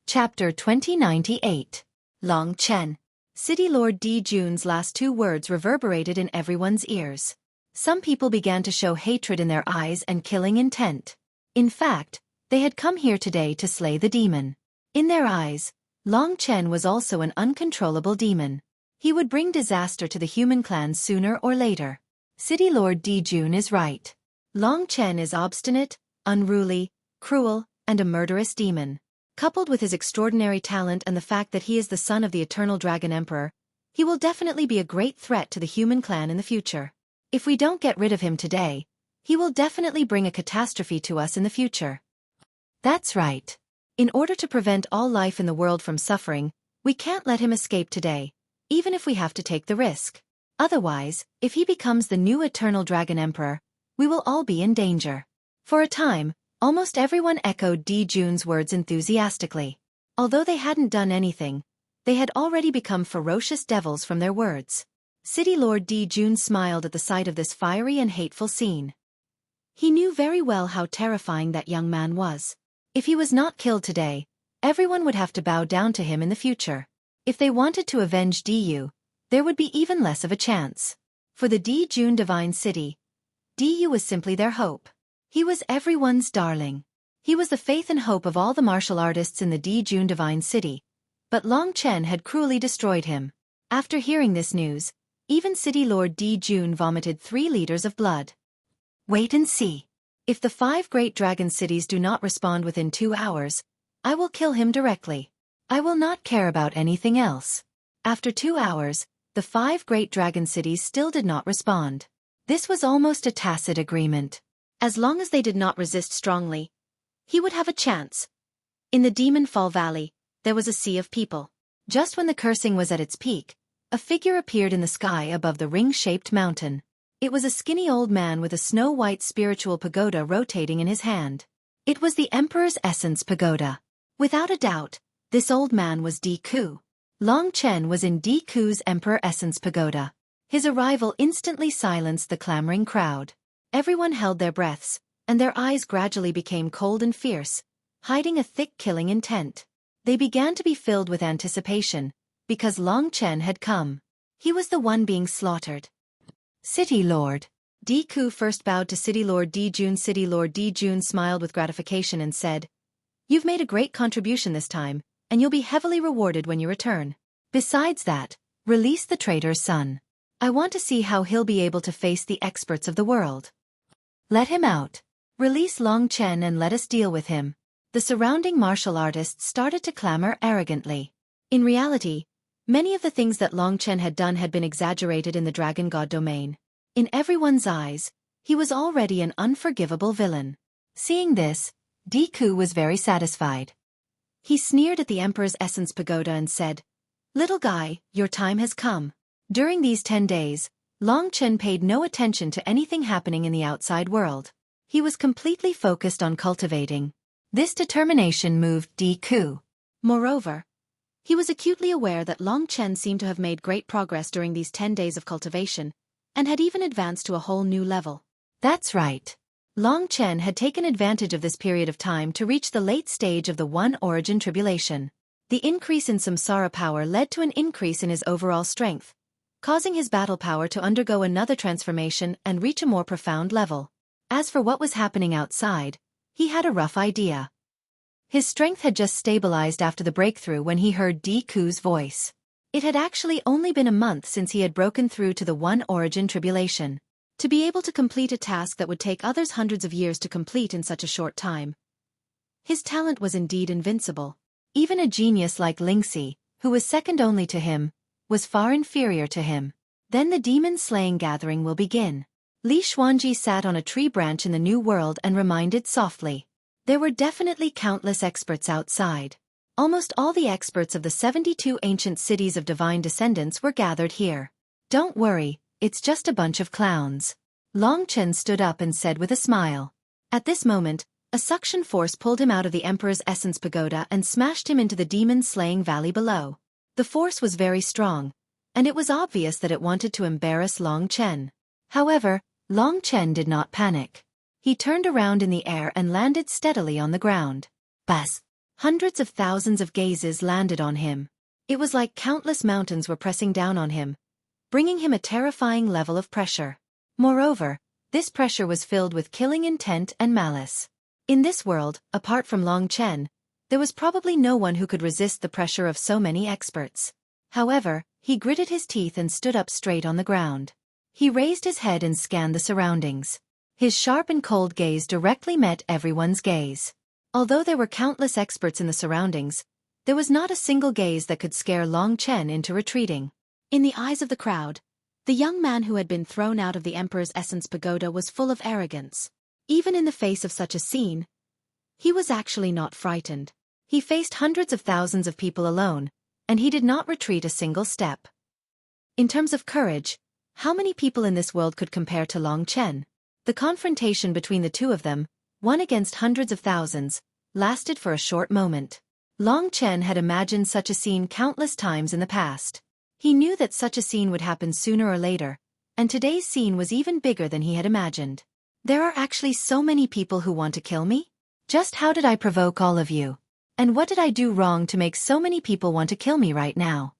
Chapter 2098. Long Chen. City Lord Di Jun's last two words reverberated in everyone's ears. Some people began to show hatred in their eyes and killing intent. In fact, they had come here today to slay the demon. In their eyes, Long Chen was also an uncontrollable demon. He would bring disaster to the human clans sooner or later. City Lord Di Jun is right. Long Chen is obstinate, unruly, cruel, and a murderous demon. Coupled with his extraordinary talent and the fact that he is the son of the Eternal Dragon Emperor, he will definitely be a great threat to the human clan in the future. If we don't get rid of him today, he will definitely bring a catastrophe to us in the future. That's right. In order to prevent all life in the world from suffering, we can't let him escape today, even if we have to take the risk. Otherwise, if he becomes the new Eternal Dragon Emperor, we will all be in danger. For a time, almost everyone echoed Di Jun's words enthusiastically. Although they hadn't done anything, they had already become ferocious devils from their words. City Lord Di Jun smiled at the sight of this fiery and hateful scene. He knew very well how terrifying that young man was. If he was not killed today, everyone would have to bow down to him in the future. If they wanted to avenge Di, there would be even less of a chance. For the Di Jun Divine City, Di was simply their hope. He was everyone's darling. He was the faith and hope of all the martial artists in the Di Jun Divine City. But Long Chen had cruelly destroyed him. After hearing this news, even City Lord Di Jun vomited 3 liters of blood. Wait and see. If the 5 great dragon cities do not respond within 2 hours, I will kill him directly. I will not care about anything else. After 2 hours, the 5 great dragon cities still did not respond. This was almost a tacit agreement. As long as they did not resist strongly, he would have a chance. In the Demon Fall Valley, there was a sea of people. Just when the cursing was at its peak, a figure appeared in the sky above the ring-shaped mountain. It was a skinny old man with a snow-white spiritual pagoda rotating in his hand. It was the Emperor's Essence Pagoda. Without a doubt, this old man was Di Ku. Long Chen was in Di Ku's Emperor Essence Pagoda. His arrival instantly silenced the clamoring crowd. Everyone held their breaths, and their eyes gradually became cold and fierce, hiding a thick killing intent. They began to be filled with anticipation, because Long Chen had come. He was the one being slaughtered. City Lord. Di Ku first bowed to City Lord Di Jun. City Lord Di Jun smiled with gratification and said, "You've made a great contribution this time, and you'll be heavily rewarded when you return. Besides that, release the traitor's son. I want to see how he'll be able to face the experts of the world. Let him out. Release Long Chen and let us deal with him." The surrounding martial artists started to clamor arrogantly. In reality, many of the things that Long Chen had done had been exaggerated in the Dragon God domain. In everyone's eyes, he was already an unforgivable villain. Seeing this, Di Ku was very satisfied. He sneered at the Emperor's Essence Pagoda and said, "Little guy, your time has come." During these 10 days, Long Chen paid no attention to anything happening in the outside world. He was completely focused on cultivating. This determination moved Di Ku. Moreover, he was acutely aware that Long Chen seemed to have made great progress during these 10 days of cultivation, and had even advanced to a whole new level. That's right. Long Chen had taken advantage of this period of time to reach the late stage of the One Origin Tribulation. The increase in samsara power led to an increase in his overall strength, causing his battle power to undergo another transformation and reach a more profound level. As for what was happening outside, he had a rough idea. His strength had just stabilized after the breakthrough when he heard Di Ku's voice. It had actually only been a month since he had broken through to the One Origin Tribulation. To be able to complete a task that would take others hundreds of years to complete in such a short time. His talent was indeed invincible. Even a genius like Lingxi, who was second only to him, was far inferior to him. Then the demon-slaying gathering will begin. Li Xuanji sat on a tree branch in the New World and reminded softly. There were definitely countless experts outside. Almost all the experts of the 72 ancient cities of divine descendants were gathered here. Don't worry, it's just a bunch of clowns. Long Chen stood up and said with a smile. At this moment, a suction force pulled him out of the Emperor's Essence Pagoda and smashed him into the demon-slaying valley below. The force was very strong, and it was obvious that it wanted to embarrass Long Chen. However, Long Chen did not panic. He turned around in the air and landed steadily on the ground. Buzz! Hundreds of thousands of gazes landed on him. It was like countless mountains were pressing down on him, bringing him a terrifying level of pressure. Moreover, this pressure was filled with killing intent and malice. In this world, apart from Long Chen, there was probably no one who could resist the pressure of so many experts. However, he gritted his teeth and stood up straight on the ground. He raised his head and scanned the surroundings. His sharp and cold gaze directly met everyone's gaze. Although there were countless experts in the surroundings, there was not a single gaze that could scare Long Chen into retreating. In the eyes of the crowd, the young man who had been thrown out of the Emperor's Essence Pagoda was full of arrogance. Even in the face of such a scene, he was actually not frightened. He faced hundreds of thousands of people alone, and he did not retreat a single step. In terms of courage, how many people in this world could compare to Long Chen? The confrontation between the two of them, one against hundreds of thousands, lasted for a short moment. Long Chen had imagined such a scene countless times in the past. He knew that such a scene would happen sooner or later, and today's scene was even bigger than he had imagined. There are actually so many people who want to kill me? Just how did I provoke all of you? And what did I do wrong to make so many people want to kill me right now?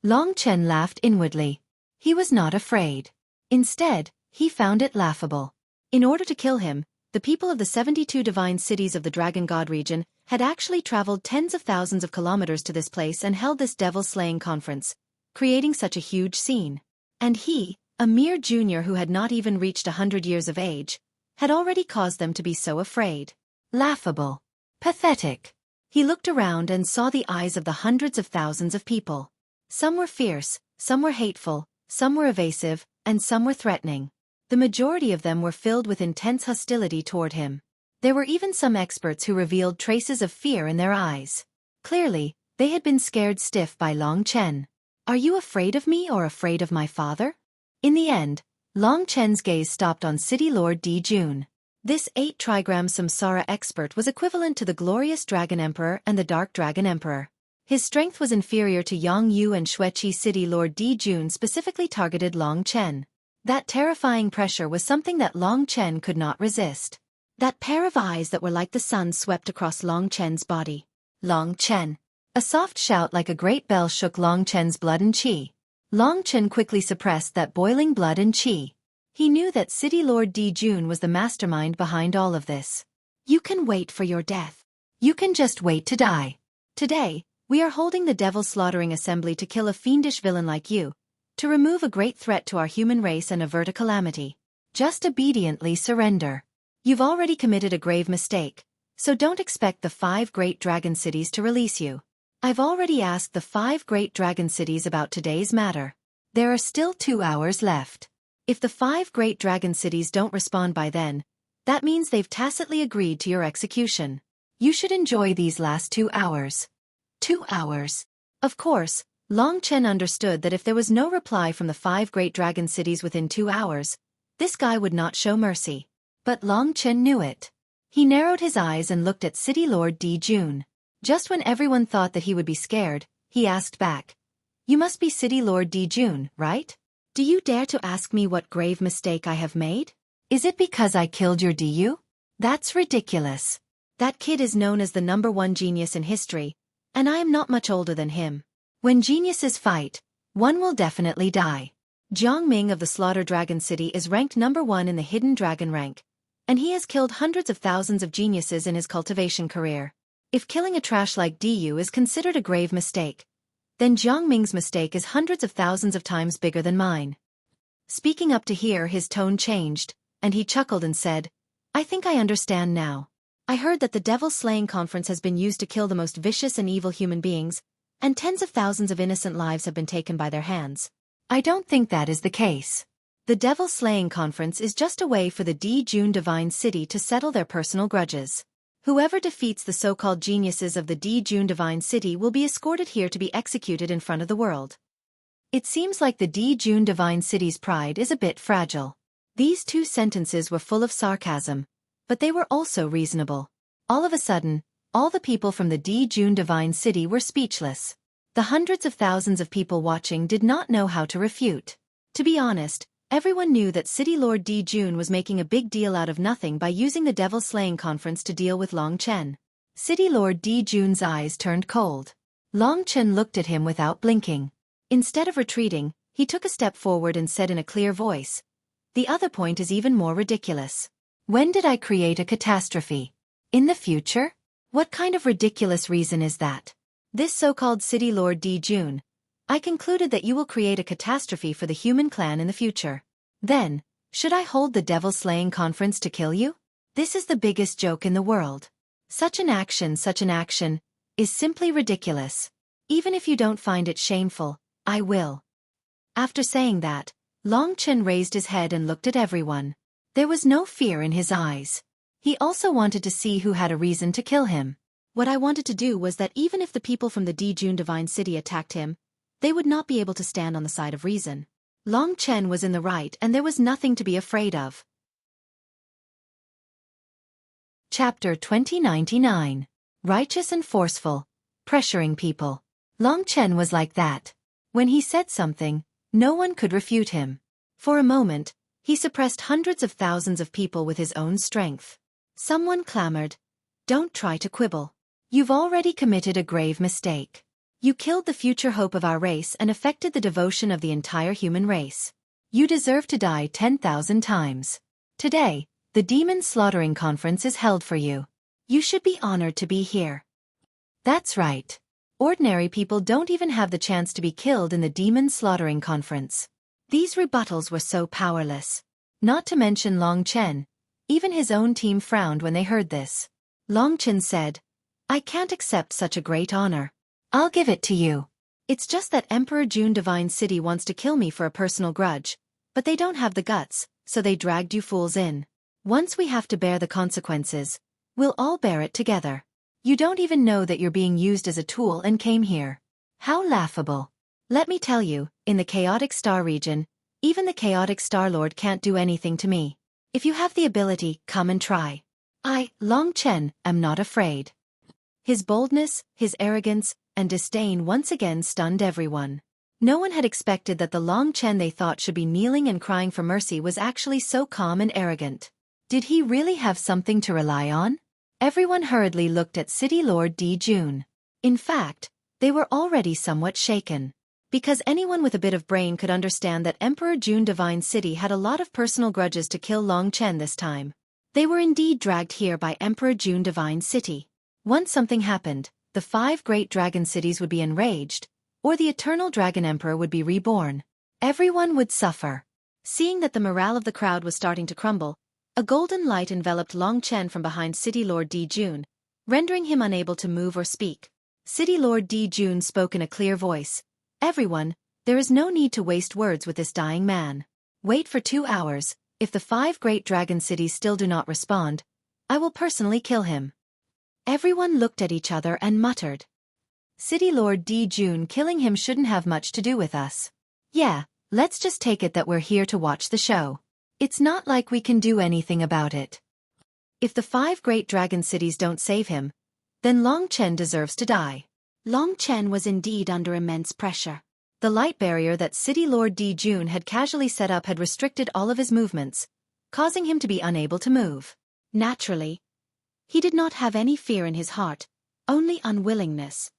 Long Chen laughed inwardly. He was not afraid. Instead, he found it laughable. In order to kill him, the people of the 72 divine cities of the Dragon God region had actually traveled tens of thousands of kilometers to this place and held this devil-slaying conference, creating such a huge scene. And he, a mere junior who had not even reached 100 years of age, had already caused them to be so afraid. Laughable. Pathetic. He looked around and saw the eyes of the hundreds of thousands of people. Some were fierce, some were hateful, some were evasive, and some were threatening. The majority of them were filled with intense hostility toward him. There were even some experts who revealed traces of fear in their eyes. Clearly, they had been scared stiff by Long Chen. Are you afraid of me or afraid of my father? In the end, Long Chen's gaze stopped on City Lord Di Jun. This 8-trigram samsara expert was equivalent to the glorious Dragon Emperor and the Dark Dragon Emperor. His strength was inferior to Yang Yu and Xueqi. City Lord Di Jun specifically targeted Long Chen. That terrifying pressure was something that Long Chen could not resist. That pair of eyes that were like the sun swept across Long Chen's body. Long Chen. A soft shout like a great bell shook Long Chen's blood and qi. Long Chen quickly suppressed that boiling blood and qi. He knew that City Lord Di Jun was the mastermind behind all of this. You can wait for your death. You can just wait to die. Today, we are holding the Devil Slaughtering Assembly to kill a fiendish villain like you, to remove a great threat to our human race and avert a calamity. Just obediently surrender. You've already committed a grave mistake, so don't expect the 5 great dragon cities to release you. I've already asked the 5 great dragon cities about today's matter. There are still 2 hours left. If the 5 great dragon cities don't respond by then, that means they've tacitly agreed to your execution. You should enjoy these last 2 hours. 2 hours. Of course, Long Chen understood that if there was no reply from the 5 great dragon cities within 2 hours, this guy would not show mercy. But Long Chen knew it. He narrowed his eyes and looked at City Lord Di Jun. Just when everyone thought that he would be scared, he asked back. You must be City Lord Di Jun, right? Do you dare to ask me what grave mistake I have made? Is it because I killed your Diyu? That's ridiculous. That kid is known as the #1 genius in history, and I am not much older than him. When geniuses fight, one will definitely die. Jiang Ming of the Slaughter Dragon City is ranked #1 in the Hidden Dragon rank, and he has killed hundreds of thousands of geniuses in his cultivation career. If killing a trash like Diyu is considered a grave mistake, then Jiang Ming's mistake is hundreds of thousands of times bigger than mine. Speaking up to here, his tone changed, and he chuckled and said, I think I understand now. I heard that the Devil Slaying Conference has been used to kill the most vicious and evil human beings, and tens of thousands of innocent lives have been taken by their hands. I don't think that is the case. The Devil Slaying Conference is just a way for the Di Jun Divine City to settle their personal grudges. Whoever defeats the so-called geniuses of the Di Jun Divine City will be escorted here to be executed in front of the world. It seems like the Di Jun Divine City's pride is a bit fragile. These 2 sentences were full of sarcasm, but they were also reasonable. All of a sudden, all the people from the Di Jun Divine City were speechless. The hundreds of thousands of people watching did not know how to refute. To be honest, everyone knew that City Lord Di Jun was making a big deal out of nothing by using the Devil Slaying Conference to deal with Long Chen. City Lord Jun's eyes turned cold. Long Chen looked at him without blinking. Instead of retreating, he took a step forward and said in a clear voice, "The other point is even more ridiculous. When did I create a catastrophe? In the future? What kind of ridiculous reason is that? This so-called City Lord Jun, I concluded that you will create a catastrophe for the human clan in the future. Then, should I hold the devil-slaying conference to kill you? This is the biggest joke in the world. Such an action, is simply ridiculous. Even if you don't find it shameful, I will." After saying that, Long Chen raised his head and looked at everyone. There was no fear in his eyes. He also wanted to see who had a reason to kill him. What I wanted to do was that even if the people from the Dijun Divine City attacked him, they would not be able to stand on the side of reason. Long Chen was in the right and there was nothing to be afraid of. Chapter 2099. Righteous and forceful. Pressuring people. Long Chen was like that. When he said something, no one could refute him. For a moment, he suppressed hundreds of thousands of people with his own strength. Someone clamored, "Don't try to quibble. You've already committed a grave mistake. You killed the future hope of our race and affected the devotion of the entire human race. You deserve to die 10,000 times. Today, the demon slaughtering conference is held for you. You should be honored to be here." That's right. Ordinary people don't even have the chance to be killed in the demon slaughtering conference. These rebuttals were so powerless. Not to mention Long Chen. Even his own team frowned when they heard this. Long Chen said, "I can't accept such a great honor. I'll give it to you. It's just that Emperor Jun Divine City wants to kill me for a personal grudge, but they don't have the guts, so they dragged you fools in. Once we have to bear the consequences, we'll all bear it together. You don't even know that you're being used as a tool and came here. How laughable. Let me tell you, in the Chaotic Star region, even the Chaotic Star Lord can't do anything to me. If you have the ability, come and try. I, Long Chen, am not afraid." His boldness, his arrogance, and disdain once again stunned everyone. No one had expected that the Long Chen they thought should be kneeling and crying for mercy was actually so calm and arrogant. Did he really have something to rely on? Everyone hurriedly looked at City Lord Jun. In fact, they were already somewhat shaken. Because anyone with a bit of brain could understand that Emperor Jun Divine City had a lot of personal grudges to kill Long Chen this time. They were indeed dragged here by Emperor Jun Divine City. Once something happened, the 5 great dragon cities would be enraged, or the eternal dragon emperor would be reborn. Everyone would suffer. Seeing that the morale of the crowd was starting to crumble, a golden light enveloped Long Chen from behind City Lord Jun, rendering him unable to move or speak. City Lord Jun spoke in a clear voice, "Everyone, there is no need to waste words with this dying man. Wait for 2 hours, if the 5 great dragon cities still do not respond, I will personally kill him." Everyone looked at each other and muttered. City Lord Jun killing him shouldn't have much to do with us. Yeah, let's just take it that we're here to watch the show. It's not like we can do anything about it. If the 5 great dragon cities don't save him, then Long Chen deserves to die. Long Chen was indeed under immense pressure. The light barrier that City Lord Jun had casually set up had restricted all of his movements, causing him to be unable to move. Naturally, he did not have any fear in his heart, only unwillingness.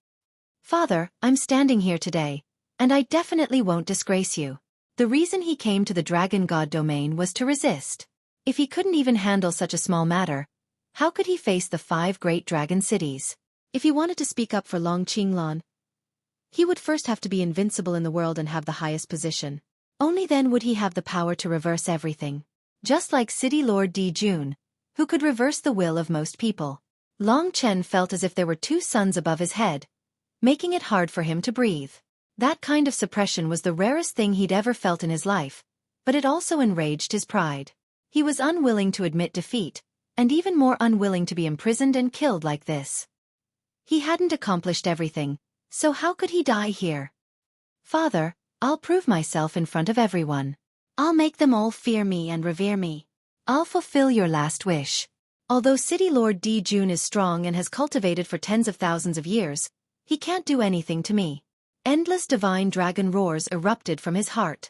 "Father, I'm standing here today, and I definitely won't disgrace you." The reason he came to the Dragon God domain was to resist. If he couldn't even handle such a small matter, how could he face the 5 great dragon cities? If he wanted to speak up for Long Qinglan, he would first have to be invincible in the world and have the highest position. Only then would he have the power to reverse everything. Just like City Lord Jun, who could reverse the will of most people. Long Chen felt as if there were 2 suns above his head, making it hard for him to breathe. That kind of suppression was the rarest thing he'd ever felt in his life, but it also enraged his pride. He was unwilling to admit defeat, and even more unwilling to be imprisoned and killed like this. He hadn't accomplished everything, so how could he die here? "Father, I'll prove myself in front of everyone. I'll make them all fear me and revere me. I'll fulfill your last wish." Although City Lord Jun is strong and has cultivated for tens of thousands of years, he can't do anything to me. Endless divine dragon roars erupted from his heart.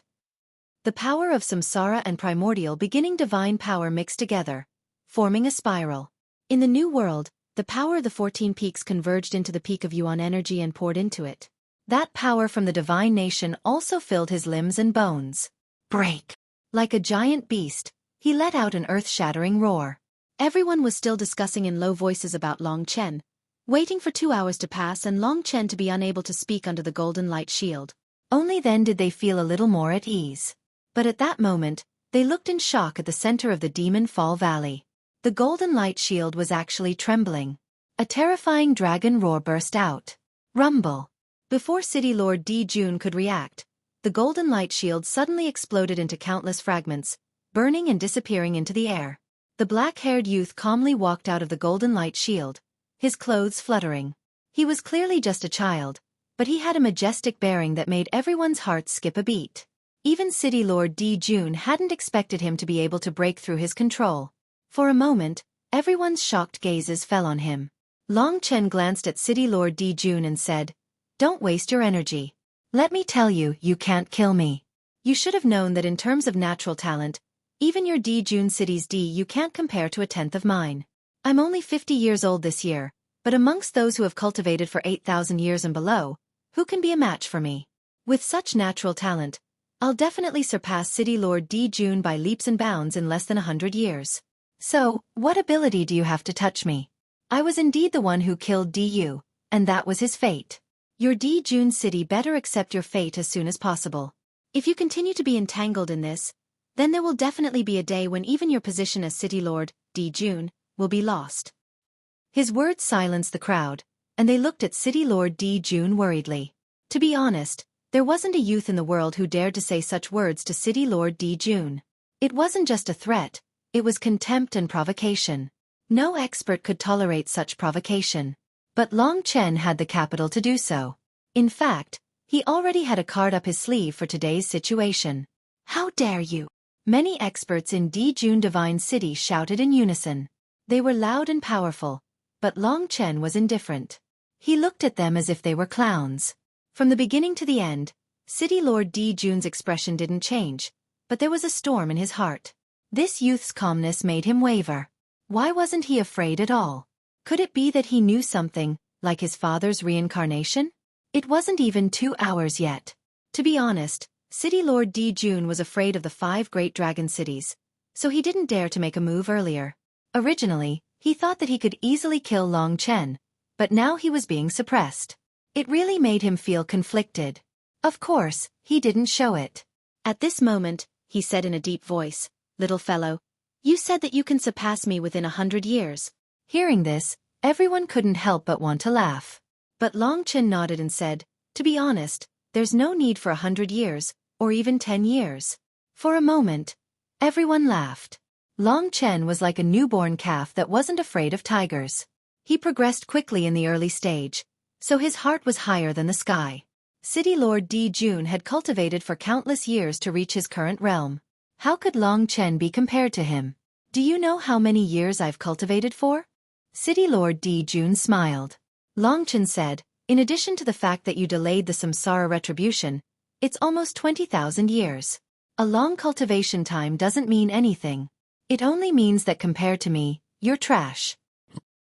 The power of samsara and primordial beginning divine power mixed together, forming a spiral. In the new world, The power of the 14 peaks converged into the peak of Yuan energy and poured into it. That power from the divine nation also filled his limbs and bones. Break! Like a giant beast, he let out an earth-shattering roar. Everyone was still discussing in low voices about Long Chen, waiting for 2 hours to pass and Long Chen to be unable to speak under the golden light shield. Only then did they feel a little more at ease. But at that moment, they looked in shock at the center of the Demon Fall Valley. The golden light shield was actually trembling. A terrifying dragon roar burst out. Rumble! Before City Lord Di Jun could react, the golden light shield suddenly exploded into countless fragments, burning and disappearing into the air. The black-haired youth calmly walked out of the golden light shield, his clothes fluttering. He was clearly just a child, but he had a majestic bearing that made everyone's hearts skip a beat. Even City Lord Di Jun hadn't expected him to be able to break through his control. For a moment, everyone's shocked gazes fell on him. Long Chen glanced at City Lord Di Jun and said, "Don't waste your energy. Let me tell you, you can't kill me. You should have known that in terms of natural talent, even your Di Jun City's D you can't compare to a tenth of mine. I'm only 50 years old this year, but amongst those who have cultivated for 8,000 years and below, who can be a match for me? With such natural talent, I'll definitely surpass City Lord Di Jun by leaps and bounds in less than 100 years. So, what ability do you have to touch me? I was indeed the one who killed Di, and that was his fate. Your Di Jun City better accept your fate as soon as possible. If you continue to be entangled in this, then there will definitely be a day when even your position as City Lord, Di Jun, will be lost." His words silenced the crowd, and they looked at City Lord Di Jun worriedly. To be honest, there wasn't a youth in the world who dared to say such words to City Lord Di Jun. It wasn't just a threat, it was contempt and provocation. No expert could tolerate such provocation. But Long Chen had the capital to do so. In fact, he already had a card up his sleeve for today's situation. "How dare you!" Many experts in Di Jun Divine City shouted in unison. They were loud and powerful, but Long Chen was indifferent. He looked at them as if they were clowns. From the beginning to the end, City Lord Di Jun's expression didn't change, but there was a storm in his heart. This youth's calmness made him waver. Why wasn't he afraid at all? Could it be that he knew something, like his father's reincarnation? It wasn't even 2 hours yet. To be honest, City Lord Di Jun was afraid of the 5 great dragon cities, so he didn't dare to make a move earlier. Originally, he thought that he could easily kill Long Chen, but now he was being suppressed. It really made him feel conflicted. Of course, he didn't show it. At this moment, he said in a deep voice, "Little fellow, you said that you can surpass me within 100 years. Hearing this, everyone couldn't help but want to laugh. But Long Chen nodded and said, "To be honest, there's no need for 100 years, or even 10 years. For a moment, everyone laughed. Long Chen was like a newborn calf that wasn't afraid of tigers. He progressed quickly in the early stage, so his heart was higher than the sky. City Lord Di Jun had cultivated for countless years to reach his current realm. How could Long Chen be compared to him? Do you know how many years I've cultivated for?" City Lord Di Jun smiled. Long Chen said, "In addition to the fact that you delayed the samsara retribution, it's almost 20,000 years. A long cultivation time doesn't mean anything. It only means that compared to me, you're trash."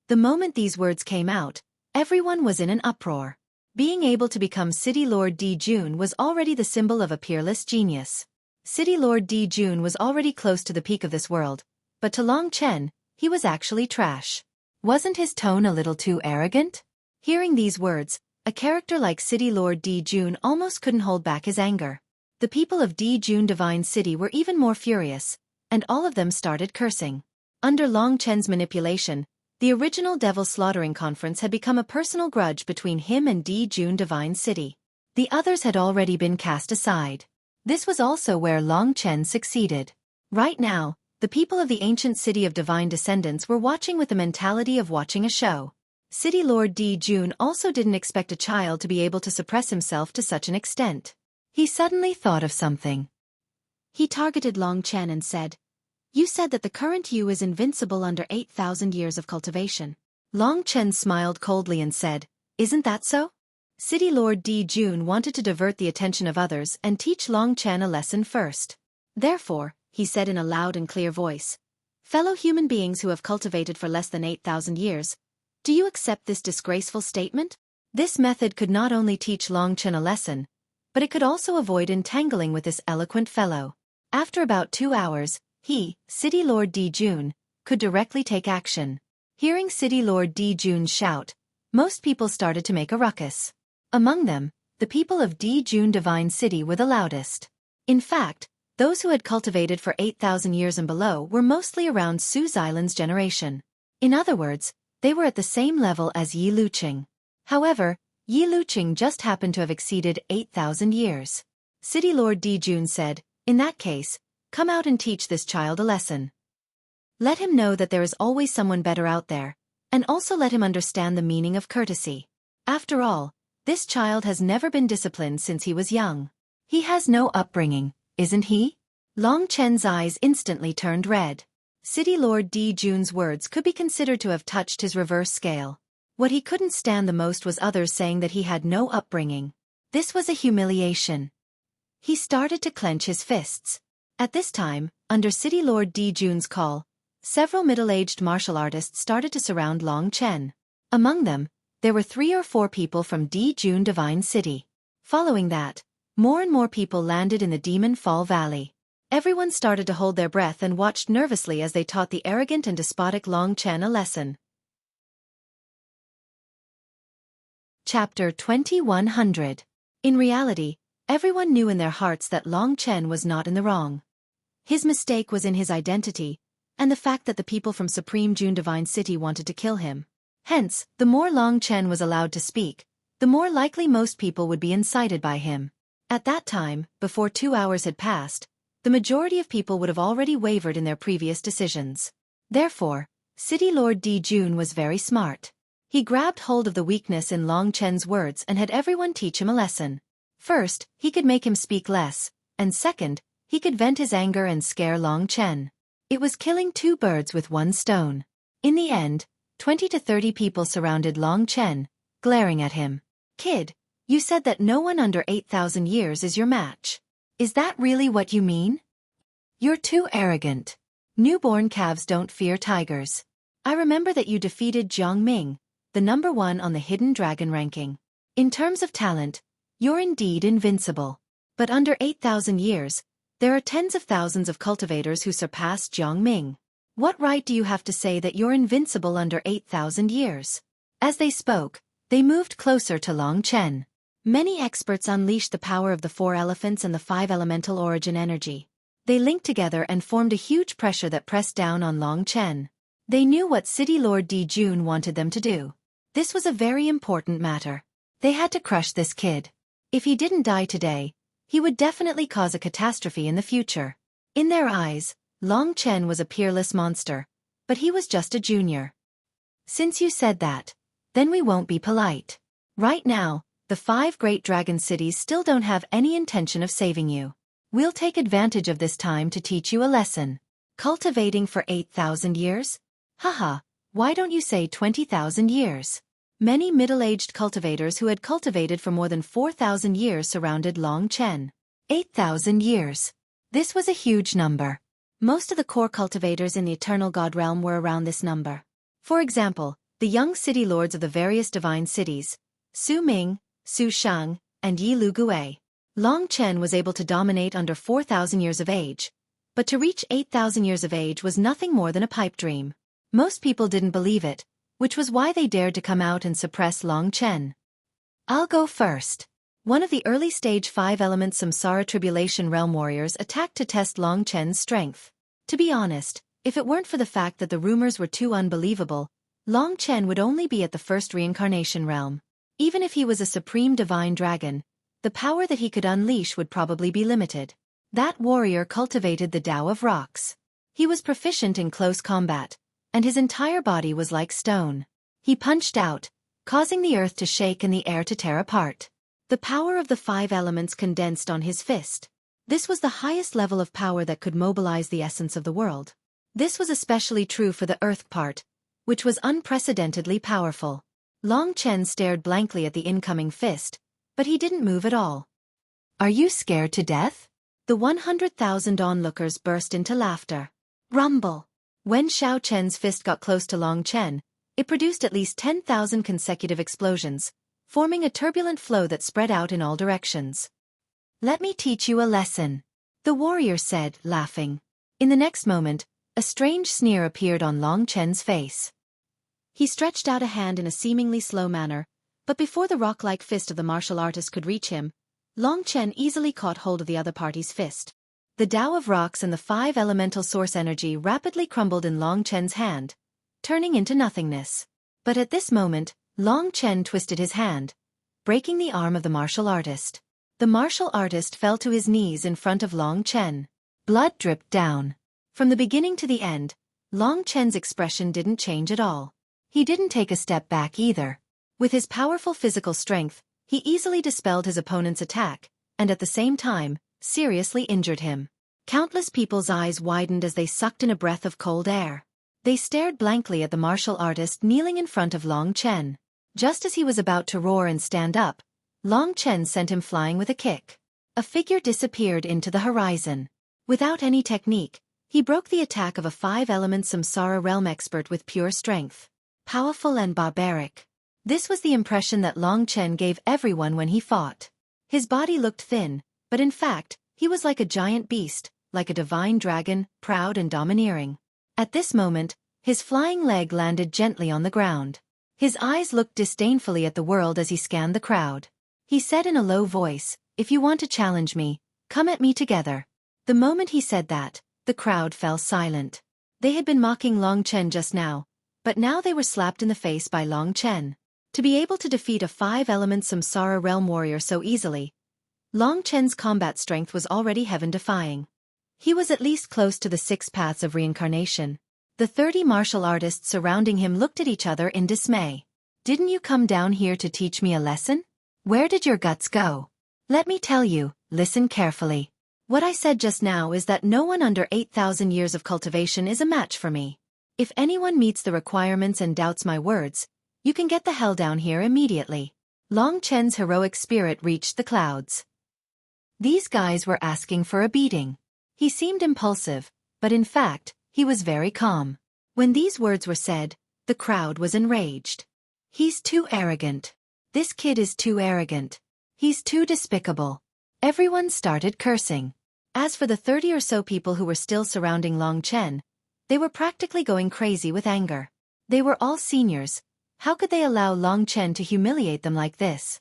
The moment these words came out, everyone was in an uproar. Being able to become City Lord Di Jun was already the symbol of a peerless genius. City Lord Di Jun was already close to the peak of this world, but to Long Chen, he was actually trash. Wasn't his tone a little too arrogant? Hearing these words, a character like City Lord Di Jun almost couldn't hold back his anger. The people of Di Jun Divine City were even more furious, and all of them started cursing. Under Long Chen's manipulation, the original Devil Slaughtering Conference had become a personal grudge between him and Di Jun Divine City. The others had already been cast aside. This was also where Long Chen succeeded. Right now, the people of the ancient city of divine descendants were watching with the mentality of watching a show. City Lord Di Jun also didn't expect a child to be able to suppress himself to such an extent. He suddenly thought of something. He targeted Long Chen and said, "You said that the current you is invincible under 8,000 years of cultivation." Long Chen smiled coldly and said, "Isn't that so?" City Lord Di Jun wanted to divert the attention of others and teach Long Chen a lesson first. Therefore, he said in a loud and clear voice, "Fellow human beings who have cultivated for less than 8,000 years, Do you accept this disgraceful statement? This method could not only teach Long Chen a lesson, but it could also avoid entangling with this eloquent fellow. After about 2 hours, he, City Lord Di Jun, could directly take action. Hearing City Lord Di Jun's shout, most people started to make a ruckus. Among them, the people of Di Jun Divine City were the loudest. In fact, those who had cultivated for 8,000 years and below were mostly around Su Xilan's generation. In other words, they were at the same level as Yi Luqing. However, Yi Luqing just happened to have exceeded 8,000 years. City Lord Di Jun said, "In that case, come out and teach this child a lesson. Let him know that there is always someone better out there, and also let him understand the meaning of courtesy. After all, this child has never been disciplined since he was young. He has no upbringing, isn't he?" Long Chen's eyes instantly turned red. City Lord Di Jun's words could be considered to have touched his reverse scale. What he couldn't stand the most was others saying that he had no upbringing. This was a humiliation. He started to clench his fists. At this time, under City Lord Di Jun's call, several middle-aged martial artists started to surround Long Chen. Among them, there were 3 or 4 people from Di Jun Divine City. Following that, more and more people landed in the Demon Fall Valley. Everyone started to hold their breath and watched nervously as they taught the arrogant and despotic Long Chen a lesson. Chapter 2100. In reality, everyone knew in their hearts that Long Chen was not in the wrong. His mistake was in his identity, and the fact that the people from Supreme June Divine City wanted to kill him. Hence, the more Long Chen was allowed to speak, the more likely most people would be incited by him. At that time, before 2 hours had passed, the majority of people would have already wavered in their previous decisions. Therefore, City Lord Di Jun was very smart. He grabbed hold of the weakness in Long Chen's words and had everyone teach him a lesson. First, he could make him speak less, and second, he could vent his anger and scare Long Chen. It was killing 2 birds with 1 stone. In the end, 20 to 30 people surrounded Long Chen, glaring at him. "Kid, you said that no one under 8,000 years is your match. Is that really what you mean? You're too arrogant. Newborn calves don't fear tigers. I remember that you defeated Jiang Ming, the number 1 on the Hidden Dragon ranking. In terms of talent, you're indeed invincible. But under 8,000 years, there are tens of thousands of cultivators who surpass Jiang Ming. What right do you have to say that you're invincible under 8,000 years?" As they spoke, they moved closer to Long Chen. Many experts unleashed the power of the 4 elephants and the 5 elemental origin energy. They linked together and formed a huge pressure that pressed down on Long Chen. They knew what City Lord Di Jun wanted them to do. This was a very important matter. They had to crush this kid. If he didn't die today, he would definitely cause a catastrophe in the future. In their eyes, Long Chen was a peerless monster, but he was just a junior. "Since you said that, then we won't be polite. Right now, the 5 great dragon cities still don't have any intention of saving you. We'll take advantage of this time to teach you a lesson. Cultivating for 8,000 years? Haha, why don't you say 20,000 years? Many middle-aged cultivators who had cultivated for more than 4,000 years surrounded Long Chen. 8,000 years. This was a huge number. Most of the core cultivators in the Eternal God Realm were around this number. For example, the young city lords of the various divine cities, Su Ming, Su Shang, and Yi Lu Gui. Long Chen was able to dominate under 4,000 years of age, but to reach 8,000 years of age was nothing more than a pipe dream. Most people didn't believe it, which was why they dared to come out and suppress Long Chen. "I'll go first." One of the early-stage 5-element Samsara Tribulation Realm warriors attacked to test Long Chen's strength. To be honest, if it weren't for the fact that the rumors were too unbelievable, Long Chen would only be at the first reincarnation realm. Even if he was a supreme divine dragon, the power that he could unleash would probably be limited. That warrior cultivated the Tao of Rocks. He was proficient in close combat, and his entire body was like stone. He punched out, causing the earth to shake and the air to tear apart. The power of the 5 elements condensed on his fist. This was the highest level of power that could mobilize the essence of the world. This was especially true for the earth part, which was unprecedentedly powerful. Long Chen stared blankly at the incoming fist, but he didn't move at all. "Are you scared to death?" The 100,000 onlookers burst into laughter. Rumble. When Xiao Chen's fist got close to Long Chen, It produced at least 10,000 consecutive explosions, forming a turbulent flow that spread out in all directions. "Let me teach you a lesson," the warrior said, laughing. In the next moment, a strange sneer appeared on Long Chen's face. He stretched out a hand in a seemingly slow manner, but before the rock-like fist of the martial artist could reach him, Long Chen easily caught hold of the other party's fist. The Tao of rocks and the 5 elemental source energy rapidly crumbled in Long Chen's hand, turning into nothingness. But at this moment, Long Chen twisted his hand, breaking the arm of the martial artist. The martial artist fell to his knees in front of Long Chen. Blood dripped down. From the beginning to the end, Long Chen's expression didn't change at all. He didn't take a step back either. With his powerful physical strength, he easily dispelled his opponent's attack, and at the same time, seriously injured him. Countless people's eyes widened as they sucked in a breath of cold air. They stared blankly at the martial artist kneeling in front of Long Chen. Just as he was about to roar and stand up, Long Chen sent him flying with a kick. A figure disappeared into the horizon. Without any technique, he broke the attack of a 5-element Samsara realm expert with pure strength. Powerful and barbaric. This was the impression that Long Chen gave everyone when he fought. His body looked thin, but in fact, he was like a giant beast, like a divine dragon, proud and domineering. At this moment, his flying leg landed gently on the ground. His eyes looked disdainfully at the world as he scanned the crowd. He said in a low voice, "If you want to challenge me, come at me together." The moment he said that, the crowd fell silent. They had been mocking Long Chen just now, but now they were slapped in the face by Long Chen. To be able to defeat a 5-element Samsara realm warrior so easily, Long Chen's combat strength was already heaven-defying. He was at least close to the 6 paths of reincarnation. The 30 martial artists surrounding him looked at each other in dismay. "Didn't you come down here to teach me a lesson? Where did your guts go? Let me tell you, listen carefully. What I said just now is that no one under 8,000 years of cultivation is a match for me. If anyone meets the requirements and doubts my words, you can get the hell down here immediately." Long Chen's heroic spirit reached the clouds. These guys were asking for a beating. He seemed impulsive, but in fact, he was very calm. When these words were said, the crowd was enraged. "He's too arrogant. This kid is too arrogant. He's too despicable." Everyone started cursing. As for the 30 or so people who were still surrounding Long Chen, they were practically going crazy with anger. They were all seniors. How could they allow Long Chen to humiliate them like this?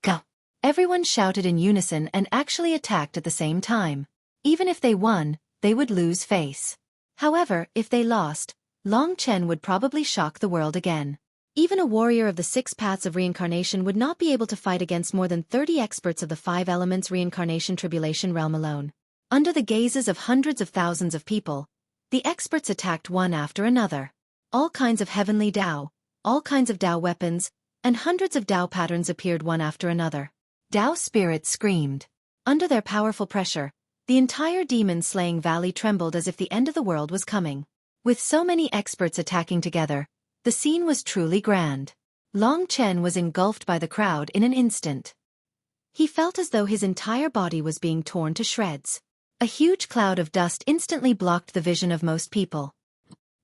Go! Everyone shouted in unison and actually attacked at the same time. Even if they won, they would lose face. However, if they lost, Long Chen would probably shock the world again. Even a warrior of the 6 paths of reincarnation would not be able to fight against more than 30 experts of the 5 elements reincarnation tribulation realm alone. Under the gazes of hundreds of thousands of people, the experts attacked one after another. All kinds of heavenly Tao, all kinds of Tao weapons, and hundreds of Tao patterns appeared one after another. Tao spirits screamed. Under their powerful pressure, the entire demon-slaying valley trembled as if the end of the world was coming. With so many experts attacking together, the scene was truly grand. Long Chen was engulfed by the crowd in an instant. He felt as though his entire body was being torn to shreds. A huge cloud of dust instantly blocked the vision of most people.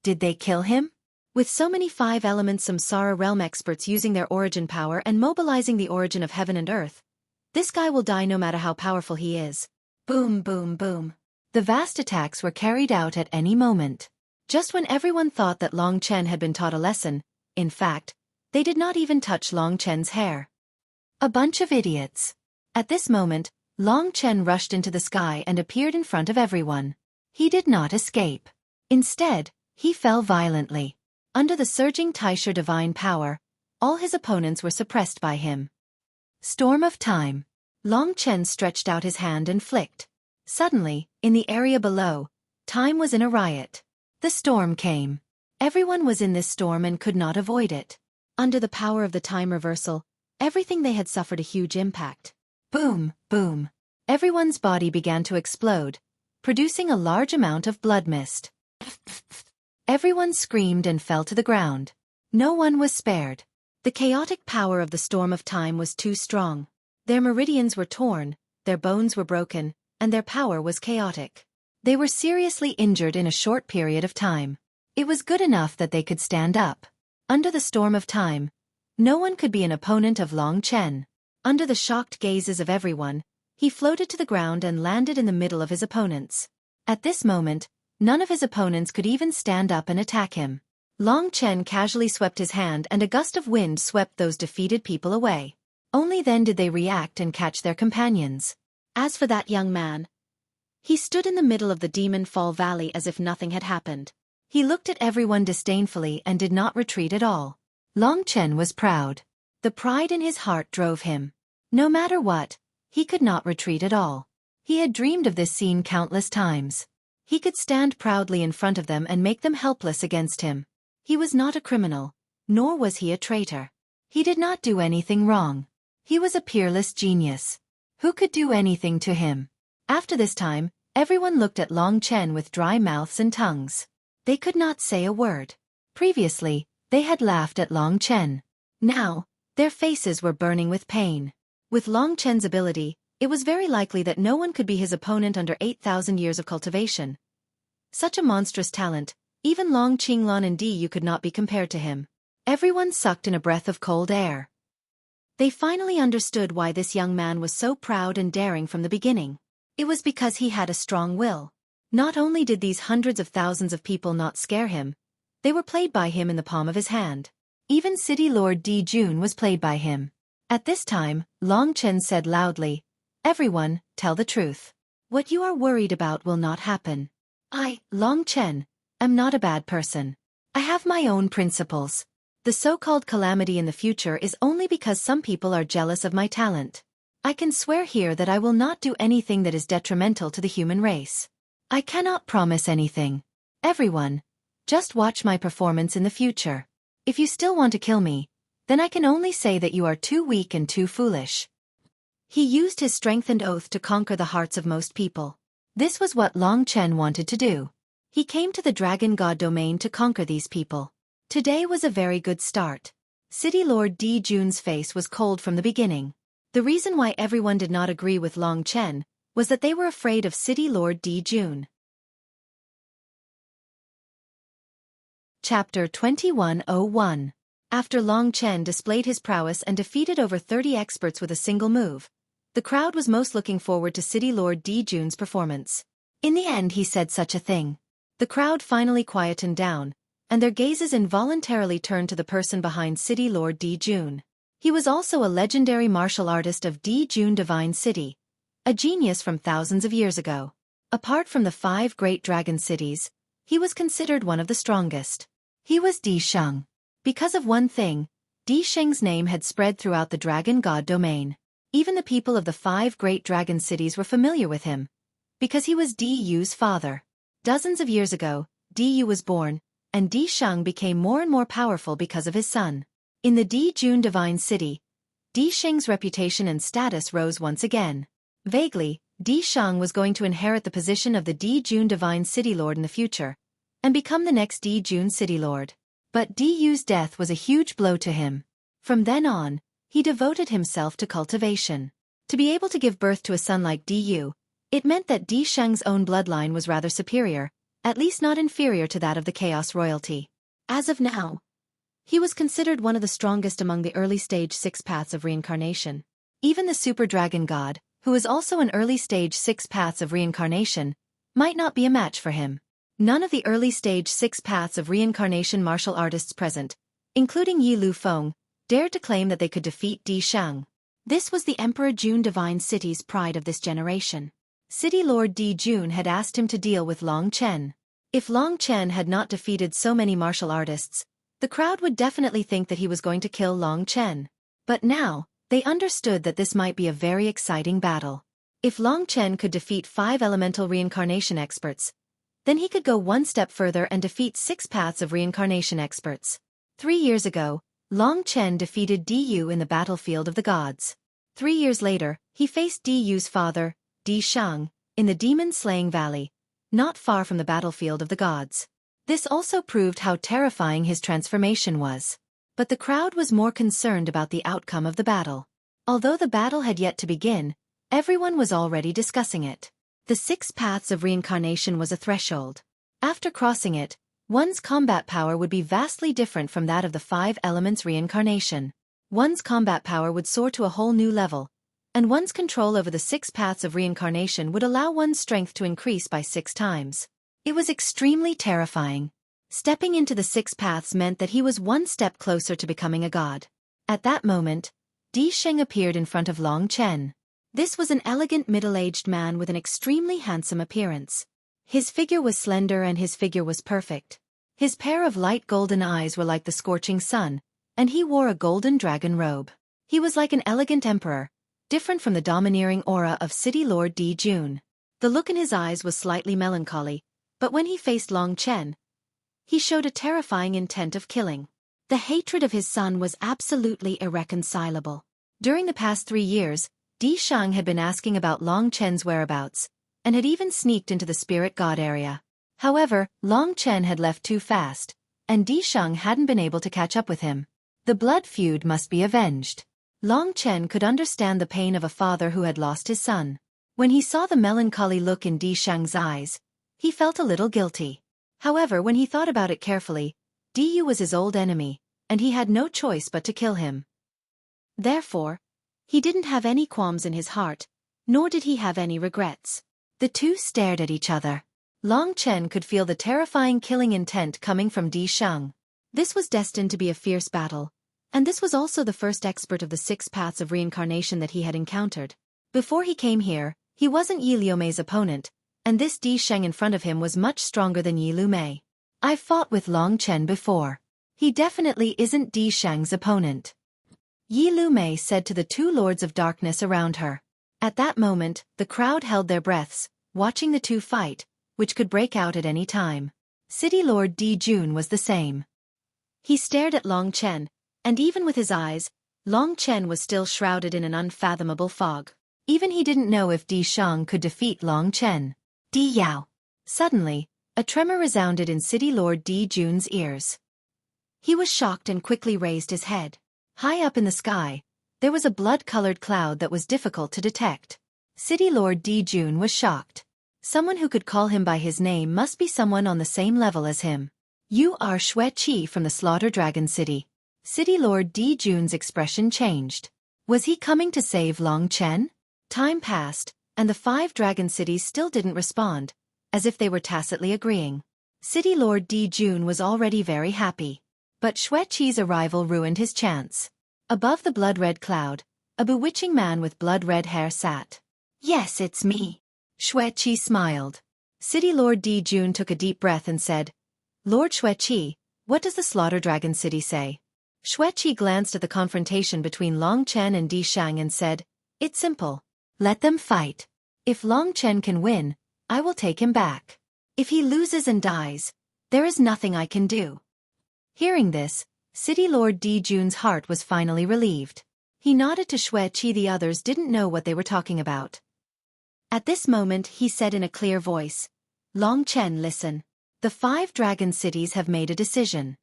Did they kill him? With so many 5-element Samsara realm experts using their origin power and mobilizing the origin of heaven and earth, this guy will die no matter how powerful he is. Boom, boom, boom. The vast attacks were carried out at any moment. Just when everyone thought that Long Chen had been taught a lesson, in fact, they did not even touch Long Chen's hair. A bunch of idiots. At this moment, Long Chen rushed into the sky and appeared in front of everyone. He did not escape. Instead, he fell violently. Under the surging Taisha divine power, all his opponents were suppressed by him. Storm of time. Long Chen stretched out his hand and flicked. Suddenly, in the area below, time was in a riot. The storm came. Everyone was in this storm and could not avoid it. Under the power of the time reversal, everything they had suffered a huge impact. Boom, boom. Everyone's body began to explode, producing a large amount of blood mist. Everyone screamed and fell to the ground. No one was spared. The chaotic power of the storm of time was too strong. Their meridians were torn, their bones were broken, and their power was chaotic. They were seriously injured in a short period of time. It was good enough that they could stand up. Under the storm of time, no one could be an opponent of Long Chen. Under the shocked gazes of everyone, he floated to the ground and landed in the middle of his opponents. At this moment, none of his opponents could even stand up and attack him. Long Chen casually swept his hand and a gust of wind swept those defeated people away. Only then did they react and catch their companions. As for that young man, he stood in the middle of the Demon Fall Valley as if nothing had happened. He looked at everyone disdainfully and did not retreat at all. Long Chen was proud. The pride in his heart drove him. No matter what, he could not retreat at all. He had dreamed of this scene countless times. He could stand proudly in front of them and make them helpless against him. He was not a criminal, nor was he a traitor. He did not do anything wrong. He was a peerless genius. Who could do anything to him? After this time, everyone looked at Long Chen with dry mouths and tongues. They could not say a word. Previously, they had laughed at Long Chen. Now, their faces were burning with pain. With Long Chen's ability, it was very likely that no one could be his opponent under 8,000 years of cultivation. Such a monstrous talent, even Long Qinglong and Diyu could not be compared to him. Everyone sucked in a breath of cold air. They finally understood why this young man was so proud and daring from the beginning. It was because he had a strong will. Not only did these hundreds of thousands of people not scare him, they were played by him in the palm of his hand. Even City Lord Di Jun was played by him. At this time, Long Chen said loudly, "Everyone, tell the truth. What you are worried about will not happen. I, Long Chen, am not a bad person. I have my own principles. The so-called calamity in the future is only because some people are jealous of my talent. I can swear here that I will not do anything that is detrimental to the human race. I cannot promise anything. Everyone, just watch my performance in the future. If you still want to kill me, then I can only say that you are too weak and too foolish." He used his strength and oath to conquer the hearts of most people. This was what Long Chen wanted to do. He came to the Dragon God domain to conquer these people. Today was a very good start. City Lord Di Jun's face was cold from the beginning. The reason why everyone did not agree with Long Chen was that they were afraid of City Lord Di Jun. Chapter 2101. After Long Chen displayed his prowess and defeated over 30 experts with a single move, the crowd was most looking forward to City Lord Di Jun's performance. In the end he said such a thing. The crowd finally quietened down, and their gazes involuntarily turned to the person behind City Lord Di Jun. He was also a legendary martial artist of Di Jun Divine City, a genius from thousands of years ago. Apart from the 5 great dragon cities, he was considered one of the strongest. He was Di Sheng. Because of one thing, Di Sheng's name had spread throughout the Dragon God domain. Even the people of the 5 great dragon cities were familiar with him, because he was Di Yu's father. Dozens of years ago, Di Yu was born, and Di Sheng became more and more powerful because of his son. In the Di Jun Divine City, Di Sheng's reputation and status rose once again. Vaguely, Di Sheng was going to inherit the position of the Di Jun Divine City Lord in the future, and become the next Di Jun City Lord. But Di Yu's death was a huge blow to him. From then on, he devoted himself to cultivation. To be able to give birth to a son like Di Yu, it meant that Di Sheng's own bloodline was rather superior, at least not inferior to that of the Chaos Royalty. As of now, he was considered one of the strongest among the early-stage 6 paths of reincarnation. Even the Super Dragon God, who is also an early-stage 6 paths of reincarnation, might not be a match for him. None of the early-stage 6 paths of reincarnation martial artists present, including Yi Lu Feng, dared to claim that they could defeat Di Sheng. This was the Emperor Jun Divine City's pride of this generation. City Lord Di Jun had asked him to deal with Long Chen. If Long Chen had not defeated so many martial artists, the crowd would definitely think that he was going to kill Long Chen. But now, they understood that this might be a very exciting battle. If Long Chen could defeat 5 elemental reincarnation experts, then he could go one step further and defeat 6 paths of reincarnation experts. 3 years ago, Long Chen defeated Di Yu in the battlefield of the gods. 3 years later, he faced Di Yu's father, Di Sheng, in the demon-slaying valley, not far from the battlefield of the gods. This also proved how terrifying his transformation was. But the crowd was more concerned about the outcome of the battle. Although the battle had yet to begin, everyone was already discussing it. The 6 paths of reincarnation was a threshold. After crossing it, One's combat power would be vastly different from that of the 5 elements reincarnation. One's combat power would soar to a whole new level, and one's control over the 6 paths of reincarnation would allow one's strength to increase by 6 times. It was extremely terrifying. Stepping into the 6 paths meant that he was one step closer to becoming a god. At that moment, Di Sheng appeared in front of Long Chen. This was an elegant middle-aged man with an extremely handsome appearance. His figure was slender and his figure was perfect. His pair of light golden eyes were like the scorching sun, and he wore a golden dragon robe. He was like an elegant emperor, different from the domineering aura of City Lord Di Jun. The look in his eyes was slightly melancholy, but when he faced Long Chen, he showed a terrifying intent of killing. The hatred of his son was absolutely irreconcilable. During the past 3 years, Di Sheng had been asking about Long Chen's whereabouts, and had even sneaked into the spirit god area. However, Long Chen had left too fast, and Di Sheng hadn't been able to catch up with him. The blood feud must be avenged. Long Chen could understand the pain of a father who had lost his son. When he saw the melancholy look in Di Sheng's eyes, he felt a little guilty. However, when he thought about it carefully, Di Yu was his old enemy, and he had no choice but to kill him. Therefore, he didn't have any qualms in his heart, nor did he have any regrets. The two stared at each other. Long Chen could feel the terrifying killing intent coming from Di Sheng. This was destined to be a fierce battle, and this was also the first expert of the 6 paths of reincarnation that he had encountered. Before he came here, he wasn't Yi Liumei's opponent, and this Di Sheng in front of him was much stronger than Yi Liumei. I've fought with Long Chen before. He definitely isn't Di Sheng's opponent, Yi Liumei said to the 2 lords of darkness around her. At that moment, the crowd held their breaths, watching the two fight, which could break out at any time. City Lord Di Jun was the same. He stared at Long Chen, and even with his eyes, Long Chen was still shrouded in an unfathomable fog. Even he didn't know if Di Sheng could defeat Long Chen. Di Yao. Suddenly, a tremor resounded in City Lord Di Jun's ears. He was shocked and quickly raised his head. High up in the sky, there was a blood-colored cloud that was difficult to detect. City Lord Di Jun was shocked. Someone who could call him by his name must be someone on the same level as him. You are Xueqi from the Slaughter Dragon City. City Lord Di Jun's expression changed. Was he coming to save Long Chen? Time passed, and the 5 dragon cities still didn't respond, as if they were tacitly agreeing. City Lord Di Jun was already very happy. But Xueqi's arrival ruined his chance. Above the blood-red cloud, a bewitching man with blood-red hair sat. Yes, it's me. Xueqi smiled. City Lord Di Jun took a deep breath and said, Lord Xueqi, what does the Slaughter Dragon City say? Xueqi glanced at the confrontation between Long Chen and Di Sheng and said, It's simple. Let them fight. If Long Chen can win, I will take him back. If he loses and dies, there is nothing I can do. Hearing this, City Lord Di Jun's heart was finally relieved. He nodded to Xueqi. The others didn't know what they were talking about. At this moment he said in a clear voice, Long Chen, listen. The 5 dragon cities have made a decision.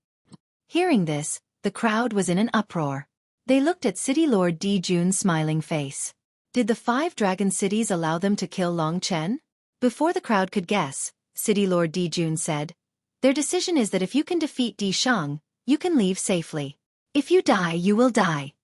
Hearing this, the crowd was in an uproar. They looked at City Lord Di Jun's smiling face. Did the 5 dragon cities allow them to kill Long Chen? Before the crowd could guess, City Lord Di Jun said, Their decision is that if you can defeat Di Sheng, you can leave safely. If you die, you will die.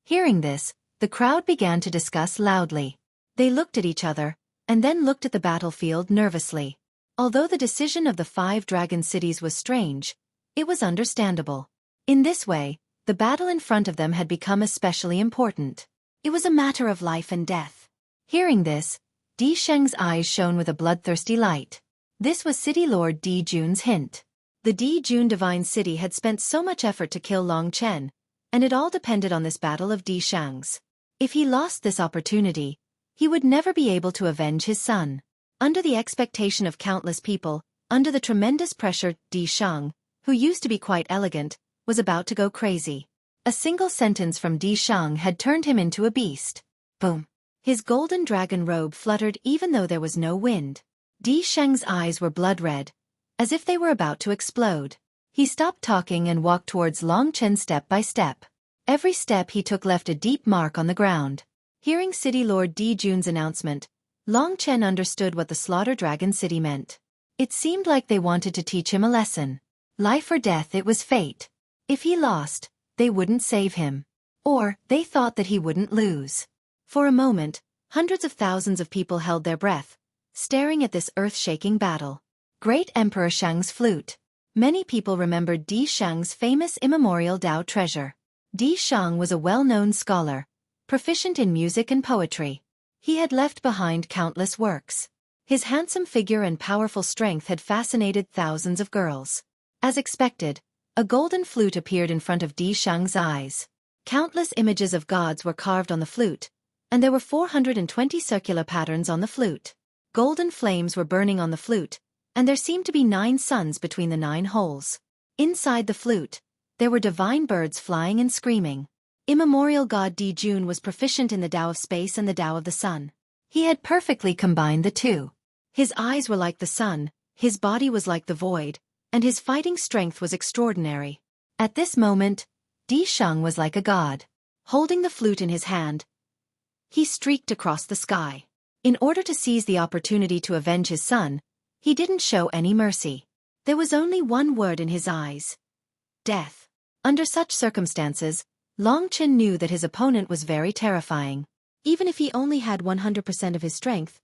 Hearing this, the crowd began to discuss loudly. They looked at each other, and then looked at the battlefield nervously. Although the decision of the 5 dragon cities was strange, it was understandable. In this way, the battle in front of them had become especially important. It was a matter of life and death. Hearing this, Di Sheng's eyes shone with a bloodthirsty light. This was City Lord Di Jun's hint. The Di Jun Divine City had spent so much effort to kill Long Chen, and it all depended on this battle of Di Sheng's. If he lost this opportunity, he would never be able to avenge his son. Under the expectation of countless people, under the tremendous pressure, Di Sheng, who used to be quite elegant, was about to go crazy. A single sentence from Di Sheng had turned him into a beast. Boom! His golden dragon robe fluttered even though there was no wind. Di Sheng's eyes were blood-red, as if they were about to explode. He stopped talking and walked towards Long Chen step by step. Every step he took left a deep mark on the ground. Hearing City Lord Di Jun's announcement, Long Chen understood what the Slaughter Dragon City meant. It seemed like they wanted to teach him a lesson. Life or death, it was fate. If he lost, they wouldn't save him. Or, they thought that he wouldn't lose. For a moment, hundreds of thousands of people held their breath, staring at this earth-shaking battle. Great Emperor Shang's flute. Many people remembered Di Shang's famous immemorial Tao treasure. Di Shang was a well-known scholar, proficient in music and poetry. He had left behind countless works. His handsome figure and powerful strength had fascinated thousands of girls. As expected, a golden flute appeared in front of Di Shang's eyes. Countless images of gods were carved on the flute, and there were 420 circular patterns on the flute. Golden flames were burning on the flute, and there seemed to be 9 suns between the 9 holes. Inside the flute, there were divine birds flying and screaming. Immemorial god Di Jun was proficient in the Tao of space and the Tao of the sun. He had perfectly combined the two. His eyes were like the sun, his body was like the void, and his fighting strength was extraordinary. At this moment, Di Shang was like a god. Holding the flute in his hand, he streaked across the sky. In order to seize the opportunity to avenge his son, he didn't show any mercy. There was only one word in his eyes: death. Under such circumstances, Long Chen knew that his opponent was very terrifying. Even if he only had 100% of his strength,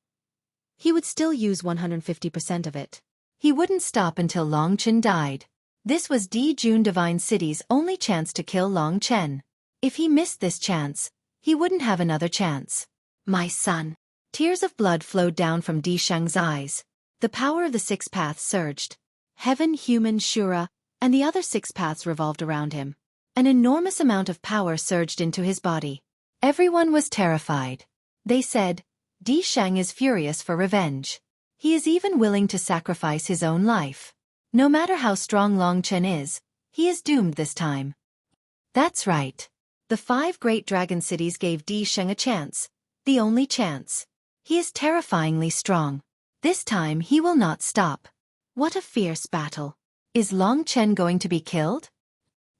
he would still use 150% of it. He wouldn't stop until Long Chen died. This was Di Jun Divine City's only chance to kill Long Chen. If he missed this chance, he wouldn't have another chance. My son. Tears of blood flowed down from Di Shang's eyes. The power of the 6 paths surged. Heaven, human, Shura, and the other 6 paths revolved around him. An enormous amount of power surged into his body. Everyone was terrified. They said, Di Shang is furious for revenge. He is even willing to sacrifice his own life. No matter how strong Long Chen is, he is doomed this time. That's right. The 5 great dragon cities gave Di Shang a chance, the only chance. He is terrifyingly strong. This time he will not stop. What a fierce battle. Is Long Chen going to be killed?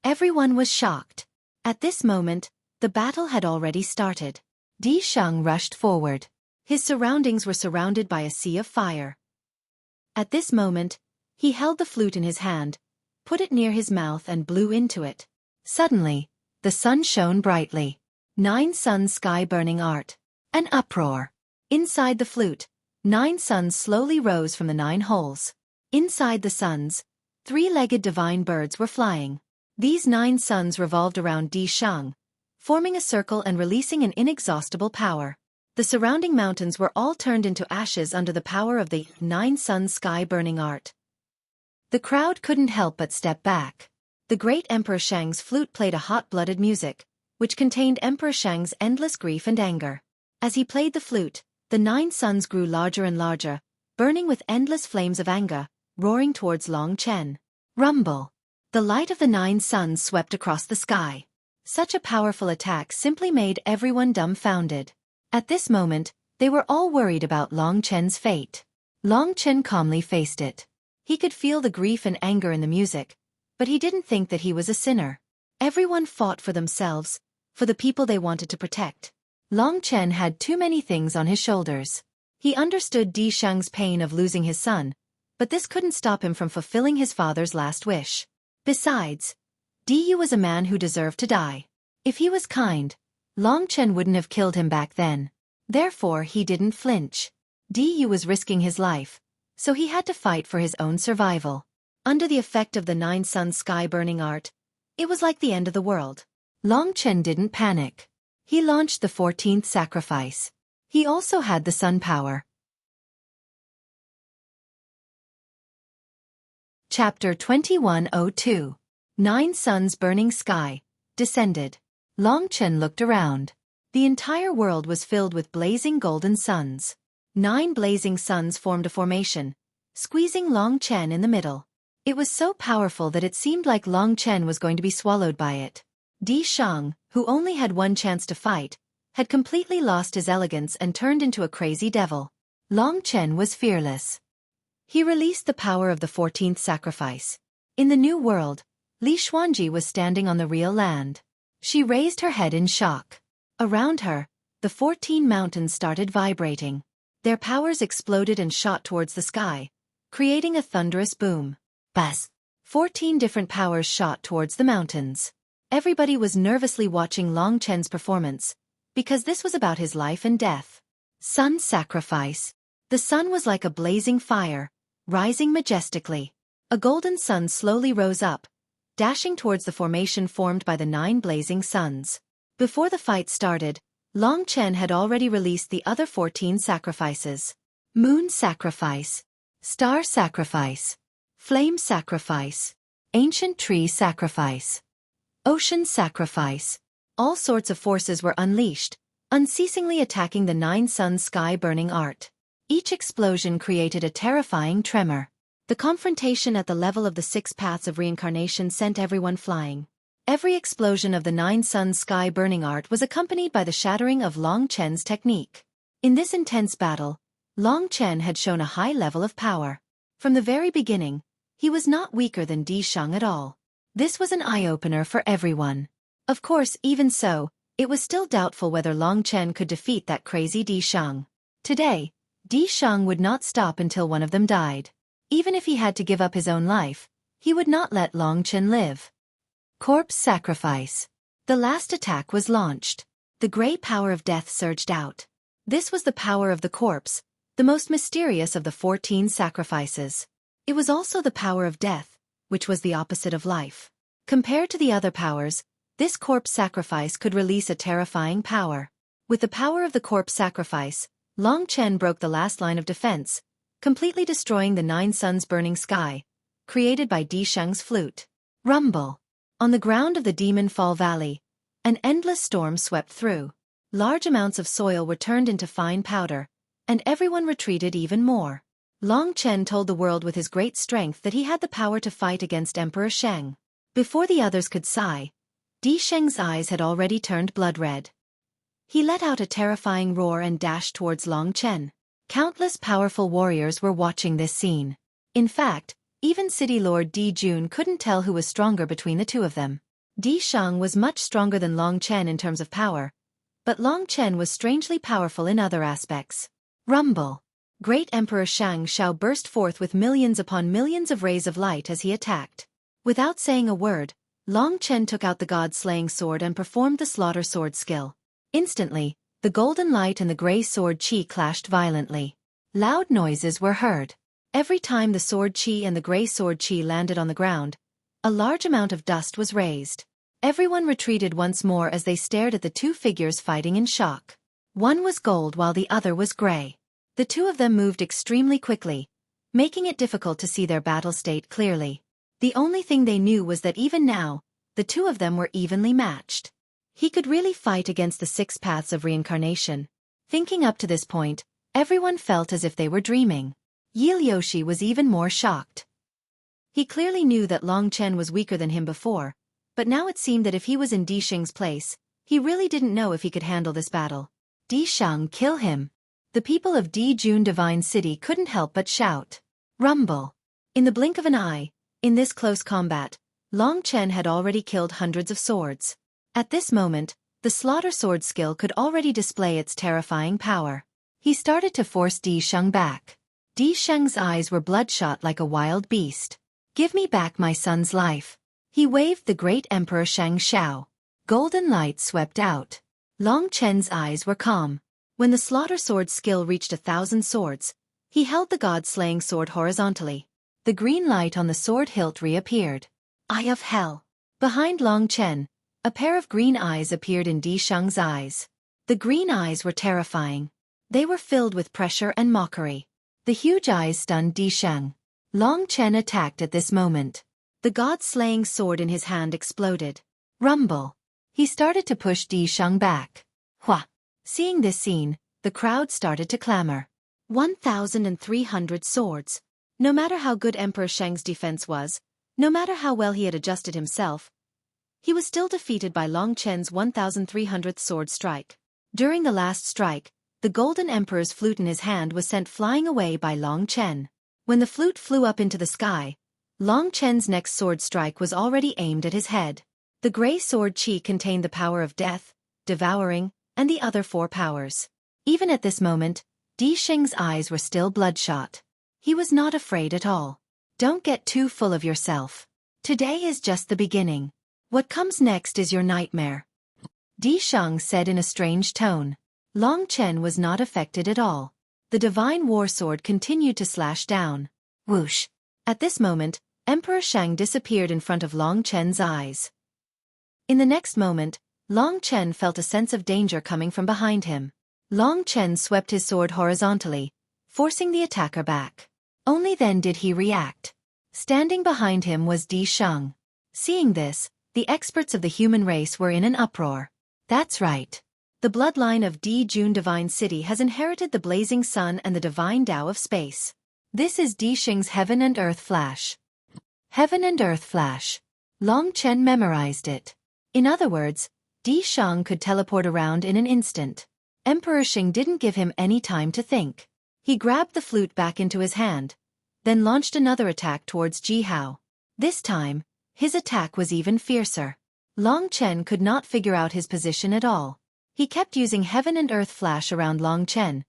Everyone was shocked. At this moment, the battle had already started. Di Shang rushed forward. His surroundings were surrounded by a sea of fire. At this moment, he held the flute in his hand, put it near his mouth and blew into it. Suddenly, the sun shone brightly. 9 suns sky burning art. An uproar. Inside the flute, 9 suns slowly rose from the 9 holes. Inside the suns, 3-legged divine birds were flying. These 9 suns revolved around Di Shang, forming a circle and releasing an inexhaustible power. The surrounding mountains were all turned into ashes under the power of the 9 suns sky burning art. The crowd couldn't help but step back. The great Emperor Shang's flute played a hot-blooded music, which contained Emperor Shang's endless grief and anger. As he played the flute, the 9 suns grew larger and larger, burning with endless flames of anger, roaring towards Long Chen. Rumble. The light of the 9 suns swept across the sky. Such a powerful attack simply made everyone dumbfounded. At this moment, they were all worried about Long Chen's fate. Long Chen calmly faced it. He could feel the grief and anger in the music, but he didn't think that he was a sinner. Everyone fought for themselves, for the people they wanted to protect. Long Chen had too many things on his shoulders. He understood Di Shang's pain of losing his son, but this couldn't stop him from fulfilling his father's last wish. Besides, Di Yu was a man who deserved to die. If he was kind, Long Chen wouldn't have killed him back then. Therefore he didn't flinch. Di Yu was risking his life, so he had to fight for his own survival. Under the effect of the 9 suns sky burning art, it was like the end of the world. Long Chen didn't panic. He launched the 14th sacrifice. He also had the sun power. Chapter 2102. 9 suns burning sky, descended. Long Chen looked around. The entire world was filled with blazing golden suns. 9 blazing suns formed a formation, squeezing Long Chen in the middle. It was so powerful that it seemed like Long Chen was going to be swallowed by it. Di Shang, who only had one chance to fight, had completely lost his elegance and turned into a crazy devil. Long Chen was fearless. He released the power of the 14th sacrifice. In the new world, Li Xuanji was standing on the real land. She raised her head in shock. Around her, the 14 mountains started vibrating. Their powers exploded and shot towards the sky, creating a thunderous boom. Buzz! 14 different powers shot towards the mountains. Everybody was nervously watching Long Chen's performance, because this was about his life and death. Sun sacrifice. The sun was like a blazing fire, rising majestically. A golden sun slowly rose up, dashing towards the formation formed by the 9 blazing suns. Before the fight started, Long Chen had already released the other 14 sacrifices. Moon sacrifice, star sacrifice, flame sacrifice, ancient tree sacrifice, ocean sacrifice. All sorts of forces were unleashed, unceasingly attacking the 9 suns' sky-burning art. Each explosion created a terrifying tremor. The confrontation at the level of the 6 paths of reincarnation sent everyone flying. Every explosion of the 9 suns' sky-burning art was accompanied by the shattering of Long Chen's technique. In this intense battle, Long Chen had shown a high level of power. From the very beginning, he was not weaker than Di Sheng at all. This was an eye-opener for everyone. Of course, even so, it was still doubtful whether Long Chen could defeat that crazy Di Sheng. Today, Di Sheng would not stop until one of them died. Even if he had to give up his own life, he would not let Long Chen live. Corpse sacrifice. The last attack was launched. The grey power of death surged out. This was the power of the corpse, the most mysterious of the 14 sacrifices. It was also the power of death, which was the opposite of life. Compared to the other powers, this corpse sacrifice could release a terrifying power. With the power of the corpse sacrifice, Long Chen broke the last line of defense, completely destroying the 9 suns' burning sky, created by Di Sheng's flute. Rumble. On the ground of the Demon Fall Valley, an endless storm swept through. Large amounts of soil were turned into fine powder, and everyone retreated even more. Long Chen told the world with his great strength that he had the power to fight against Emperor Sheng. Before the others could sigh, Di Sheng's eyes had already turned blood red. He let out a terrifying roar and dashed towards Long Chen. Countless powerful warriors were watching this scene. In fact, even City Lord Di Jun couldn't tell who was stronger between the two of them. Di Sheng was much stronger than Long Chen in terms of power, but Long Chen was strangely powerful in other aspects. Rumble. Great Emperor Shang Shao burst forth with millions upon millions of rays of light as he attacked. Without saying a word, Long Chen took out the god-slaying sword and performed the slaughter sword skill. Instantly, the golden light and the grey sword chi clashed violently. Loud noises were heard. Every time the sword chi and the grey sword chi landed on the ground, a large amount of dust was raised. Everyone retreated once more as they stared at the two figures fighting in shock. One was gold while the other was grey. The two of them moved extremely quickly, making it difficult to see their battle state clearly. The only thing they knew was that even now, the two of them were evenly matched. He could really fight against the 6 paths of reincarnation. Thinking up to this point, everyone felt as if they were dreaming. Yoshi was even more shocked. He clearly knew that Long Chen was weaker than him before, but now it seemed that if he was in Di Sheng's place, he really didn't know if he could handle this battle. Di Sheng, kill him! The people of Di Jun Divine City couldn't help but shout. Rumble. In the blink of an eye, in this close combat, Long Chen had already killed hundreds of swords. At this moment, the slaughter sword skill could already display its terrifying power. He started to force Di Sheng back. Di Sheng's eyes were bloodshot like a wild beast. Give me back my son's life. He waved the great Emperor Shang Shao. Golden light swept out. Long Chen's eyes were calm. When the slaughter sword skill reached 1,000 swords, he held the god-slaying sword horizontally. The green light on the sword hilt reappeared. Eye of Hell. Behind Long Chen, a pair of green eyes appeared in Di Sheng's eyes. The green eyes were terrifying. They were filled with pressure and mockery. The huge eyes stunned Di Sheng. Long Chen attacked at this moment. The god-slaying sword in his hand exploded. Rumble. He started to push Di Sheng back. Hua! Seeing this scene, the crowd started to clamor. 1,300 swords. No matter how good Emperor Sheng's defense was, no matter how well he had adjusted himself, he was still defeated by Long Chen's 1,300th sword strike. During the last strike, the Golden Emperor's flute in his hand was sent flying away by Long Chen. When the flute flew up into the sky, Long Chen's next sword strike was already aimed at his head. The grey sword chi contained the power of death, devouring, and the other 4 powers. Even at this moment, Di Sheng's eyes were still bloodshot. He was not afraid at all. Don't get too full of yourself. Today is just the beginning. What comes next is your nightmare. Di Shang said in a strange tone. Long Chen was not affected at all. The divine war sword continued to slash down. Whoosh! At this moment, Emperor Shang disappeared in front of Long Chen's eyes. In the next moment, Long Chen felt a sense of danger coming from behind him. Long Chen swept his sword horizontally, forcing the attacker back. Only then did he react. Standing behind him was Di Shang. Seeing this, the experts of the human race were in an uproar. That's right. The bloodline of Di Jun Divine City has inherited the blazing sun and the divine Tao of space. This is Di Shang's Heaven and Earth Flash. Heaven and Earth Flash. Long Chen memorized it. In other words, Di Shang could teleport around in an instant. Emperor Shing didn't give him any time to think. He grabbed the flute back into his hand, then launched another attack towards Ji Hao. This time, his attack was even fiercer. Long Chen could not figure out his position at all. He kept using Heaven and Earth Flash around Long Chen,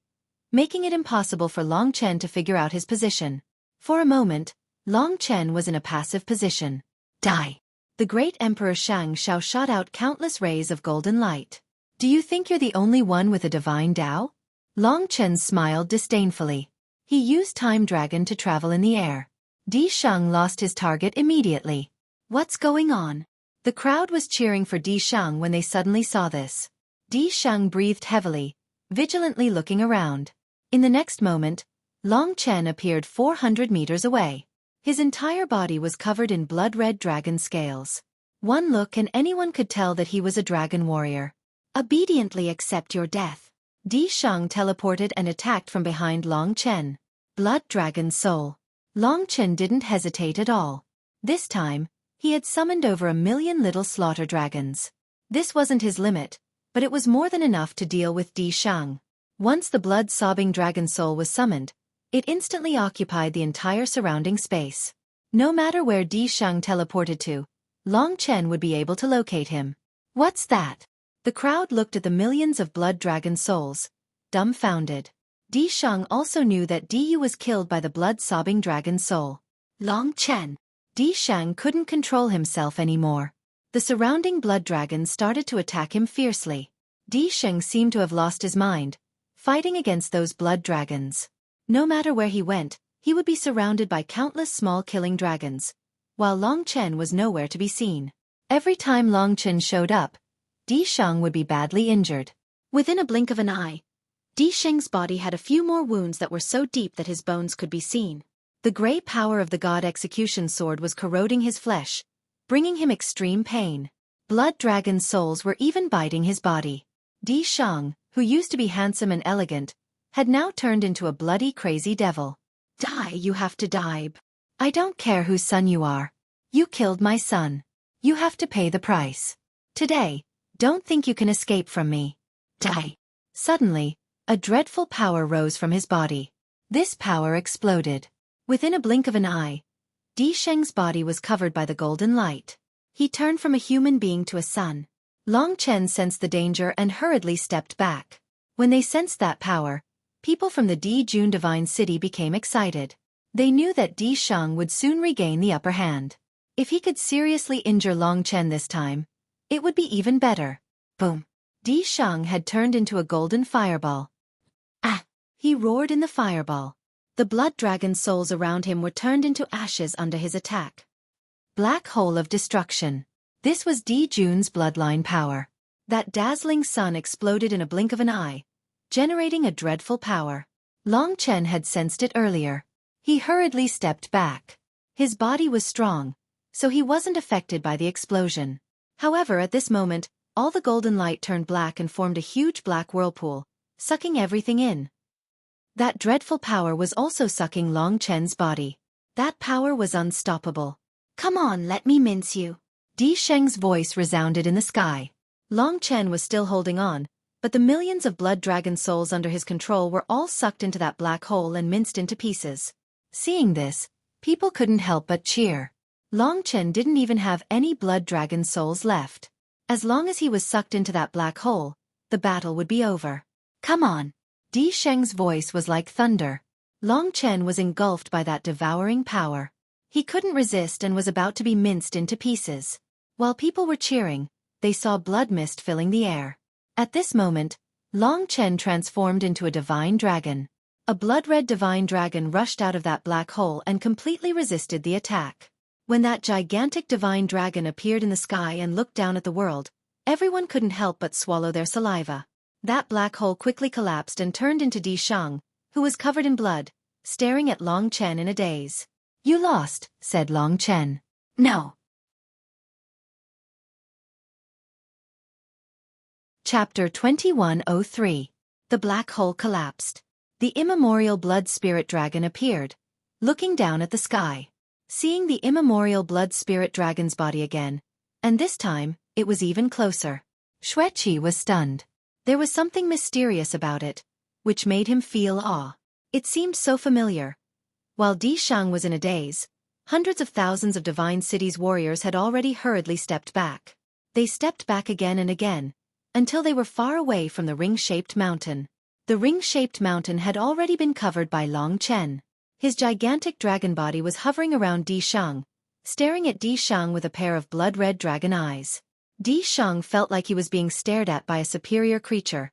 making it impossible for Long Chen to figure out his position. For a moment, Long Chen was in a passive position. Die! The great Emperor Shang Shao shot out countless rays of golden light. Do you think you're the only one with a divine Tao? Long Chen smiled disdainfully. He used Time Dragon to travel in the air. Di Shang lost his target immediately. What's going on? The crowd was cheering for Di Shang when they suddenly saw this. Di Shang breathed heavily, vigilantly looking around. In the next moment, Long Chen appeared 400 meters away. His entire body was covered in blood-red dragon scales. One look and anyone could tell that he was a dragon warrior. Obediently accept your death. Di Shang teleported and attacked from behind Long Chen. Blood Dragon Soul. Long Chen didn't hesitate at all. This time, he had summoned over 1,000,000 little slaughter dragons. This wasn't his limit, but it was more than enough to deal with Di Shang. Once the blood-sobbing dragon soul was summoned, it instantly occupied the entire surrounding space. No matter where Di Shang teleported to, Long Chen would be able to locate him. What's that? The crowd looked at the millions of blood dragon souls, dumbfounded. Di Shang also knew that Di was killed by the blood-sobbing dragon soul. Long Chen. Di Shang couldn't control himself anymore. The surrounding blood dragons started to attack him fiercely. Di Shang seemed to have lost his mind, fighting against those blood dragons. No matter where he went, he would be surrounded by countless small killing dragons, while Long Chen was nowhere to be seen. Every time Long Chen showed up, Di Shang would be badly injured. Within a blink of an eye, Di Shang's body had a few more wounds that were so deep that his bones could be seen. The grey power of the God Execution Sword was corroding his flesh, bringing him extreme pain. Blood dragon souls were even biting his body. Di Shang, who used to be handsome and elegant, had now turned into a bloody crazy devil. Die, you have to die. I don't care whose son you are. You killed my son. You have to pay the price. Today, don't think you can escape from me. Die. Suddenly, a dreadful power rose from his body. This power exploded. Within a blink of an eye, Di Sheng's body was covered by the golden light. He turned from a human being to a sun. Long Chen sensed the danger and hurriedly stepped back. When they sensed that power, people from the Di Jun Divine City became excited. They knew that Di Shang would soon regain the upper hand. If he could seriously injure Long Chen this time, it would be even better. Boom! Di Shang had turned into a golden fireball. Ah! He roared in the fireball. The blood dragon souls around him were turned into ashes under his attack. Black hole of destruction. This was Di Jun's bloodline power. That dazzling sun exploded in a blink of an eye, generating a dreadful power. Long Chen had sensed it earlier. He hurriedly stepped back. His body was strong, so he wasn't affected by the explosion. However, at this moment, all the golden light turned black and formed a huge black whirlpool, sucking everything in. That dreadful power was also sucking Long Chen's body. That power was unstoppable. Come on, let me mince you. Di Sheng's voice resounded in the sky. Long Chen was still holding on, but the millions of blood dragon souls under his control were all sucked into that black hole and minced into pieces. Seeing this, people couldn't help but cheer. Long Chen didn't even have any blood dragon souls left. As long as he was sucked into that black hole, the battle would be over. Come on. Di Sheng's voice was like thunder. Long Chen was engulfed by that devouring power. He couldn't resist and was about to be minced into pieces. While people were cheering, they saw blood mist filling the air. At this moment, Long Chen transformed into a divine dragon. A blood-red divine dragon rushed out of that black hole and completely resisted the attack. When that gigantic divine dragon appeared in the sky and looked down at the world, everyone couldn't help but swallow their saliva. That black hole quickly collapsed and turned into Di Shang, who was covered in blood, staring at Long Chen in a daze. "You lost," said Long Chen. "No." Chapter 2103. The Black Hole Collapsed. The immemorial blood spirit dragon appeared, looking down at the sky. Seeing the immemorial blood spirit dragon's body again, and this time, it was even closer. Xueqi was stunned. There was something mysterious about it, which made him feel awe. It seemed so familiar. While Di Shang was in a daze, hundreds of thousands of Divine City's warriors had already hurriedly stepped back. They stepped back again and again, until they were far away from the ring-shaped mountain. The ring-shaped mountain had already been covered by Long Chen. His gigantic dragon body was hovering around Di Shang, staring at Di Shang with a pair of blood-red dragon eyes. Di Shang felt like he was being stared at by a superior creature,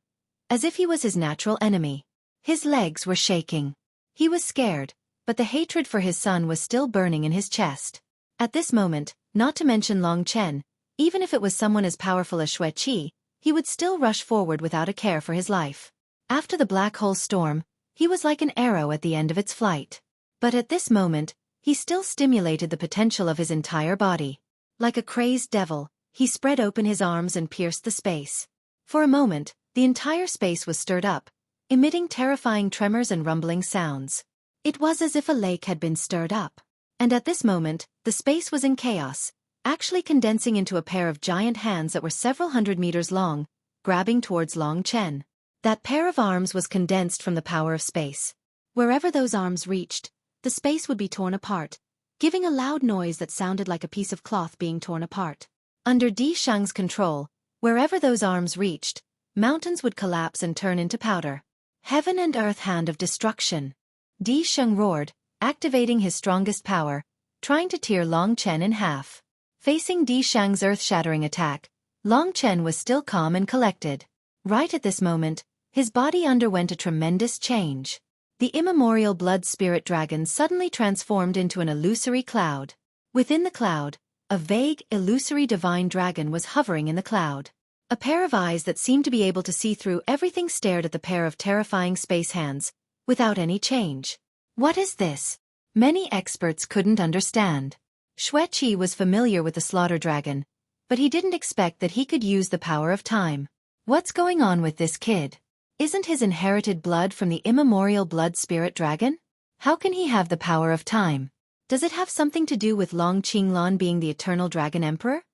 as if he was his natural enemy. His legs were shaking. He was scared, but the hatred for his son was still burning in his chest. At this moment, not to mention Long Chen, even if it was someone as powerful as Xueqi, he would still rush forward without a care for his life. After the black hole storm, he was like an arrow at the end of its flight. But at this moment, he still stimulated the potential of his entire body. Like a crazed devil, he spread open his arms and pierced the space. For a moment, the entire space was stirred up, emitting terrifying tremors and rumbling sounds. It was as if a lake had been stirred up. And at this moment, the space was in chaos, actually condensing into a pair of giant hands that were several hundred meters long, grabbing towards Long Chen. That pair of arms was condensed from the power of space. Wherever those arms reached, the space would be torn apart, giving a loud noise that sounded like a piece of cloth being torn apart. Under Di Shang's control, wherever those arms reached, mountains would collapse and turn into powder. Heaven and earth hand of destruction. Di Shang roared, activating his strongest power, trying to tear Long Chen in half. Facing Di Shang's earth-shattering attack, Long Chen was still calm and collected. Right at this moment, his body underwent a tremendous change. The immemorial blood spirit dragon suddenly transformed into an illusory cloud. Within the cloud, a vague, illusory divine dragon was hovering in the cloud. A pair of eyes that seemed to be able to see through everything stared at the pair of terrifying space hands, without any change. What is this? Many experts couldn't understand. Xueqi was familiar with the slaughter dragon, but he didn't expect that he could use the power of time. What's going on with this kid? Isn't his inherited blood from the immemorial blood spirit dragon? How can he have the power of time? Does it have something to do with Long Qinglan being the eternal dragon emperor?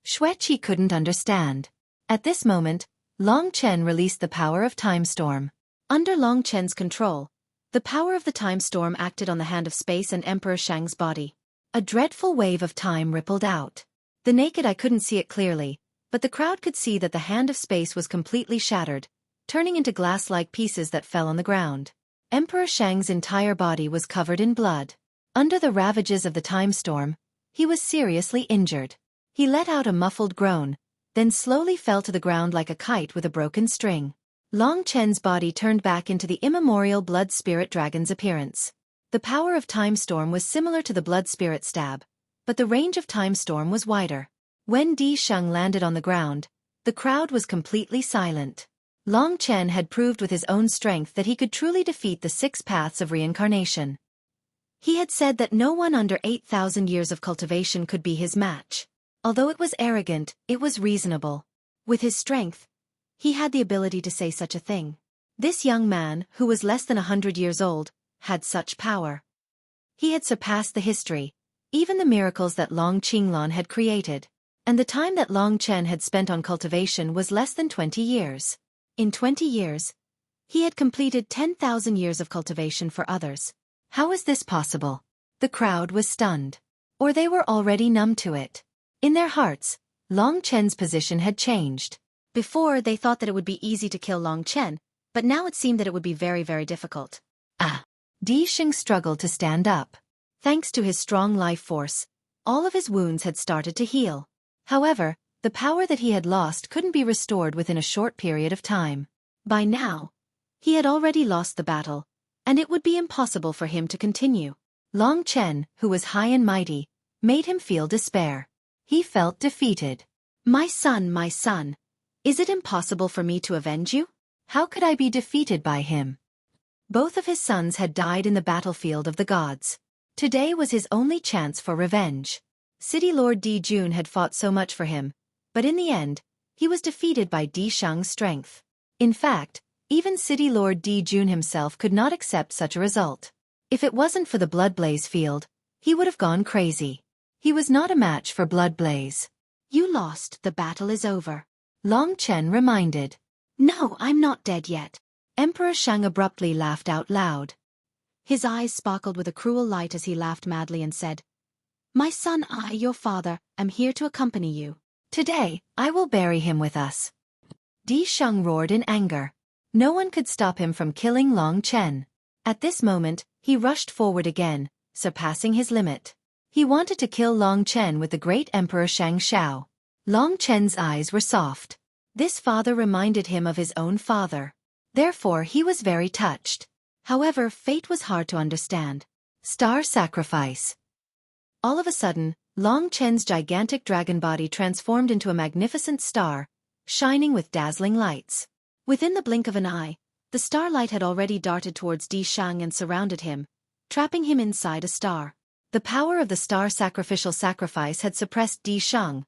Xueqi couldn't understand. At this moment, Long Chen released the power of time storm. Under Long Chen's control, the power of the time storm acted on the hand of space and Emperor Shang's body. A dreadful wave of time rippled out. The naked eye couldn't see it clearly, but the crowd could see that the hand of space was completely shattered, turning into glass-like pieces that fell on the ground. Emperor Shang's entire body was covered in blood. Under the ravages of the time storm, he was seriously injured. He let out a muffled groan, then slowly fell to the ground like a kite with a broken string. Long Chen's body turned back into the immemorial blood spirit dragon's appearance. The power of time storm was similar to the blood spirit stab, but the range of time storm was wider. When Di Shang landed on the ground, the crowd was completely silent. Long Chen had proved with his own strength that he could truly defeat the 6 paths of reincarnation. He had said that no one under 8,000 years of cultivation could be his match. Although it was arrogant, it was reasonable. With his strength, he had the ability to say such a thing. This young man, who was less than 100 years old, had such power. He had surpassed the history, even the miracles that Long Qinglan had created. And the time that Long Chen had spent on cultivation was less than 20 years. In 20 years, he had completed 10,000 years of cultivation for others. How was this possible? The crowd was stunned. Or they were already numb to it. In their hearts, Long Chen's position had changed. Before, they thought that it would be easy to kill Long Chen, but now it seemed that it would be very, very difficult. Di Sheng struggled to stand up. Thanks to his strong life force, all of his wounds had started to heal. However, the power that he had lost couldn't be restored within a short period of time. By now, he had already lost the battle, and it would be impossible for him to continue. Long Chen, who was high and mighty, made him feel despair. He felt defeated. My son, is it impossible for me to avenge you? How could I be defeated by him? Both of his sons had died in the battlefield of the gods. Today was his only chance for revenge. City Lord Di Jun had fought so much for him, but in the end, he was defeated by Di Sheng's strength. In fact, even City Lord Di Jun himself could not accept such a result. If it wasn't for the Bloodblaze field, he would have gone crazy. He was not a match for Bloodblaze. You lost, the battle is over. Long Chen reminded. No, I'm not dead yet. Emperor Shang abruptly laughed out loud. His eyes sparkled with a cruel light as he laughed madly and said, My son, I, your father, am here to accompany you. Today, I will bury him with us. Di Sheng roared in anger. No one could stop him from killing Long Chen. At this moment, he rushed forward again, surpassing his limit. He wanted to kill Long Chen with the great Emperor Shang Shao. Long Chen's eyes were soft. This father reminded him of his own father. Therefore he was very touched. However, fate was hard to understand. Star sacrifice. All of a sudden, Long Chen's gigantic dragon body transformed into a magnificent star, shining with dazzling lights. Within the blink of an eye, the starlight had already darted towards Di Sheng and surrounded him, trapping him inside a star. The power of the star sacrificial sacrifice had suppressed Di Sheng,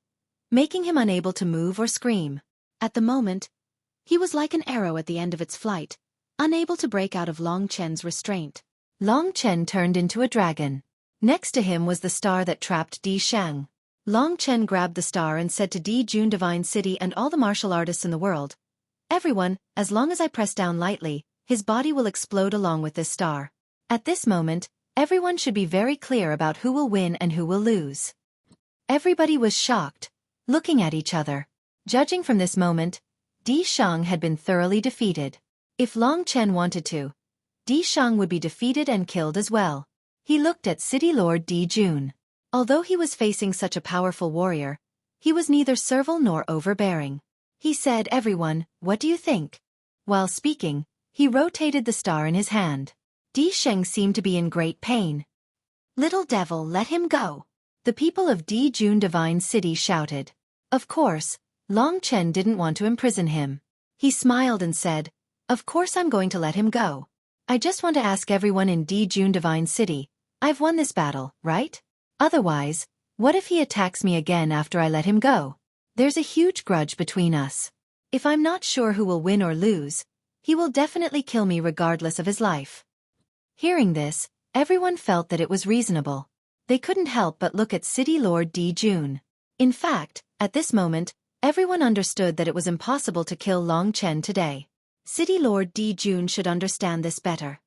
making him unable to move or scream. At the moment, he was like an arrow at the end of its flight, unable to break out of Long Chen's restraint. Long Chen turned into a dragon. Next to him was the star that trapped Di Sheng. Long Chen grabbed the star and said to Di Jun Divine City and all the martial artists in the world, Everyone, as long as I press down lightly, his body will explode along with this star. At this moment, everyone should be very clear about who will win and who will lose. Everybody was shocked, looking at each other. Judging from this moment, Di Sheng had been thoroughly defeated. If Long Chen wanted to, Di Sheng would be defeated and killed as well. He looked at City Lord Di Jun. Although he was facing such a powerful warrior, he was neither servile nor overbearing. He said, Everyone, what do you think? While speaking, he rotated the star in his hand. Di Sheng seemed to be in great pain. Little devil, let him go. The people of Di Jun Divine City shouted. Of course, Long Chen didn't want to imprison him. He smiled and said, Of course I'm going to let him go. I just want to ask everyone in Di Jun Divine City, I've won this battle, right? Otherwise, what if he attacks me again after I let him go? There's a huge grudge between us. If I'm not sure who will win or lose, he will definitely kill me regardless of his life. Hearing this, everyone felt that it was reasonable. They couldn't help but look at City Lord Di Jun. In fact, at this moment, everyone understood that it was impossible to kill Long Chen today. City Lord Di Jun should understand this better.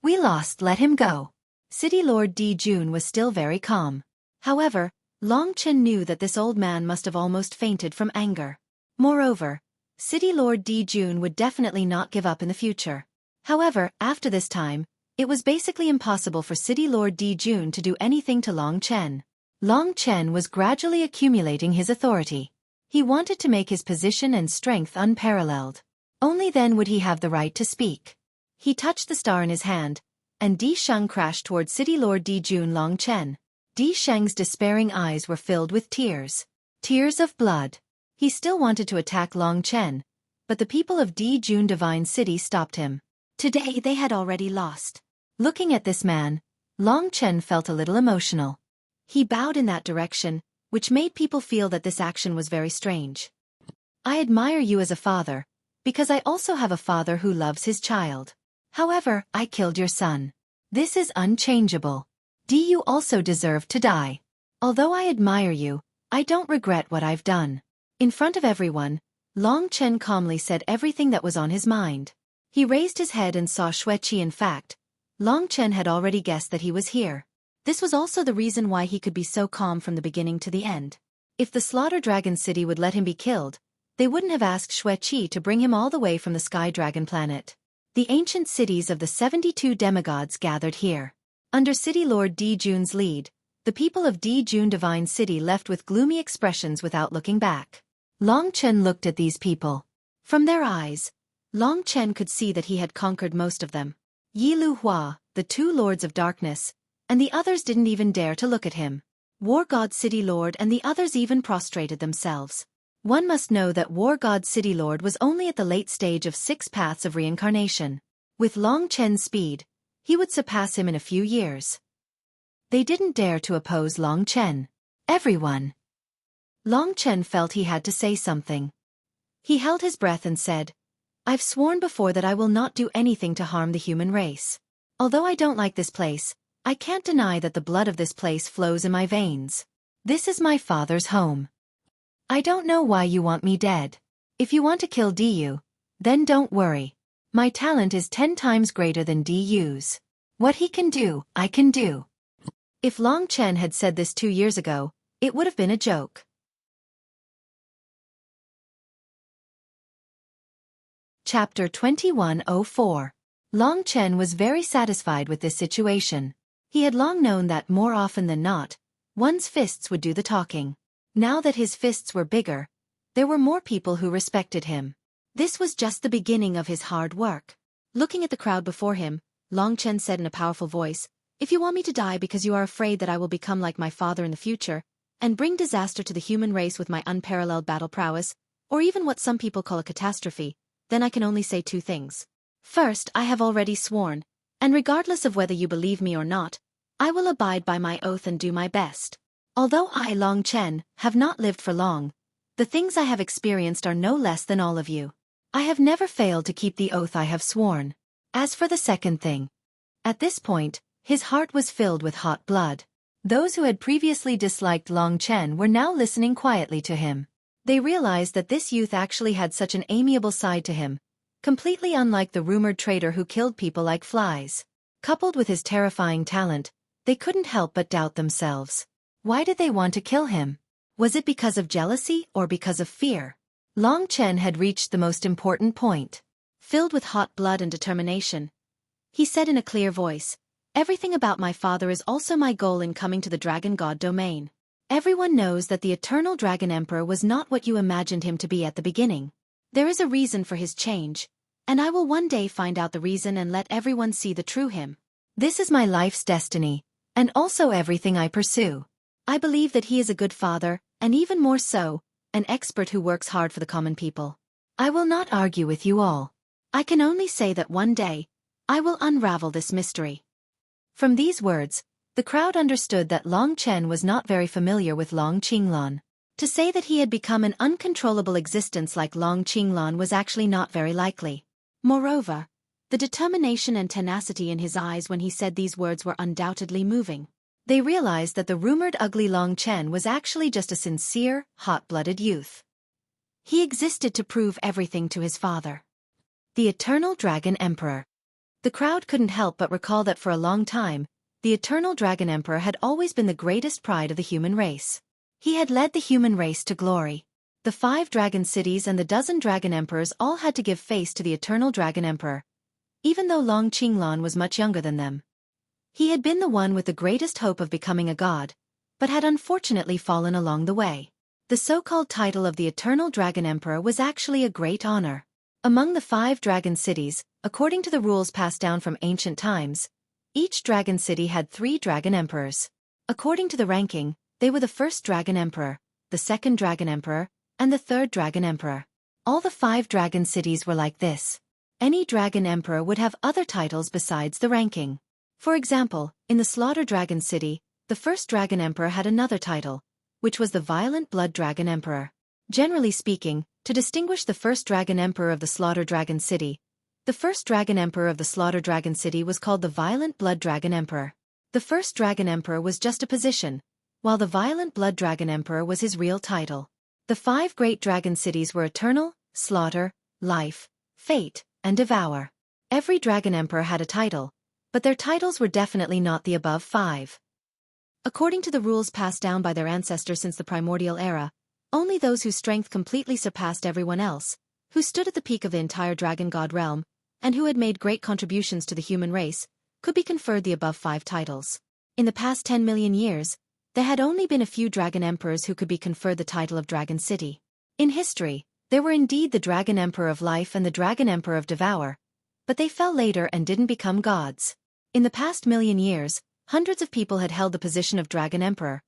We lost, let him go. City Lord Di Jun was still very calm. However, Long Chen knew that this old man must have almost fainted from anger. Moreover, City Lord Di Jun would definitely not give up in the future. However, after this time, it was basically impossible for City Lord Di Jun to do anything to Long Chen. Long Chen was gradually accumulating his authority. He wanted to make his position and strength unparalleled. Only then would he have the right to speak. He touched the star in his hand, and Di Sheng crashed toward City Lord Di Jun Long Chen. Di Sheng's despairing eyes were filled with tears. Tears of blood. He still wanted to attack Long Chen, but the people of Di Jun Divine City stopped him. Today they had already lost. Looking at this man, Long Chen felt a little emotional. He bowed in that direction, which made people feel that this action was very strange. I admire you as a father, because I also have a father who loves his child. However, I killed your son. This is unchangeable. You also deserve to die. Although I admire you, I don't regret what I've done. In front of everyone, Long Chen calmly said everything that was on his mind. He raised his head and saw Xueqi. In fact, Long Chen had already guessed that he was here. This was also the reason why he could be so calm from the beginning to the end. If the Slaughter Dragon City would let him be killed, they wouldn't have asked Xueqi to bring him all the way from the Sky Dragon planet. The ancient cities of the 72 demigods gathered here. Under City Lord Di Jun's lead, the people of Di Jun Divine City left with gloomy expressions without looking back. Long Chen looked at these people. From their eyes, Long Chen could see that he had conquered most of them. Yi Lu Hua, the two lords of darkness, and the others didn't even dare to look at him. War God City Lord and the others even prostrated themselves. One must know that War God City Lord was only at the late stage of 6 paths of reincarnation. With Long Chen's speed, he would surpass him in a few years. They didn't dare to oppose Long Chen. Everyone. Long Chen felt he had to say something. He held his breath and said, "I've sworn before that I will not do anything to harm the human race. Although I don't like this place, I can't deny that the blood of this place flows in my veins. This is my father's home. I don't know why you want me dead. If you want to kill Diyu, then don't worry. My talent is 10 times greater than Diyu's. What he can do, I can do." If Long Chen had said this 2 years ago, it would have been a joke. Chapter 2104. Long Chen was very satisfied with this situation. He had long known that more often than not, one's fists would do the talking. Now that his fists were bigger, there were more people who respected him. This was just the beginning of his hard work. Looking at the crowd before him, Long Chen said in a powerful voice, "If you want me to die because you are afraid that I will become like my father in the future, and bring disaster to the human race with my unparalleled battle prowess, or even what some people call a catastrophe, then I can only say 2 things. First, I have already sworn, and regardless of whether you believe me or not, I will abide by my oath and do my best. Although I, Long Chen, have not lived for long, the things I have experienced are no less than all of you. I have never failed to keep the oath I have sworn. As for the second thing." At this point, his heart was filled with hot blood. Those who had previously disliked Long Chen were now listening quietly to him. They realized that this youth actually had such an amiable side to him, completely unlike the rumored traitor who killed people like flies. Coupled with his terrifying talent, they couldn't help but doubt themselves. Why did they want to kill him? Was it because of jealousy or because of fear? Long Chen had reached the most important point. Filled with hot blood and determination, he said in a clear voice, "Everything about my father is also my goal in coming to the Dragon God domain. Everyone knows that the Eternal Dragon Emperor was not what you imagined him to be at the beginning. There is a reason for his change, and I will one day find out the reason and let everyone see the true him. This is my life's destiny, and also everything I pursue. I believe that he is a good father, and even more so, an expert who works hard for the common people. I will not argue with you all. I can only say that one day, I will unravel this mystery." From these words, the crowd understood that Long Chen was not very familiar with Long Qinglan. To say that he had become an uncontrollable existence like Long Qinglan was actually not very likely. Moreover, the determination and tenacity in his eyes when he said these words were undoubtedly moving. They realized that the rumored ugly Long Chen was actually just a sincere, hot-blooded youth. He existed to prove everything to his father. The Eternal Dragon Emperor. The crowd couldn't help but recall that for a long time, the Eternal Dragon Emperor had always been the greatest pride of the human race. He had led the human race to glory. The 5 dragon cities and the 12 dragon emperors all had to give face to the Eternal Dragon Emperor, even though Long Qinglan was much younger than them. He had been the one with the greatest hope of becoming a god, but had unfortunately fallen along the way. The so-called title of the Eternal Dragon Emperor was actually a great honor. Among the 5 dragon cities, according to the rules passed down from ancient times, each dragon city had 3 dragon emperors. According to the ranking, they were the first dragon emperor, the second dragon emperor, and the third dragon emperor. All the 5 dragon cities were like this. Any dragon emperor would have other titles besides the ranking. For example, in the Slaughter Dragon City, the first dragon emperor had another title, which was the Violent Blood Dragon Emperor. Generally speaking, to distinguish the first dragon emperor of the Slaughter Dragon City, the first dragon emperor of the Slaughter Dragon City was called the Violent Blood Dragon Emperor. The first dragon emperor was just a position, while the Violent Blood Dragon Emperor was his real title. The 5 great dragon cities were Eternal, Slaughter, Life, Fate, and Devour. Every dragon emperor had a title, but their titles were definitely not the above 5. According to the rules passed down by their ancestors since the primordial era, only those whose strength completely surpassed everyone else, who stood at the peak of the entire dragon god realm, and who had made great contributions to the human race, could be conferred the above 5 titles. In the past 10 million years, there had only been a few dragon emperors who could be conferred the title of Dragon City. In history, there were indeed the Dragon Emperor of Life and the Dragon Emperor of Devour, but they fell later and didn't become gods. In the past million years, hundreds of people had held the position of Dragon Emperor,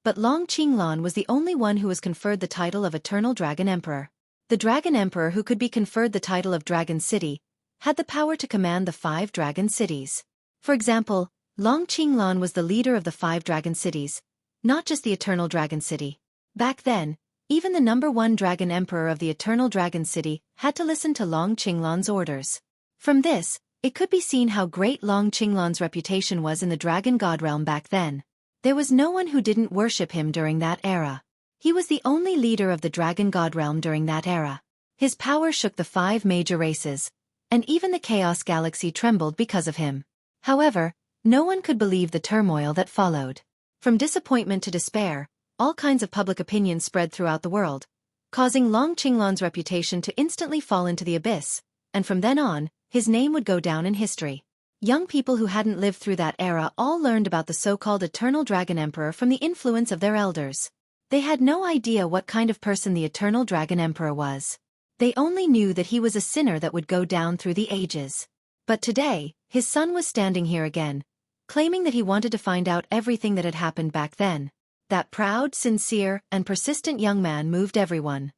but Long Qinglan was the only one who was conferred the title of Eternal Dragon Emperor. The Dragon Emperor who could be conferred the title of Dragon City had the power to command the 5 dragon cities. For example, Long Qinglan was the leader of the 5 dragon cities, not just the Eternal Dragon City. Back then, even the #1 Dragon Emperor of the Eternal Dragon City had to listen to Long Qinglan's orders. From this, it could be seen how great Long Qinglan's reputation was in the Dragon God realm back then. There was no one who didn't worship him during that era. He was the only leader of the Dragon God realm during that era. His power shook the 5 major races, and even the Chaos Galaxy trembled because of him. However, no one could believe the turmoil that followed. From disappointment to despair, all kinds of public opinion spread throughout the world, causing Long Qinglan's reputation to instantly fall into the abyss, and from then on, his name would go down in history. Young people who hadn't lived through that era all learned about the so-called Eternal Dragon Emperor from the influence of their elders. They had no idea what kind of person the Eternal Dragon Emperor was. They only knew that he was a sinner that would go down through the ages. But today, his son was standing here again, claiming that he wanted to find out everything that had happened back then. That proud, sincere, and persistent young man moved everyone.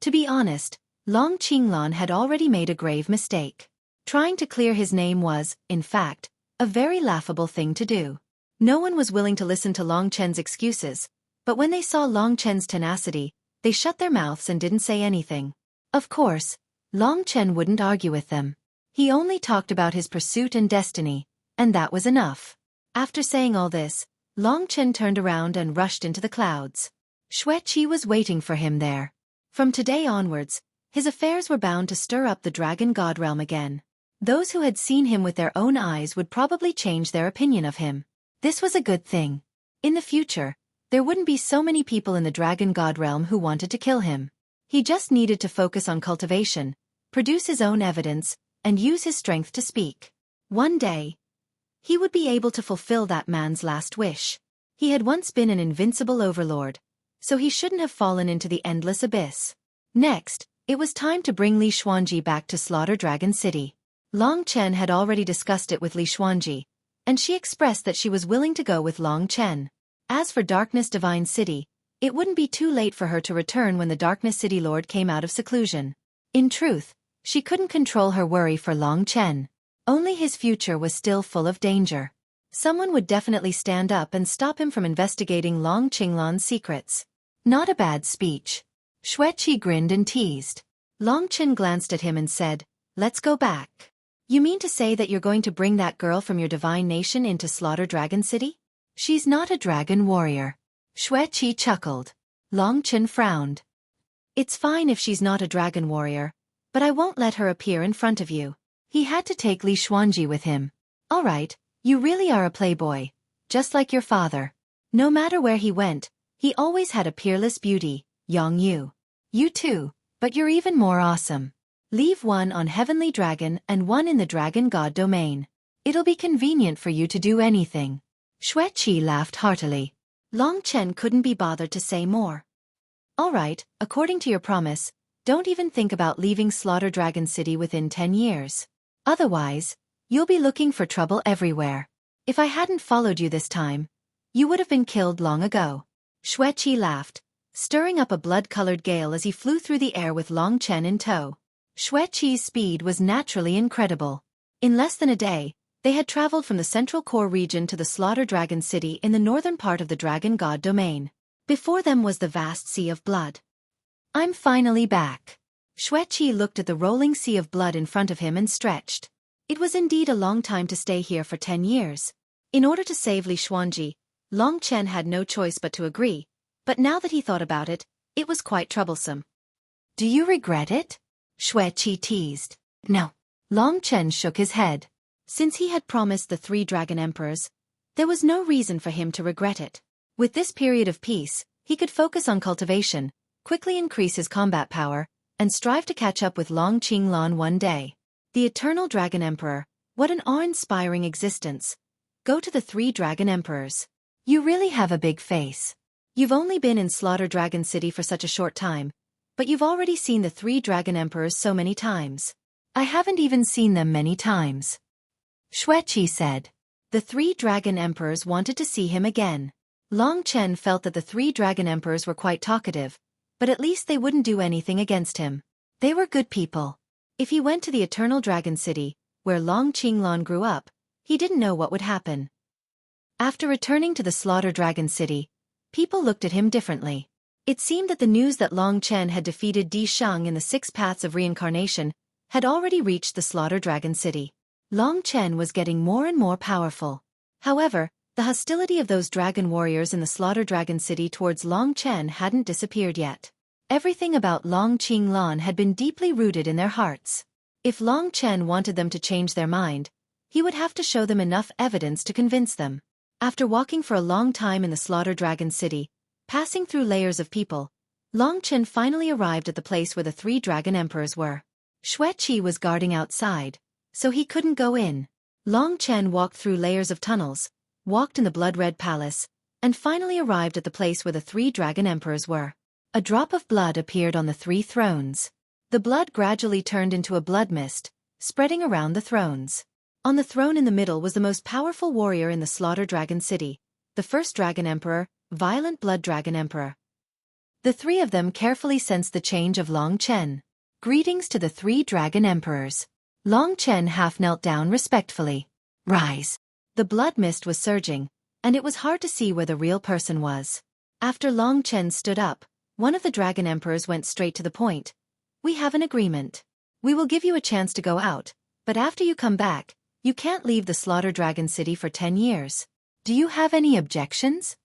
To be honest, Long Qinglan had already made a grave mistake. Trying to clear his name was, in fact, a very laughable thing to do. No one was willing to listen to Long Chen's excuses, but when they saw Long Chen's tenacity, they shut their mouths and didn't say anything. Of course, Long Chen wouldn't argue with them. He only talked about his pursuit and destiny, and that was enough. After saying all this, Long Chen turned around and rushed into the clouds. Xueqi was waiting for him there. From today onwards, his affairs were bound to stir up the Dragon God realm again. Those who had seen him with their own eyes would probably change their opinion of him. This was a good thing. In the future, there wouldn't be so many people in the Dragon God realm who wanted to kill him. He just needed to focus on cultivation, produce his own evidence, and use his strength to speak. One day, he would be able to fulfill that man's last wish. He had once been an invincible overlord, so he shouldn't have fallen into the endless abyss. Next, it was time to bring Li Xuanji back to Slaughter Dragon City. Long Chen had already discussed it with Li Xuanji, and she expressed that she was willing to go with Long Chen. As for Darkness Divine City, it wouldn't be too late for her to return when the Darkness City Lord came out of seclusion. In truth, she couldn't control her worry for Long Chen. Only his future was still full of danger. Someone would definitely stand up and stop him from investigating Long Qinglan's secrets. Not a bad speech. Xueqi grinned and teased. Long Chen glanced at him and said, "Let's go back." "You mean to say that you're going to bring that girl from your divine nation into Slaughter Dragon City?" "She's not a dragon warrior." Xueqi chuckled. Long Chen frowned. "It's fine if she's not a dragon warrior, but I won't let her appear in front of you." He had to take Li Xuanji with him. "All right, you really are a playboy, just like your father." No matter where he went, he always had a peerless beauty, Yongyu. "You too, but you're even more awesome. Leave one on Heavenly Dragon and one in the Dragon God domain. It'll be convenient for you to do anything." Xueqi laughed heartily. Long Chen couldn't be bothered to say more. "All right, according to your promise, don't even think about leaving Slaughter Dragon City within 10 years. Otherwise, you'll be looking for trouble everywhere. If I hadn't followed you this time, you would have been killed long ago." Xueqi laughed, stirring up a blood-colored gale as he flew through the air with Long Chen in tow. Xueqi's speed was naturally incredible. In less than a day, they had traveled from the Central Core region to the Slaughter Dragon City in the northern part of the Dragon God domain. Before them was the vast sea of blood. "I'm finally back." Xueqi looked at the rolling sea of blood in front of him and stretched. It was indeed a long time to stay here for 10 years. In order to save Li Xuanji, Long Chen had no choice but to agree, but now that he thought about it, it was quite troublesome. "Do you regret it?" Xueqi teased. "No." Long Chen shook his head. Since he had promised the 3 dragon emperors, there was no reason for him to regret it. With this period of peace, he could focus on cultivation, quickly increase his combat power, and strive to catch up with Long Qinglan one day. The Eternal Dragon Emperor, what an awe-inspiring existence. Go to the 3 Dragon Emperors. You really have a big face. You've only been in Slaughter Dragon City for such a short time, but you've already seen the 3 Dragon Emperors so many times. I haven't even seen them many times. Xueqi said. The 3 Dragon Emperors wanted to see him again. Long Chen felt that the 3 Dragon Emperors were quite talkative, but at least they wouldn't do anything against him. They were good people. If he went to the Eternal Dragon City, where Long Qinglan grew up, he didn't know what would happen. After returning to the Slaughter Dragon City, people looked at him differently. It seemed that the news that Long Chen had defeated Di Sheng in the 6 Paths of Reincarnation had already reached the Slaughter Dragon City. Long Chen was getting more and more powerful. However, the hostility of those dragon warriors in the Slaughter Dragon City towards Long Chen hadn't disappeared yet. Everything about Long Qinglan had been deeply rooted in their hearts. If Long Chen wanted them to change their mind, he would have to show them enough evidence to convince them. After walking for a long time in the Slaughter Dragon City, passing through layers of people, Long Chen finally arrived at the place where the 3 Dragon Emperors were. Xueqi was guarding outside, so he couldn't go in. Long Chen walked through layers of tunnels, walked in the blood-red palace, and finally arrived at the place where the 3 Dragon Emperors were. A drop of blood appeared on the 3 thrones. The blood gradually turned into a blood mist, spreading around the thrones. On the throne in the middle was the most powerful warrior in the Slaughter Dragon City, the 1st Dragon Emperor, Violent Blood Dragon Emperor. The 3 of them carefully sensed the change of Long Chen. Greetings to the 3 Dragon Emperors. Long Chen half knelt down respectfully. Rise. The blood mist was surging, and it was hard to see where the real person was. After Long Chen stood up, one of the Dragon Emperors went straight to the point. We have an agreement. We will give you a chance to go out, but after you come back, you can't leave the Slaughter Dragon City for 10 years. Do you have any objections?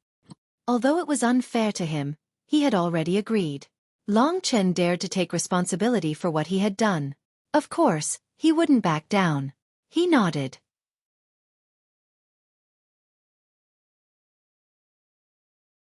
Although it was unfair to him, he had already agreed. Long Chen dared to take responsibility for what he had done. Of course, he wouldn't back down. He nodded.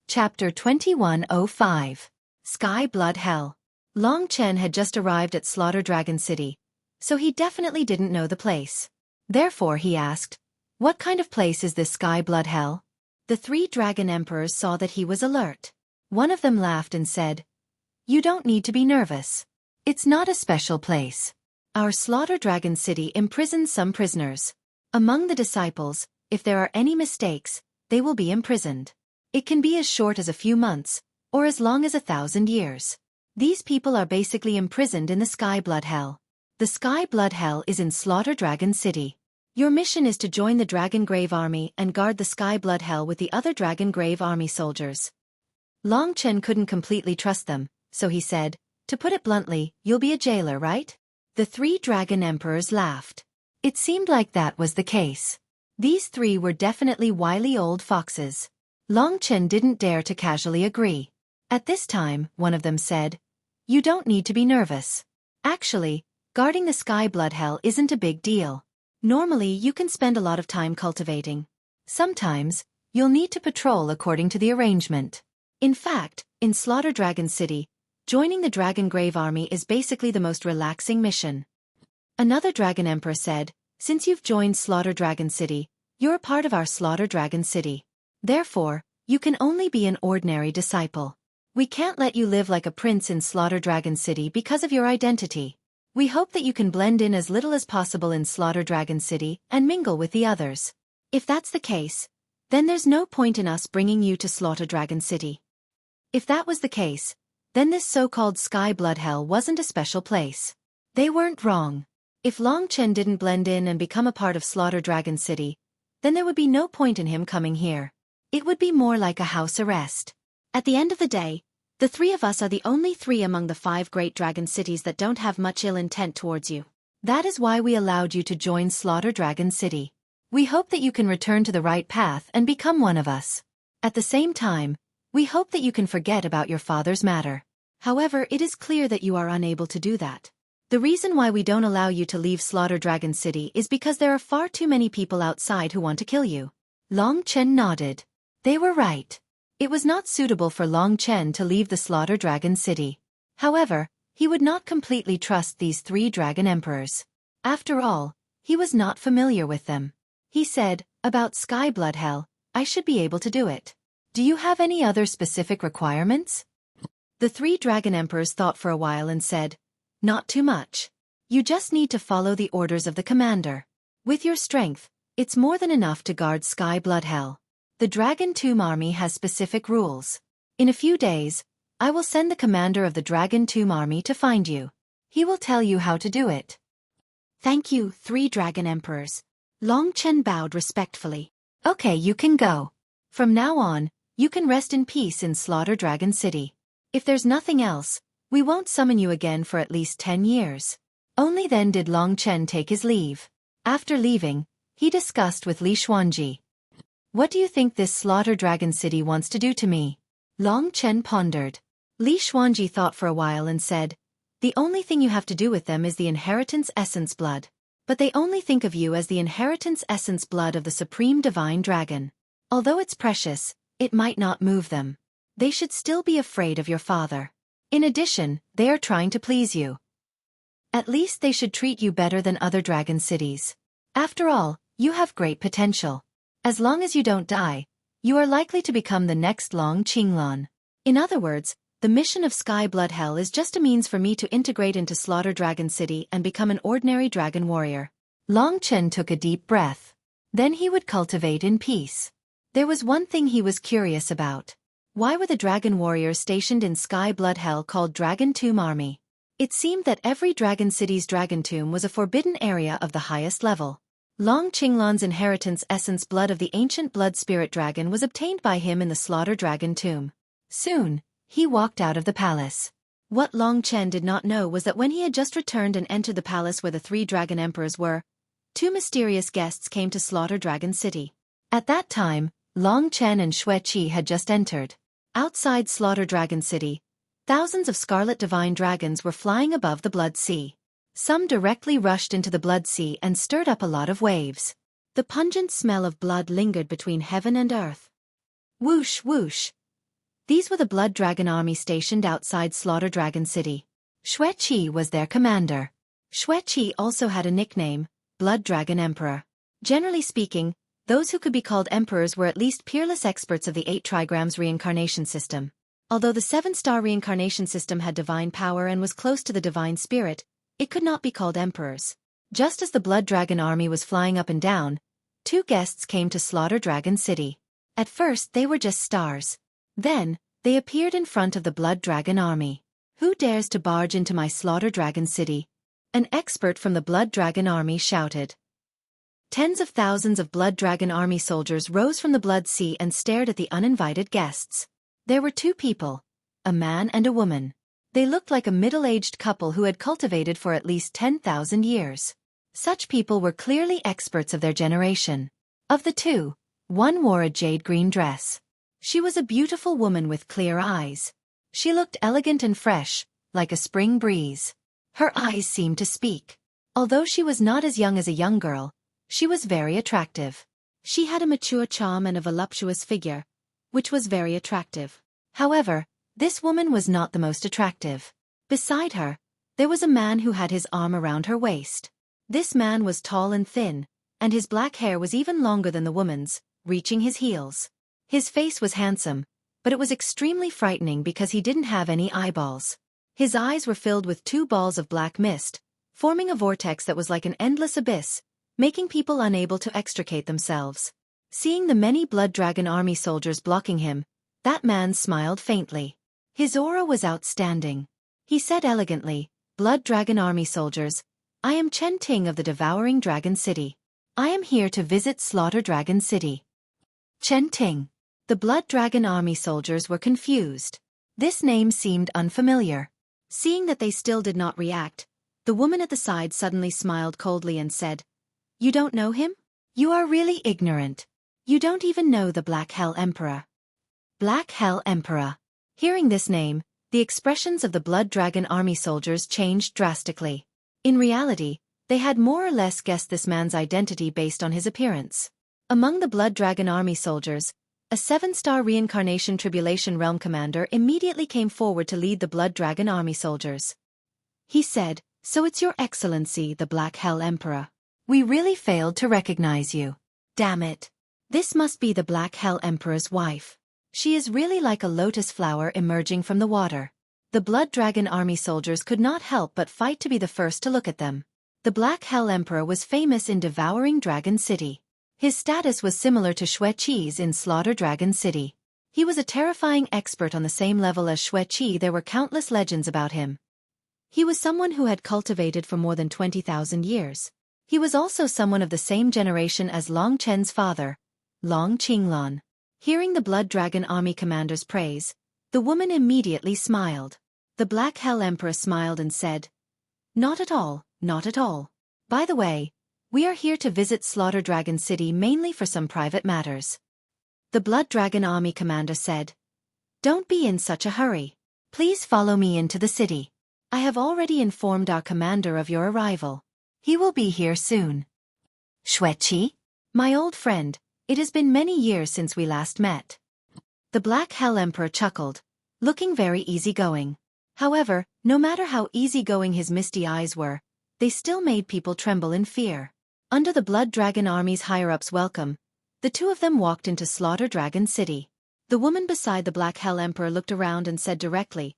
Chapter 2105. Sky Blood Hell. Long Chen had just arrived at Slaughter Dragon City, so he definitely didn't know the place. Therefore he asked, what kind of place is this Sky Blood Hell? The 3 Dragon Emperors saw that he was alert. One of them laughed and said, You don't need to be nervous. It's not a special place. Our Slaughter Dragon City imprisons some prisoners. Among the disciples, if there are any mistakes, they will be imprisoned. It can be as short as a few months, or as long as 1,000 years. These people are basically imprisoned in the Sky Blood Hell. The Sky Blood Hell is in Slaughter Dragon City. Your mission is to join the Dragon Grave Army and guard the Sky Blood Hell with the other Dragon Grave Army soldiers. Long Chen couldn't completely trust them, so he said, to put it bluntly, you'll be a jailer, right? The 3 Dragon Emperors laughed. It seemed like that was the case. These 3 were definitely wily old foxes. Long Chen didn't dare to casually agree. At this time, one of them said, You don't need to be nervous. Actually, guarding the Sky Blood Hell isn't a big deal. Normally you can spend a lot of time cultivating. Sometimes, you'll need to patrol according to the arrangement. In fact, in Slaughter Dragon City, joining the Dragon Grave Army is basically the most relaxing mission. Another Dragon Emperor said, Since you've joined Slaughter Dragon City, you're a part of our Slaughter Dragon City. Therefore, you can only be an ordinary disciple. We can't let you live like a prince in Slaughter Dragon City because of your identity. We hope that you can blend in as little as possible in Slaughter Dragon City and mingle with the others. If that's the case, then there's no point in us bringing you to Slaughter Dragon City. If that was the case, then this so-called Sky Blood Hell wasn't a special place. They weren't wrong. If Long Chen didn't blend in and become a part of Slaughter Dragon City, then there would be no point in him coming here. It would be more like a house arrest. At the end of the day, the 3 of us are the only 3 among the 5 great dragon cities that don't have much ill intent towards you. That is why we allowed you to join Slaughter Dragon City. We hope that you can return to the right path and become one of us. At the same time, we hope that you can forget about your father's matter. However, it is clear that you are unable to do that. The reason why we don't allow you to leave Slaughter Dragon City is because there are far too many people outside who want to kill you. Long Chen nodded. They were right. It was not suitable for Long Chen to leave the Slaughter Dragon City. However, he would not completely trust these 3 Dragon Emperors. After all, he was not familiar with them. He said, "About Sky Blood Hell, I should be able to do it. Do you have any other specific requirements?" The 3 dragon emperors thought for a while and said, "Not too much. You just need to follow the orders of the commander. With your strength, it's more than enough to guard Sky Blood Hell. The Dragon Tomb Army has specific rules. In a few days, I will send the commander of the Dragon Tomb Army to find you. He will tell you how to do it." "Thank you, 3 dragon emperors." Long Chen bowed respectfully. "Okay, you can go. From now on, you can rest in peace in Slaughter Dragon City. If there's nothing else, we won't summon you again for at least 10 years. Only then did Long Chen take his leave. After leaving, he discussed with Li Xuanji. "What do you think this Slaughter Dragon City wants to do to me?" Long Chen pondered. Li Xuanji thought for a while and said, "The only thing you have to do with them is the inheritance essence blood. But they only think of you as the inheritance essence blood of the Supreme Divine Dragon. Although it's precious, it might not move them. They should still be afraid of your father. In addition, they are trying to please you. At least they should treat you better than other dragon cities. After all, you have great potential. As long as you don't die, you are likely to become the next Long Qinglan. In other words, the mission of Sky Blood Hell is just a means for me to integrate into Slaughter Dragon City and become an ordinary dragon warrior." Long Chen took a deep breath. Then he would cultivate in peace. There was one thing he was curious about. Why were the dragon warriors stationed in Sky Blood Hell called Dragon Tomb Army? It seemed that every dragon city's dragon tomb was a forbidden area of the highest level. Long Qinglan's inheritance essence blood of the ancient blood spirit dragon was obtained by him in the Slaughter Dragon Tomb. Soon, he walked out of the palace. What Long Chen did not know was that when he had just returned and entered the palace where the 3 dragon emperors were, 2 mysterious guests came to Slaughter Dragon City. At that time, Long Chen and Xueqi had just entered. Outside Slaughter Dragon City, thousands of scarlet divine dragons were flying above the Blood Sea. Some directly rushed into the Blood Sea and stirred up a lot of waves. The pungent smell of blood lingered between heaven and earth. Whoosh, whoosh. These were the Blood Dragon Army stationed outside Slaughter Dragon City. Xueqi was their commander. Xueqi also had a nickname, Blood Dragon Emperor. Generally speaking, those who could be called emperors were at least peerless experts of the 8 trigrams reincarnation system. Although the 7-star reincarnation system had divine power and was close to the divine spirit, it could not be called emperors. Just as the Blood Dragon Army was flying up and down, 2 guests came to Slaughter Dragon City. At first they were just stars. Then, they appeared in front of the Blood Dragon Army. "Who dares to barge into my Slaughter Dragon City?" An expert from the Blood Dragon Army shouted. Tens of thousands of Blood Dragon Army soldiers rose from the Blood Sea and stared at the uninvited guests. There were 2 people, a man and a woman. They looked like a middle-aged couple who had cultivated for at least 10,000 years. Such people were clearly experts of their generation. Of the 2, one wore a jade green dress. She was a beautiful woman with clear eyes. She looked elegant and fresh, like a spring breeze. Her eyes seemed to speak. Although she was not as young as a young girl, she was very attractive. She had a mature charm and a voluptuous figure, which was very attractive. However, this woman was not the most attractive. Beside her, there was a man who had his arm around her waist. This man was tall and thin, and his black hair was even longer than the woman's, reaching his heels. His face was handsome, but it was extremely frightening because he didn't have any eyeballs. His eyes were filled with 2 balls of black mist, forming a vortex that was like an endless abyss, making people unable to extricate themselves. Seeing the many Blood Dragon Army soldiers blocking him, that man smiled faintly. His aura was outstanding. He said elegantly, "Blood Dragon Army soldiers, I am Chen Ting of the Devouring Dragon City. I am here to visit Slaughter Dragon City." Chen Ting. The Blood Dragon Army soldiers were confused. This name seemed unfamiliar. Seeing that they still did not react, the woman at the side suddenly smiled coldly and said, "You don't know him? You are really ignorant. You don't even know the Black Hell Emperor." Black Hell Emperor. Hearing this name, the expressions of the Blood Dragon Army soldiers changed drastically. In reality, they had more or less guessed this man's identity based on his appearance. Among the Blood Dragon Army soldiers, a 7-star reincarnation tribulation realm commander immediately came forward to lead the Blood Dragon Army soldiers. He said, So it's your excellency, the Black Hell Emperor. We really failed to recognize you. Damn it. This must be the Black Hell Emperor's wife. She is really like a lotus flower emerging from the water. The Blood Dragon army soldiers could not help but fight to be the first to look at them. The Black Hell Emperor was famous in devouring Dragon City. His status was similar to Xueqi's in Slaughter Dragon City. He was a terrifying expert on the same level as Xueqi. There were countless legends about him. He was someone who had cultivated for more than 20,000 years. He was also someone of the same generation as Long Chen's father, Long Qinglan. Hearing the Blood Dragon army commander's praise, the woman immediately smiled. The Black Hell Emperor smiled and said, "Not at all, not at all. By the way, we are here to visit Slaughter Dragon City mainly for some private matters." The Blood Dragon army commander said, "Don't be in such a hurry. Please follow me into the city. I have already informed our commander of your arrival. He will be here soon." "Xueqi? My old friend, it has been many years since we last met." The Black Hell Emperor chuckled, looking very easygoing. However, no matter how easygoing his misty eyes were, they still made people tremble in fear. Under the Blood Dragon army's higher-ups' welcome, the two of them walked into Slaughter Dragon City. The woman beside the Black Hell Emperor looked around and said directly,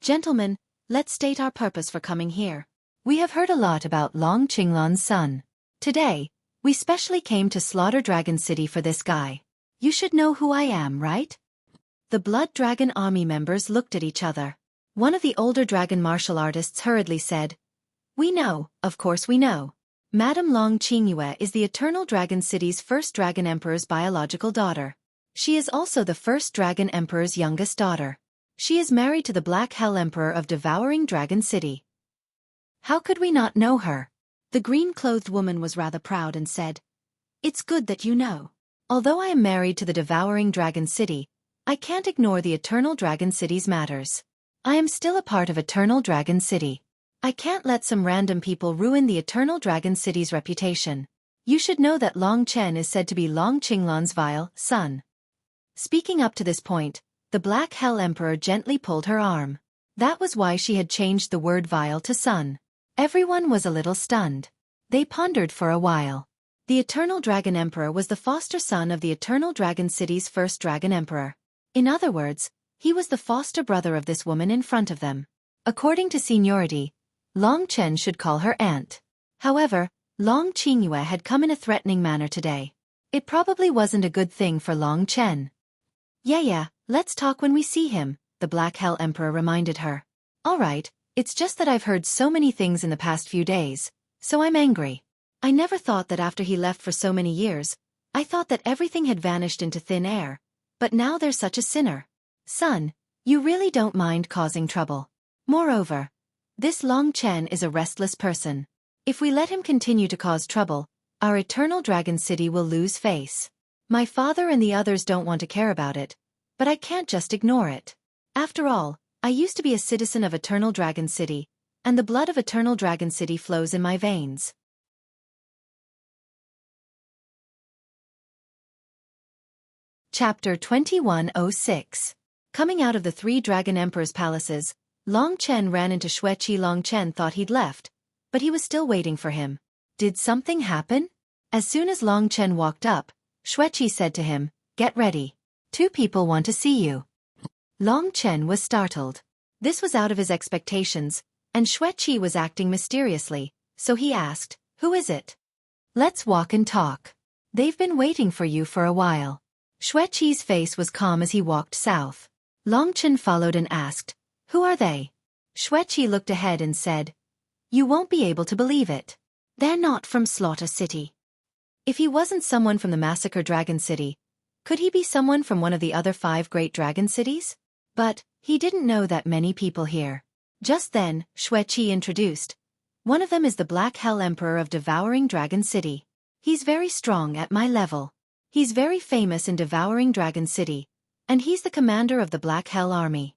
"Gentlemen, let's state our purpose for coming here. We have heard a lot about Long Qinglan's son. Today, we specially came to Slaughter Dragon City for this guy. You should know who I am, right?" The Blood Dragon army members looked at each other. One of the older dragon martial artists hurriedly said, "We know, of course we know. Madame Long Qingyue is the Eternal Dragon City's first Dragon Emperor's biological daughter. She is also the first Dragon Emperor's youngest daughter. She is married to the Black Hell Emperor of Devouring Dragon City." "How could we not know her?" The green-clothed woman was rather proud and said, "It's good that you know. Although I am married to the Devouring Dragon City, I can't ignore the Eternal Dragon City's matters. I am still a part of Eternal Dragon City. I can't let some random people ruin the Eternal Dragon City's reputation. You should know that Long Chen is said to be Long Qinglan's vile son." Speaking up to this point, the Black Hell Emperor gently pulled her arm. That was why she had changed the word vile to son. Everyone was a little stunned. They pondered for a while. The Eternal Dragon Emperor was the foster son of the Eternal Dragon City's first Dragon Emperor. In other words, he was the foster brother of this woman in front of them. According to seniority, Long Chen should call her aunt. However, Long Qingyue had come in a threatening manner today. It probably wasn't a good thing for Long Chen. Yeah, let's talk when we see him," the Black Hell Emperor reminded her. "All right, it's just that I've heard so many things in the past few days, so I'm angry. I never thought that after he left for so many years, I thought that everything had vanished into thin air, but now there's such a sinner. Son, you really don't mind causing trouble. Moreover, this Long Chen is a restless person. If we let him continue to cause trouble, our Eternal Dragon City will lose face. My father and the others don't want to care about it, but I can't just ignore it. After all, I used to be a citizen of Eternal Dragon City, and the blood of Eternal Dragon City flows in my veins." Chapter 2106. Coming out of the three Dragon Emperors' palaces, Long Chen ran into Xueqi. Long Chen thought he'd left, but he was still waiting for him. Did something happen? As soon as Long Chen walked up, Xueqi said to him, "Get ready. 2 people want to see you." Long Chen was startled. This was out of his expectations, and Xueqi was acting mysteriously, so he asked, "Who is it?" "Let's walk and talk. They've been waiting for you for a while." Xueqi's face was calm as he walked south. Long Chen followed and asked, "Who are they?" Xueqi looked ahead and said, "You won't be able to believe it. They're not from Slaughter City." If he wasn't someone from the Massacre Dragon City, could he be someone from one of the other 5 great dragon cities? But he didn't know that many people here. Just then, Xueqi introduced, "One of them is the Black Hell Emperor of Devouring Dragon City. He's very strong at my level. He's very famous in Devouring Dragon City, and he's the commander of the Black Hell Army."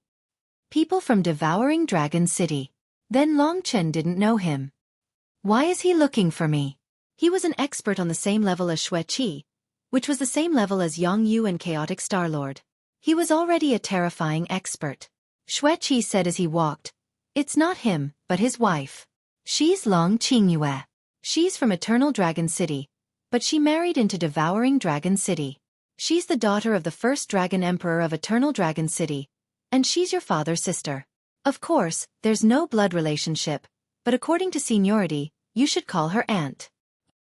People from Devouring Dragon City. Then Long Chen didn't know him. Why is he looking for me? He was an expert on the same level as Xueqi, which was the same level as Yang Yu and Chaotic Star-Lord. He was already a terrifying expert. Xueqi said as he walked, "It's not him, but his wife." She's Long Qingyue. She's from Eternal Dragon City, but she married into Devouring Dragon City. She's the daughter of the first Dragon Emperor of Eternal Dragon City, and she's your father's sister. Of course, there's no blood relationship, but according to seniority, you should call her aunt.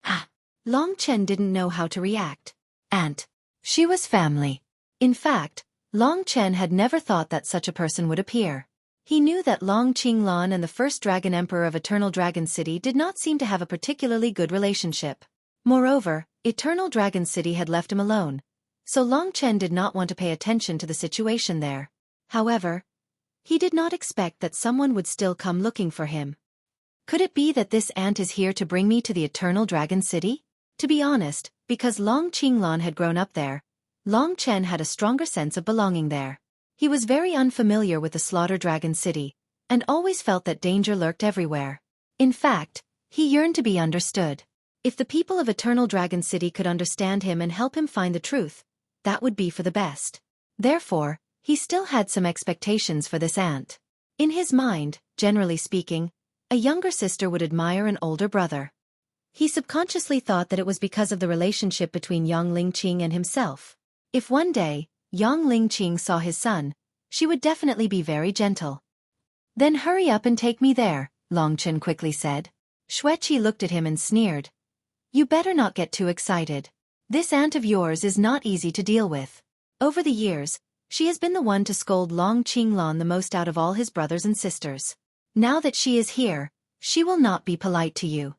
Ah! Long Chen didn't know how to react. Aunt. She was family. In fact, Long Chen had never thought that such a person would appear. He knew that Long Qinglan and the first Dragon Emperor of Eternal Dragon City did not seem to have a particularly good relationship. Moreover, Eternal Dragon City had left him alone, so Long Chen did not want to pay attention to the situation there. However, he did not expect that someone would still come looking for him. Could it be that this aunt is here to bring me to the Eternal Dragon City? To be honest, because Long Qinglan had grown up there, Long Chen had a stronger sense of belonging there. He was very unfamiliar with the Slaughter Dragon City, and always felt that danger lurked everywhere. In fact, he yearned to be understood. If the people of Eternal Dragon City could understand him and help him find the truth, that would be for the best. Therefore, he still had some expectations for this aunt. In his mind, generally speaking, a younger sister would admire an older brother. He subconsciously thought that it was because of the relationship between Yang Lingqing and himself. If one day, Yang Lingqing saw his son, she would definitely be very gentle. Then hurry up and take me there, Long Chen quickly said. Xueqi looked at him and sneered. You better not get too excited. This aunt of yours is not easy to deal with. Over the years, she has been the one to scold Long Qinglan the most out of all his brothers and sisters. Now that she is here, she will not be polite to you.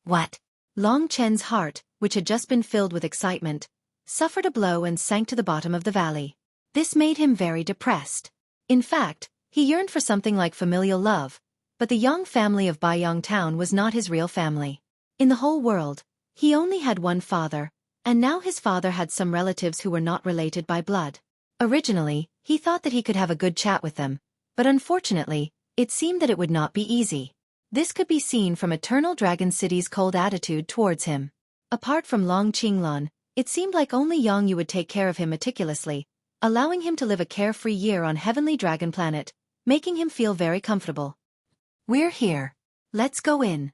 What? Long Chen's heart, which had just been filled with excitement, suffered a blow and sank to the bottom of the valley. This made him very depressed. In fact, he yearned for something like familial love, but the Yang family of Baiyang Town was not his real family. In the whole world, he only had one father, and now his father had some relatives who were not related by blood. Originally, he thought that he could have a good chat with them, but unfortunately, it seemed that it would not be easy. This could be seen from Eternal Dragon City's cold attitude towards him. Apart from Long Qinglan, it seemed like only Yang Yu would take care of him meticulously, allowing him to live a carefree year on Heavenly Dragon Planet, making him feel very comfortable. We're here. Let's go in.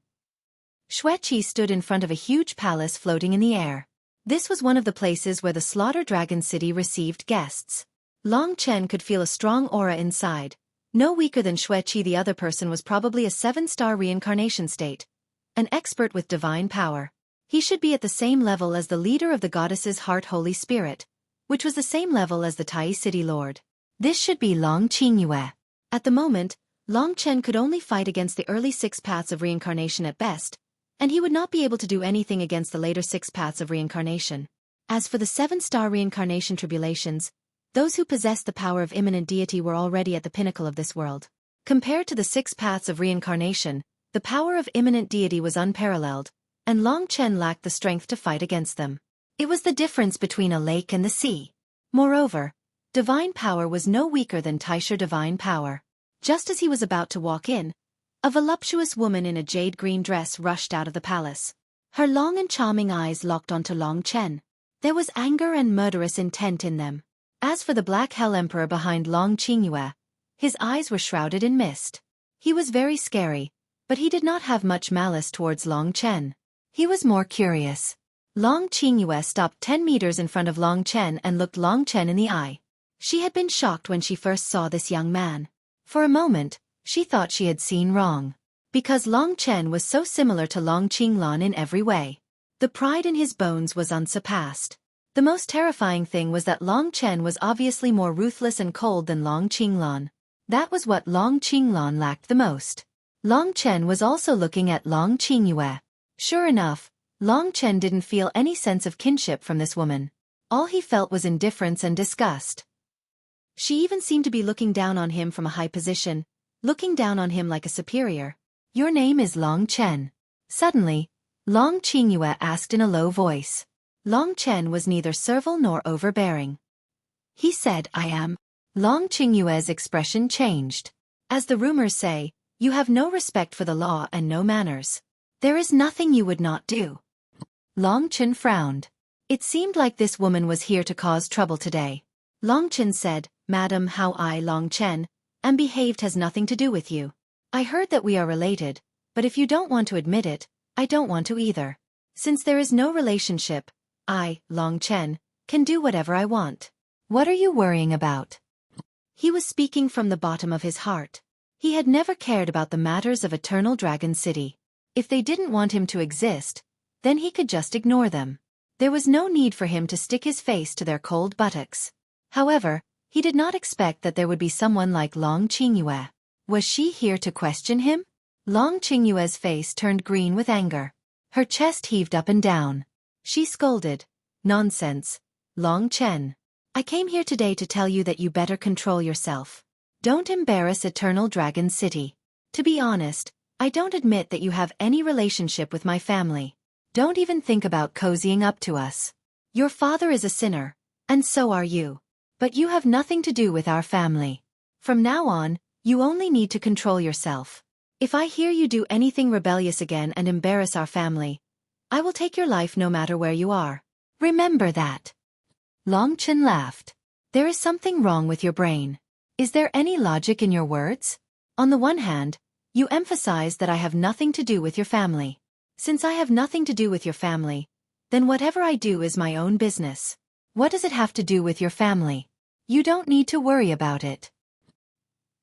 Xueqi stood in front of a huge palace floating in the air. This was one of the places where the Slaughter Dragon City received guests. Long Chen could feel a strong aura inside. No weaker than Xueqi, the other person was probably a 7-star reincarnation state. An expert with divine power. He should be at the same level as the leader of the goddess's heart Holy Spirit, which was the same level as the Tai City Lord. This should be Long Qingyue. At the moment, Long Chen could only fight against the early 6 paths of reincarnation at best, and he would not be able to do anything against the later 6 paths of reincarnation. As for the 7-star reincarnation tribulations, those who possessed the power of imminent deity were already at the pinnacle of this world. Compared to the 6 paths of reincarnation, the power of imminent deity was unparalleled, and Long Chen lacked the strength to fight against them. It was the difference between a lake and the sea. Moreover, divine power was no weaker than Taisher divine power. Just as he was about to walk in, a voluptuous woman in a jade green dress rushed out of the palace. Her long and charming eyes locked onto Long Chen. There was anger and murderous intent in them. As for the Black Hell Emperor behind Long Qingyue, his eyes were shrouded in mist. He was very scary, but he did not have much malice towards Long Chen. He was more curious. Long Qingyue stopped 10 meters in front of Long Chen and looked Long Chen in the eye. She had been shocked when she first saw this young man. For a moment, she thought she had seen wrong. Because Long Chen was so similar to Long Qinglan in every way. The pride in his bones was unsurpassed. The most terrifying thing was that Long Chen was obviously more ruthless and cold than Long Qinglan. That was what Long Qinglan lacked the most. Long Chen was also looking at Long Qingyue. Sure enough, Long Chen didn't feel any sense of kinship from this woman. All he felt was indifference and disgust. She even seemed to be looking down on him from a high position, looking down on him like a superior. Your name is Long Chen. Suddenly, Long Qingyue asked in a low voice. Long Chen was neither servile nor overbearing. He said, I am. Long Qingyue's expression changed. As the rumors say, you have no respect for the law and no manners. There is nothing you would not do. Long Chen frowned. It seemed like this woman was here to cause trouble today. Long Chen said, Madam, how I, Long Chen, am behaved has nothing to do with you. I heard that we are related, But if you don't want to admit it, I don't want to either. Since there is no relationship, I, Long Chen, can do whatever I want. What are you worrying about? He was speaking from the bottom of his heart. He had never cared about the matters of Eternal Dragon City. If they didn't want him to exist, then he could just ignore them. There was no need for him to stick his face to their cold buttocks. However, he did not expect that there would be someone like Long Qingyue. Was she here to question him? Long Qingyue's face turned green with anger. Her chest heaved up and down. She scolded. Nonsense, Long Chen. I came here today to tell you that you better control yourself. Don't embarrass Eternal Dragon City. To be honest, I don't admit that you have any relationship with my family. Don't even think about cozying up to us. Your father is a sinner, and so are you. But you have nothing to do with our family. From now on, you only need to control yourself. If I hear you do anything rebellious again and embarrass our family, I will take your life no matter where you are. Remember that. Long Chen laughed. There is something wrong with your brain. Is there any logic in your words? On the one hand, you emphasize that I have nothing to do with your family. Since I have nothing to do with your family, then whatever I do is my own business. What does it have to do with your family? You don't need to worry about it.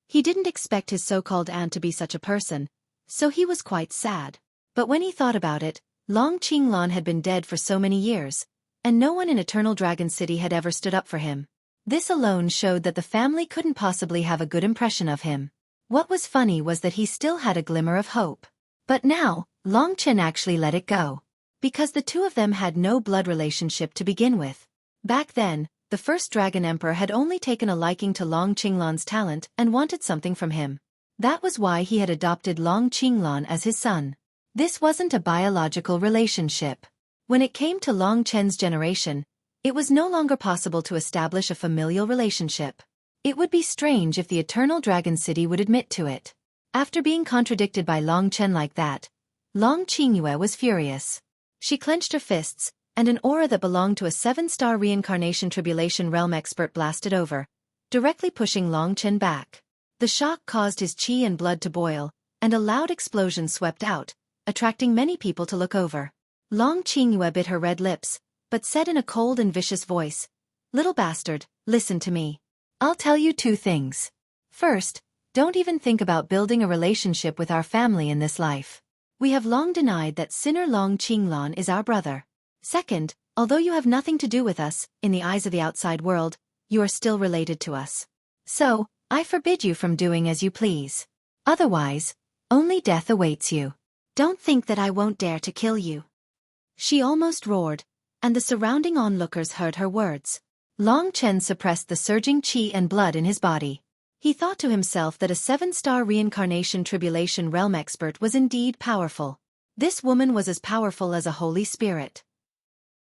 He didn't expect his so-called aunt to be such a person, so he was quite sad. But when he thought about it, Long Qinglan had been dead for so many years, and no one in Eternal Dragon City had ever stood up for him. This alone showed that the family couldn't possibly have a good impression of him. What was funny was that he still had a glimmer of hope. But now, Long Chen actually let it go. Because the two of them had no blood relationship to begin with. Back then, the first Dragon Emperor had only taken a liking to Long Qinglan's talent and wanted something from him. That was why he had adopted Long Qinglan as his son. This wasn't a biological relationship. When it came to Long Chen's generation, it was no longer possible to establish a familial relationship. It would be strange if the Eternal Dragon City would admit to it. After being contradicted by Long Chen like that, Long Qingyue was furious. She clenched her fists, and an aura that belonged to a 7-star reincarnation tribulation realm expert blasted over, directly pushing Long Chen back. The shock caused his qi and blood to boil, and a loud explosion swept out, attracting many people to look over. Long Qingyue bit her red lips, but said in a cold and vicious voice, "Little bastard, listen to me. I'll tell you 2 things. First, don't even think about building a relationship with our family in this life. We have long denied that sinner Long Qinglan is our brother. Second, although you have nothing to do with us, in the eyes of the outside world, you are still related to us. So, I forbid you from doing as you please. Otherwise, only death awaits you. Don't think that I won't dare to kill you." She almost roared, and the surrounding onlookers heard her words. Long Chen suppressed the surging qi and blood in his body. He thought to himself that a 7-star reincarnation tribulation realm expert was indeed powerful. This woman was as powerful as a holy spirit.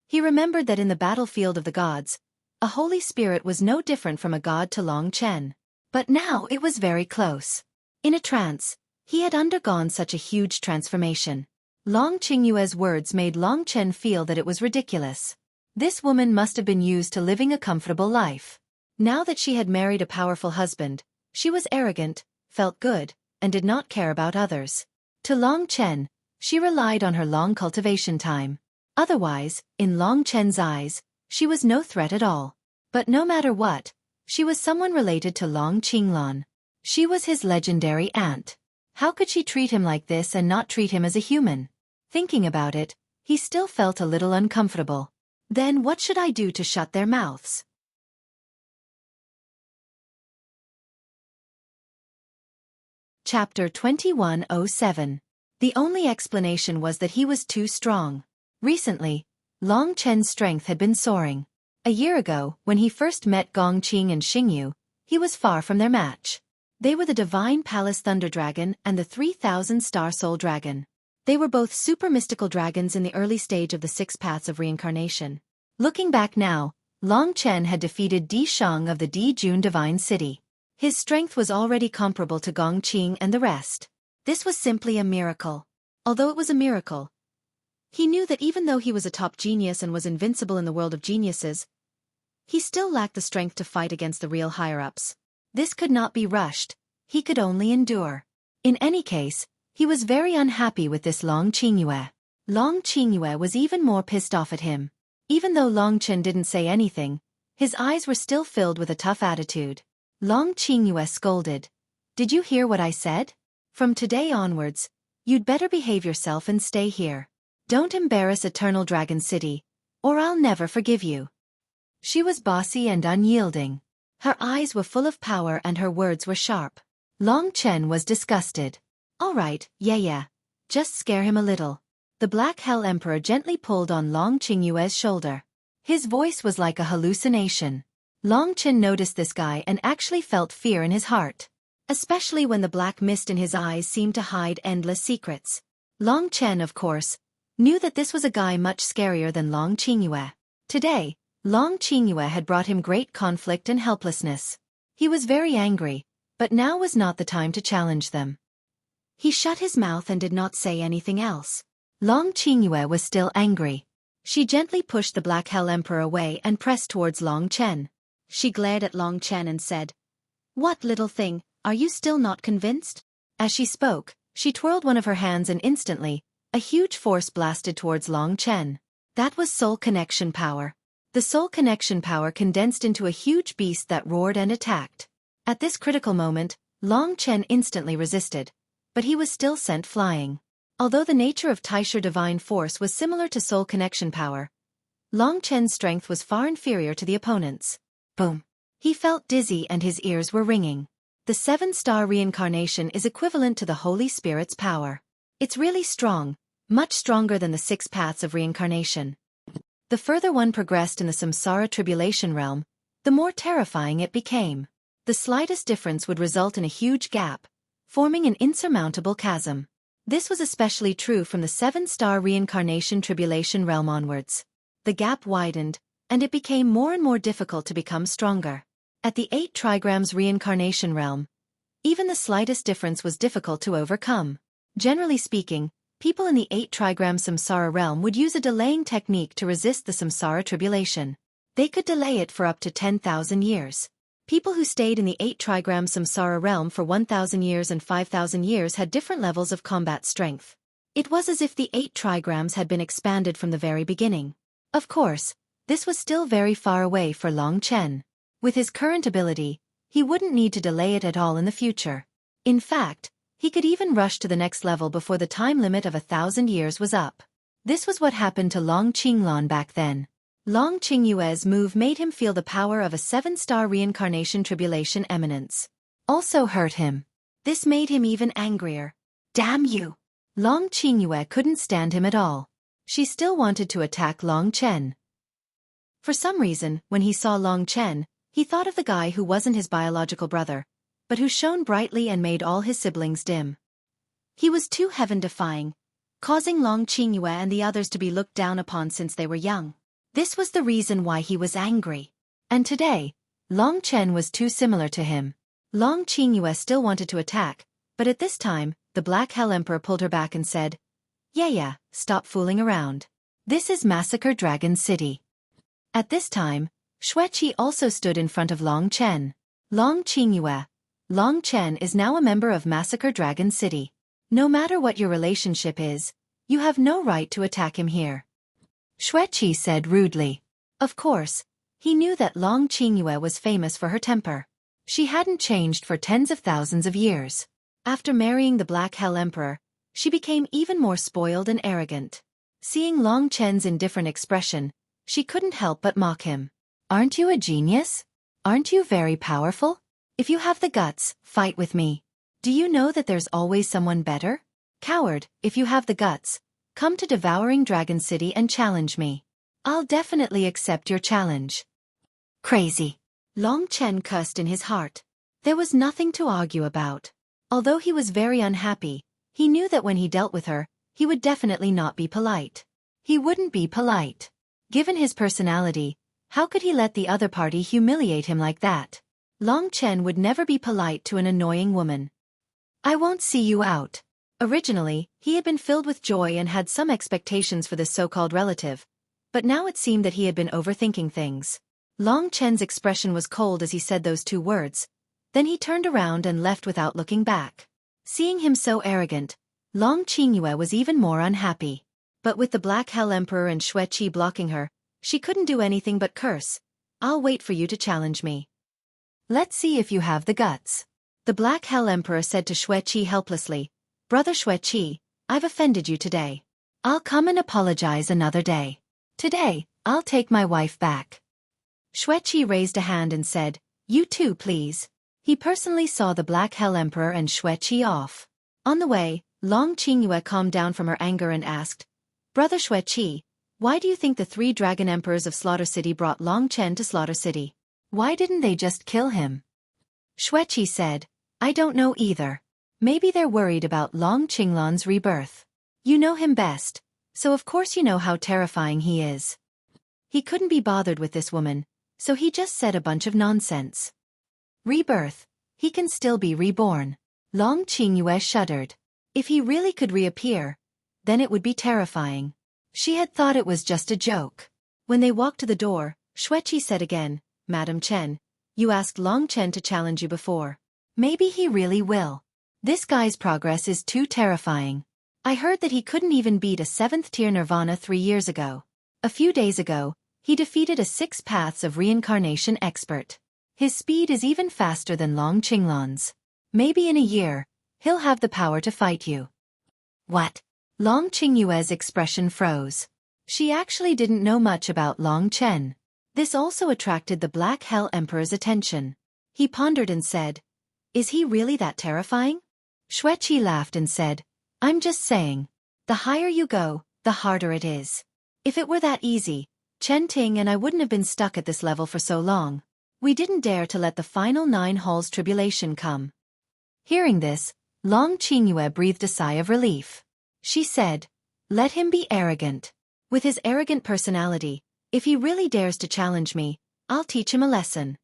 He remembered that in the battlefield of the gods, a holy spirit was no different from a god to Long Chen. But now it was very close. In a trance, he had undergone such a huge transformation. Long Qingyue's words made Long Chen feel that it was ridiculous. This woman must have been used to living a comfortable life. Now that she had married a powerful husband, she was arrogant, felt good, and did not care about others. To Long Chen, she relied on her long cultivation time. Otherwise, in Long Chen's eyes, she was no threat at all. But no matter what, she was someone related to Long Qinglan. She was his legendary aunt. How could she treat him like this and not treat him as a human? Thinking about it, he still felt a little uncomfortable. Then what should I do to shut their mouths? Chapter 2107. The only explanation was that he was too strong. Recently, Long Chen's strength had been soaring. A year ago, when he first met Gongqing and Xingyu, he was far from their match. They were the Divine Palace Thunder Dragon and the 3,000-star Soul Dragon. They were both super mystical dragons in the early stage of the 6 paths of reincarnation. Looking back now, Long Chen had defeated Di Shang of the Dijun Divine City. His strength was already comparable to Gongqing and the rest. This was simply a miracle. Although it was a miracle, he knew that even though he was a top genius and was invincible in the world of geniuses, he still lacked the strength to fight against the real higher-ups. This could not be rushed. He could only endure. In any case, He was very unhappy with this Long Qingyue. Long Qingyue was even more pissed off at him. Even though Long Chen didn't say anything, his eyes were still filled with a tough attitude. Long Qingyue scolded. "Did you hear what I said? From today onwards, you'd better behave yourself and stay here. Don't embarrass Eternal Dragon City, or I'll never forgive you." She was bossy and unyielding. Her eyes were full of power and her words were sharp. Long Chen was disgusted. "All right, yeah. Just scare him a little." The Black Hell Emperor gently pulled on Long Qingyue's shoulder. His voice was like a hallucination. Long Chen noticed this guy and actually felt fear in his heart. Especially when the black mist in his eyes seemed to hide endless secrets. Long Chen, of course, knew that this was a guy much scarier than Long Qingyue. Today, Long Qingyue had brought him great conflict and helplessness. He was very angry, but now was not the time to challenge them. He shut his mouth and did not say anything else. Long Qingyue was still angry. She gently pushed the Black Hell Emperor away and pressed towards Long Chen. She glared at Long Chen and said, "What little thing, are you still not convinced?" As she spoke, she twirled one of her hands and instantly, a huge force blasted towards Long Chen. That was soul connection power. The soul connection power condensed into a huge beast that roared and attacked. At this critical moment, Long Chen instantly resisted, but he was still sent flying. Although the nature of Taisher divine force was similar to soul connection power, Long Chen's strength was far inferior to the opponent's. Boom! He felt dizzy and his ears were ringing. The 7-star reincarnation is equivalent to the Holy Spirit's power. It's really strong, much stronger than the 6 paths of reincarnation. The further one progressed in the samsara tribulation realm, the more terrifying it became. The slightest difference would result in a huge gap, forming an insurmountable chasm. This was especially true from the 7-star reincarnation tribulation realm onwards. The gap widened, and it became more and more difficult to become stronger. At the 8 trigrams reincarnation realm, even the slightest difference was difficult to overcome. Generally speaking, people in the 8 trigram samsara realm would use a delaying technique to resist the samsara tribulation. They could delay it for up to 10,000 years. People who stayed in the 8 trigram samsara realm for 1,000 years and 5,000 years had different levels of combat strength. It was as if the 8 trigrams had been expanded from the very beginning. Of course, this was still very far away for Long Chen. With his current ability, he wouldn't need to delay it at all in the future. In fact, he could even rush to the next level before the time limit of 1,000 years was up. This was what happened to Long Qinglong back then. Long Qingyue's move made him feel the power of a 7-star reincarnation tribulation eminence. Also hurt him. This made him even angrier. Damn you! Long Qingyue couldn't stand him at all. She still wanted to attack Long Chen. For some reason, when he saw Long Chen, he thought of the guy who wasn't his biological brother, but who shone brightly and made all his siblings dim. He was too heaven-defying, causing Long Qingyue and the others to be looked down upon since they were young. This was the reason why he was angry. And today, Long Chen was too similar to him. Long Qingyue still wanted to attack, but at this time, the Black Hell Emperor pulled her back and said, Yeah, stop fooling around. This is Massacre Dragon City. At this time, Xueqi also stood in front of Long Chen. Long Qingyue, Long Chen is now a member of Massacre Dragon City. No matter what your relationship is, you have no right to attack him here. Xueqi said rudely. Of course, he knew that Long Qingyue was famous for her temper. She hadn't changed for tens of thousands of years. After marrying the Black Hell Emperor, she became even more spoiled and arrogant. Seeing Long Chen's indifferent expression, she couldn't help but mock him. Aren't you a genius? Aren't you very powerful? If you have the guts, fight with me. Do you know that there's always someone better? Coward, if you have the guts, come to Devouring Dragon City and challenge me. I'll definitely accept your challenge. Crazy. Long Chen cursed in his heart. There was nothing to argue about. Although he was very unhappy, he knew that when he dealt with her, he would definitely not be polite. He wouldn't be polite. Given his personality, how could he let the other party humiliate him like that? Long Chen would never be polite to an annoying woman. I won't see you out. Originally, he had been filled with joy and had some expectations for this so-called relative, but now it seemed that he had been overthinking things. Long Chen's expression was cold as he said those 2 words, then he turned around and left without looking back. Seeing him so arrogant, Long Qingyue was even more unhappy. But with the Black Hell Emperor and Xueqi blocking her, she couldn't do anything but curse. I'll wait for you to challenge me. Let's see if you have the guts. The Black Hell Emperor said to Xueqi helplessly, Brother Xueqi, I've offended you today. I'll come and apologize another day. Today, I'll take my wife back. Xueqi raised a hand and said, You too, please. He personally saw the Black Hell Emperor and Xueqi off. On the way, Long Qingyue calmed down from her anger and asked, Brother Xueqi, why do you think the 3 dragon emperors of Slaughter City brought Long Chen to Slaughter City? Why didn't they just kill him? Xueqi said, I don't know either. Maybe they're worried about Long Qinglan's rebirth. You know him best, so of course you know how terrifying he is. He couldn't be bothered with this woman, so he just said a bunch of nonsense. Rebirth. He can still be reborn. Long Qingyue shuddered. If he really could reappear, then it would be terrifying. She had thought it was just a joke. When they walked to the door, Xueqi said again, Madam Chen, you asked Long Chen to challenge you before. Maybe he really will. This guy's progress is too terrifying. I heard that he couldn't even beat a 7th-tier Nirvana 3 years ago. A few days ago, he defeated a 6 Paths of Reincarnation expert. His speed is even faster than Long Qinglan's. Maybe in a year, he'll have the power to fight you. What? Long Qingyue's expression froze. She actually didn't know much about Long Chen. This also attracted the Black Hell Emperor's attention. He pondered and said, Is he really that terrifying? Xueqi laughed and said, I'm just saying. The higher you go, the harder it is. If it were that easy, Chen Ting and I wouldn't have been stuck at this level for so long. We didn't dare to let the final 9 halls tribulation come. Hearing this, Long Qingyue breathed a sigh of relief. She said, Let him be arrogant. With his arrogant personality, if he really dares to challenge me, I'll teach him a lesson.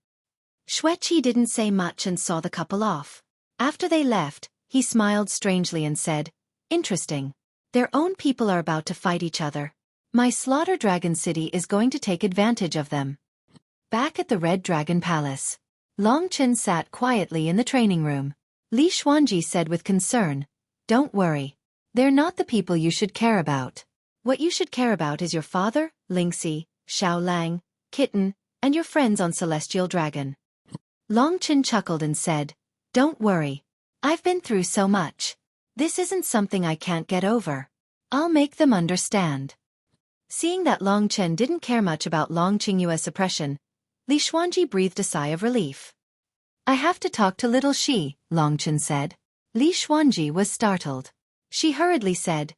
Xueqi didn't say much and saw the couple off. After they left, he smiled strangely and said, Interesting. Their own people are about to fight each other. My Slaughter Dragon City is going to take advantage of them. Back at the Red Dragon Palace, Long Chen sat quietly in the training room. Li Xuanji said with concern, Don't worry. They're not the people you should care about. What you should care about is your father, Lingxi, Xiao Lang, Kitten, and your friends on Celestial Dragon. Long Chen chuckled and said, Don't worry. I've been through so much. This isn't something I can't get over. I'll make them understand. Seeing that Long Chen didn't care much about Long Qingyue's suppression, Li Xuanji breathed a sigh of relief. I have to talk to little Shi, Long Chen said. Li Xuanji was startled. She hurriedly said,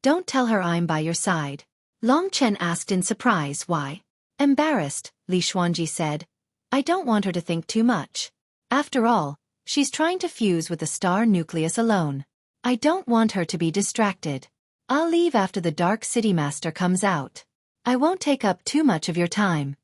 Don't tell her I'm by your side. Long Chen asked in surprise why. Embarrassed, Li Xuanji said, I don't want her to think too much. After all, she's trying to fuse with the star nucleus alone. I don't want her to be distracted. I'll leave after the Dark City Master comes out. I won't take up too much of your time.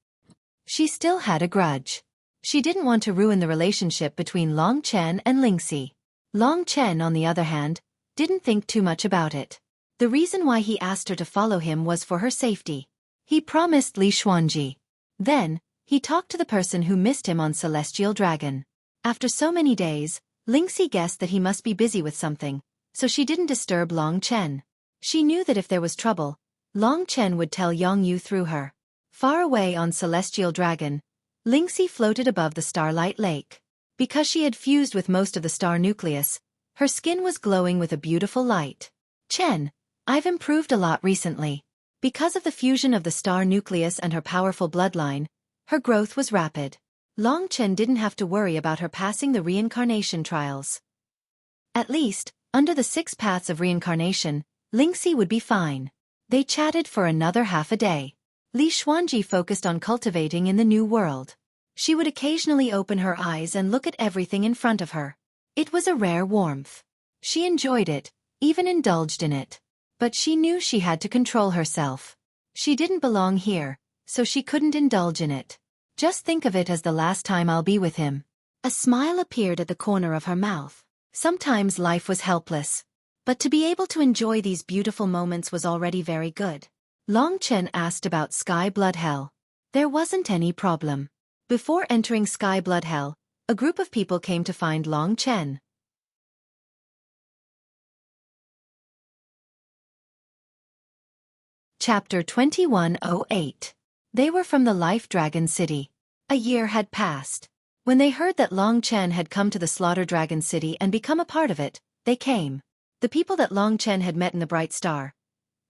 She still had a grudge. She didn't want to ruin the relationship between Long Chen and Lingxi. Long Chen, on the other hand, didn't think too much about it. The reason why he asked her to follow him was for her safety. He promised Li Xuanji. Then, he talked to the person who missed him on Celestial Dragon. After so many days, Lingxi guessed that he must be busy with something, so she didn't disturb Long Chen. She knew that if there was trouble, Long Chen would tell Yang Yu through her. Far away on Celestial Dragon, Lingxi floated above the Starlight Lake. Because she had fused with most of the star nucleus, her skin was glowing with a beautiful light. Chen, I've improved a lot recently. Because of the fusion of the star nucleus and her powerful bloodline, her growth was rapid. Long Chen didn't have to worry about her passing the reincarnation trials. At least, under the 6 Paths of Reincarnation, Lingxi would be fine. They chatted for another half a day. Li Xuanji focused on cultivating in the new world. She would occasionally open her eyes and look at everything in front of her. It was a rare warmth. She enjoyed it, even indulged in it. But she knew she had to control herself. She didn't belong here, so she couldn't indulge in it. Just think of it as the last time I'll be with him. A smile appeared at the corner of her mouth. Sometimes life was helpless. But to be able to enjoy these beautiful moments was already very good. Long Chen asked about Sky Blood Hell. There wasn't any problem. Before entering Sky Blood Hell, a group of people came to find Long Chen. Chapter 2108. They were from the Life Dragon City. A year had passed. When they heard that Long Chen had come to the Slaughter Dragon City and become a part of it, they came. The people that Long Chen had met in the Bright Star,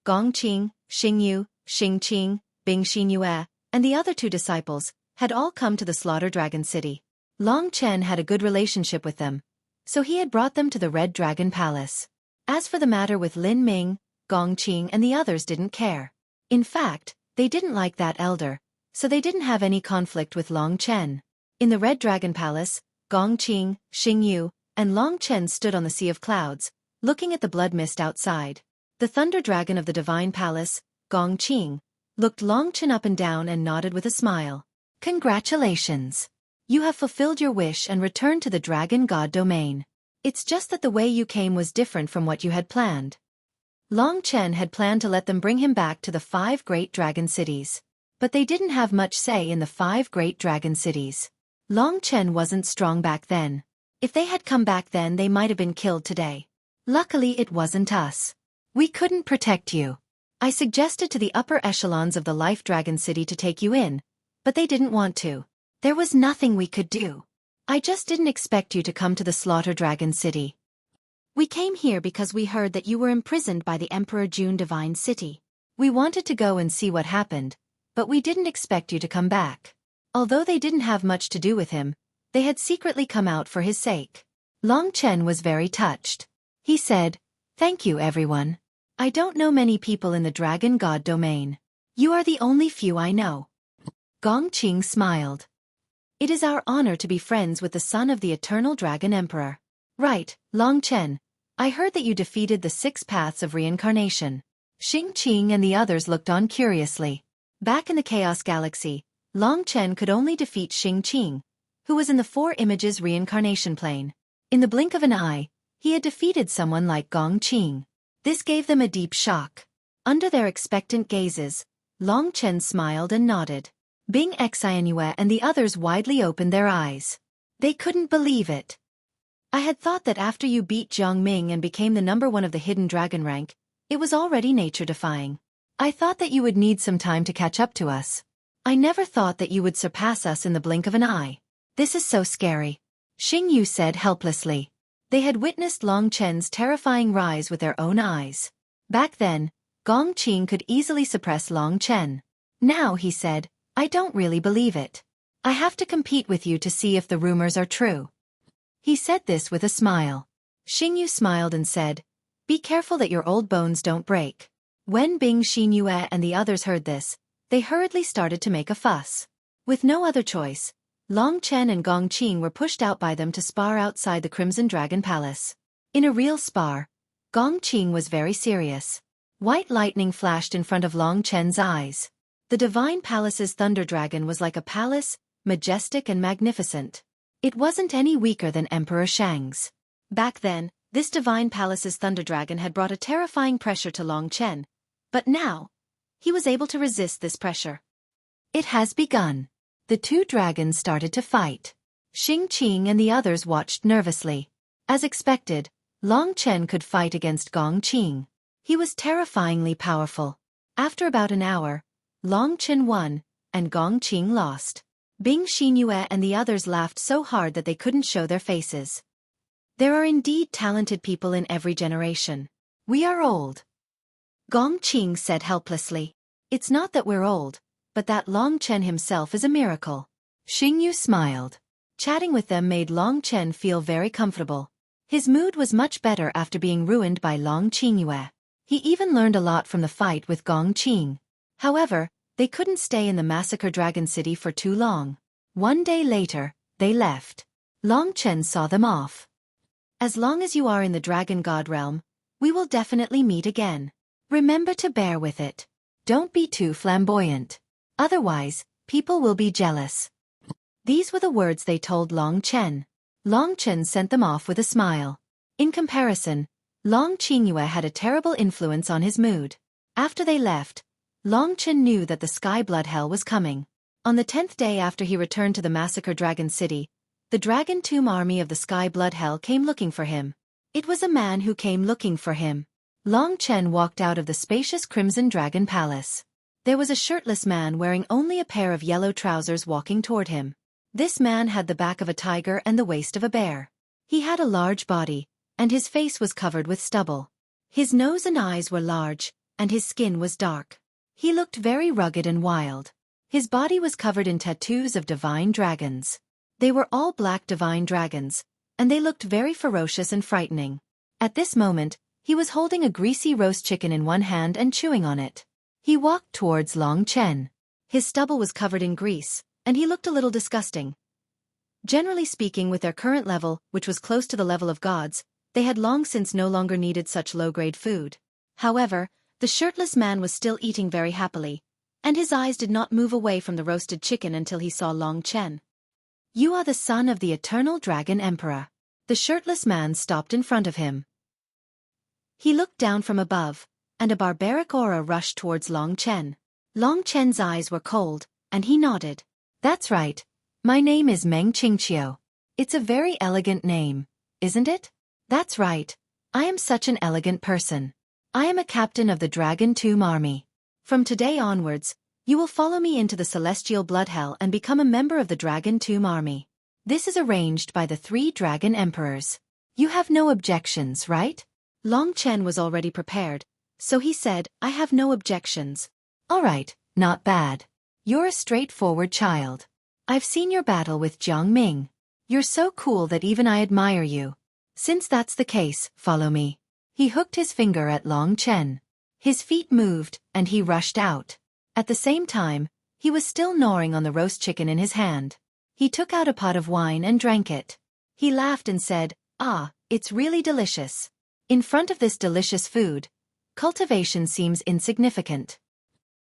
Gong Qing, Xing Yu, Xing Qing, Bing Xinyue, and the other two disciples, had all come to the Slaughter Dragon City. Long Chen had a good relationship with them, so he had brought them to the Red Dragon Palace. As for the matter with Lin Ming, Gong Qing and the others didn't care. In fact, they didn't like that elder, so they didn't have any conflict with Long Chen. In the Red Dragon Palace, Gong Qing, Xing Yu, and Long Chen stood on the Sea of Clouds, looking at the blood mist outside. The Thunder Dragon of the Divine Palace, Gong Qing, looked Long Chen up and down and nodded with a smile. Congratulations! You have fulfilled your wish and returned to the Dragon God domain. It's just that the way you came was different from what you had planned. Long Chen had planned to let them bring him back to the 5 great dragon cities. But they didn't have much say in the 5 great dragon cities. Long Chen wasn't strong back then. If they had come back then they might have been killed today. Luckily it wasn't us. We couldn't protect you. I suggested to the upper echelons of the Life Dragon City to take you in, but they didn't want to. There was nothing we could do. I just didn't expect you to come to the Slaughter Dragon City. We came here because we heard that you were imprisoned by the Emperor June Divine City. We wanted to go and see what happened, but we didn't expect you to come back. Although they didn't have much to do with him, they had secretly come out for his sake. Long Chen was very touched. He said, "Thank you everyone. I don't know many people in the Dragon God domain. You are the only few I know." Gong Qing smiled. "It is our honor to be friends with the son of the Eternal Dragon Emperor." "Right, Long Chen. I heard that you defeated the 6 paths of reincarnation." Xing Qing and the others looked on curiously. Back in the Chaos Galaxy, Long Chen could only defeat Xing Qing, who was in the 4 images reincarnation plane. In the blink of an eye, he had defeated someone like Gong Qing. This gave them a deep shock. Under their expectant gazes, Long Chen smiled and nodded. Bing Xinyue and the others widely opened their eyes. They couldn't believe it. "I had thought that after you beat Jiang Ming and became the #1 of the hidden dragon rank, it was already nature-defying. I thought that you would need some time to catch up to us. I never thought that you would surpass us in the blink of an eye. This is so scary," Xing Yu said helplessly. They had witnessed Long Chen's terrifying rise with their own eyes. Back then, Gong Qing could easily suppress Long Chen. Now, he said, "I don't really believe it. I have to compete with you to see if the rumors are true." He said this with a smile. Xing Yu smiled and said, "Be careful that your old bones don't break." When Bing Xinyue and the others heard this, they hurriedly started to make a fuss. With no other choice, Long Chen and Gong Qing were pushed out by them to spar outside the Crimson Dragon Palace. In a real spar, Gong Qing was very serious. White lightning flashed in front of Long Chen's eyes. The Divine Palace's Thunder Dragon was like a palace, majestic and magnificent. It wasn't any weaker than Emperor Shang's. Back then, this Divine Palace's Thunder Dragon had brought a terrifying pressure to Long Chen, but now, he was able to resist this pressure. It has begun. The 2 dragons started to fight. Xing Qing and the others watched nervously. As expected, Long Chen could fight against Gong Qing. He was terrifyingly powerful. After about an hour, Long Chen won, and Gong Qing lost. Bing Xinyue and the others laughed so hard that they couldn't show their faces. There are indeed talented people in every generation. We are old. Gong Qing said helplessly. It's not that we're old, but that Long Chen himself is a miracle. Xing Yu smiled. Chatting with them made Long Chen feel very comfortable. His mood was much better after being ruined by Long Qinyue. He even learned a lot from the fight with Gong Qing. However, they couldn't stay in the Massacre Dragon City for too long. One day later, they left. Long Chen saw them off. "As long as you are in the Dragon God realm, we will definitely meet again. Remember to bear with it. Don't be too flamboyant. Otherwise, people will be jealous." These were the words they told Long Chen. Long Chen sent them off with a smile. In comparison, Long Qinyue had a terrible influence on his mood. After they left, Long Chen knew that the Sky Blood Hell was coming. On the 10th day after he returned to the Massacre Dragon City, the Dragon Tomb army of the Sky Blood Hell came looking for him. It was a man who came looking for him. Long Chen walked out of the spacious Crimson Dragon Palace. There was a shirtless man wearing only a pair of yellow trousers walking toward him. This man had the back of a tiger and the waist of a bear. He had a large body, and his face was covered with stubble. His nose and eyes were large, and his skin was dark. He looked very rugged and wild. His body was covered in tattoos of divine dragons. They were all black divine dragons, and they looked very ferocious and frightening. At this moment, he was holding a greasy roast chicken in one hand and chewing on it. He walked towards Long Chen. His stubble was covered in grease, and he looked a little disgusting. Generally speaking, with their current level, which was close to the level of gods, they had long since no longer needed such low-grade food. However, the shirtless man was still eating very happily, and his eyes did not move away from the roasted chicken until he saw Long Chen. "You are the son of the eternal dragon emperor." The shirtless man stopped in front of him. He looked down from above, and a barbaric aura rushed towards Long Chen. Long Chen's eyes were cold, and he nodded. "That's right. My name is Meng Qingqiu. It's a very elegant name, isn't it?" "That's right. I am such an elegant person. I am a captain of the Dragon Tomb Army. From today onwards, you will follow me into the celestial blood hell and become a member of the Dragon Tomb Army. This is arranged by the 3 dragon emperors. You have no objections, right?" Long Chen was already prepared, so he said, "I have no objections." "All right, not bad. You're a straightforward child. I've seen your battle with Jiang Ming. You're so cool that even I admire you. Since that's the case, follow me." He hooked his finger at Long Chen. His feet moved, and he rushed out. At the same time, he was still gnawing on the roast chicken in his hand. He took out a pot of wine and drank it. He laughed and said, "Ah, it's really delicious." In front of this delicious food, cultivation seems insignificant.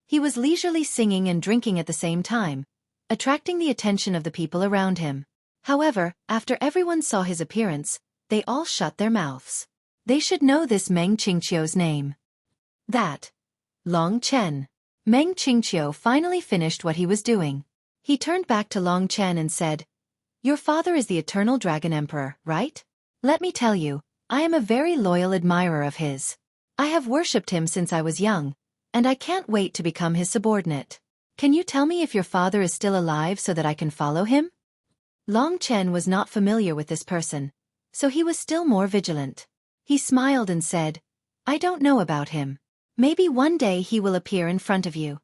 He was leisurely singing and drinking at the same time, attracting the attention of the people around him. However, after everyone saw his appearance, they all shut their mouths. They should know this Meng Qingqiu's name. That. Long Chen. Meng Qingqiu finally finished what he was doing. He turned back to Long Chen and said, "Your father is the eternal dragon emperor, right? Let me tell you, I am a very loyal admirer of his. I have worshipped him since I was young, and I can't wait to become his subordinate. Can you tell me if your father is still alive so that I can follow him?" Long Chen was not familiar with this person, so he was still more vigilant. He smiled and said, "I don't know about him. Maybe one day he will appear in front of you."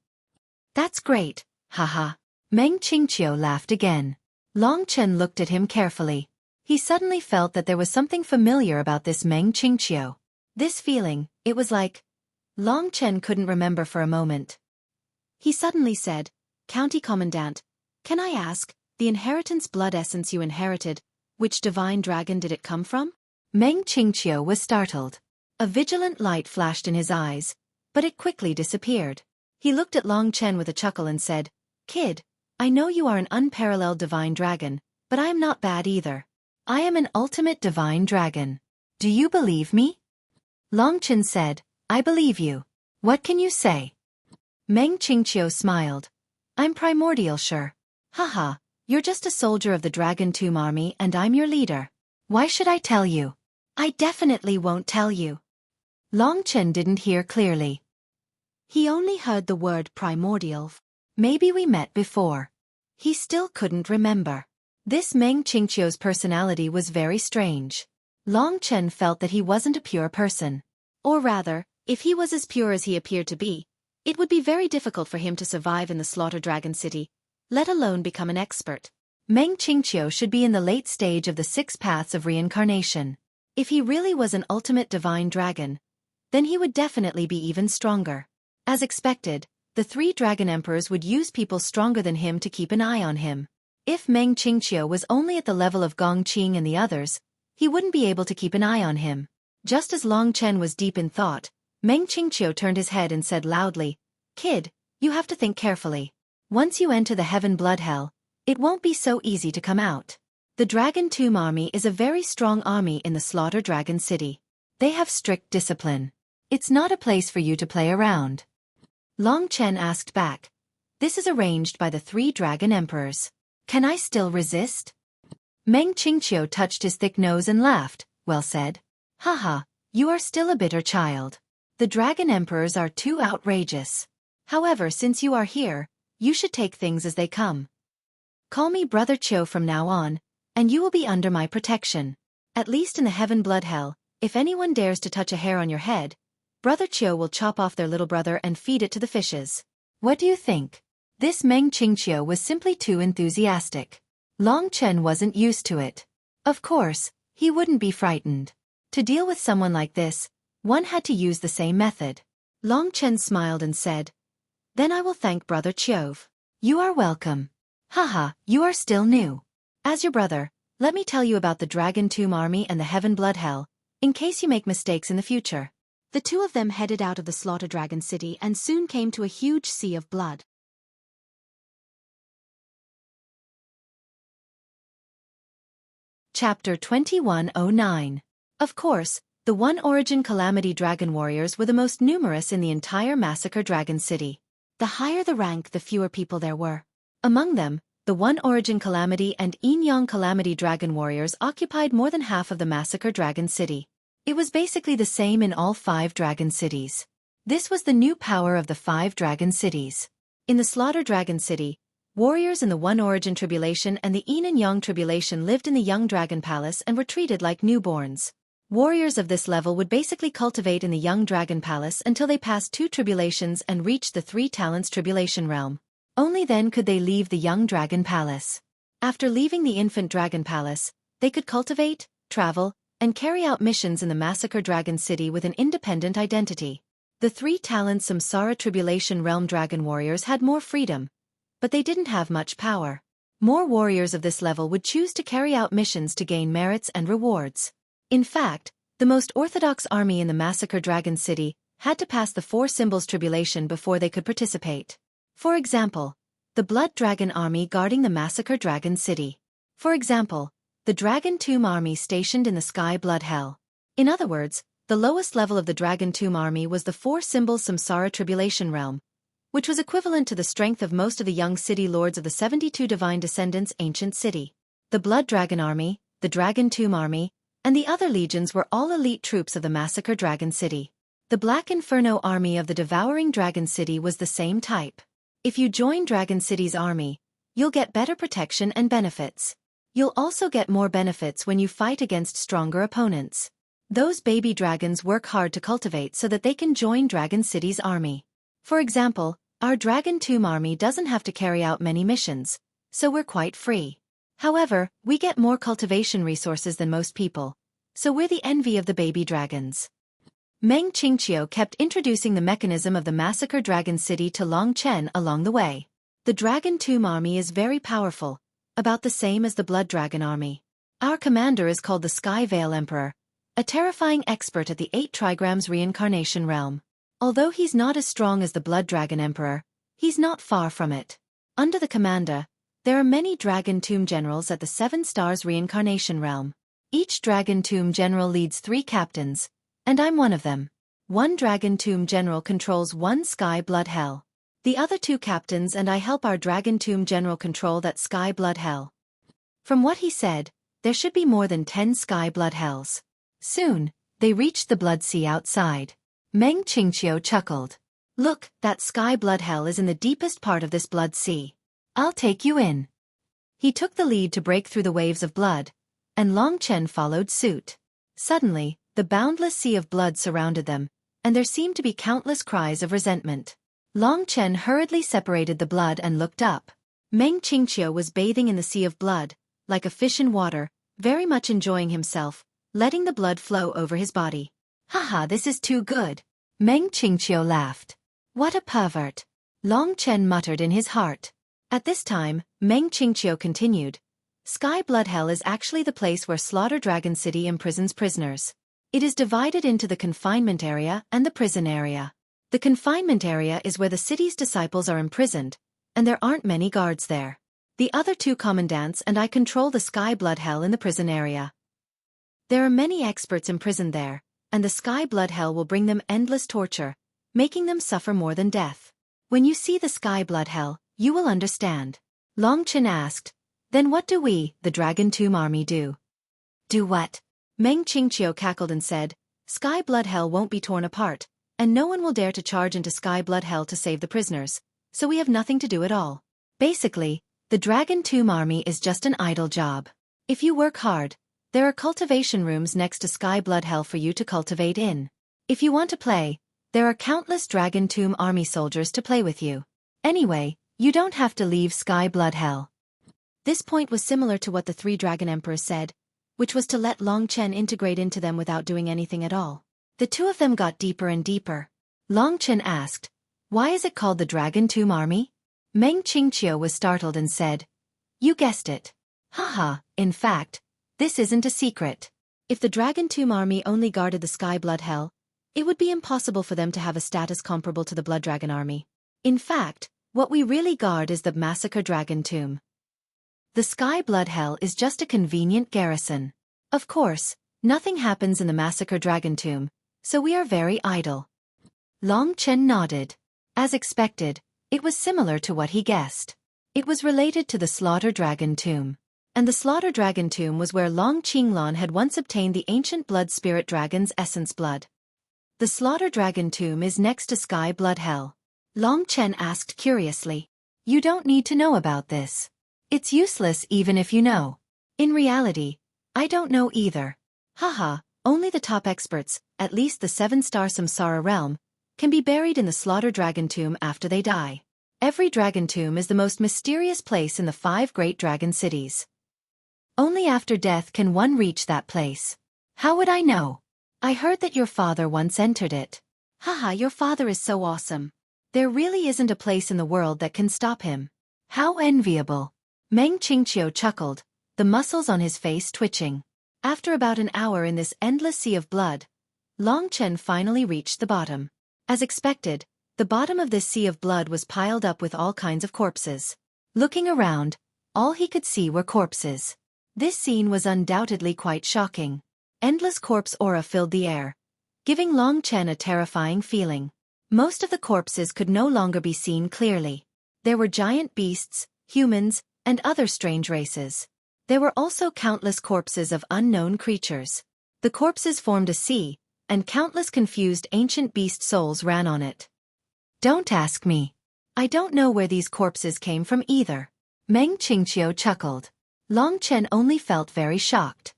"That's great, haha." Meng Qingqiu laughed again. Long Chen looked at him carefully. He suddenly felt that there was something familiar about this Meng Qingqiu. This feeling, it was like... Long Chen couldn't remember for a moment. He suddenly said, "County Commandant, can I ask, the inheritance blood essence you inherited, which divine dragon did it come from?" Meng Qingqiu was startled. A vigilant light flashed in his eyes, but it quickly disappeared. He looked at Long Chen with a chuckle and said, "Kid, I know you are an unparalleled divine dragon, but I am not bad either. I am an ultimate divine dragon. Do you believe me?" Long Chen said, "I believe you. What can you say?" Meng Qingqiu smiled. "I'm primordial, sure. Haha, you're just a soldier of the Dragon Tomb Army and I'm your leader. Why should I tell you?" "I definitely won't tell you." Long Chen didn't hear clearly. He only heard the word primordial. Maybe we met before. He still couldn't remember. This Meng Qingqiu's personality was very strange. Long Chen felt that he wasn't a pure person. Or rather, if he was as pure as he appeared to be, it would be very difficult for him to survive in the Slaughter Dragon City, let alone become an expert. Meng Qingqiu should be in the late stage of the 6 paths of reincarnation. If he really was an ultimate divine dragon, then he would definitely be even stronger. As expected, the 3 dragon emperors would use people stronger than him to keep an eye on him. If Meng Qingqiu was only at the level of Gong Qing and the others, he wouldn't be able to keep an eye on him. Just as Long Chen was deep in thought, Meng Qingqiu turned his head and said loudly, "Kid, you have to think carefully. Once you enter the heaven blood hell, it won't be so easy to come out. The Dragon Tomb Army is a very strong army in the Slaughter Dragon City. They have strict discipline. It's not a place for you to play around." Long Chen asked back, "This is arranged by the 3 dragon emperors. Can I still resist?" Meng Qingqiu touched his thick nose and laughed. "Well said. Haha, you are still a bitter child. The dragon emperors are too outrageous. However, since you are here, you should take things as they come. Call me Brother Cho from now on, and you will be under my protection. At least in the heaven blood hell, if anyone dares to touch a hair on your head, Brother Cho will chop off their little brother and feed it to the fishes. What do you think? This Meng Qingqiu was simply too enthusiastic. Long Chen wasn't used to it. Of course, he wouldn't be frightened. To deal with someone like this, one had to use the same method. Long Chen smiled and said, "Then I will thank Brother Chiov. You are welcome. Haha, you are still new. As your brother, let me tell you about the Dragon Tomb Army and the Heaven Blood Hell, in case you make mistakes in the future." The two of them headed out of the Slaughter Dragon City and soon came to a huge sea of blood. Chapter 2109. Of course, the One Origin Calamity Dragon Warriors were the most numerous in the entire Massacre Dragon City. The higher the rank, the fewer people there were. Among them, the One Origin Calamity and Yin Calamity Dragon Warriors occupied more than half of the Massacre Dragon City. It was basically the same in all 5 dragon cities. This was the new power of the 5 dragon cities. In the Slaughter Dragon City, warriors in the One Origin Tribulation and the Yin and Yang Tribulation lived in the Young Dragon Palace and were treated like newborns. Warriors of this level would basically cultivate in the Young Dragon Palace until they passed 2 tribulations and reached the 3 Talents Tribulation realm. Only then could they leave the Young Dragon Palace. After leaving the Infant Dragon Palace, they could cultivate, travel, and carry out missions in the Massacre Dragon City with an independent identity. The 3 Talents Samsara Tribulation realm dragon warriors had more freedom, but they didn't have much power. More warriors of this level would choose to carry out missions to gain merits and rewards. In fact, the most orthodox army in the Massacre Dragon City had to pass the 4 Symbols Tribulation before they could participate. For example, the Blood Dragon Army guarding the Massacre Dragon City. For example, the Dragon Tomb Army stationed in the Sky Blood Hell. In other words, the lowest level of the Dragon Tomb Army was the 4 Symbols Samsara Tribulation realm, which was equivalent to the strength of most of the young city lords of the 72 Divine Descendants ancient city. The Blood Dragon Army, the Dragon Tomb Army, and the other legions were all elite troops of the Massacre Dragon City. The Black Inferno Army of the Devouring Dragon City was the same type. If you join Dragon City's army, you'll get better protection and benefits. You'll also get more benefits when you fight against stronger opponents. Those baby dragons work hard to cultivate so that they can join Dragon City's army. For example, our Dragon Tomb Army doesn't have to carry out many missions, so we're quite free. However, we get more cultivation resources than most people, so we're the envy of the baby dragons. Meng Qingqiu kept introducing the mechanism of the Massacre Dragon City to Long Chen along the way. The Dragon Tomb Army is very powerful, about the same as the Blood Dragon Army. Our commander is called the Sky Veil Emperor, a terrifying expert at the 8 Trigrams Reincarnation realm. Although he's not as strong as the Blood Dragon Emperor, he's not far from it. Under the commander, there are many Dragon Tomb Generals at the 7 Stars Reincarnation realm. Each Dragon Tomb General leads 3 captains, and I'm one of them. One Dragon Tomb General controls 1 Sky Blood Hell. The other 2 captains and I help our Dragon Tomb General control that Sky Blood Hell. From what he said, there should be more than 10 Sky Blood Hells. Soon, they reached the Blood Sea outside. Meng Qingqiu chuckled. "Look, that Sky Blood Hell is in the deepest part of this Blood Sea. I'll take you in." He took the lead to break through the waves of blood, and Long Chen followed suit. Suddenly, the boundless sea of blood surrounded them, and there seemed to be countless cries of resentment. Long Chen hurriedly separated the blood and looked up. Meng Qingqiu was bathing in the sea of blood, like a fish in water, very much enjoying himself, letting the blood flow over his body. "Haha, this is too good." Meng Qingqiu laughed. "What a pervert," Long Chen muttered in his heart. At this time, Meng Qingqiu continued, "Sky Blood Hell is actually the place where Slaughter Dragon City imprisons prisoners. It is divided into the confinement area and the prison area. The confinement area is where the city's disciples are imprisoned, and there aren't many guards there. The other 2 commandants and I control the Sky Blood Hell in the prison area. There are many experts imprisoned there, and the Sky Blood Hell will bring them endless torture, making them suffer more than death. When you see the Sky Blood Hell, you will understand." Long Chen asked, "Then what do we, the Dragon Tomb Army, do?" "Do what?" Meng Qingqiu cackled and said, "Sky Blood Hell won't be torn apart, and no one will dare to charge into Sky Blood Hell to save the prisoners, so we have nothing to do at all. Basically, the Dragon Tomb Army is just an idle job. If you work hard, there are cultivation rooms next to Sky Blood Hell for you to cultivate in. If you want to play, there are countless Dragon Tomb Army soldiers to play with you. Anyway, you don't have to leave Sky Blood Hell. This point was similar to what the 3 Dragon Emperors said, which was to let Long Chen integrate into them without doing anything at all. The two of them got deeper and deeper. Long Chen asked, "Why is it called the Dragon Tomb Army?" Meng Qingqiu was startled and said, "You guessed it. Haha, in fact, this isn't a secret. If the Dragon Tomb Army only guarded the Sky Blood Hell, it would be impossible for them to have a status comparable to the Blood Dragon Army. In fact, what we really guard is the Massacre Dragon Tomb. The Sky Blood Hell is just a convenient garrison. Of course, nothing happens in the Massacre Dragon Tomb, so we are very idle." Long Chen nodded. As expected, it was similar to what he guessed. It was related to the Slaughter Dragon Tomb. And the Slaughter Dragon Tomb was where Long Qinglan had once obtained the ancient blood spirit dragon's essence blood. The Slaughter Dragon Tomb is next to Sky Blood Hell. Long Chen asked curiously, "You don't need to know about this. It's useless even if you know." In reality, I don't know either. Haha, only the top experts, at least the 7-star Samsara realm, can be buried in the Slaughter Dragon Tomb after they die. Every dragon tomb is the most mysterious place in the 5 great dragon cities. Only after death can one reach that place. How would I know? I heard that your father once entered it. Haha, your father is so awesome. There really isn't a place in the world that can stop him. How enviable. Meng Qingqiu chuckled, the muscles on his face twitching. After about an hour in this endless sea of blood, Long Chen finally reached the bottom. As expected, the bottom of this sea of blood was piled up with all kinds of corpses. Looking around, all he could see were corpses. This scene was undoubtedly quite shocking. Endless corpse aura filled the air, giving Long Chen a terrifying feeling. Most of the corpses could no longer be seen clearly. There were giant beasts, humans, and other strange races. There were also countless corpses of unknown creatures. The corpses formed a sea, and countless confused ancient beast souls ran on it. Don't ask me. I don't know where these corpses came from either. Meng Qingqiu chuckled. Long Chen only felt very shocked.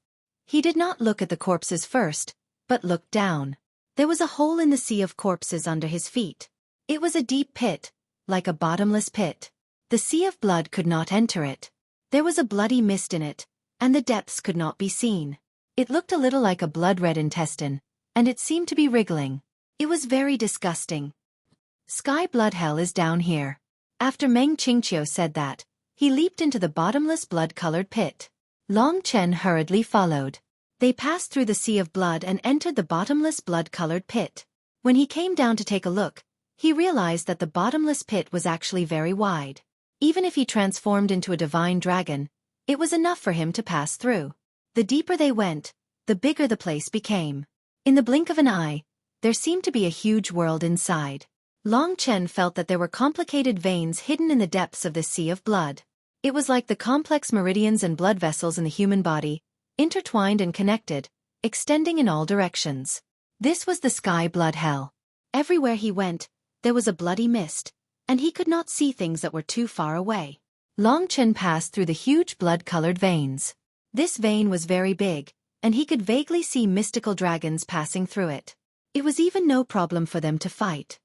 He did not look at the corpses first, but looked down. There was a hole in the sea of corpses under his feet. It was a deep pit, like a bottomless pit. The sea of blood could not enter it. There was a bloody mist in it, and the depths could not be seen. It looked a little like a blood-red intestine, and it seemed to be wriggling. It was very disgusting. Sky Blood Hell is down here. After Meng Qingqiu said that, he leaped into the bottomless blood-colored pit. Long Chen hurriedly followed. They passed through the sea of blood and entered the bottomless blood-colored pit. When he came down to take a look, he realized that the bottomless pit was actually very wide. Even if he transformed into a divine dragon, it was enough for him to pass through. The deeper they went, the bigger the place became. In the blink of an eye, there seemed to be a huge world inside. Long Chen felt that there were complicated veins hidden in the depths of this sea of blood. It was like the complex meridians and blood vessels in the human body, intertwined and connected, extending in all directions. This was the Sky Blood Hell. Everywhere he went, there was a bloody mist, and he could not see things that were too far away. Long Chen passed through the huge blood-colored veins. This vein was very big, and he could vaguely see mystical dragons passing through it. It was even no problem for them to fight.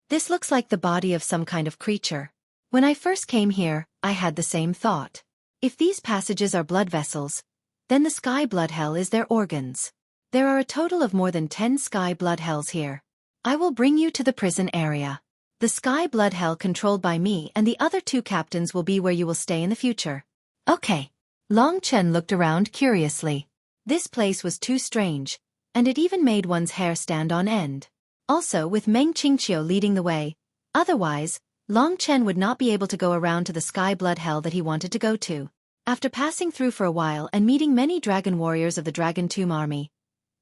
This looks like the body of some kind of creature. When I first came here, I had the same thought. If these passages are blood vessels, then the Sky Blood Hell is their organs. There are a total of more than 10 Sky Blood Hells here. I will bring you to the prison area. The Sky Blood Hell controlled by me and the other 2 captains will be where you will stay in the future. Okay. Long Chen looked around curiously. This place was too strange, and it even made one's hair stand on end. Also with Meng Qingqiu leading the way, otherwise, Long Chen would not be able to go around to the Sky Blood Hell that he wanted to go to. After passing through for a while and meeting many dragon warriors of the Dragon Tomb Army,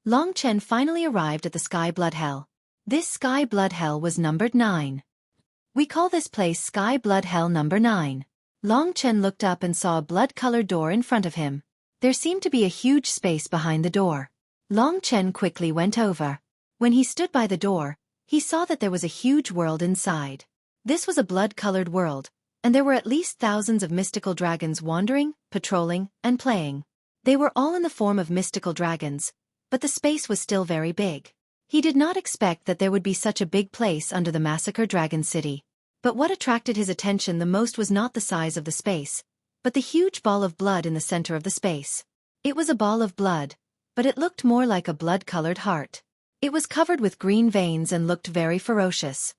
Long Chen finally arrived at the Sky Blood Hell. This Sky Blood Hell was numbered 9. We call this place Sky Blood Hell number 9. Long Chen looked up and saw a blood-colored door in front of him. There seemed to be a huge space behind the door. Long Chen quickly went over. When he stood by the door, He saw that there was a huge world inside. This was a blood-colored world, and there were at least thousands of mystical dragons wandering, patrolling, and playing. They were all in the form of mystical dragons, but the space was still very big. He did not expect that there would be such a big place under the Massacre Dragon City. But what attracted his attention the most was not the size of the space, but the huge ball of blood in the center of the space. It was a ball of blood, but it looked more like a blood-colored heart. It was covered with green veins and looked very ferocious.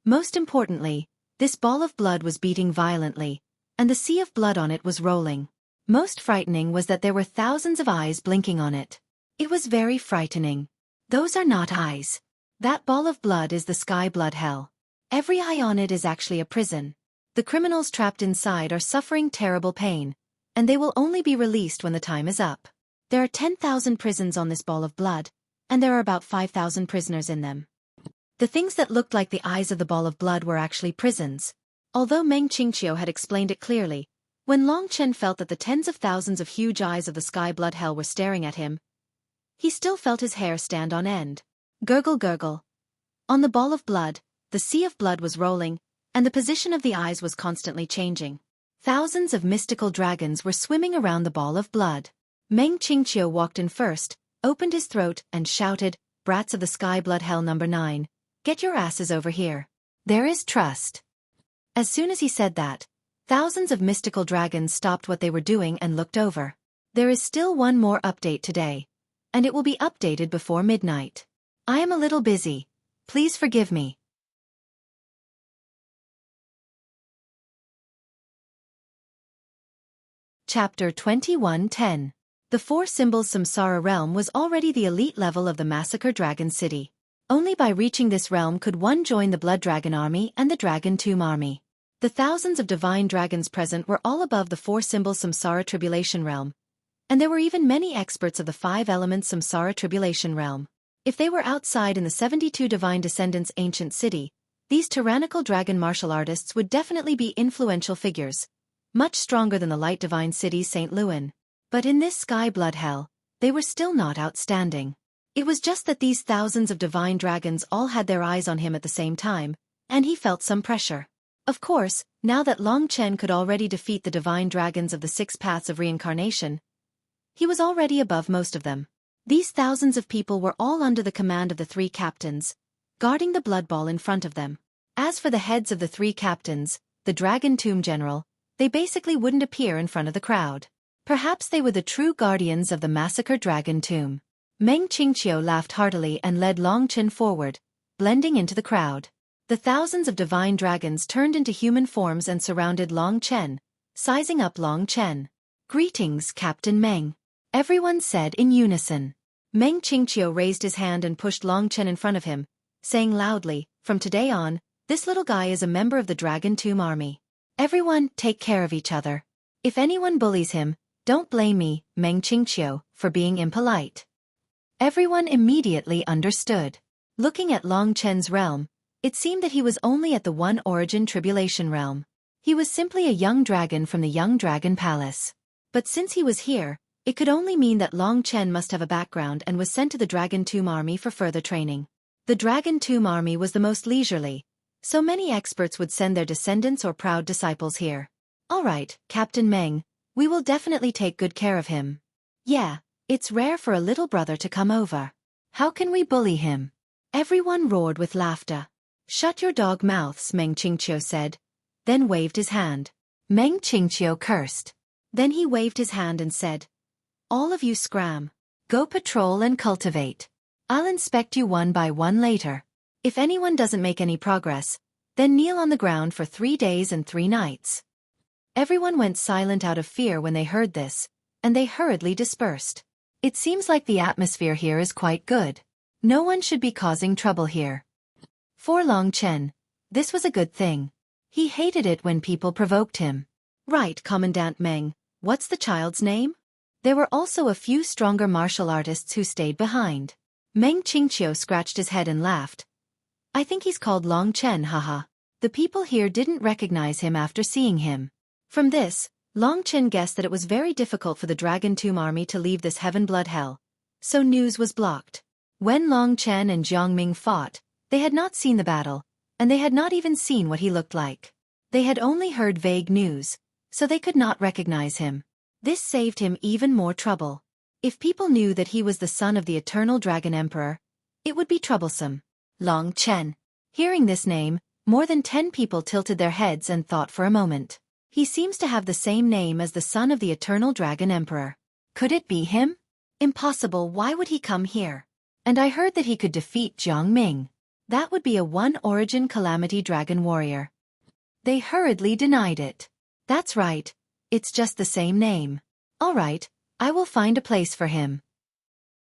Most importantly, this ball of blood was beating violently, and the sea of blood on it was rolling. Most frightening was that there were thousands of eyes blinking on it. It was very frightening. Those are not eyes. That ball of blood is the sky blood hell. Every eye on it is actually a prison. The criminals trapped inside are suffering terrible pain, and they will only be released when the time is up. There are 10,000 prisons on this ball of blood, and there are about 5,000 prisoners in them. The things that looked like the eyes of the ball of blood were actually prisons. Although Meng Qingqiu had explained it clearly, when Long Chen felt that the tens of thousands of huge eyes of the sky blood hell were staring at him, he still felt his hair stand on end. Gurgle gurgle. On the ball of blood, the sea of blood was rolling, and the position of the eyes was constantly changing. Thousands of mystical dragons were swimming around the ball of blood. Meng Qingqiu walked in first, opened his throat, and shouted, "Brats of the sky blood hell number 9, get your asses over here. There is trust." As soon as he said that, thousands of mystical dragons stopped what they were doing and looked over. There is still one more update today, and it will be updated before midnight. I am a little busy. Please forgive me. Chapter 21:10. The Four Symbols Samsara realm was already the elite level of the Massacre Dragon City. Only by reaching this realm could one join the Blood Dragon Army and the Dragon Tomb Army. The thousands of divine dragons present were all above the Four Symbols Samsara Tribulation realm, and there were even many experts of the Five Elements Samsara Tribulation realm. If they were outside in the 72 Divine Descendants ancient city, these tyrannical dragon martial artists would definitely be influential figures, much stronger than the light divine cities St. Louis. But in this sky blood hell, they were still not outstanding. It was just that these thousands of divine dragons all had their eyes on him at the same time, and he felt some pressure. Of course, now that Long Chen could already defeat the divine dragons of the 6 paths of reincarnation, he was already above most of them. These thousands of people were all under the command of the 3 captains, guarding the blood ball in front of them. As for the heads of the 3 captains, the Dragon Tomb General, they basically wouldn't appear in front of the crowd. Perhaps they were the true guardians of the Massacre Dragon Tomb. Meng Qingqiu laughed heartily and led Long Chen forward, blending into the crowd. The thousands of divine dragons turned into human forms and surrounded Long Chen, sizing up Long Chen. "Greetings, Captain Meng," everyone said in unison. Meng Qingqiu raised his hand and pushed Long Chen in front of him, saying loudly, "From today on, this little guy is a member of the Dragon Tomb Army. Everyone, take care of each other. If anyone bullies him, don't blame me, Meng Qingqiu, for being impolite." Everyone immediately understood. Looking at Long Chen's realm, it seemed that he was only at the One Origin Tribulation realm. He was simply a young dragon from the Young Dragon Palace. But since he was here, it could only mean that Long Chen must have a background and was sent to the Dragon Tomb Army for further training. The Dragon Tomb Army was the most leisurely, so many experts would send their descendants or proud disciples here. "All right, Captain Meng, we will definitely take good care of him." "Yeah, it's rare for a little brother to come over. How can we bully him?" Everyone roared with laughter. "Shut your dog mouths," Meng Qingqiu said, then waved his hand. Meng Qingqiu cursed. Then he waved his hand and said, "All of you scram. Go patrol and cultivate. I'll inspect you one by one later. If anyone doesn't make any progress, then kneel on the ground for 3 days and 3 nights." Everyone went silent out of fear when they heard this, and they hurriedly dispersed. It seems like the atmosphere here is quite good. No one should be causing trouble here. For Long Chen, this was a good thing. He hated it when people provoked him. "Right, Commandant Meng, what's the child's name?" There were also a few stronger martial artists who stayed behind. Meng Qingqiu scratched his head and laughed. "I think he's called Long Chen, haha." The people here didn't recognize him after seeing him. From this, Long Chen guessed that it was very difficult for the Dragon Tomb Army to leave this heaven blood hell, so news was blocked. When Long Chen and Jiang Ming fought, They had not seen the battle, and they had not even seen what he looked like. They had only heard vague news, so they could not recognize him. This saved him even more trouble. If people knew that he was the son of the Eternal Dragon Emperor, it would be troublesome. Long Chen. Hearing this name, more than 10 people tilted their heads and thought for a moment. He seems to have the same name as the son of the Eternal Dragon Emperor. Could it be him? Impossible, why would he come here? And I heard that he could defeat Jiang Ming. That would be a one-origin Calamity Dragon warrior. They hurriedly denied it. That's right, it's just the same name. All right, I will find a place for him.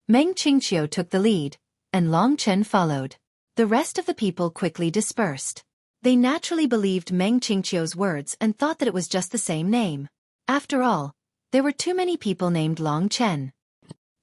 Meng Qingqiu took the lead, and Long Chen followed. The rest of the people quickly dispersed. They naturally believed Meng Qingqiu's words and thought that it was just the same name. After all, there were too many people named Long Chen.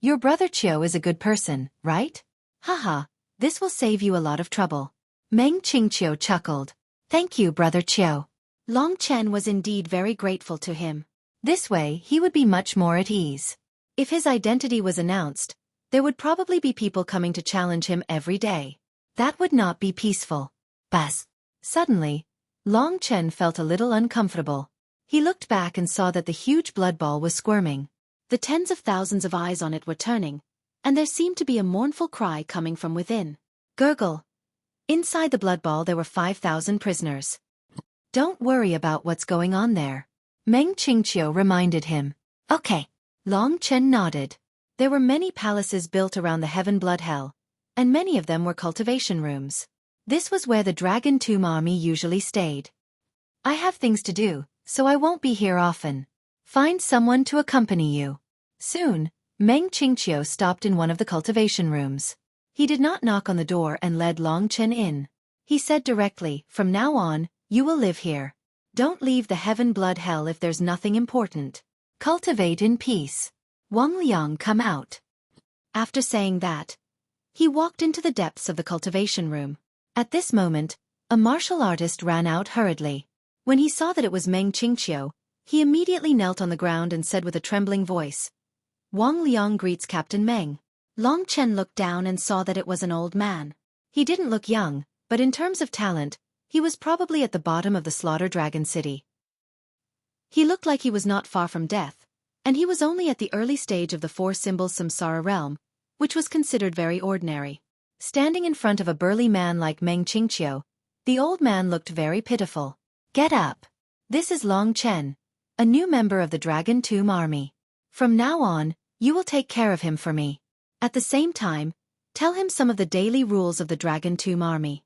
Your brother Qiu is a good person, right? Haha, this will save you a lot of trouble. Meng Qingqiu chuckled. Thank you, brother Qiu. Long Chen was indeed very grateful to him. This way he would be much more at ease. If his identity was announced, there would probably be people coming to challenge him every day. That would not be peaceful. Buzz. Suddenly, Long Chen felt a little uncomfortable. He looked back and saw that the huge blood ball was squirming. The tens of thousands of eyes on it were turning, and there seemed to be a mournful cry coming from within. Gurgle. Inside the blood ball there were 5,000 prisoners. Don't worry about what's going on there. Meng Qingqiu reminded him. Okay. Long Chen nodded. There were many palaces built around the Heaven Blood Hell, and many of them were cultivation rooms. This was where the Dragon Tomb army usually stayed. I have things to do, so I won't be here often. Find someone to accompany you. Soon, Meng Qingqiu stopped in one of the cultivation rooms. He did not knock on the door and led Long Chen in. He said directly, from now on, you will live here. Don't leave the Heaven Blood Hell if there's nothing important. Cultivate in peace. Wang Liang, come out. After saying that, he walked into the depths of the cultivation room. At this moment, a martial artist ran out hurriedly. When he saw that it was Meng Qingqiu, he immediately knelt on the ground and said with a trembling voice, Wang Liang greets Captain Meng. Long Chen looked down and saw that it was an old man. He didn't look young, but in terms of talent, he was probably at the bottom of the Slaughter Dragon City. He looked like he was not far from death, and he was only at the early stage of the four symbols Samsara realm, which was considered very ordinary. Standing in front of a burly man like Meng Qingqiu, the old man looked very pitiful. Get up. This is Long Chen, a new member of the Dragon Tomb army. From now on, you will take care of him for me. At the same time, tell him some of the daily rules of the Dragon Tomb army.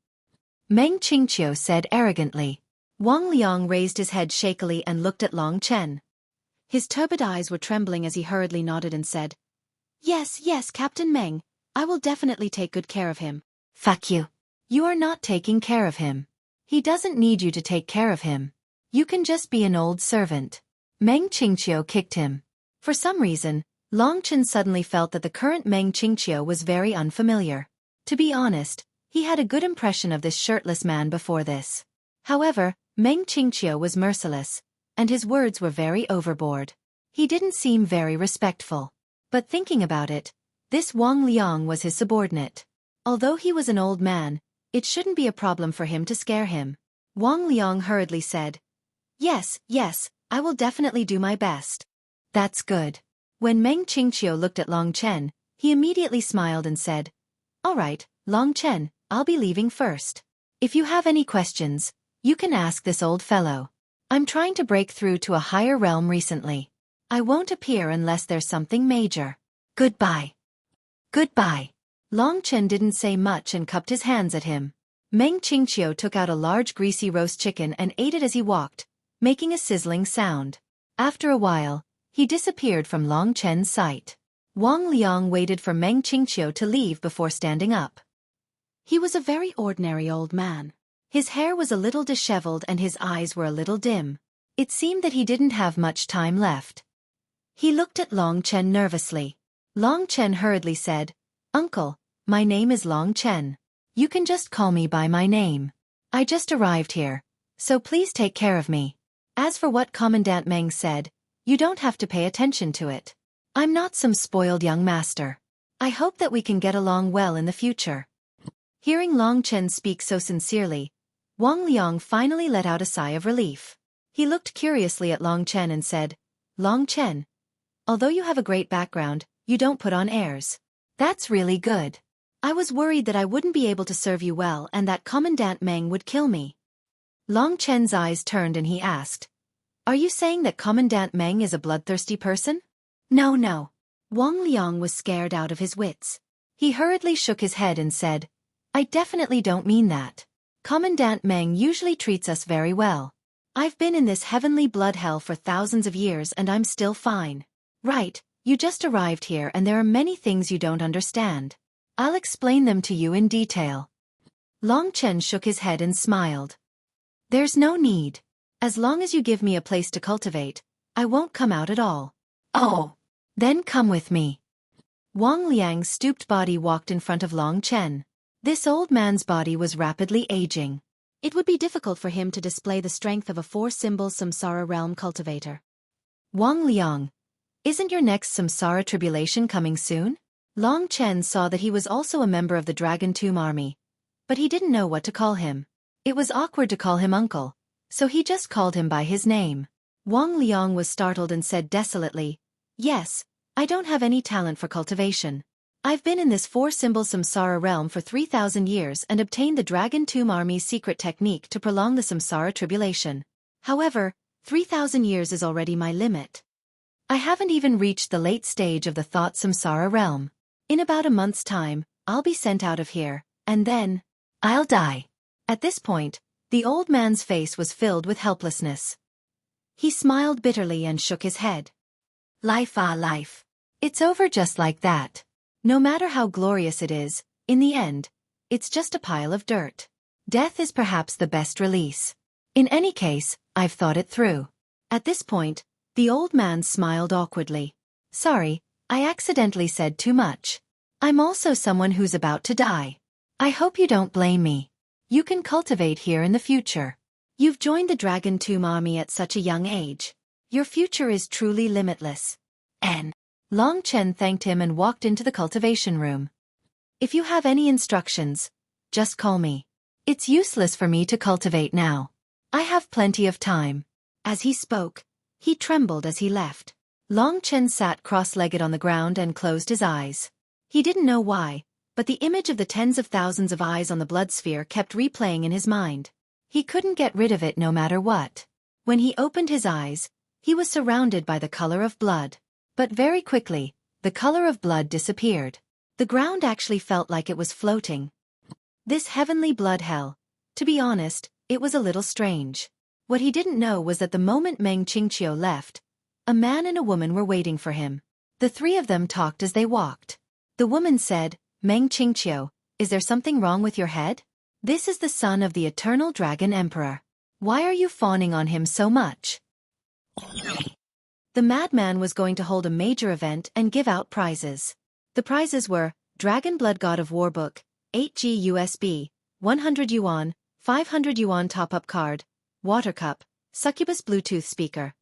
Meng Qingqiu said arrogantly. Wang Liang raised his head shakily and looked at Long Chen. His turbid eyes were trembling as he hurriedly nodded and said, Yes, yes, Captain Meng, I will definitely take good care of him. Fuck you. You are not taking care of him. He doesn't need you to take care of him. You can just be an old servant. Meng Qingqiu kicked him. For some reason, Long Chen suddenly felt that the current Meng Qingqiu was very unfamiliar. To be honest, he had a good impression of this shirtless man before this. However, Meng Qingqiu was merciless, and his words were very overboard. He didn't seem very respectful. But thinking about it, this Wang Liang was his subordinate. Although he was an old man, it shouldn't be a problem for him to scare him. Wang Liang hurriedly said, Yes, yes, I will definitely do my best. That's good. When Meng Qingqiu looked at Long Chen, he immediately smiled and said, All right, Long Chen, I'll be leaving first. If you have any questions, you can ask this old fellow. I'm trying to break through to a higher realm recently. I won't appear unless there's something major. Goodbye. Goodbye. Long Chen didn't say much and cupped his hands at him. Meng Qingqiu took out a large greasy roast chicken and ate it as he walked, making a sizzling sound. After a while, he disappeared from Long Chen's sight. Wang Liang waited for Meng Qingqiu to leave before standing up. He was a very ordinary old man. His hair was a little disheveled and his eyes were a little dim. It seemed that he didn't have much time left. He looked at Long Chen nervously. Long Chen hurriedly said, Uncle, my name is Long Chen. You can just call me by my name. I just arrived here, so please take care of me. As for what Commandant Meng said, you don't have to pay attention to it. I'm not some spoiled young master. I hope that we can get along well in the future. Hearing Long Chen speak so sincerely, Wang Liang finally let out a sigh of relief. He looked curiously at Long Chen and said, Long Chen, although you have a great background, you don't put on airs. That's really good. I was worried that I wouldn't be able to serve you well and that Commandant Meng would kill me. Long Chen's eyes turned and he asked, Are you saying that Commandant Meng is a bloodthirsty person? No, no. Wang Liang was scared out of his wits. He hurriedly shook his head and said, I definitely don't mean that. Commandant Meng usually treats us very well. I've been in this heavenly blood hell for thousands of years and I'm still fine. Right, you just arrived here and there are many things you don't understand. I'll explain them to you in detail. Long Chen shook his head and smiled. There's no need. As long as you give me a place to cultivate, I won't come out at all. Oh. Then come with me. Wang Liang's stooped body walked in front of Long Chen. This old man's body was rapidly aging. It would be difficult for him to display the strength of a four-symbol Samsara realm cultivator. Wang Liang, isn't your next Samsara tribulation coming soon? Long Chen saw that he was also a member of the Dragon Tomb army, but he didn't know what to call him. It was awkward to call him uncle, so he just called him by his name. Wang Liang was startled and said desolately, Yes, I don't have any talent for cultivation. I've been in this four-symbol Samsara realm for 3,000 years and obtained the Dragon Tomb Army's secret technique to prolong the Samsara tribulation. However, 3,000 years is already my limit. I haven't even reached the late stage of the thought Samsara realm. In about a month's time, I'll be sent out of here, and then, I'll die. At this point, the old man's face was filled with helplessness. He smiled bitterly and shook his head. Life, life. It's over just like that. No matter how glorious it is, in the end, it's just a pile of dirt. Death is perhaps the best release. In any case, I've thought it through. At this point, the old man smiled awkwardly. Sorry, I accidentally said too much. I'm also someone who's about to die. I hope you don't blame me. You can cultivate here in the future. You've joined the Dragon Tomb Army at such a young age. Your future is truly limitless. N. Long Chen thanked him and walked into the cultivation room. If you have any instructions, just call me. It's useless for me to cultivate now. I have plenty of time. As he spoke, he trembled as he left. Long Chen sat cross-legged on the ground and closed his eyes. He didn't know why, but the image of the tens of thousands of eyes on the blood sphere kept replaying in his mind. He couldn't get rid of it no matter what. When he opened his eyes, he was surrounded by the color of blood. But very quickly, the color of blood disappeared. The ground actually felt like it was floating. This heavenly blood hell, to be honest, it was a little strange. What he didn't know was that the moment Meng Qingqiu left, a man and a woman were waiting for him. The three of them talked as they walked. The woman said, Meng Qingqiu, is there something wrong with your head? This is the son of the eternal Dragon Emperor. Why are you fawning on him so much? The madman was going to hold a major event and give out prizes. The prizes were, Dragon Blood God of War Book, 8G USB, 100 yuan, 500 yuan top-up card, water cup, succubus Bluetooth speaker.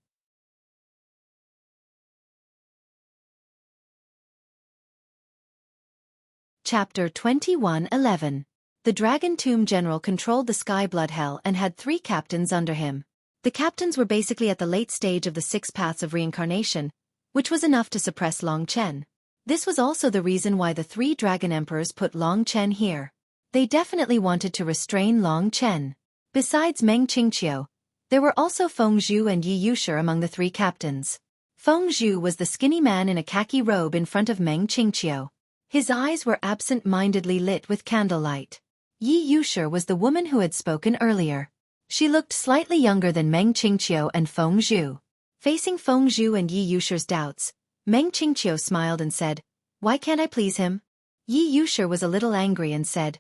Chapter 21:11. The Dragon Tomb General controlled the Sky Blood Hell and had 3 captains under him. The captains were basically at the late stage of the 6 paths of reincarnation, which was enough to suppress Long Chen. This was also the reason why the 3 Dragon Emperors put Long Chen here. They definitely wanted to restrain Long Chen. Besides Meng Qingqiu, there were also Feng Zhu and Yi Yushi among the 3 captains. Feng Zhu was the skinny man in a khaki robe in front of Meng Qingqiu. His eyes were absent-mindedly lit with candlelight. Yi Yushi was the woman who had spoken earlier. She looked slightly younger than Meng Qingqiu and Feng Zhu. Facing Feng Zhu and Yi Yushi's doubts, Meng Qingqiu smiled and said, Why can't I please him? Yi Yushi was a little angry and said,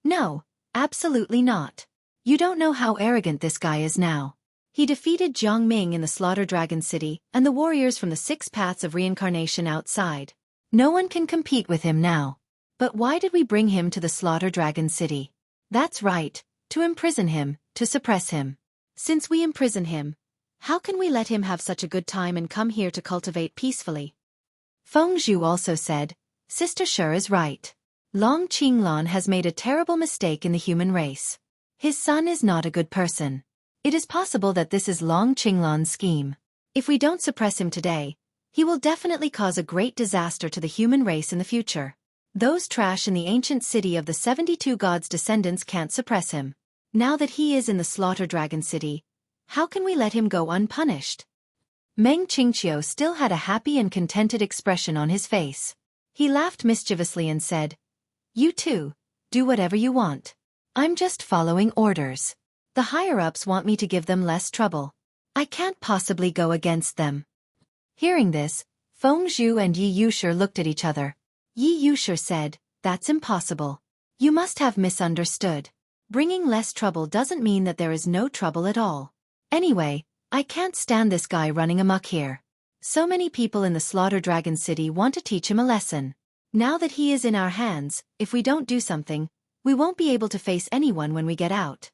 No, absolutely not. You don't know how arrogant this guy is now. He defeated Jiang Ming in the Slaughter Dragon City and the warriors from the 6 paths of reincarnation outside. No one can compete with him now. But why did we bring him to the Slaughter Dragon City? That's right, to imprison him, to suppress him. Since we imprison him, how can we let him have such a good time and come here to cultivate peacefully? Feng Zhu also said, Sister Shi is right. Long Qinglan has made a terrible mistake in the human race. His son is not a good person. It is possible that this is Long Qinglan's scheme. If we don't suppress him today, he will definitely cause a great disaster to the human race in the future. Those trash in the ancient city of the 72 gods' descendants can't suppress him. Now that he is in the Slaughter Dragon City, how can we let him go unpunished? Meng Qingqiu still had a happy and contented expression on his face. He laughed mischievously and said, "You too, do whatever you want. I'm just following orders. The higher-ups want me to give them less trouble. I can't possibly go against them." Hearing this, Feng Zhu and Yi Yushi looked at each other. Yi Yushi said, "That's impossible. You must have misunderstood. Bringing less trouble doesn't mean that there is no trouble at all. Anyway, I can't stand this guy running amok here. So many people in the Slaughter Dragon City want to teach him a lesson. Now that he is in our hands, if we don't do something, we won't be able to face anyone when we get out.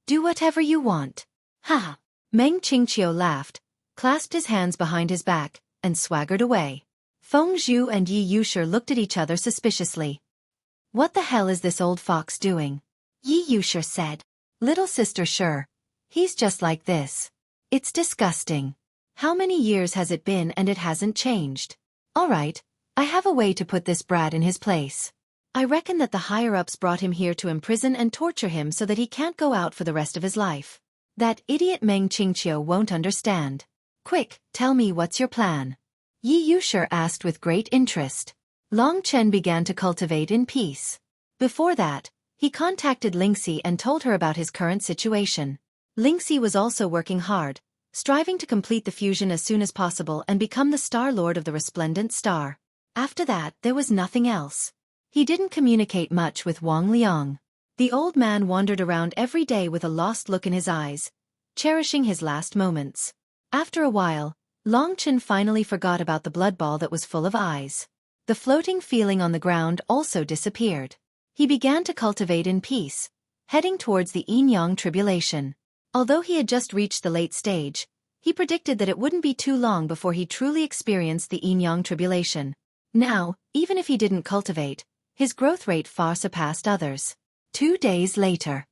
Do whatever you want." Ha! Meng Qingqiu laughed, clasped his hands behind his back, and swaggered away. Feng Zhu and Yi Yushi looked at each other suspiciously. "What the hell is this old fox doing?" Yi Yushi said. "Little sister, sure. He's just like this. It's disgusting. How many years has it been and it hasn't changed? All right, I have a way to put this brat in his place. I reckon that the higher-ups brought him here to imprison and torture him so that he can't go out for the rest of his life. That idiot Meng Qingqiu won't understand. Quick, tell me what's your plan?" Yi Yushi asked with great interest. Long Chen began to cultivate in peace. Before that, he contacted Lingxi and told her about his current situation. Lingxi was also working hard, striving to complete the fusion as soon as possible and become the Star Lord of the Resplendent Star. After that, there was nothing else. He didn't communicate much with Wang Liang. The old man wandered around every day with a lost look in his eyes, cherishing his last moments. After a while, Long Chen finally forgot about the blood ball that was full of eyes. The floating feeling on the ground also disappeared. He began to cultivate in peace, heading towards the yin-yang tribulation. Although he had just reached the late stage, he predicted that it wouldn't be too long before he truly experienced the yin-yang tribulation. Now, even if he didn't cultivate, his growth rate far surpassed others. 2 days later.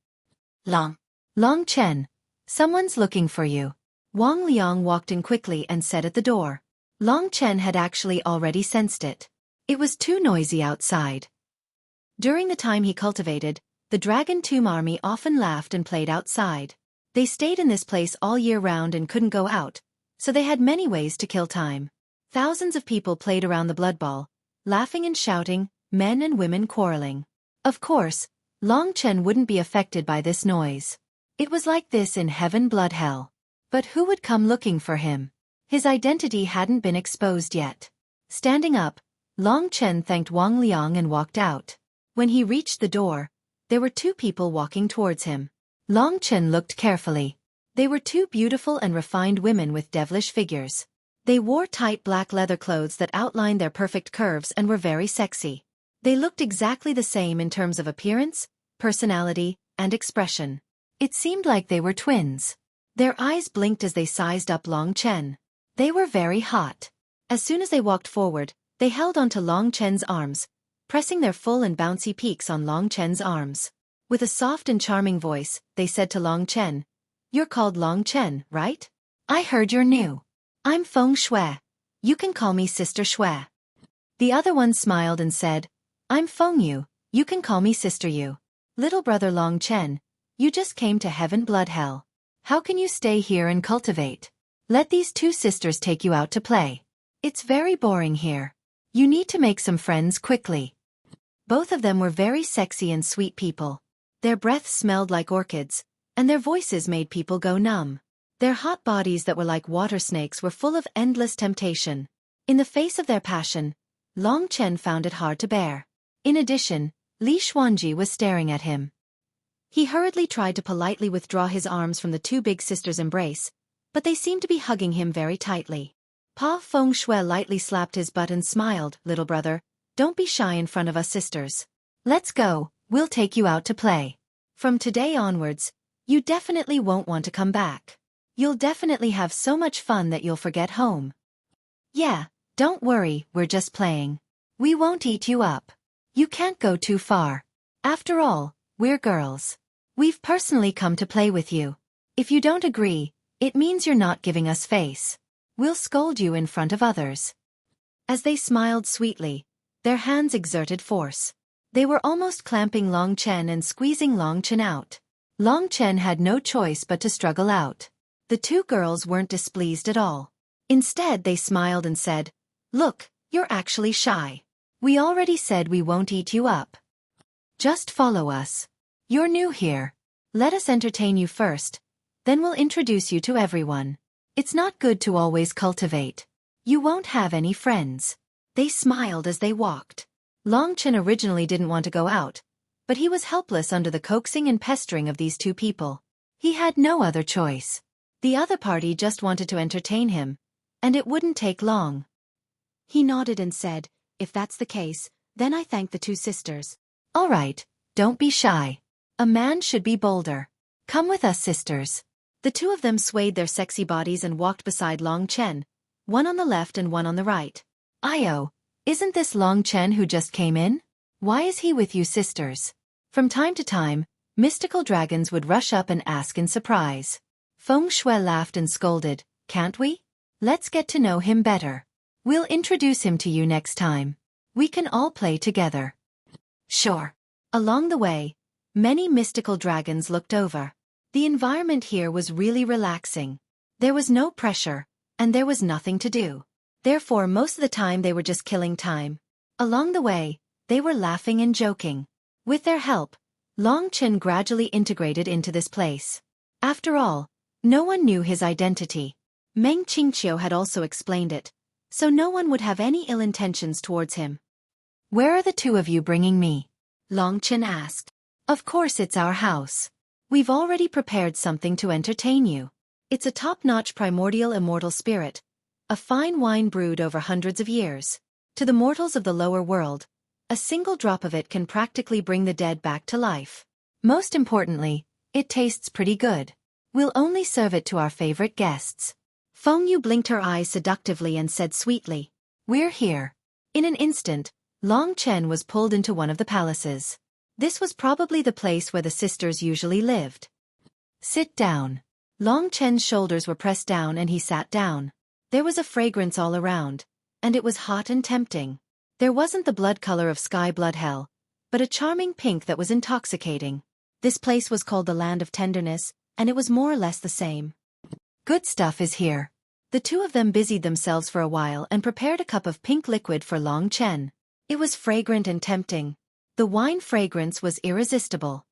Long Chen, someone's looking for you. Wang Liang walked in quickly and said at the door. Long Chen had actually already sensed it. It was too noisy outside. During the time he cultivated, the Dragon Tomb Army often laughed and played outside. They stayed in this place all year round and couldn't go out, so they had many ways to kill time. Thousands of people played around the blood ball, laughing and shouting, men and women quarreling. Of course, Long Chen wouldn't be affected by this noise. It was like this in Heaven Blood Hell. But who would come looking for him? His identity hadn't been exposed yet. Standing up, Long Chen thanked Wang Liang and walked out. When he reached the door, there were 2 people walking towards him. Long Chen looked carefully. They were 2 beautiful and refined women with devilish figures. They wore tight black leather clothes that outlined their perfect curves and were very sexy. They looked exactly the same in terms of appearance, personality, and expression. It seemed like they were twins. Their eyes blinked as they sized up Long Chen. They were very hot. As soon as they walked forward, they held onto Long Chen's arms, pressing their full and bouncy peaks on Long Chen's arms. With a soft and charming voice, they said to Long Chen, "You're called Long Chen, right? I heard you're new. I'm Feng Shui. You can call me Sister Shui." The other one smiled and said, "I'm Feng Yu. You can call me Sister Yu. Little brother Long Chen, you just came to Heaven Blood Hell. How can you stay here and cultivate? Let these 2 sisters take you out to play. It's very boring here. You need to make some friends quickly." Both of them were very sexy and sweet people. Their breath smelled like orchids, and their voices made people go numb. Their hot bodies that were like water snakes were full of endless temptation. In the face of their passion, Long Chen found it hard to bear. In addition, Li Xuanji was staring at him. He hurriedly tried to politely withdraw his arms from the 2 big sisters' embrace, but they seemed to be hugging him very tightly. Pa Feng Shui lightly slapped his butt and smiled, "Little brother, don't be shy in front of us sisters. Let's go, we'll take you out to play. From today onwards, you definitely won't want to come back. You'll definitely have so much fun that you'll forget home. Yeah, don't worry, we're just playing. We won't eat you up. You can't go too far. After all, we're girls. We've personally come to play with you. If you don't agree, it means you're not giving us face. We'll scold you in front of others." As they smiled sweetly, their hands exerted force. They were almost clamping Long Chen and squeezing Long Chen out. Long Chen had no choice but to struggle out. The two girls weren't displeased at all. Instead, they smiled and said, "Look, you're actually shy. We already said we won't eat you up. Just follow us. You're new here. Let us entertain you first, then we'll introduce you to everyone. It's not good to always cultivate. You won't have any friends." They smiled as they walked. Long Chen originally didn't want to go out, but he was helpless under the coaxing and pestering of these two people. He had no other choice. The other party just wanted to entertain him, and it wouldn't take long. He nodded and said, "If that's the case, then I thank the two sisters." "All right, don't be shy. A man should be bolder. Come with us, sisters." The two of them swayed their sexy bodies and walked beside Long Chen, one on the left and one on the right. "Io, isn't this Long Chen who just came in? Why is he with you sisters?" From time to time, mystical dragons would rush up and ask in surprise. Feng Shui laughed and scolded, "Can't we? Let's get to know him better. We'll introduce him to you next time. We can all play together." "Sure." Along the way, many mystical dragons looked over. The environment here was really relaxing. There was no pressure, and there was nothing to do. Therefore, most of the time they were just killing time. Along the way, they were laughing and joking. With their help, Long Chen gradually integrated into this place. After all, no one knew his identity. Meng Qingqiu had also explained it, so no one would have any ill intentions towards him. "Where are the two of you bringing me?" Long Chen asked. "Of course it's our house. We've already prepared something to entertain you. It's a top-notch primordial immortal spirit, a fine wine brewed over hundreds of years. To the mortals of the lower world, a single drop of it can practically bring the dead back to life. Most importantly, it tastes pretty good. We'll only serve it to our favorite guests." Feng Yu blinked her eyes seductively and said sweetly, "We're here." In an instant, Long Chen was pulled into one of the palaces. This was probably the place where the sisters usually lived. "Sit down." Long Chen's shoulders were pressed down and he sat down. There was a fragrance all around, and it was hot and tempting. There wasn't the blood color of sky blood hell, but a charming pink that was intoxicating. This place was called the Land of Tenderness, and it was more or less the same. "Good stuff is here." The two of them busied themselves for a while and prepared a cup of pink liquid for Long Chen. It was fragrant and tempting. The wine fragrance was irresistible.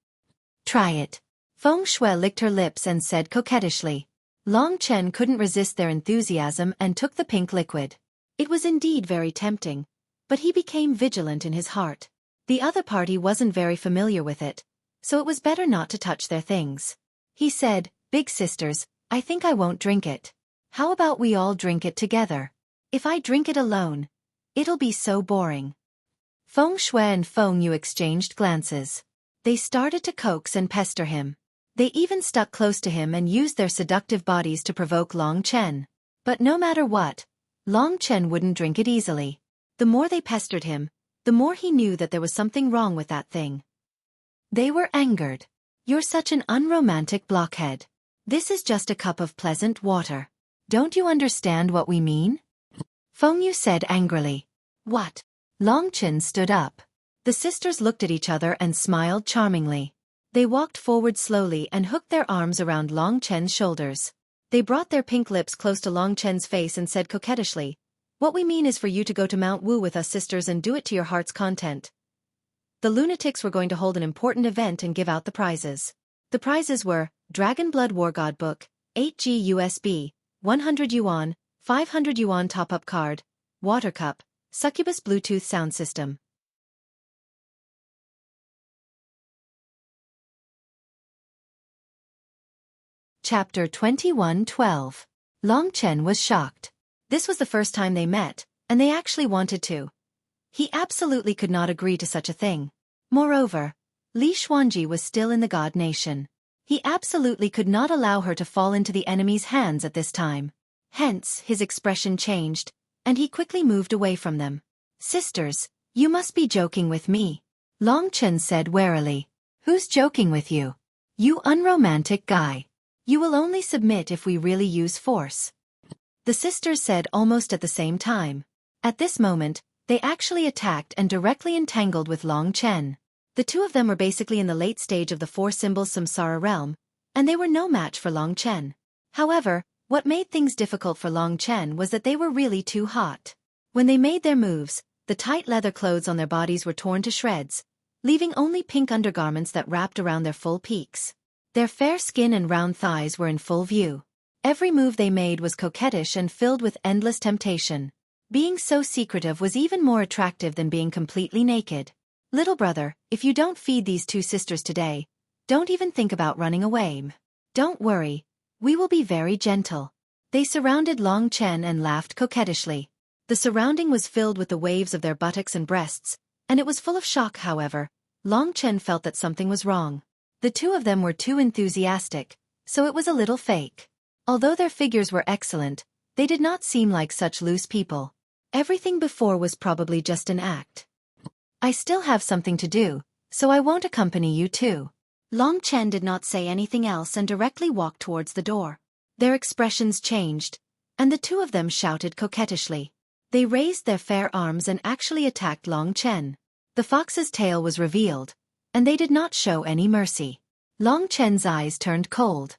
"Try it." Feng Shui licked her lips and said coquettishly. Long Chen couldn't resist their enthusiasm and took the pink liquid. It was indeed very tempting, but he became vigilant in his heart. The other party wasn't very familiar with it, so it was better not to touch their things. He said, "Big sisters, I think I won't drink it. How about we all drink it together? If I drink it alone, it'll be so boring." Feng Shui and Feng Yu exchanged glances. They started to coax and pester him. They even stuck close to him and used their seductive bodies to provoke Long Chen. But no matter what, Long Chen wouldn't drink it easily. The more they pestered him, the more he knew that there was something wrong with that thing. They were angered. "You're such an unromantic blockhead. This is just a cup of pleasant water. Don't you understand what we mean?" Feng Yu said angrily. "What?" Long Chen stood up. The sisters looked at each other and smiled charmingly. They walked forward slowly and hooked their arms around Long Chen's shoulders. They brought their pink lips close to Long Chen's face and said coquettishly, "What we mean is for you to go to Mount Wu with us sisters and do it to your heart's content. The lunatics were going to hold an important event and give out the prizes." The prizes were Dragon Blood War God Book, 8G USB, 100 yuan, 500 yuan top-up card, water cup, Succubus Bluetooth sound system. Chapter 21:12. Long Chen was shocked. This was the first time they met, and they actually wanted to. He absolutely could not agree to such a thing. Moreover, Li Xuanji was still in the God Nation. He absolutely could not allow her to fall into the enemy's hands at this time. Hence, his expression changed, and he quickly moved away from them. "Sisters, You must be joking with me. Long Chen said warily. Who's joking with you? You unromantic guy. You will only submit if we really use force. The sisters said almost at the same time. At this moment, they actually attacked and directly entangled with Long Chen. The two of them were basically in the late stage of the four symbols samsara realm, and they were no match for Long Chen. However, what made things difficult for Long Chen was that they were really too hot. When they made their moves, the tight leather clothes on their bodies were torn to shreds, leaving only pink undergarments that wrapped around their full peaks. Their fair skin and round thighs were in full view. Every move they made was coquettish and filled with endless temptation. Being so secretive was even more attractive than being completely naked. Little brother, if you don't feed these two sisters today, don't even think about running away. Don't worry, we will be very gentle. They surrounded Long Chen and laughed coquettishly. The surrounding was filled with the waves of their buttocks and breasts, and it was full of shock. However, Long Chen felt that something was wrong. The two of them were too enthusiastic, so it was a little fake. Although their figures were excellent, they did not seem like such loose people. Everything before was probably just an act. I still have something to do, so I won't accompany you too. Long Chen did not say anything else and directly walked towards the door. Their expressions changed, and the two of them shouted coquettishly. They raised their fair arms and actually attacked Long Chen. The fox's tail was revealed, and they did not show any mercy. Long Chen's eyes turned cold.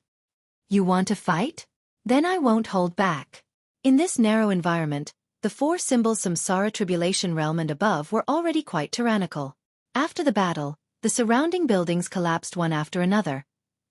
You want to fight? Then I won't hold back. In this narrow environment, the four symbols samsara tribulation realm and above were already quite tyrannical. After the battle, the surrounding buildings collapsed one after another,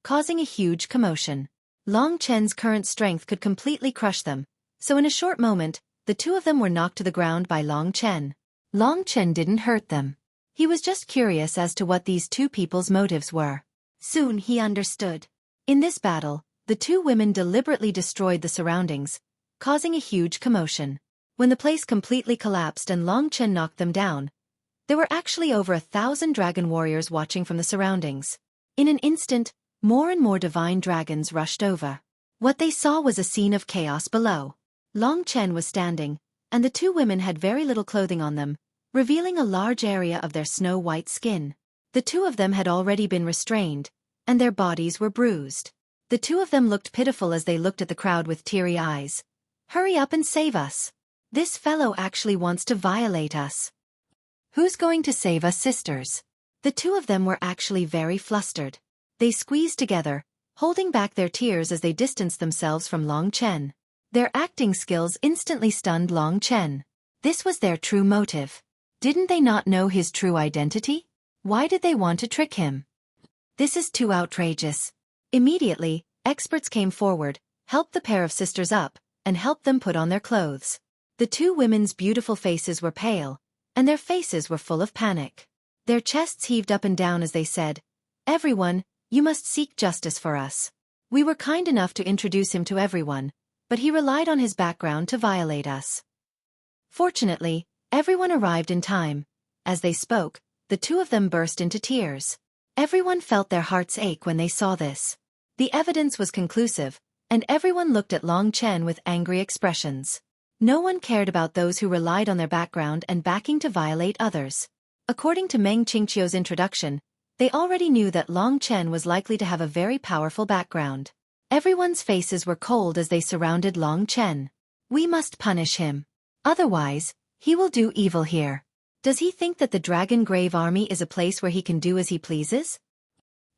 causing a huge commotion. Long Chen's current strength could completely crush them, so in a short moment, the two of them were knocked to the ground by Long Chen. Long Chen didn't hurt them. He was just curious as to what these two people's motives were. Soon he understood. In this battle, the two women deliberately destroyed the surroundings, causing a huge commotion. When the place completely collapsed and Long Chen knocked them down, there were actually over 1,000 dragon warriors watching from the surroundings. In an instant, more and more divine dragons rushed over. What they saw was a scene of chaos below. Long Chen was standing, and the two women had very little clothing on them, revealing a large area of their snow-white skin. The two of them had already been restrained, and their bodies were bruised. The two of them looked pitiful as they looked at the crowd with teary eyes. Hurry up and save us. This fellow actually wants to violate us. Who's going to save us, sisters? The two of them were actually very flustered. They squeezed together, holding back their tears as they distanced themselves from Long Chen. Their acting skills instantly stunned Long Chen. This was their true motive. Didn't they not know his true identity? Why did they want to trick him? This is too outrageous. Immediately, experts came forward, helped the pair of sisters up, and helped them put on their clothes. The two women's beautiful faces were pale, and their faces were full of panic. Their chests heaved up and down as they said, "Everyone, you must seek justice for us. We were kind enough to introduce him to everyone, but he relied on his background to violate us." Fortunately, everyone arrived in time. As they spoke, the two of them burst into tears. Everyone felt their hearts ache when they saw this. The evidence was conclusive, and everyone looked at Long Chen with angry expressions. No one cared about those who relied on their background and backing to violate others. According to Meng Qingqiu's introduction, they already knew that Long Chen was likely to have a very powerful background. Everyone's faces were cold as they surrounded Long Chen. We must punish him. Otherwise, he will do evil here. Does he think that the Dragon Grave Army is a place where he can do as he pleases?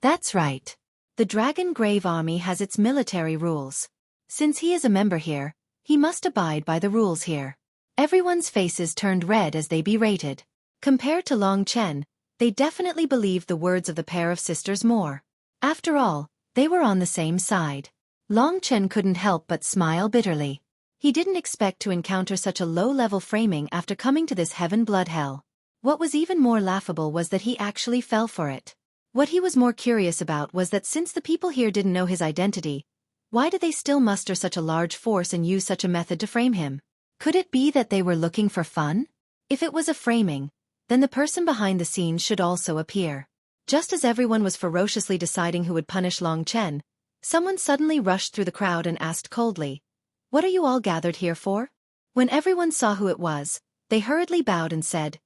That's right. The Dragon Grave Army has its military rules. Since he is a member here, he must abide by the rules here. Everyone's faces turned red as they berated. Compared to Long Chen, they definitely believed the words of the pair of sisters more. After all, they were on the same side. Long Chen couldn't help but smile bitterly. He didn't expect to encounter such a low-level framing after coming to this heaven blood hell. What was even more laughable was that he actually fell for it. What he was more curious about was that since the people here didn't know his identity, why did they still muster such a large force and use such a method to frame him? Could it be that they were looking for fun? If it was a framing, then the person behind the scenes should also appear. Just as everyone was ferociously deciding who would punish Long Chen, someone suddenly rushed through the crowd and asked coldly, "What are you all gathered here for?" When everyone saw who it was, they hurriedly bowed and said,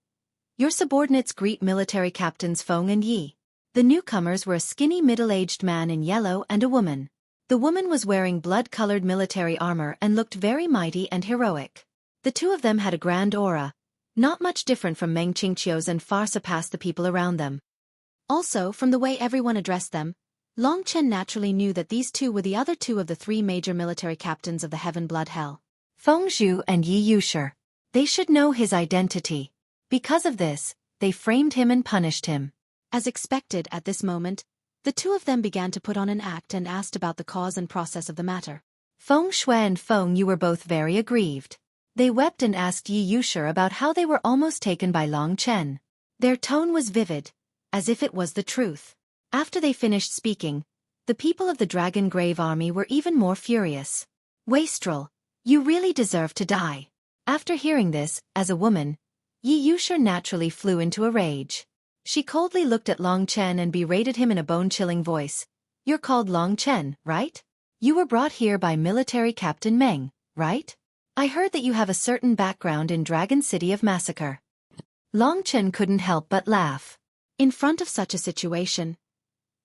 Your subordinates greet military captains Feng and Yi. The newcomers were a skinny middle-aged man in yellow and a woman. The woman was wearing blood-colored military armor and looked very mighty and heroic. The two of them had a grand aura, not much different from Meng Qingqiu's, and far surpassed the people around them. Also, from the way everyone addressed them, Long Chen naturally knew that these two were the other two of the three major military captains of the Heaven Blood Hell, Feng Zhu and Yi Yushi. They should know his identity. Because of this, they framed him and punished him. As expected at this moment, the two of them began to put on an act and asked about the cause and process of the matter. Feng Shui and Feng Yu were both very aggrieved. They wept and asked Yi Yushi about how they were almost taken by Long Chen. Their tone was vivid, as if it was the truth. After they finished speaking, the people of the Dragon Grave Army were even more furious. Wastrel, you really deserve to die. After hearing this, as a woman, Yi Yushi naturally flew into a rage. She coldly looked at Long Chen and berated him in a bone-chilling voice. You're called Long Chen, right? You were brought here by military Captain Meng, right? I heard that you have a certain background in Dragon City of Massacre. Long Chen couldn't help but laugh. In front of such a situation,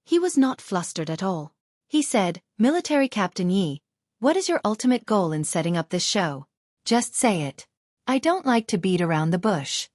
he was not flustered at all. He said, Military Captain Yi, what is your ultimate goal in setting up this show? Just say it. I don't like to beat around the bush.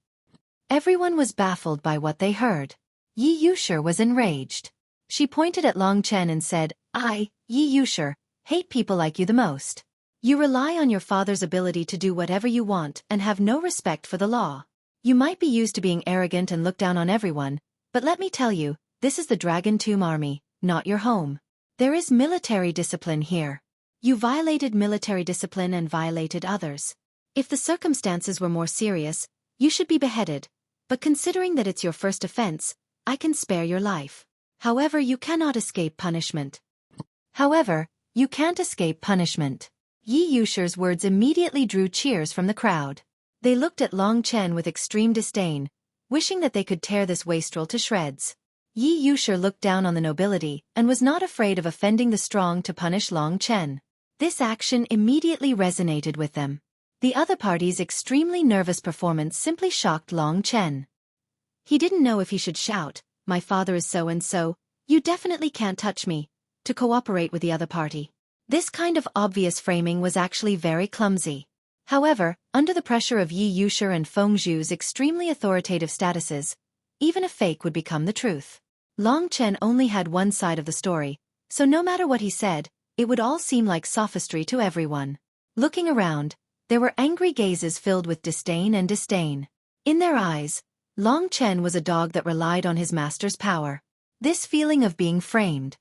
Everyone was baffled by what they heard. Yi Yushi was enraged. She pointed at Long Chen and said, I, Yi Yushi, hate people like you the most. You rely on your father's ability to do whatever you want and have no respect for the law. You might be used to being arrogant and look down on everyone, but let me tell you, this is the Dragon Tomb Army, not your home. There is military discipline here. You violated military discipline and violated others. If the circumstances were more serious, you should be beheaded, but considering that it's your first offense, I can spare your life. However, you cannot escape punishment. However, you can't escape punishment. Yi Yushi's words immediately drew cheers from the crowd. They looked at Long Chen with extreme disdain, wishing that they could tear this wastrel to shreds. Yi Yushi looked down on the nobility and was not afraid of offending the strong to punish Long Chen. This action immediately resonated with them. The other party's extremely nervous performance simply shocked Long Chen. He didn't know if he should shout, my father is so-and-so, you definitely can't touch me, to cooperate with the other party. This kind of obvious framing was actually very clumsy. However, under the pressure of Yi Yushi and Feng Zhu's extremely authoritative statuses, even a fake would become the truth. Long Chen only had one side of the story, so no matter what he said, it would all seem like sophistry to everyone. Looking around, there were angry gazes filled with disdain and disdain. In their eyes, Long Chen was a dog that relied on his master's power. This feeling of being framed.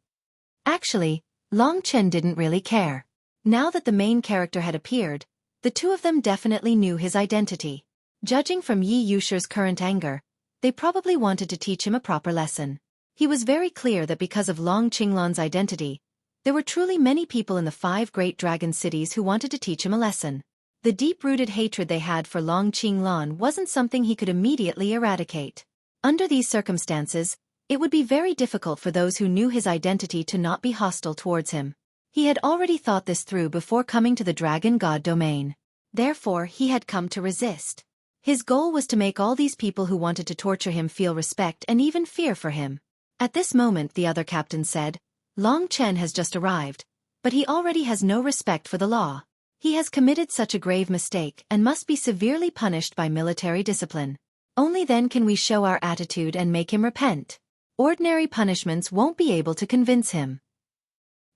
Actually, Long Chen didn't really care. Now that the main character had appeared, the two of them definitely knew his identity. Judging from Yi Yushi's current anger, they probably wanted to teach him a proper lesson. He was very clear that because of Long Qinglan's identity, there were truly many people in the 5 great dragon cities who wanted to teach him a lesson. The deep-rooted hatred they had for Long Qinglan wasn't something he could immediately eradicate. Under these circumstances, it would be very difficult for those who knew his identity to not be hostile towards him. He had already thought this through before coming to the Dragon God domain. Therefore, he had come to resist. His goal was to make all these people who wanted to torture him feel respect and even fear for him. At this moment, the other captain said, Long Chen has just arrived, but he already has no respect for the law. He has committed such a grave mistake and must be severely punished by military discipline. Only then can we show our attitude and make him repent. Ordinary punishments won't be able to convince him.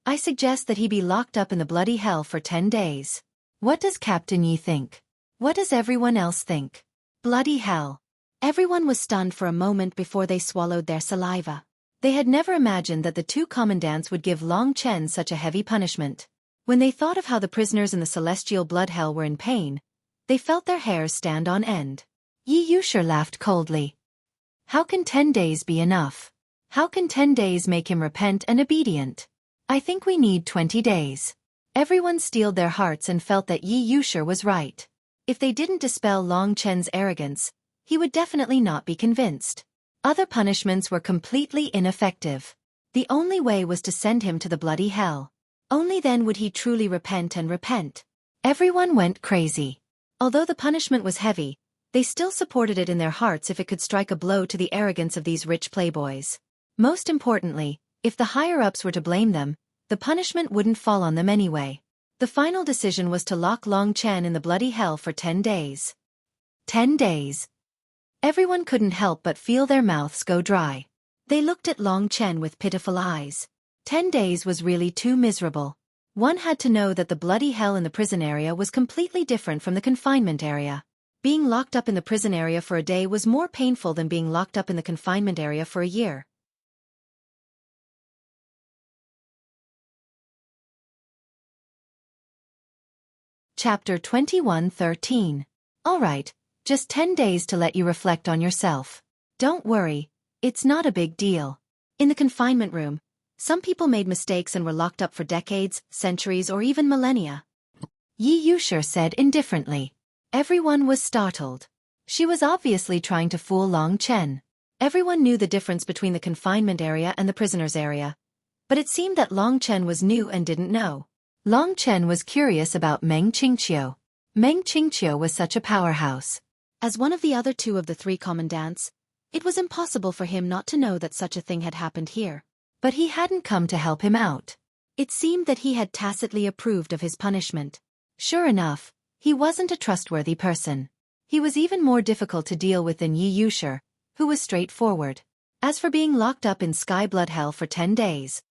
I suggest that he be locked up in the bloody hell for 10 days. What does Captain Yi think? What does everyone else think? Bloody hell. Everyone was stunned for a moment before they swallowed their saliva. They had never imagined that the two commandants would give Long Chen such a heavy punishment. When they thought of how the prisoners in the celestial blood hell were in pain, they felt their hairs stand on end. Yi Yushi laughed coldly. How can 10 days be enough? How can 10 days make him repent and obedient? I think we need 20 days. Everyone steeled their hearts and felt that Yi Yushi was right. If they didn't dispel Long Chen's arrogance, he would definitely not be convinced. Other punishments were completely ineffective. The only way was to send him to the bloody hell. Only then would he truly repent and repent. Everyone went crazy. Although the punishment was heavy, they still supported it in their hearts if it could strike a blow to the arrogance of these rich playboys. Most importantly, if the higher-ups were to blame them, the punishment wouldn't fall on them anyway. The final decision was to lock Long Chen in the bloody hell for 10 days. 10 days. Everyone couldn't help but feel their mouths go dry. They looked at Long Chen with pitiful eyes. 10 days was really too miserable. One had to know that the bloody hell in the prison area was completely different from the confinement area. Being locked up in the prison area for a day was more painful than being locked up in the confinement area for a year. Chapter 21:13. Alright, just 10 days to let you reflect on yourself. Don't worry, it's not a big deal. In the confinement room, some people made mistakes and were locked up for decades, centuries, or even millennia. Yi Yushi said indifferently. Everyone was startled. She was obviously trying to fool Long Chen. Everyone knew the difference between the confinement area and the prisoners' area. But it seemed that Long Chen was new and didn't know. Long Chen was curious about Meng Qingqiu. Meng Qingqiu was such a powerhouse. As one of the other two of the three commandants, it was impossible for him not to know that such a thing had happened here. But he hadn't come to help him out. It seemed that he had tacitly approved of his punishment. Sure enough, he wasn't a trustworthy person. He was even more difficult to deal with than Yi Yushi, who was straightforward. As for being locked up in sky blood hell for 10 days,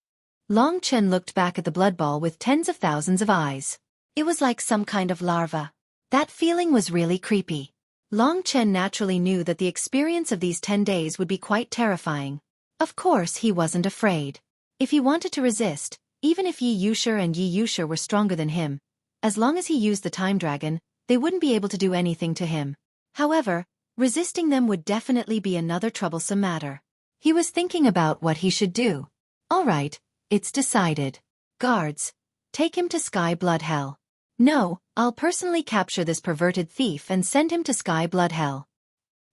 Long Chen looked back at the blood ball with tens of thousands of eyes. It was like some kind of larva. That feeling was really creepy. Long Chen naturally knew that the experience of these 10 days would be quite terrifying. Of course he wasn't afraid. If he wanted to resist, even if Yi Yushi and Yi Yushi were stronger than him, as long as he used the time dragon, they wouldn't be able to do anything to him. However, resisting them would definitely be another troublesome matter. He was thinking about what he should do. Alright, it's decided. Guards, take him to Sky Blood Hell. No, I'll personally capture this perverted thief and send him to Sky Blood Hell.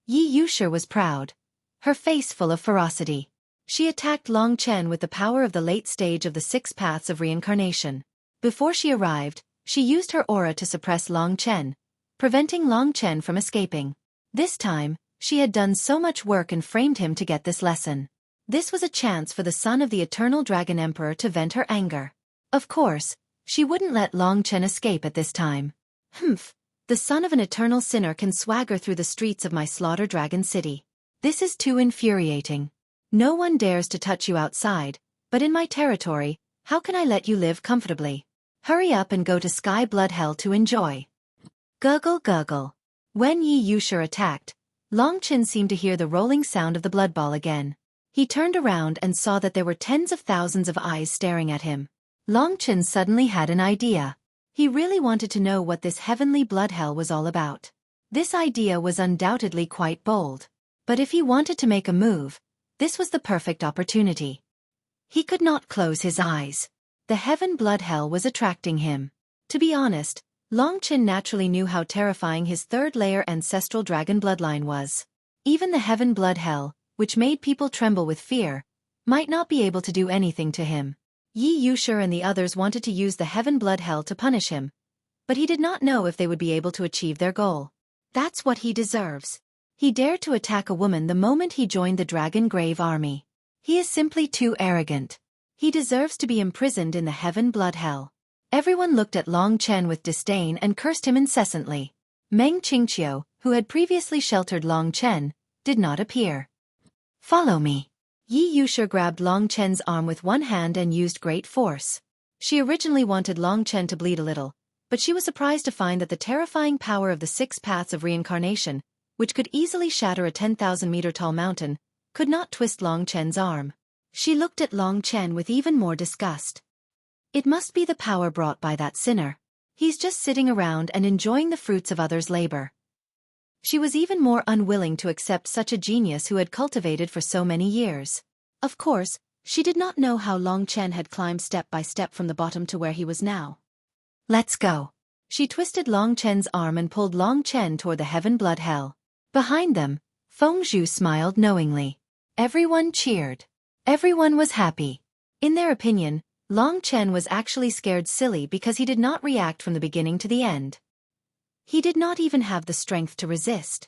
Yi Yushi was proud, her face full of ferocity. She attacked Long Chen with the power of the late stage of the 6 paths of reincarnation. Before she arrived, she used her aura to suppress Long Chen, preventing Long Chen from escaping. This time, she had done so much work and framed him to get this lesson. This was a chance for the son of the Eternal Dragon Emperor to vent her anger. Of course, she wouldn't let Long Chen escape at this time. Humph, the son of an eternal sinner can swagger through the streets of my Slaughter Dragon City. This is too infuriating. No one dares to touch you outside, but in my territory, how can I let you live comfortably? Hurry up and go to Sky Blood Hell to enjoy. Gurgle gurgle. When Yi Yushi attacked, Long Chen seemed to hear the rolling sound of the blood ball again. He turned around and saw that there were tens of thousands of eyes staring at him. Long Chen suddenly had an idea. He really wanted to know what this heavenly blood hell was all about. This idea was undoubtedly quite bold. But if he wanted to make a move, this was the perfect opportunity. He could not close his eyes. The heaven blood hell was attracting him. To be honest, Long Chen naturally knew how terrifying his third-layer ancestral dragon bloodline was. Even the heaven blood hell, which made people tremble with fear, might not be able to do anything to him. Yi Yushi and the others wanted to use the heaven blood hell to punish him, but he did not know if they would be able to achieve their goal. That's what he deserves. He dared to attack a woman the moment he joined the Dragon Grave army. He is simply too arrogant. He deserves to be imprisoned in the heaven blood hell. Everyone looked at Long Chen with disdain and cursed him incessantly. Meng Qingqiu, who had previously sheltered Long Chen, did not appear. Follow me. Yi Yushi grabbed Long Chen's arm with one hand and used great force. She originally wanted Long Chen to bleed a little, but she was surprised to find that the terrifying power of the 6 paths of reincarnation, which could easily shatter a 10,000-meter-tall mountain, could not twist Long Chen's arm. She looked at Long Chen with even more disgust. It must be the power brought by that sinner. He's just sitting around and enjoying the fruits of others' labor. She was even more unwilling to accept such a genius who had cultivated for so many years. Of course, she did not know how Long Chen had climbed step by step from the bottom to where he was now. Let's go. She twisted Long Chen's arm and pulled Long Chen toward the heaven blood hell. Behind them, Feng Zhu smiled knowingly. Everyone cheered. Everyone was happy. In their opinion, Long Chen was actually scared silly because he did not react from the beginning to the end. He did not even have the strength to resist.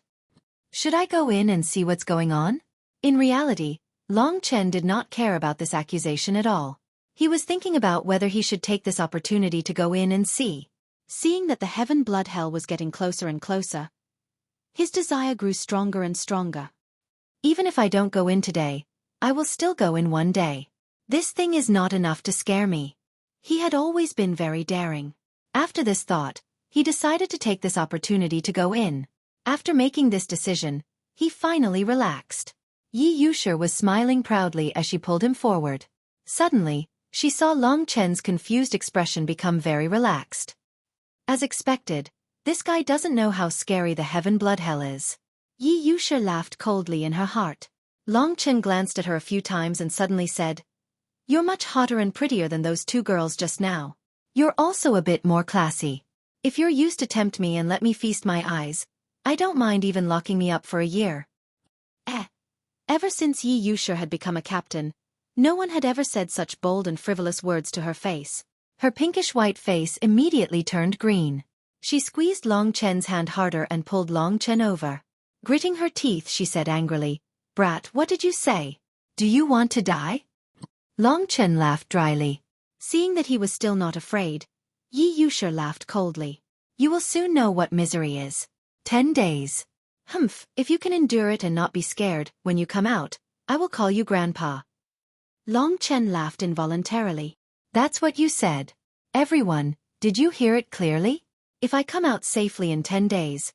Should I go in and see what's going on? In reality, Long Chen did not care about this accusation at all. He was thinking about whether he should take this opportunity to go in and see. Seeing that the heaven blood hell was getting closer and closer, his desire grew stronger and stronger. Even if I don't go in today, I will still go in one day. This thing is not enough to scare me. He had always been very daring. After this thought, he decided to take this opportunity to go in. After making this decision, he finally relaxed. Yi Yushi was smiling proudly as she pulled him forward. Suddenly, she saw Long Chen's confused expression become very relaxed. As expected, this guy doesn't know how scary the heaven blood hell is. Yi Yushi laughed coldly in her heart. Long Chen glanced at her a few times and suddenly said, "You're much hotter and prettier than those two girls just now. You're also a bit more classy. If you're used to tempt me and let me feast my eyes, I don't mind even locking me up for a year." Ever since Yi Yushi had become a captain, no one had ever said such bold and frivolous words to her face. Her pinkish-white face immediately turned green. She squeezed Long Chen's hand harder and pulled Long Chen over. Gritting her teeth, she said angrily, "Brat, what did you say? Do you want to die?" Long Chen laughed dryly. Seeing that he was still not afraid, Yi Yushi laughed coldly. "You will soon know what misery is. 10 days. Humph, if you can endure it and not be scared, when you come out, I will call you Grandpa." Long Chen laughed involuntarily. "That's what you said. Everyone, did you hear it clearly? If I come out safely in 10 days,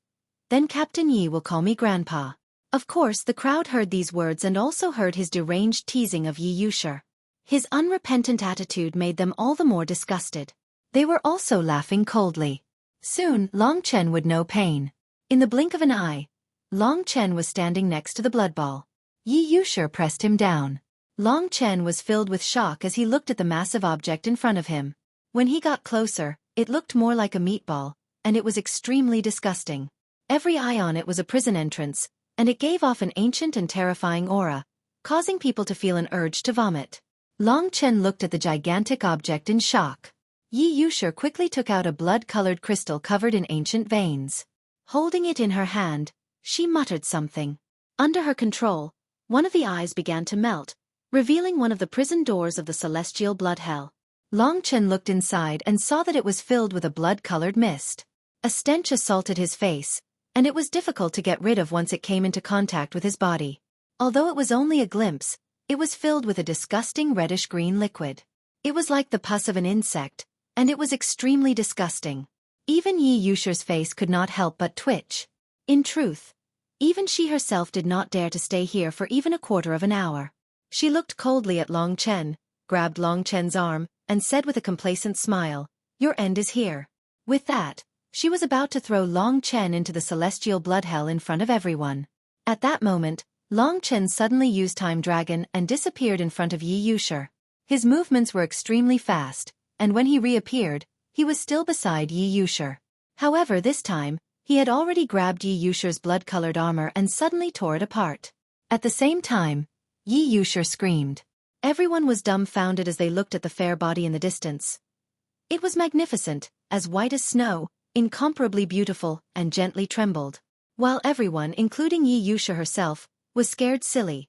then Captain Yi will call me Grandpa." Of course, the crowd heard these words and also heard his deranged teasing of Yi Yushi. His unrepentant attitude made them all the more disgusted. They were also laughing coldly. Soon, Long Chen would know pain. In the blink of an eye, Long Chen was standing next to the blood ball. Yi Yushi pressed him down. Long Chen was filled with shock as he looked at the massive object in front of him. When he got closer, it looked more like a meatball, and it was extremely disgusting. Every eye on it was a prison entrance, and it gave off an ancient and terrifying aura, causing people to feel an urge to vomit. Long Chen looked at the gigantic object in shock. Yi Yushi quickly took out a blood-colored crystal covered in ancient veins. Holding it in her hand, she muttered something. Under her control, one of the eyes began to melt, revealing one of the prison doors of the celestial blood hell. Long Chen looked inside and saw that it was filled with a blood-colored mist. A stench assaulted his face, and it was difficult to get rid of once it came into contact with his body. Although it was only a glimpse, it was filled with a disgusting reddish-green liquid. It was like the pus of an insect, and it was extremely disgusting. Even Yi Yushi's face could not help but twitch. In truth, even she herself did not dare to stay here for even a quarter of an hour. She looked coldly at Long Chen, grabbed Long Chen's arm, and said with a complacent smile, "Your end is here." With that, she was about to throw Long Chen into the celestial blood hell in front of everyone. At that moment, Long Chen suddenly used Time Dragon and disappeared in front of Yi Yushi. His movements were extremely fast, and when he reappeared, he was still beside Yi Yushi. However, this time, he had already grabbed Yi Yushi's blood-colored armor and suddenly tore it apart. At the same time, Yi Yushi screamed. Everyone was dumbfounded as they looked at the fair body in the distance. It was magnificent, as white as snow, incomparably beautiful, and gently trembled. While everyone, including Yi Yushi herself, was scared silly,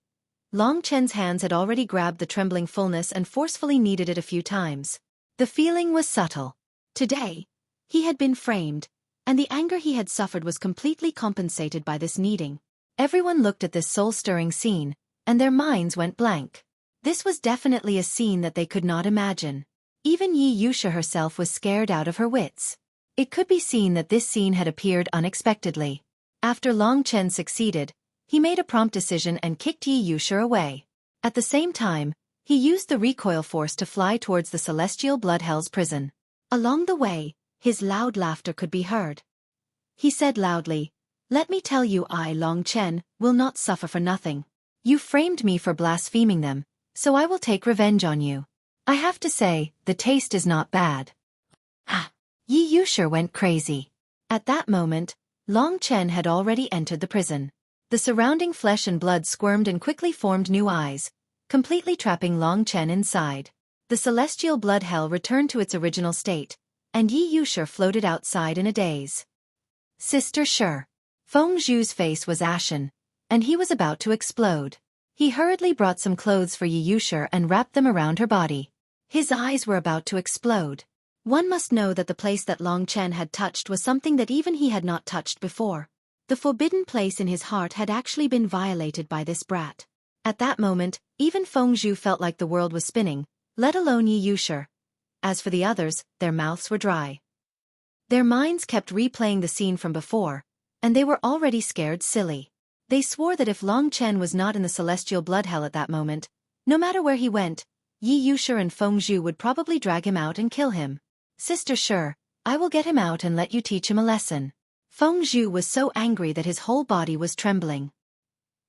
Long Chen's hands had already grabbed the trembling fullness and forcefully kneaded it a few times. The feeling was subtle. Today, he had been framed, and the anger he had suffered was completely compensated by this kneading. Everyone looked at this soul-stirring scene, and their minds went blank. This was definitely a scene that they could not imagine. Even Yi Yushi herself was scared out of her wits. It could be seen that this scene had appeared unexpectedly. After Long Chen succeeded, he made a prompt decision and kicked Yi Yushi away. At the same time, he used the recoil force to fly towards the celestial blood hell's prison. Along the way, his loud laughter could be heard. He said loudly, "Let me tell you, I, Long Chen, will not suffer for nothing. You framed me for blaspheming them, so I will take revenge on you. I have to say, the taste is not bad." Yi Yushi went crazy. At that moment, Long Chen had already entered the prison. The surrounding flesh and blood squirmed and quickly formed new eyes, completely trapping Long Chen inside. The celestial blood hell returned to its original state, and Yi Yushi floated outside in a daze. Sister Shi. Feng Zhu's face was ashen, and he was about to explode. He hurriedly brought some clothes for Yi Yushi and wrapped them around her body. His eyes were about to explode. One must know that the place that Long Chen had touched was something that even he had not touched before. The forbidden place in his heart had actually been violated by this brat. At that moment, even Feng Zhu felt like the world was spinning, let alone Yi Yushi. As for the others, their mouths were dry. Their minds kept replaying the scene from before, and they were already scared silly. They swore that if Long Chen was not in the celestial blood hell at that moment, no matter where he went, Yi Yushi and Feng Zhu would probably drag him out and kill him. Sister Sure, I will get him out and let you teach him a lesson. Feng Zhu was so angry that his whole body was trembling.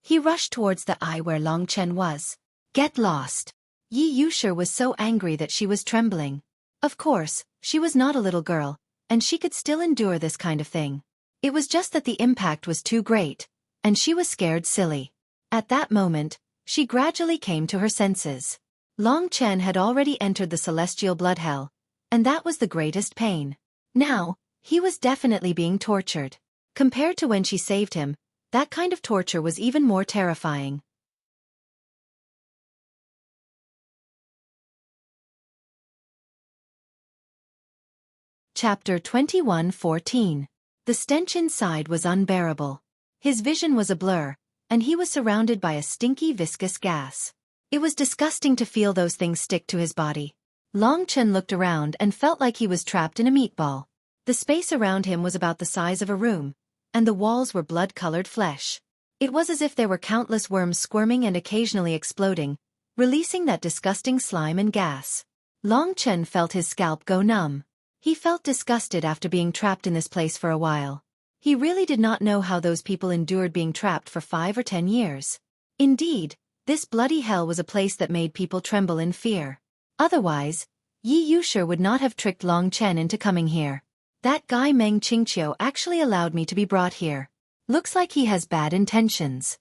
He rushed towards the eye where Long Chen was. Get lost. Yi Yushi was so angry that she was trembling. Of course, she was not a little girl, and she could still endure this kind of thing. It was just that the impact was too great, and she was scared silly. At that moment, she gradually came to her senses. Long Chen had already entered the celestial blood hell, and that was the greatest pain. Now, he was definitely being tortured. Compared to when she saved him, that kind of torture was even more terrifying. Chapter 21:14. The stench inside was unbearable. His vision was a blur, and he was surrounded by a stinky viscous gas. It was disgusting to feel those things stick to his body. Long Chen looked around and felt like he was trapped in a meatball. The space around him was about the size of a room, and the walls were blood-colored flesh. It was as if there were countless worms squirming and occasionally exploding, releasing that disgusting slime and gas. Long Chen felt his scalp go numb. He felt disgusted after being trapped in this place for a while. He really did not know how those people endured being trapped for 5 or 10 years. Indeed, this bloody hell was a place that made people tremble in fear. Otherwise, Yi Yushi would not have tricked Long Chen into coming here. That guy Meng Qingqiu actually allowed me to be brought here. Looks like he has bad intentions.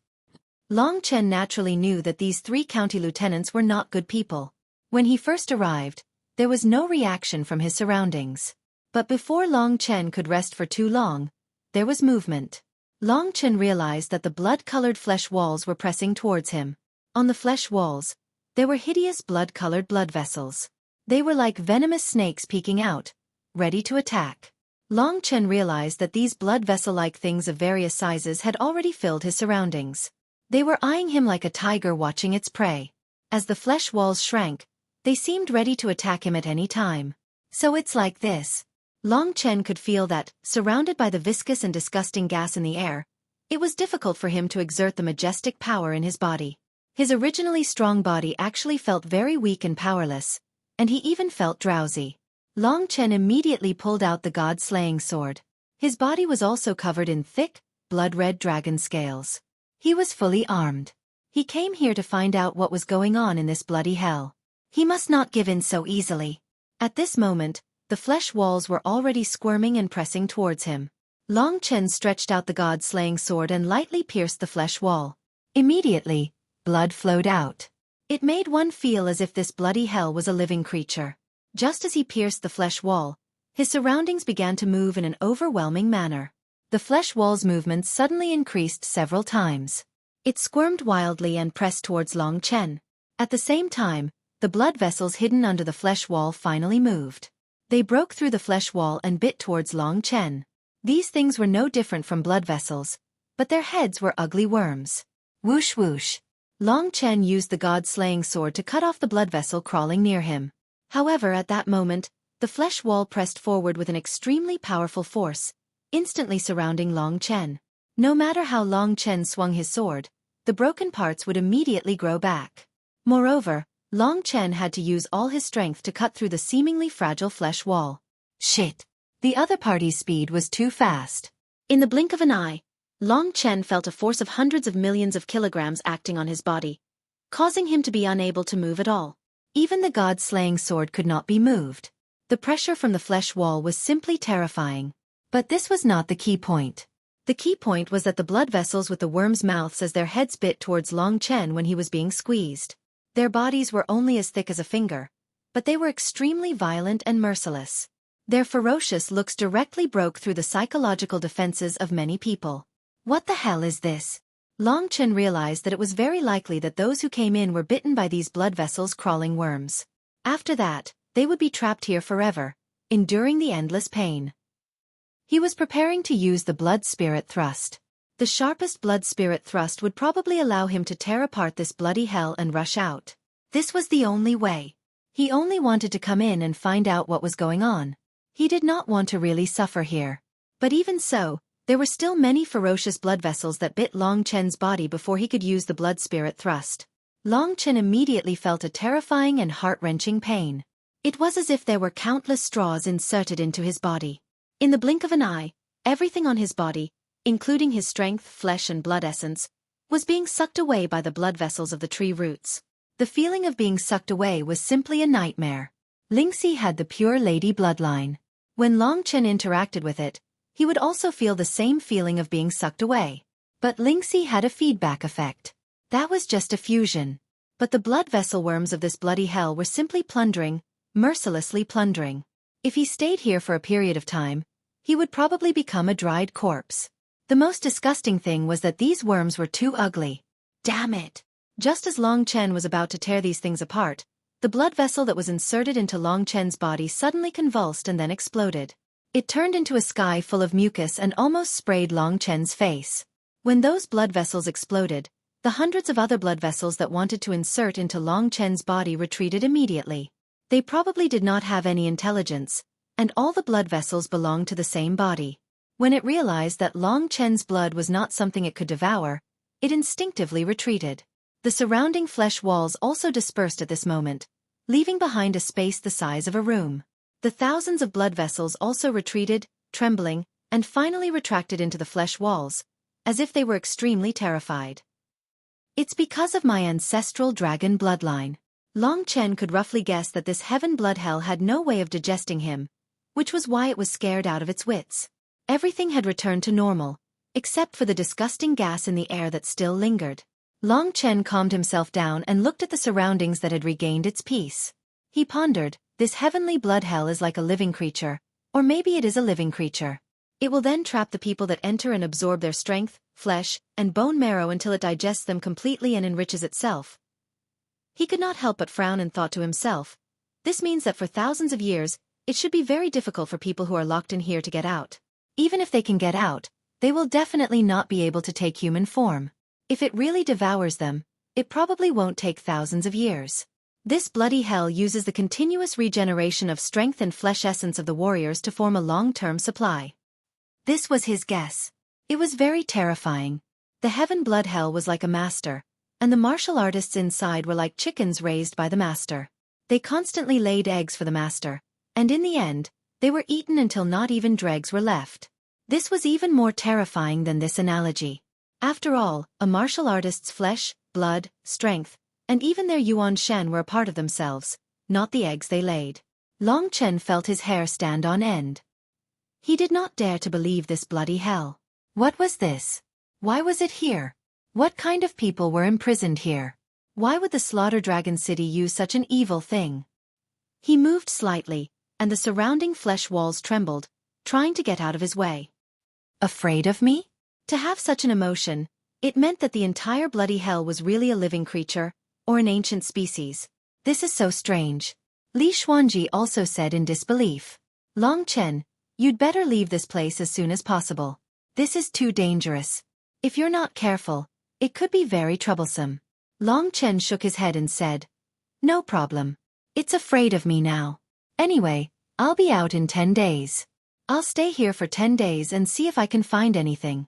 Long Chen naturally knew that these 3 county lieutenants were not good people. When he first arrived, there was no reaction from his surroundings. But before Long Chen could rest for too long, there was movement. Long Chen realized that the blood-colored flesh walls were pressing towards him. On the flesh walls, there were hideous blood-colored blood vessels. They were like venomous snakes peeking out, ready to attack. Long Chen realized that these blood vessel-like things of various sizes had already filled his surroundings. They were eyeing him like a tiger watching its prey. As the flesh walls shrank, they seemed ready to attack him at any time. So it's like this. Long Chen could feel that, surrounded by the viscous and disgusting gas in the air, it was difficult for him to exert the majestic power in his body. His originally strong body actually felt very weak and powerless, and he even felt drowsy. Long Chen immediately pulled out the god-slaying sword. His body was also covered in thick, blood-red dragon scales. He was fully armed. He came here to find out what was going on in this bloody hell. He must not give in so easily. At this moment, the flesh walls were already squirming and pressing towards him. Long Chen stretched out the god-slaying sword and lightly pierced the flesh wall. Immediately, blood flowed out. It made one feel as if this bloody hell was a living creature. Just as he pierced the flesh wall, his surroundings began to move in an overwhelming manner. The flesh wall's movements suddenly increased several times. It squirmed wildly and pressed towards Long Chen. At the same time, the blood vessels hidden under the flesh wall finally moved. They broke through the flesh wall and bit towards Long Chen. These things were no different from blood vessels, but their heads were ugly worms. Whoosh whoosh. Long Chen used the god-slaying sword to cut off the blood vessel crawling near him. However, at that moment, the flesh wall pressed forward with an extremely powerful force, instantly surrounding Long Chen. No matter how Long Chen swung his sword, the broken parts would immediately grow back. Moreover, Long Chen had to use all his strength to cut through the seemingly fragile flesh wall. Shit! The other party's speed was too fast. In the blink of an eye, Long Chen felt a force of hundreds of millions of kilograms acting on his body, causing him to be unable to move at all. Even the god-slaying sword could not be moved. The pressure from the flesh wall was simply terrifying. But this was not the key point. The key point was that the blood vessels with the worms' mouths as their heads bit towards Long Chen when he was being squeezed. Their bodies were only as thick as a finger, but they were extremely violent and merciless. Their ferocious looks directly broke through the psychological defenses of many people. What the hell is this? Long Chen realized that it was very likely that those who came in were bitten by these blood vessels crawling worms. After that, they would be trapped here forever, enduring the endless pain. He was preparing to use the blood spirit thrust. The sharpest blood spirit thrust would probably allow him to tear apart this bloody hell and rush out. This was the only way. He only wanted to come in and find out what was going on. He did not want to really suffer here. But even so, there were still many ferocious blood vessels that bit Long Chen's body before he could use the blood spirit thrust. Long Chen immediately felt a terrifying and heart-wrenching pain. It was as if there were countless straws inserted into his body. In the blink of an eye, everything on his body, including his strength, flesh and blood essence, was being sucked away by the blood vessels of the tree roots. The feeling of being sucked away was simply a nightmare. Lingxi had the pure lady bloodline. When Long Chen interacted with it, he would also feel the same feeling of being sucked away. But Lingxi had a feedback effect. That was just a fusion. But the blood vessel worms of this bloody hell were simply plundering, mercilessly plundering. If he stayed here for a period of time, he would probably become a dried corpse. The most disgusting thing was that these worms were too ugly. Damn it! Just as Long Chen was about to tear these things apart, the blood vessel that was inserted into Long Chen's body suddenly convulsed and then exploded. It turned into a sky full of mucus and almost sprayed Long Chen's face. When those blood vessels exploded, the hundreds of other blood vessels that wanted to insert into Long Chen's body retreated immediately. They probably did not have any intelligence, and all the blood vessels belonged to the same body. When it realized that Long Chen's blood was not something it could devour, it instinctively retreated. The surrounding flesh walls also dispersed at this moment, leaving behind a space the size of a room. The thousands of blood vessels also retreated, trembling, and finally retracted into the flesh walls, as if they were extremely terrified. It's because of my ancestral dragon bloodline. Long Chen could roughly guess that this heaven blood hell had no way of digesting him, which was why it was scared out of its wits. Everything had returned to normal, except for the disgusting gas in the air that still lingered. Long Chen calmed himself down and looked at the surroundings that had regained its peace. He pondered, this heavenly blood hell is like a living creature, or maybe it is a living creature. It will then trap the people that enter and absorb their strength, flesh, and bone marrow until it digests them completely and enriches itself. He could not help but frown and thought to himself, this means that for thousands of years, it should be very difficult for people who are locked in here to get out. Even if they can get out, they will definitely not be able to take human form. If it really devours them, it probably won't take thousands of years. This bloody hell uses the continuous regeneration of strength and flesh essence of the warriors to form a long-term supply. This was his guess. It was very terrifying. The heaven blood hell was like a master, and the martial artists inside were like chickens raised by the master. They constantly laid eggs for the master, and in the end, they were eaten until not even dregs were left. This was even more terrifying than this analogy. After all, a martial artist's flesh, blood, strength, and even their yuan shen were a part of themselves, not the eggs they laid. Long Chen felt his hair stand on end. He did not dare to believe this bloody hell. What was this? Why was it here? What kind of people were imprisoned here? Why would the Slaughter Dragon City use such an evil thing? He moved slightly, and the surrounding flesh walls trembled, trying to get out of his way. Afraid of me? To have such an emotion, it meant that the entire bloody hell was really a living creature, or an ancient species. This is so strange. Li Xuanji also said in disbelief. Long Chen, you'd better leave this place as soon as possible. This is too dangerous. If you're not careful, it could be very troublesome. Long Chen shook his head and said, no problem. It's afraid of me now. Anyway, I'll be out in 10 days. I'll stay here for 10 days and see if I can find anything.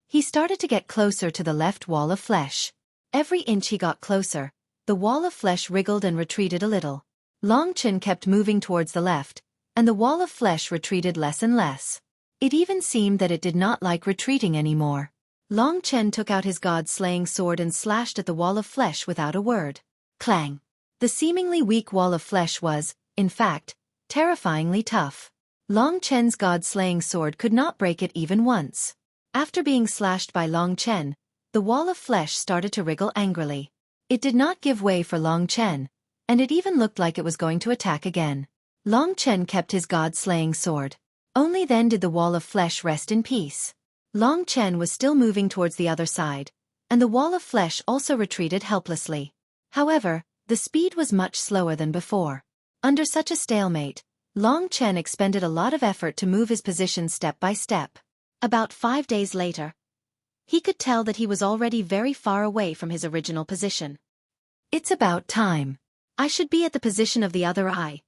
He started to get closer to the left wall of flesh. Every inch he got closer, the wall of flesh wriggled and retreated a little. Long Chen kept moving towards the left, and the wall of flesh retreated less and less. It even seemed that it did not like retreating anymore. Long Chen took out his god-slaying sword and slashed at the wall of flesh without a word. Clang! The seemingly weak wall of flesh was, in fact, terrifyingly tough. Long Chen's god-slaying sword could not break it even once. After being slashed by Long Chen, the wall of flesh started to wriggle angrily. It did not give way for Long Chen, and it even looked like it was going to attack again. Long Chen kept his god-slaying sword. Only then did the wall of flesh rest in peace. Long Chen was still moving towards the other side, and the wall of flesh also retreated helplessly. However, the speed was much slower than before. Under such a stalemate, Long Chen expended a lot of effort to move his position step by step. About 5 days later, he could tell that he was already very far away from his original position. It's about time. I should be at the position of the other eye.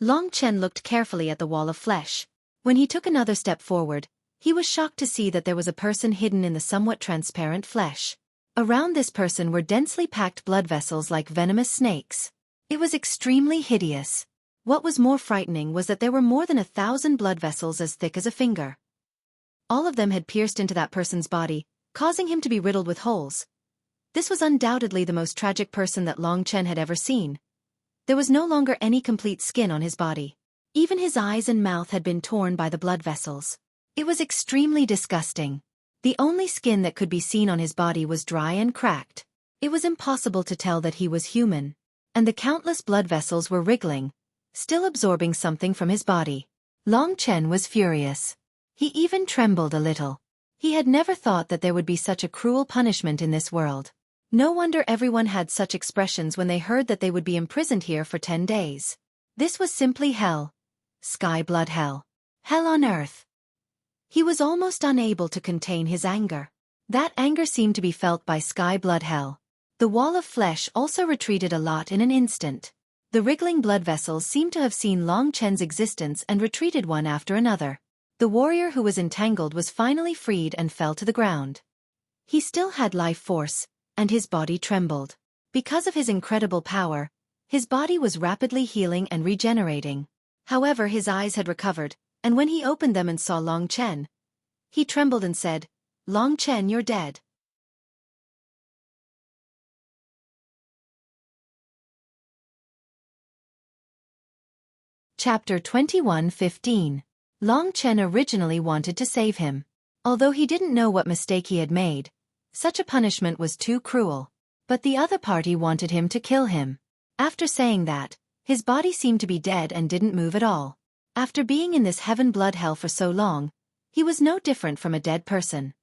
Long Chen looked carefully at the wall of flesh. When he took another step forward, he was shocked to see that there was a person hidden in the somewhat transparent flesh. Around this person were densely packed blood vessels like venomous snakes. It was extremely hideous. What was more frightening was that there were more than 1,000 blood vessels as thick as a finger. All of them had pierced into that person's body, causing him to be riddled with holes. This was undoubtedly the most tragic person that Long Chen had ever seen. There was no longer any complete skin on his body. Even his eyes and mouth had been torn by the blood vessels. It was extremely disgusting. The only skin that could be seen on his body was dry and cracked. It was impossible to tell that he was human. And the countless blood vessels were wriggling, still absorbing something from his body. Long Chen was furious. He even trembled a little. He had never thought that there would be such a cruel punishment in this world. No wonder everyone had such expressions when they heard that they would be imprisoned here for 10 days. This was simply hell. Sky blood hell. Hell on earth. He was almost unable to contain his anger. That anger seemed to be felt by Sky Blood Hell. The wall of flesh also retreated a lot in an instant. The wriggling blood vessels seemed to have seen Long Chen's existence and retreated one after another. The warrior who was entangled was finally freed and fell to the ground. He still had life force, and his body trembled. Because of his incredible power, his body was rapidly healing and regenerating. However, his eyes had recovered, and when he opened them and saw Long Chen, he trembled and said, "Long Chen, you're dead." Chapter 21:15. Long Chen originally wanted to save him. Although he didn't know what mistake he had made, such a punishment was too cruel. But the other party wanted him to kill him. After saying that, his body seemed to be dead and didn't move at all. After being in this heaven blood hell for so long, he was no different from a dead person.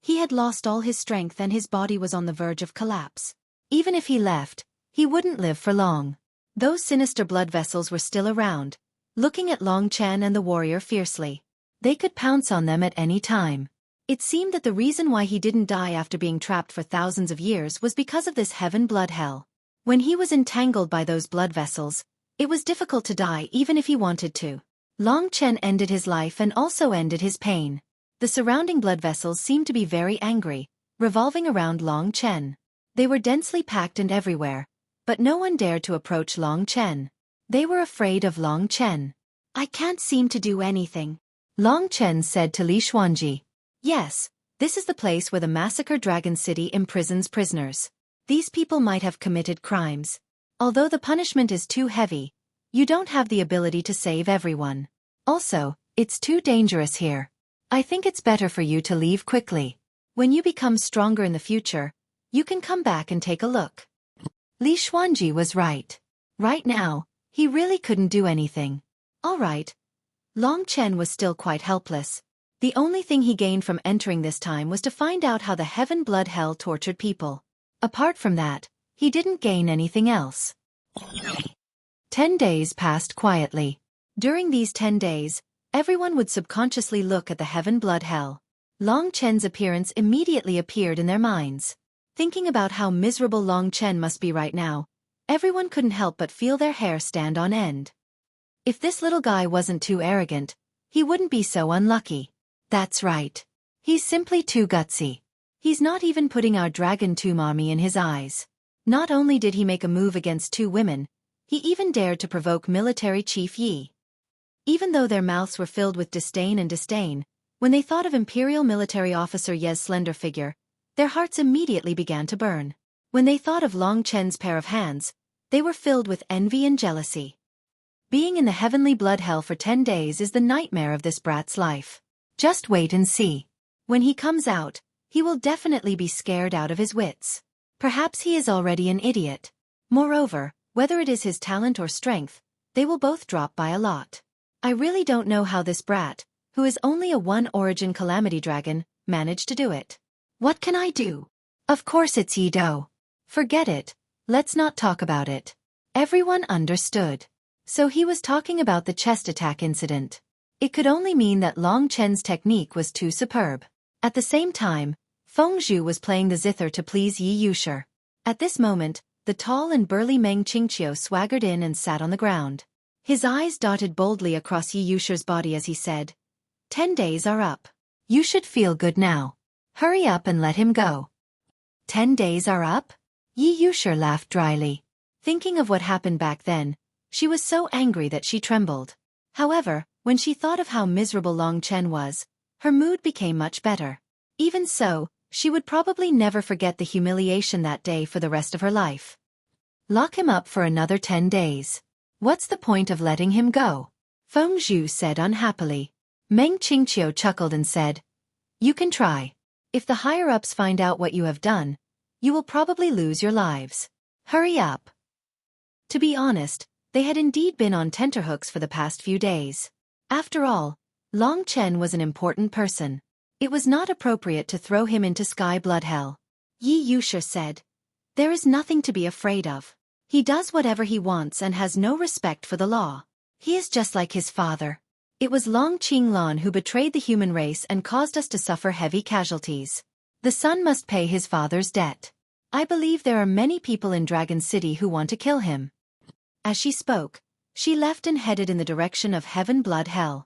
He had lost all his strength and his body was on the verge of collapse. Even if he left, he wouldn't live for long. Those sinister blood vessels were still around, looking at Long Chen and the warrior fiercely. They could pounce on them at any time. It seemed that the reason why he didn't die after being trapped for thousands of years was because of this heaven blood hell. When he was entangled by those blood vessels, it was difficult to die even if he wanted to. Long Chen ended his life and also ended his pain. The surrounding blood vessels seemed to be very angry, revolving around Long Chen. They were densely packed and everywhere, but no one dared to approach Long Chen. They were afraid of Long Chen. "I can't seem to do anything," Long Chen said to Li Xuanji. "Yes, this is the place where the Massacre Dragon City imprisons prisoners. These people might have committed crimes. Although the punishment is too heavy, you don't have the ability to save everyone. Also, it's too dangerous here. I think it's better for you to leave quickly. When you become stronger in the future, you can come back and take a look." Li Xuanji was right. Right now, he really couldn't do anything. All right. Long Chen was still quite helpless. The only thing he gained from entering this time was to find out how the heaven blood hell tortured people. Apart from that, he didn't gain anything else. 10 days passed quietly. During these 10 days, everyone would subconsciously look at the heaven blood hell. Long Chen's appearance immediately appeared in their minds. Thinking about how miserable Long Chen must be right now, everyone couldn't help but feel their hair stand on end. If this little guy wasn't too arrogant, he wouldn't be so unlucky. That's right. He's simply too gutsy. He's not even putting our Dragon Tomb army in his eyes. Not only did he make a move against 2 women, he even dared to provoke Military Chief Yi. Even though their mouths were filled with disdain, when they thought of Imperial Military Officer Ye's slender figure, their hearts immediately began to burn. When they thought of Long Chen's pair of hands, they were filled with envy and jealousy. Being in the heavenly blood hell for 10 days is the nightmare of this brat's life. Just wait and see. When he comes out, he will definitely be scared out of his wits. Perhaps he is already an idiot. Moreover, whether it is his talent or strength, they will both drop by a lot. I really don't know how this brat, who is only a one-origin calamity dragon, managed to do it. What can I do? Of course it's Yi-Do. Forget it. Let's not talk about it. Everyone understood. So he was talking about the chest attack incident. It could only mean that Long Chen's technique was too superb. At the same time, Feng Zhu was playing the zither to please Yi Yushi. At this moment, the tall and burly Meng Qingqiu swaggered in and sat on the ground. His eyes darted boldly across Yi Yushi's body as he said, 10 days are up. You should feel good now. Hurry up and let him go. 10 days are up? Yi Yushi laughed dryly. Thinking of what happened back then, she was so angry that she trembled. However, when she thought of how miserable Long Chen was, her mood became much better. Even so, she would probably never forget the humiliation that day for the rest of her life. Lock him up for another 10 days. What's the point of letting him go? Feng Zhu said unhappily. Meng Qingqiu chuckled and said, You can try. If the higher-ups find out what you have done, you will probably lose your lives. Hurry up. To be honest, they had indeed been on tenterhooks for the past few days. After all, Long Chen was an important person. It was not appropriate to throw him into sky blood hell. Yi Yushi said, There is nothing to be afraid of. He does whatever he wants and has no respect for the law. He is just like his father. It was Long Qinglan who betrayed the human race and caused us to suffer heavy casualties. The son must pay his father's debt. I believe there are many people in Dragon City who want to kill him. As she spoke, she left and headed in the direction of Heaven Blood Hell.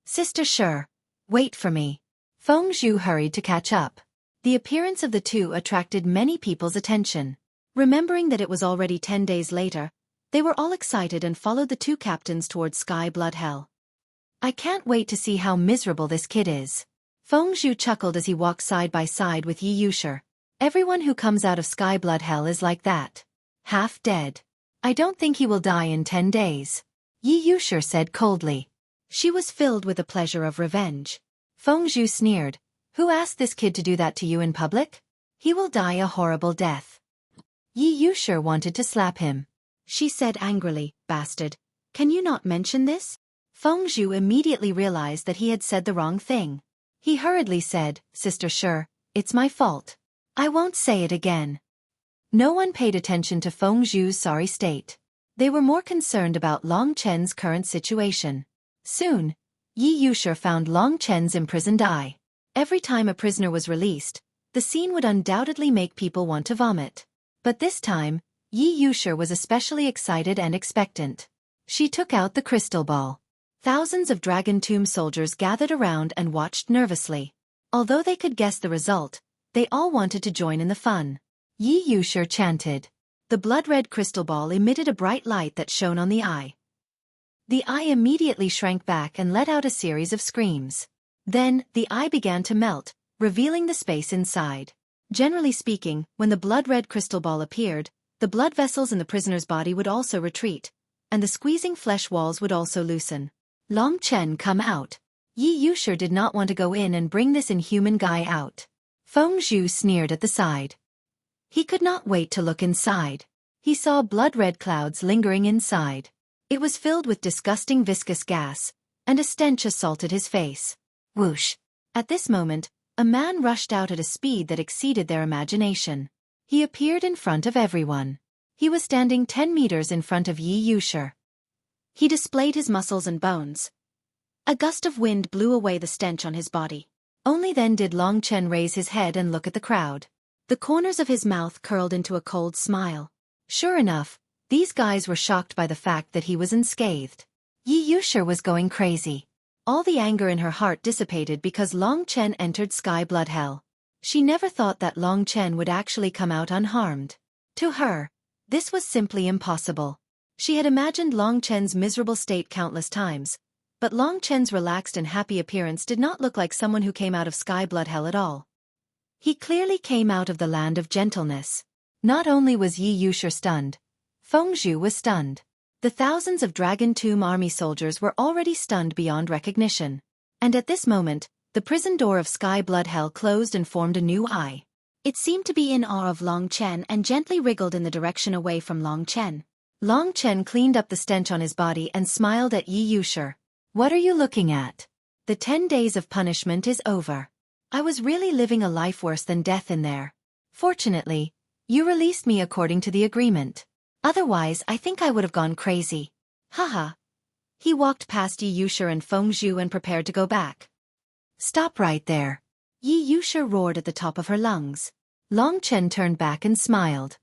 Sister Shi, wait for me. Feng Zhu hurried to catch up. The appearance of the two attracted many people's attention. Remembering that it was already 10 days later, they were all excited and followed the two captains towards Sky Blood Hell. I can't wait to see how miserable this kid is. Feng Zhu chuckled as he walked side by side with Yi Yushi. Everyone who comes out of Sky Blood Hell is like that. Half dead. I don't think he will die in 10 days. Yi Yushi said coldly. She was filled with the pleasure of revenge. Feng Zhu sneered. Who asked this kid to do that to you in public? He will die a horrible death. Yi Yushi wanted to slap him. She said angrily, Bastard, can you not mention this? Feng Zhu immediately realized that he had said the wrong thing. He hurriedly said, Sister Shi, it's my fault. I won't say it again. No one paid attention to Feng Zhu's sorry state. They were more concerned about Long Chen's current situation. Soon, Yi Yushi found Long Chen's imprisoned eye. Every time a prisoner was released, the scene would undoubtedly make people want to vomit. But this time, Yi Yushi was especially excited and expectant. She took out the crystal ball. Thousands of Dragon Tomb soldiers gathered around and watched nervously. Although they could guess the result, they all wanted to join in the fun. Yi Yushi chanted. The blood-red crystal ball emitted a bright light that shone on the eye. The eye immediately shrank back and let out a series of screams. Then, the eye began to melt, revealing the space inside. Generally speaking, when the blood-red crystal ball appeared, the blood vessels in the prisoner's body would also retreat, and the squeezing flesh walls would also loosen. Long Chen come out. Yi Yushi did not want to go in and bring this inhuman guy out. Feng Zhu sneered at the side. He could not wait to look inside. He saw blood-red clouds lingering inside. It was filled with disgusting viscous gas, and a stench assaulted his face. Whoosh! At this moment, a man rushed out at a speed that exceeded their imagination. He appeared in front of everyone. He was standing 10 meters in front of Yi Yushi. He displayed his muscles and bones. A gust of wind blew away the stench on his body. Only then did Long Chen raise his head and look at the crowd. The corners of his mouth curled into a cold smile. Sure enough, these guys were shocked by the fact that he was unscathed. Yi Yushi was going crazy. All the anger in her heart dissipated because Long Chen entered Sky Blood Hell. She never thought that Long Chen would actually come out unharmed. To her, this was simply impossible. She had imagined Long Chen's miserable state countless times, but Long Chen's relaxed and happy appearance did not look like someone who came out of Sky Blood Hell at all. He clearly came out of the land of gentleness. Not only was Yi Yushi stunned, Feng Zhu was stunned. The thousands of Dragon Tomb army soldiers were already stunned beyond recognition. And at this moment, the prison door of Sky Blood Hell closed and formed a new eye. It seemed to be in awe of Long Chen and gently wriggled in the direction away from Long Chen. Long Chen cleaned up the stench on his body and smiled at Yi Yushi. What are you looking at? The 10 days of punishment is over. I was really living a life worse than death in there. Fortunately, you released me according to the agreement. Otherwise, I think I would have gone crazy. Haha. He walked past Yi Yushi and Feng Zhu and prepared to go back. Stop right there. Yi Yushi roared at the top of her lungs. Long Chen turned back and smiled.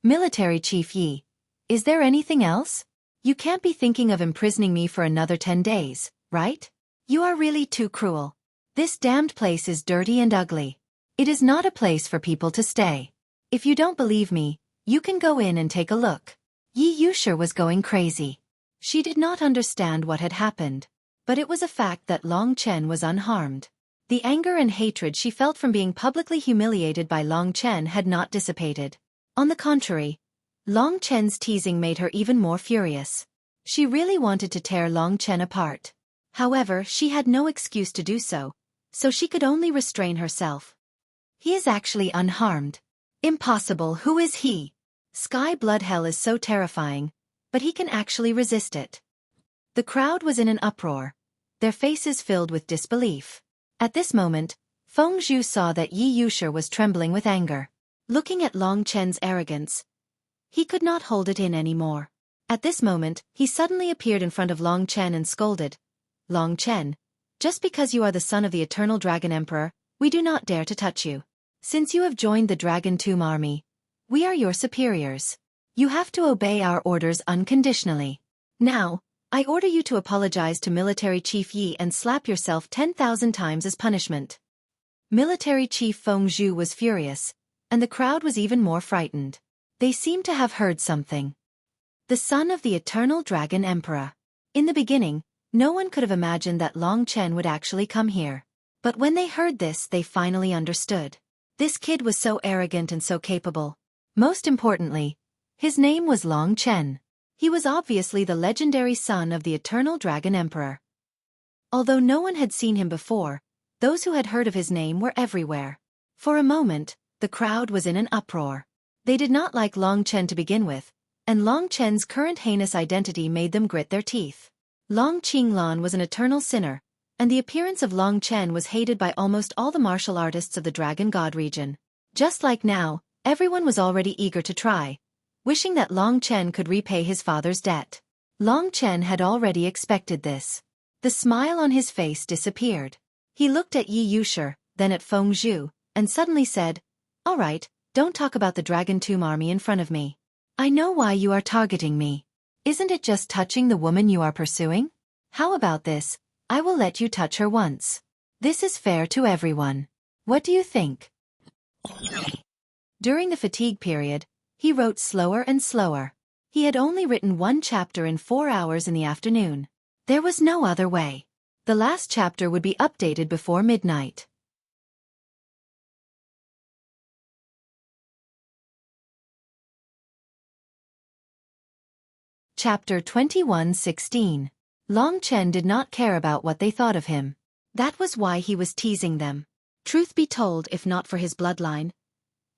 Military Chief Yi, is there anything else? You can't be thinking of imprisoning me for another 10 days, right? You are really too cruel. This damned place is dirty and ugly. It is not a place for people to stay. If you don't believe me, you can go in and take a look. Yi Yushi was going crazy. She did not understand what had happened, but it was a fact that Long Chen was unharmed. The anger and hatred she felt from being publicly humiliated by Long Chen had not dissipated. On the contrary, Long Chen's teasing made her even more furious. She really wanted to tear Long Chen apart. However, she had no excuse to do so, so she could only restrain herself. He is actually unharmed. Impossible, who is he? Sky Blood Hell is so terrifying, but he can actually resist it. The crowd was in an uproar, their faces filled with disbelief. At this moment, Feng Zhu saw that Yi Yushi was trembling with anger. Looking at Long Chen's arrogance, he could not hold it in anymore. At this moment, he suddenly appeared in front of Long Chen and scolded. Long Chen, just because you are the son of the Eternal Dragon Emperor, we do not dare to touch you. Since you have joined the Dragon Tomb Army, we are your superiors. You have to obey our orders unconditionally. Now, I order you to apologize to Military Chief Yi and slap yourself 10,000 times as punishment. Military Chief Feng Zhu was furious, and the crowd was even more frightened. They seemed to have heard something. The son of the Eternal Dragon Emperor. In the beginning, no one could have imagined that Long Chen would actually come here. But when they heard this, they finally understood. This kid was so arrogant and so capable. Most importantly, his name was Long Chen. He was obviously the legendary son of the Eternal Dragon Emperor. Although no one had seen him before, those who had heard of his name were everywhere. For a moment, the crowd was in an uproar. They did not like Long Chen to begin with, and Long Chen's current heinous identity made them grit their teeth. Long Qinglan was an eternal sinner, and the appearance of Long Chen was hated by almost all the martial artists of the Dragon God region. Just like now, everyone was already eager to try, wishing that Long Chen could repay his father's debt. Long Chen had already expected this. The smile on his face disappeared. He looked at Yi Yushi, then at Feng Zhu, and suddenly said, "All right, don't talk about the Dragon Tomb Army in front of me. I know why you are targeting me. Isn't it just touching the woman you are pursuing? How about this? I will let you touch her once. This is fair to everyone. What do you think?" During the fatigue period, he wrote slower and slower. He had only written one chapter in 4 hours in the afternoon. There was no other way. The last chapter would be updated before midnight. Chapter 21:16. Long Chen did not care about what they thought of him. That was why he was teasing them. Truth be told, if not for his bloodline,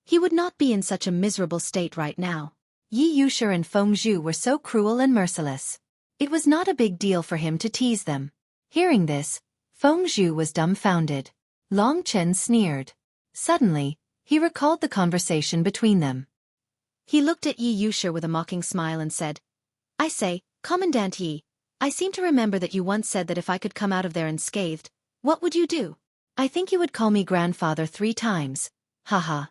he would not be in such a miserable state right now. Yi Yushi and Feng Zhu were so cruel and merciless. It was not a big deal for him to tease them. Hearing this, Feng Zhu was dumbfounded. Long Chen sneered. Suddenly, he recalled the conversation between them. He looked at Yi Yushi with a mocking smile and said, "I say, Commandant Yi, I seem to remember that you once said that if I could come out of there unscathed, what would you do? I think you would call me grandfather 3 times. Haha."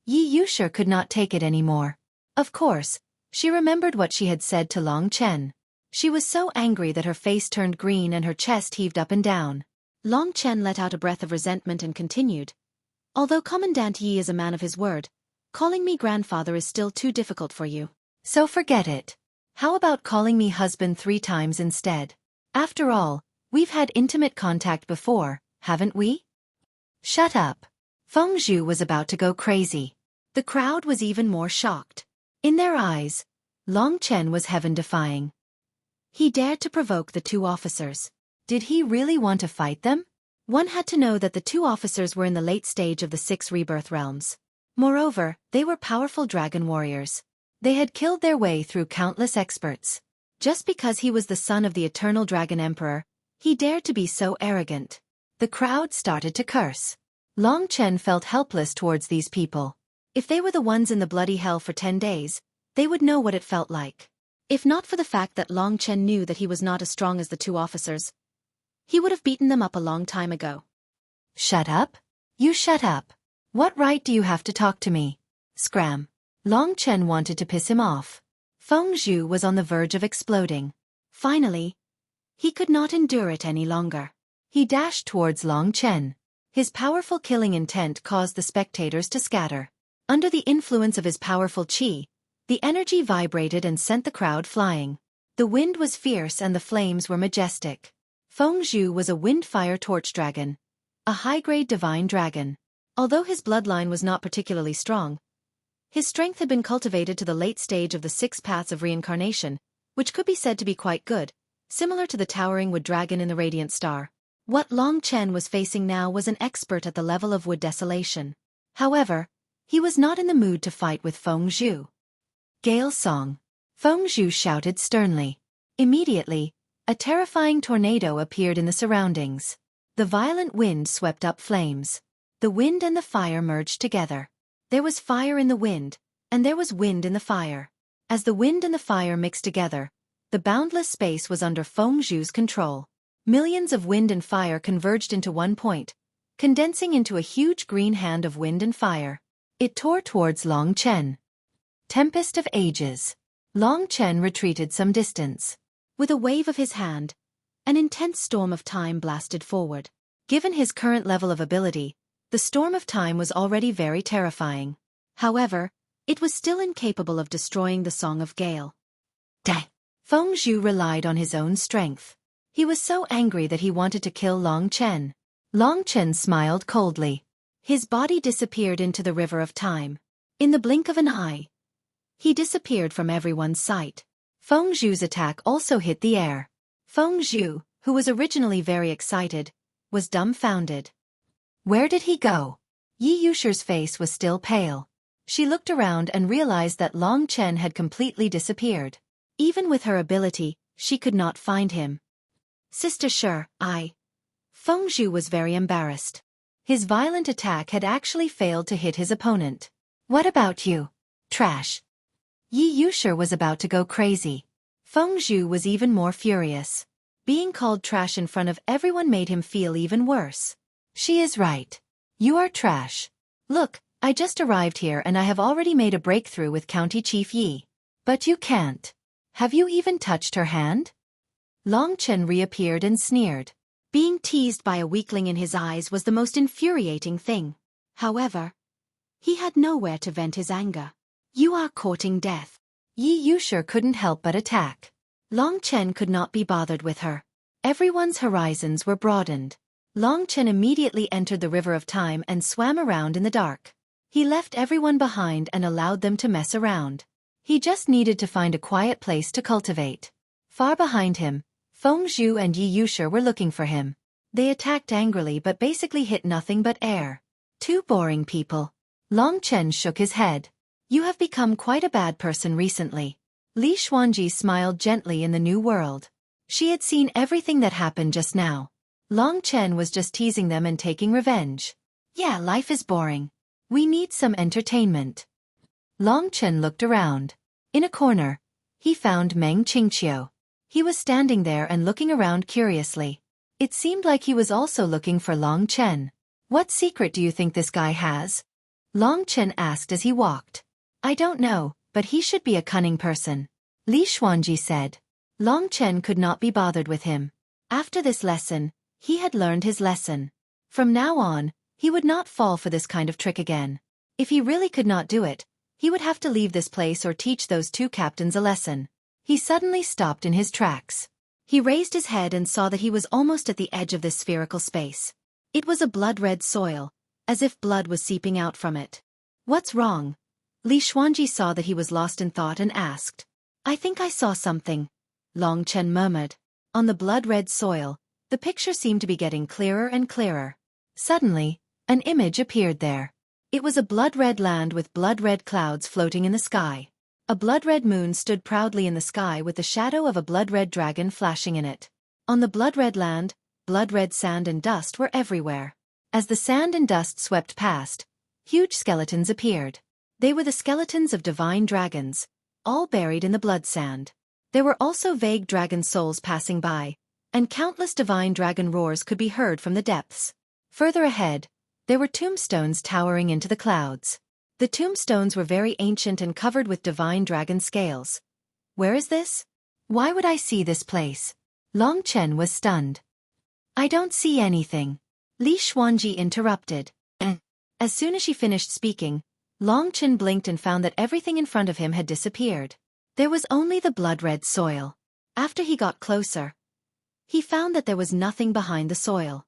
Yi Yushi could not take it anymore. Of course, she remembered what she had said to Long Chen. She was so angry that her face turned green and her chest heaved up and down. Long Chen let out a breath of resentment and continued, "Although Commandant Yi is a man of his word, calling me grandfather is still too difficult for you. So forget it. How about calling me husband 3 times instead? After all, we've had intimate contact before, haven't we?" "Shut up." Feng Zhu was about to go crazy. The crowd was even more shocked. In their eyes, Long Chen was heaven-defying. He dared to provoke the 2 officers. Did he really want to fight them? One had to know that the 2 officers were in the late stage of the 6 rebirth realms. Moreover, they were powerful dragon warriors. They had killed their way through countless experts. Just because he was the son of the Eternal Dragon Emperor, He dared to be so arrogant. The crowd started to curse. Long Chen felt helpless towards these people. If they were the ones in the bloody hell for 10 days, they would know what it felt like. If not for the fact that Long Chen knew that he was not as strong as the two officers, he would have beaten them up a long time ago. Shut up? You shut up. What right do you have to talk to me? Scram. Long Chen wanted to piss him off. Feng Zhu was on the verge of exploding. Finally, he could not endure it any longer. He dashed towards Long Chen. His powerful killing intent caused the spectators to scatter. Under the influence of his powerful qi, the energy vibrated and sent the crowd flying. The wind was fierce and the flames were majestic. Feng Zhu was a wind-fire torch dragon, a high-grade divine dragon. Although his bloodline was not particularly strong, his strength had been cultivated to the late stage of the 6 paths of reincarnation, which could be said to be quite good, similar to the towering wood dragon in the Radiant Star. What Long Chen was facing now was an expert at the level of wood desolation. However, he was not in the mood to fight with Feng Zhu. Gale Song. Feng Zhu shouted sternly. Immediately, a terrifying tornado appeared in the surroundings. The violent wind swept up flames. The wind and the fire merged together. There was fire in the wind, and there was wind in the fire. As the wind and the fire mixed together, the boundless space was under Feng Zhu's control. Millions of wind and fire converged into one point, condensing into a huge green hand of wind and fire. It tore towards Long Chen. Tempest of Ages. Long Chen retreated some distance. With a wave of his hand, an intense storm of time blasted forward. Given his current level of ability, the storm of time was already very terrifying. However, it was still incapable of destroying the Song of Gale. Feng Zhu relied on his own strength. He was so angry that he wanted to kill Long Chen. Long Chen smiled coldly. His body disappeared into the river of time. In the blink of an eye, he disappeared from everyone's sight. Feng Zhu's attack also hit the air. Feng Zhu, who was originally very excited, was dumbfounded. Where did he go? Yi Yusher's face was still pale. She looked around and realized that Long Chen had completely disappeared. Even with her ability, she could not find him. Sister Shi, Feng Zhu was very embarrassed. His violent attack had actually failed to hit his opponent. What about you? Trash. Yi Yusher was about to go crazy. Feng Zhu was even more furious. Being called trash in front of everyone made him feel even worse. She is right. You are trash. Look, I just arrived here and I have already made a breakthrough with County Chief Yi. But you can't. Have you even touched her hand? Long Chen reappeared and sneered. Being teased by a weakling in his eyes was the most infuriating thing. However, he had nowhere to vent his anger. You are courting death. Yi Yusher couldn't help but attack. Long Chen could not be bothered with her. Everyone's horizons were broadened. Long Chen immediately entered the river of time and swam around in the dark. He left everyone behind and allowed them to mess around. He just needed to find a quiet place to cultivate. Far behind him, Feng Zhu and Yi Yusher were looking for him. They attacked angrily but basically hit nothing but air. Two boring people. Long Chen shook his head. You have become quite a bad person recently. Li Xuanji smiled gently in the new world. She had seen everything that happened just now. Long Chen was just teasing them and taking revenge. Yeah, life is boring. We need some entertainment. Long Chen looked around. In a corner, he found Meng Qingqiu. He was standing there and looking around curiously. It seemed like he was also looking for Long Chen. What secret do you think this guy has? Long Chen asked as he walked. I don't know, but he should be a cunning person. Li Xuanji said. Long Chen could not be bothered with him. After this lesson, he had learned his lesson. From now on, he would not fall for this kind of trick again. If he really could not do it, he would have to leave this place or teach those two captains a lesson. He suddenly stopped in his tracks. He raised his head and saw that he was almost at the edge of this spherical space. It was a blood-red soil, as if blood was seeping out from it. What's wrong? Li Xuanji saw that he was lost in thought and asked. I think I saw something. Long Chen murmured. On the blood-red soil, the picture seemed to be getting clearer and clearer. Suddenly, an image appeared there. It was a blood-red land with blood-red clouds floating in the sky. A blood-red moon stood proudly in the sky with the shadow of a blood-red dragon flashing in it. On the blood-red land, blood-red sand and dust were everywhere. As the sand and dust swept past, huge skeletons appeared. They were the skeletons of divine dragons, all buried in the blood sand. There were also vague dragon souls passing by, and countless divine dragon roars could be heard from the depths. Further ahead, there were tombstones towering into the clouds. The tombstones were very ancient and covered with divine dragon scales. Where is this? Why would I see this place? Long Chen was stunned. I don't see anything. Li Xuanji interrupted. As soon as she finished speaking, Long Chen blinked and found that everything in front of him had disappeared. There was only the blood-red soil. After he got closer, he found that there was nothing behind the soil.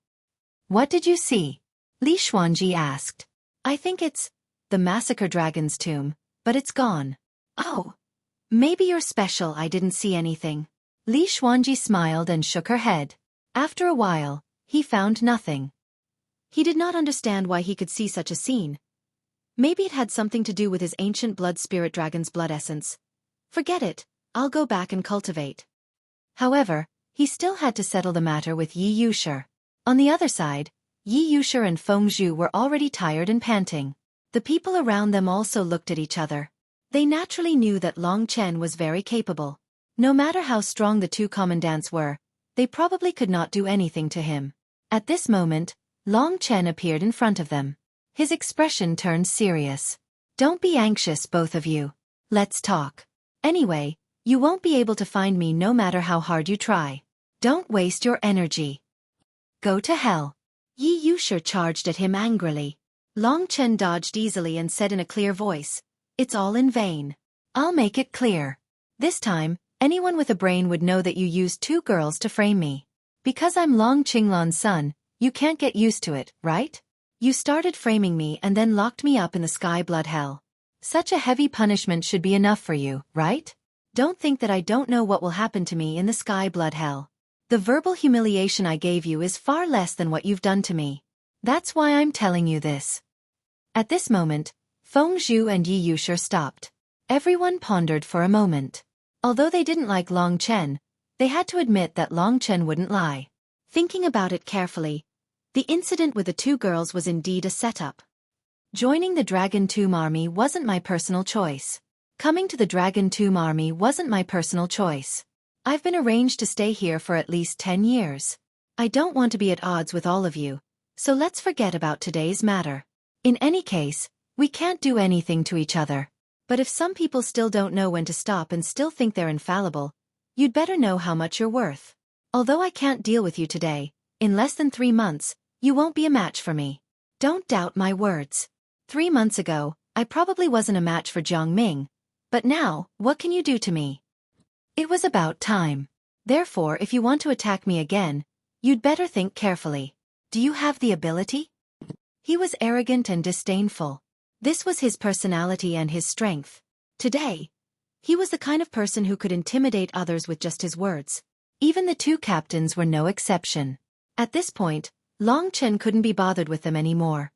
What did you see? Li Xuanji asked. I think it's the massacre dragon's tomb, but it's gone. Oh, maybe you're special. I didn't see anything. Li Xuanji smiled and shook her head. After a while, he found nothing. He did not understand why he could see such a scene. Maybe it had something to do with his ancient blood spirit dragon's blood essence. Forget it, I'll go back and cultivate. However, he still had to settle the matter with Yi Yushi. On the other side, Yi Yushi and Feng Zhu were already tired and panting. The people around them also looked at each other. They naturally knew that Long Chen was very capable. No matter how strong the two commandants were, they probably could not do anything to him. At this moment, Long Chen appeared in front of them. His expression turned serious. Don't be anxious, both of you. Let's talk. Anyway, you won't be able to find me no matter how hard you try. Don't waste your energy. Go to hell. Yi Yushi charged at him angrily. Long Chen dodged easily and said in a clear voice, It's all in vain. I'll make it clear. This time, anyone with a brain would know that you used two girls to frame me. Because I'm Long Qinglan's son, you can't get used to it, right? You started framing me and then locked me up in the sky blood hell. Such a heavy punishment should be enough for you, right? Don't think that I don't know what will happen to me in the sky blood hell. The verbal humiliation I gave you is far less than what you've done to me. That's why I'm telling you this. At this moment, Feng Zhu and Yi Yushi stopped. Everyone pondered for a moment. Although they didn't like Long Chen, they had to admit that Long Chen wouldn't lie. Thinking about it carefully, the incident with the two girls was indeed a setup. Joining the Dragon Tomb Army wasn't my personal choice. Coming to the Dragon Tomb Army wasn't my personal choice. I've been arranged to stay here for at least 10 years. I don't want to be at odds with all of you, so let's forget about today's matter. In any case, we can't do anything to each other. But if some people still don't know when to stop and still think they're infallible, you'd better know how much you're worth. Although I can't deal with you today, in less than 3 months, you won't be a match for me. Don't doubt my words. 3 months ago, I probably wasn't a match for Jiang Ming, but now, what can you do to me? It was about time. Therefore, if you want to attack me again, you'd better think carefully. Do you have the ability? He was arrogant and disdainful. This was his personality and his strength. Today, he was the kind of person who could intimidate others with just his words. Even the two captains were no exception. At this point, Long Chen couldn't be bothered with them anymore.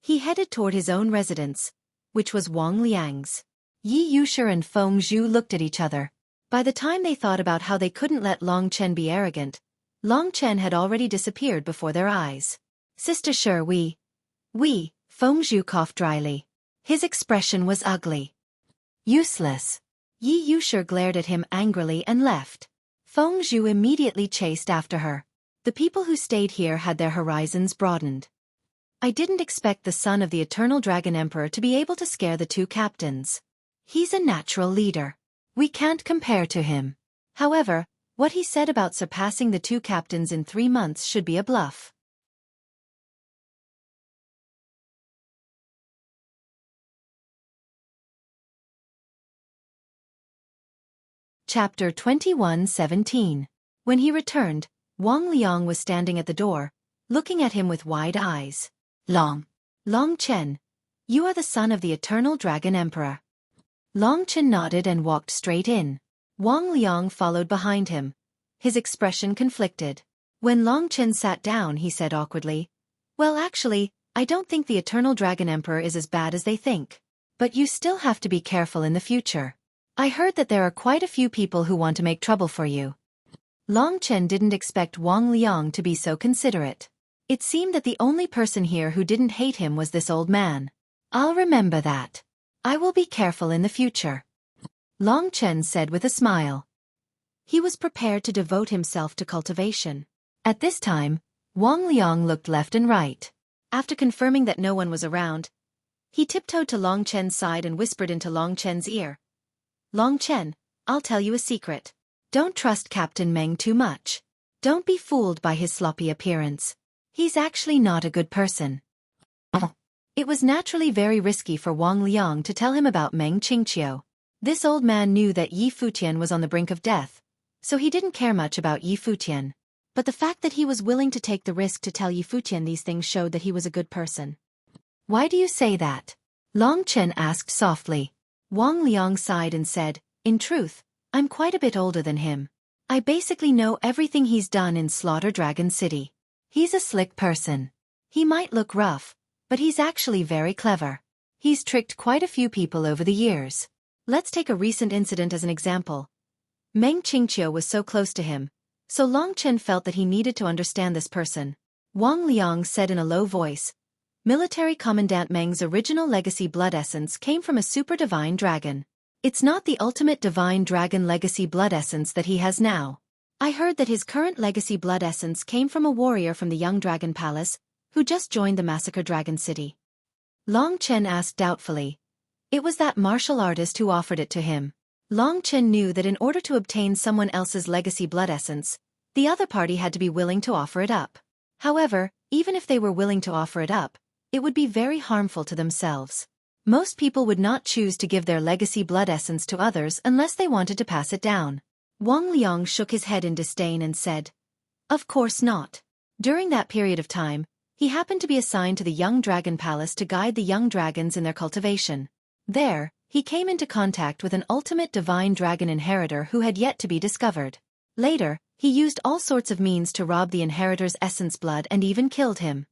He headed toward his own residence, which was Wang Liang's. Yi Yushi and Feng Zhu looked at each other. By the time they thought about how they couldn't let Long Chen be arrogant, Long Chen had already disappeared before their eyes. Sister Xueqi. Feng Zhu coughed dryly. His expression was ugly. Useless. Yi Yushi glared at him angrily and left. Feng Zhu immediately chased after her. The people who stayed here had their horizons broadened. I didn't expect the son of the Eternal Dragon Emperor to be able to scare the two captains. He's a natural leader. We can't compare to him. However, what he said about surpassing the two captains in 3 months should be a bluff. Chapter 21:17. When he returned, Wang Liang was standing at the door, looking at him with wide eyes. Long Chen, you are the son of the Eternal Dragon Emperor. Long Chen nodded and walked straight in. Wang Liang followed behind him. His expression conflicted. When Long Chen sat down, he said awkwardly, Well, actually, I don't think the Eternal Dragon Emperor is as bad as they think. But you still have to be careful in the future. I heard that there are quite a few people who want to make trouble for you. Long Chen didn't expect Wang Liang to be so considerate. It seemed that the only person here who didn't hate him was this old man. I'll remember that. I will be careful in the future, Long Chen said with a smile. He was prepared to devote himself to cultivation. At this time, Wang Liang looked left and right. After confirming that no one was around, he tiptoed to Long Chen's side and whispered into Long Chen's ear. Long Chen, I'll tell you a secret. Don't trust Captain Meng too much. Don't be fooled by his sloppy appearance. He's actually not a good person. It was naturally very risky for Wang Liang to tell him about Meng Qingqiu. This old man knew that Yi Futian was on the brink of death, so he didn't care much about Yi Futian. But the fact that he was willing to take the risk to tell Yi Futian these things showed that he was a good person. Why do you say that? Long Chen asked softly. Wang Liang sighed and said, in truth, I'm quite a bit older than him. I basically know everything he's done in Slaughter Dragon City. He's a slick person. He might look rough, but he's actually very clever. He's tricked quite a few people over the years. Let's take a recent incident as an example. Meng Qingqiu was so close to him, so Long Chen felt that he needed to understand this person. Wang Liang said in a low voice, Military Commandant Meng's original legacy blood essence came from a super divine dragon. It's not the ultimate divine dragon legacy blood essence that he has now. I heard that his current legacy blood essence came from a warrior from the Young Dragon Palace, who just joined the Massacre Dragon City. Long Chen asked doubtfully. It was that martial artist who offered it to him. Long Chen knew that in order to obtain someone else's legacy blood essence, the other party had to be willing to offer it up. However, even if they were willing to offer it up, it would be very harmful to themselves. Most people would not choose to give their legacy blood essence to others unless they wanted to pass it down. Wang Liang shook his head in disdain and said, Of course not. During that period of time, he happened to be assigned to the Young Dragon Palace to guide the young dragons in their cultivation. There, he came into contact with an ultimate divine dragon inheritor who had yet to be discovered. Later, he used all sorts of means to rob the inheritor's essence blood and even killed him.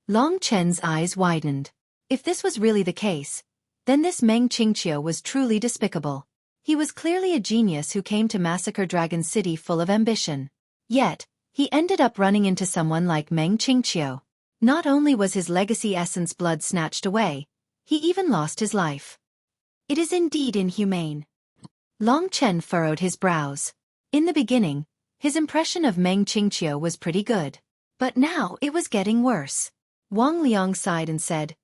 Long Chen's eyes widened. If this was really the case, then this Meng Qingqiu was truly despicable. He was clearly a genius who came to Massacre Dragon City full of ambition. Yet, he ended up running into someone like Meng Qingqiu. Not only was his legacy essence blood snatched away, he even lost his life. It is indeed inhumane. Long Chen furrowed his brows. In the beginning, his impression of Meng Qingqiu was pretty good. But now it was getting worse. Wang Liang sighed and said,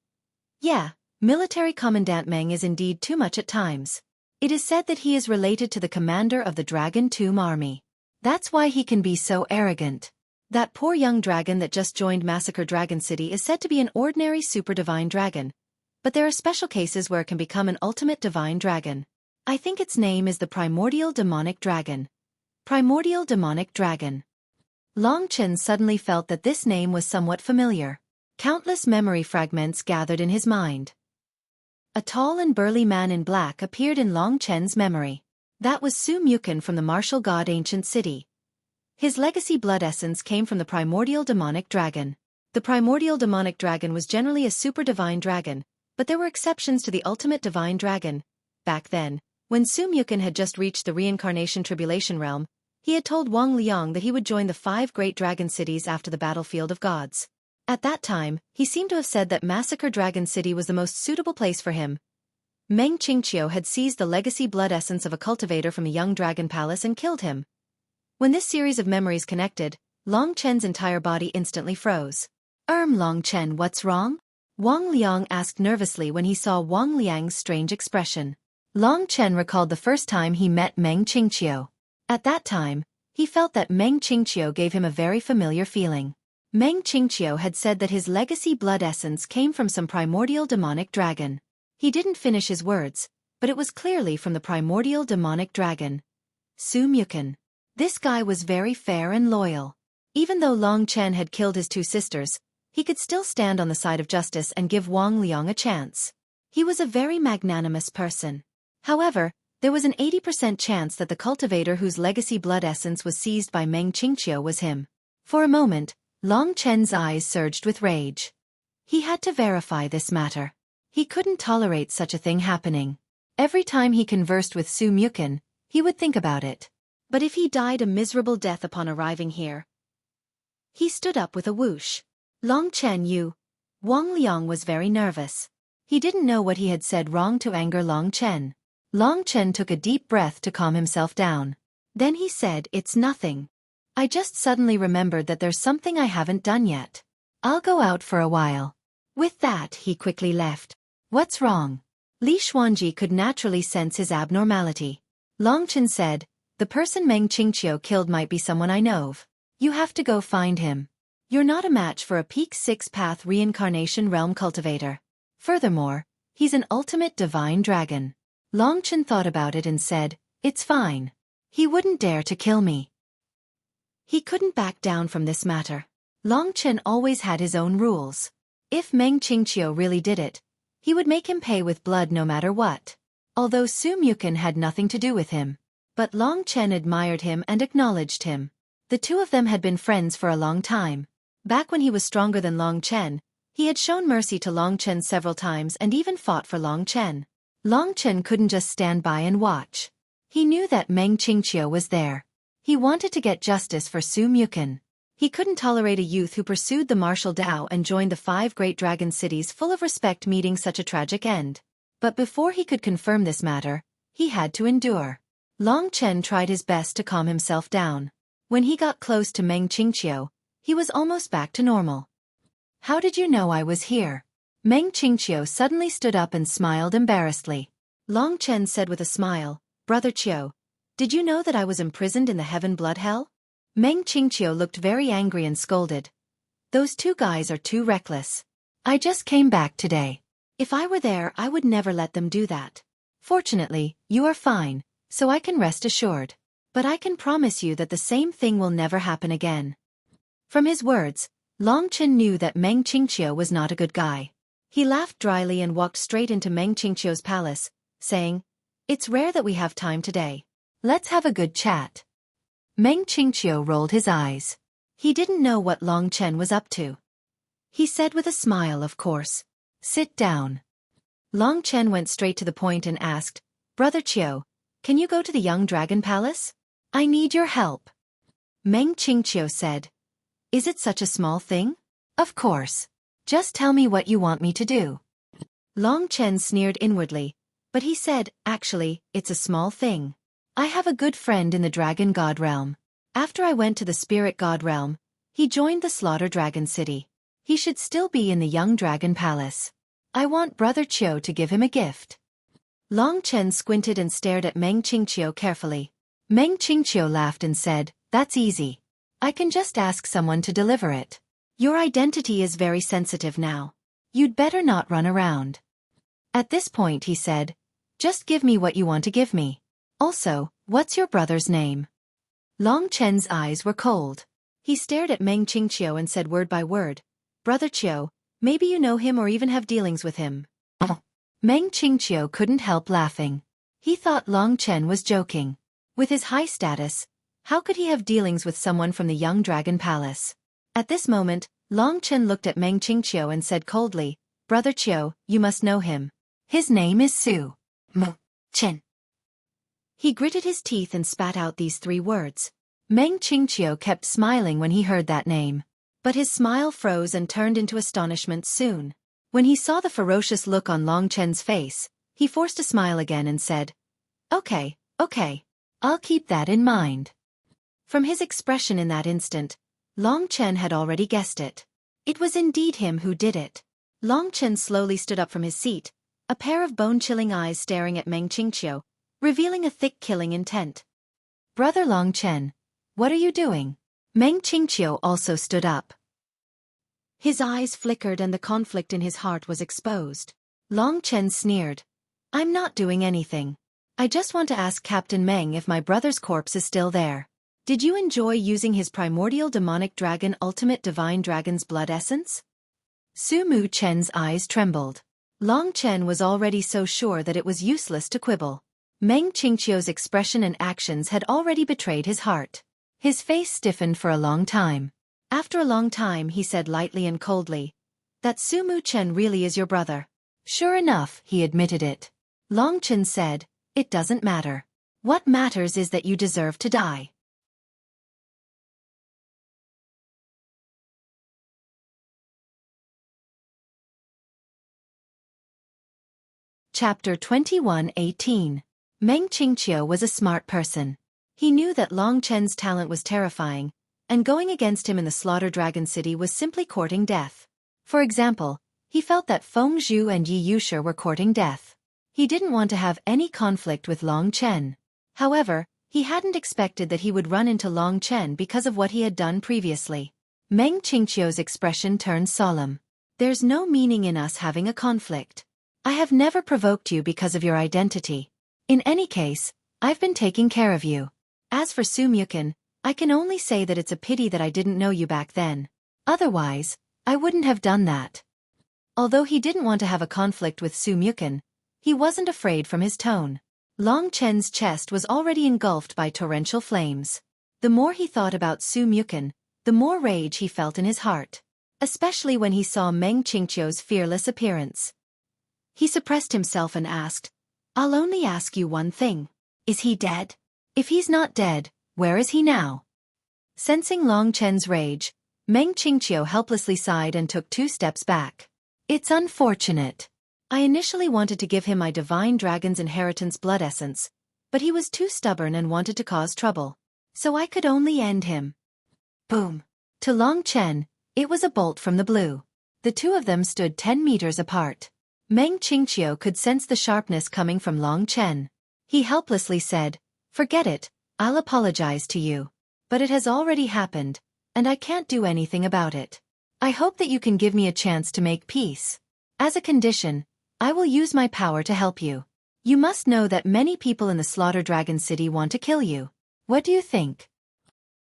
Yeah, Military Commandant Meng is indeed too much at times. It is said that he is related to the commander of the Dragon Tomb Army. That's why he can be so arrogant. That poor young dragon that just joined Massacre Dragon City is said to be an ordinary super divine dragon, but there are special cases where it can become an ultimate divine dragon. I think its name is the Primordial Demonic Dragon. Primordial Demonic Dragon. Long Chen suddenly felt that this name was somewhat familiar. Countless memory fragments gathered in his mind. A tall and burly man in black appeared in Long Chen's memory. That was Su Mukin from the martial god Ancient City. His legacy blood essence came from the Primordial Demonic Dragon. The Primordial Demonic Dragon was generally a super divine dragon, but there were exceptions to the ultimate divine dragon. Back then, when Su Mukin had just reached the reincarnation tribulation realm, he had told Wang Liang that he would join the 5 great dragon cities after the battlefield of gods. At that time, he seemed to have said that Massacre Dragon City was the most suitable place for him. Meng Qingqiu had seized the legacy blood essence of a cultivator from a young dragon palace and killed him. When this series of memories connected, Long Chen's entire body instantly froze. Long Chen, what's wrong? Wang Liang asked nervously when he saw Wang Liang's strange expression. Long Chen recalled the first time he met Meng Qingqiu. At that time, he felt that Meng Qingqiu gave him a very familiar feeling. Meng Qingqiu had said that his legacy blood essence came from some primordial demonic dragon. He didn't finish his words, but it was clearly from the primordial demonic dragon. Su Mukin. This guy was very fair and loyal. Even though Long Chen had killed his 2 sisters, he could still stand on the side of justice and give Wang Liang a chance. He was a very magnanimous person. However, there was an 80% chance that the cultivator whose legacy blood essence was seized by Meng Qingqiu was him. For a moment, Long Chen's eyes surged with rage. He had to verify this matter. He couldn't tolerate such a thing happening. Every time he conversed with Su Mukin, he would think about it. But if he died a miserable death upon arriving here? He stood up with a whoosh. Long Chen you. Wang Liang was very nervous. He didn't know what he had said wrong to anger Long Chen. Long Chen took a deep breath to calm himself down. Then he said, "It's nothing. I just suddenly remembered that there's something I haven't done yet. I'll go out for a while." With that, he quickly left. "What's wrong?" Li Xuanji could naturally sense his abnormality. Long Chen said, "The person Meng Qingqiu killed might be someone I know of. You have to go find him. You're not a match for a peak 6-path reincarnation realm cultivator. Furthermore, he's an ultimate divine dragon." Long Chen thought about it and said, "It's fine. He wouldn't dare to kill me." He couldn't back down from this matter. Long Chen always had his own rules. If Meng Qingqiu really did it, he would make him pay with blood no matter what. Although Su Mukan had nothing to do with him. But Long Chen admired him and acknowledged him. The two of them had been friends for a long time. Back when he was stronger than Long Chen, he had shown mercy to Long Chen several times and even fought for Long Chen. Long Chen couldn't just stand by and watch. He knew that Meng Qingqiu was there. He wanted to get justice for Su Mukan. He couldn't tolerate a youth who pursued the martial Dao and joined the 5 great dragon cities full of respect meeting such a tragic end. But before he could confirm this matter, he had to endure. Long Chen tried his best to calm himself down. When he got close to Meng Qingqiu, he was almost back to normal. "How did you know I was here?" Meng Qingqiu suddenly stood up and smiled embarrassedly. Long Chen said with a smile, "Brother Qiu, did you know that I was imprisoned in the heaven blood hell?" Meng Qingqiu looked very angry and scolded. "Those two guys are too reckless. I just came back today. If I were there, I would never let them do that. Fortunately, you are fine, so I can rest assured. But I can promise you that the same thing will never happen again." From his words, Long Chen knew that Meng Qingqiu was not a good guy. He laughed dryly and walked straight into Meng Qingqiu's palace, saying, "It's rare that we have time today. Let's have a good chat." Meng Qingqiu rolled his eyes. He didn't know what Long Chen was up to. He said with a smile, "Of course. Sit down." Long Chen went straight to the point and asked, "Brother Qiu, can you go to the young dragon palace? I need your help." Meng Qingqiu said, "Is it such a small thing?" "Of course. Just tell me what you want me to do." Long Chen sneered inwardly, but he said, "Actually, it's a small thing. I have a good friend in the Dragon God realm. After I went to the Spirit God realm, he joined the Slaughter Dragon City. He should still be in the Young Dragon Palace. I want Brother Qiu to give him a gift." Long Chen squinted and stared at Meng Qingqiu carefully. Meng Qingqiu laughed and said, "That's easy. I can just ask someone to deliver it. Your identity is very sensitive now. You'd better not run around." At this point he said, "Just give me what you want to give me. Also, what's your brother's name?" Long Chen's eyes were cold. He stared at Meng Qingqiu and said word by word, "Brother Qiu, maybe you know him or even have dealings with him." Meng Qingqiu couldn't help laughing. He thought Long Chen was joking. With his high status, how could he have dealings with someone from the Young Dragon Palace? At this moment, Long Chen looked at Meng Qingqiu and said coldly, "Brother Qiu, you must know him. His name is Su Chen." He gritted his teeth and spat out these 3 words. Meng Qingqiu kept smiling when he heard that name. But his smile froze and turned into astonishment soon. When he saw the ferocious look on Long Chen's face, he forced a smile again and said, Okay. I'll keep that in mind." From his expression in that instant, Long Chen had already guessed it. It was indeed him who did it. Long Chen slowly stood up from his seat, a pair of bone-chilling eyes staring at Meng Qingqiu, revealing a thick killing intent. "Brother Long Chen, what are you doing?" Meng Qingqiu also stood up. His eyes flickered and the conflict in his heart was exposed. Long Chen sneered, "I'm not doing anything. I just want to ask Captain Meng if my brother's corpse is still there. Did you enjoy using his primordial demonic dragon ultimate divine dragon's blood essence?" Su Mu Chen's eyes trembled. Long Chen was already so sure that it was useless to quibble. Meng Qingqiu's expression and actions had already betrayed his heart. His face stiffened for a long time. After a long time he said lightly and coldly, "That Su Mu Chen really is your brother." Sure enough, he admitted it. Long Chen said, "It doesn't matter. What matters is that you deserve to die. Chapter 21:18. Meng Qingqiu was a smart person. He knew that Long Chen's talent was terrifying, and going against him in the Slaughter Dragon City was simply courting death. For example, he felt that Feng Zhu and Yi Yushi were courting death. He didn't want to have any conflict with Long Chen. However, he hadn't expected that he would run into Long Chen because of what he had done previously. Meng Qingqiu's expression turned solemn. There's no meaning in us having a conflict. I have never provoked you because of your identity. In any case, I've been taking care of you. As for Xueqi, I can only say that it's a pity that I didn't know you back then. Otherwise, I wouldn't have done that. Although he didn't want to have a conflict with Xueqi, he wasn't afraid from his tone. Long Chen's chest was already engulfed by torrential flames. The more he thought about Xueqi, the more rage he felt in his heart. Especially when he saw Meng Qingqiu's fearless appearance. He suppressed himself and asked, I'll only ask you one thing. Is he dead? If he's not dead, where is he now? Sensing Long Chen's rage, Meng Qingqiu helplessly sighed and took 2 steps back. It's unfortunate. I initially wanted to give him my divine dragon's inheritance blood essence, but he was too stubborn and wanted to cause trouble. So I could only end him. Boom. To Long Chen, it was a bolt from the blue. The two of them stood 10 meters apart. Meng Qingqiu could sense the sharpness coming from Long Chen. He helplessly said, Forget it, I'll apologize to you. But it has already happened, and I can't do anything about it. I hope that you can give me a chance to make peace. As a condition, I will use my power to help you. You must know that many people in the Slaughter Dragon City want to kill you. What do you think?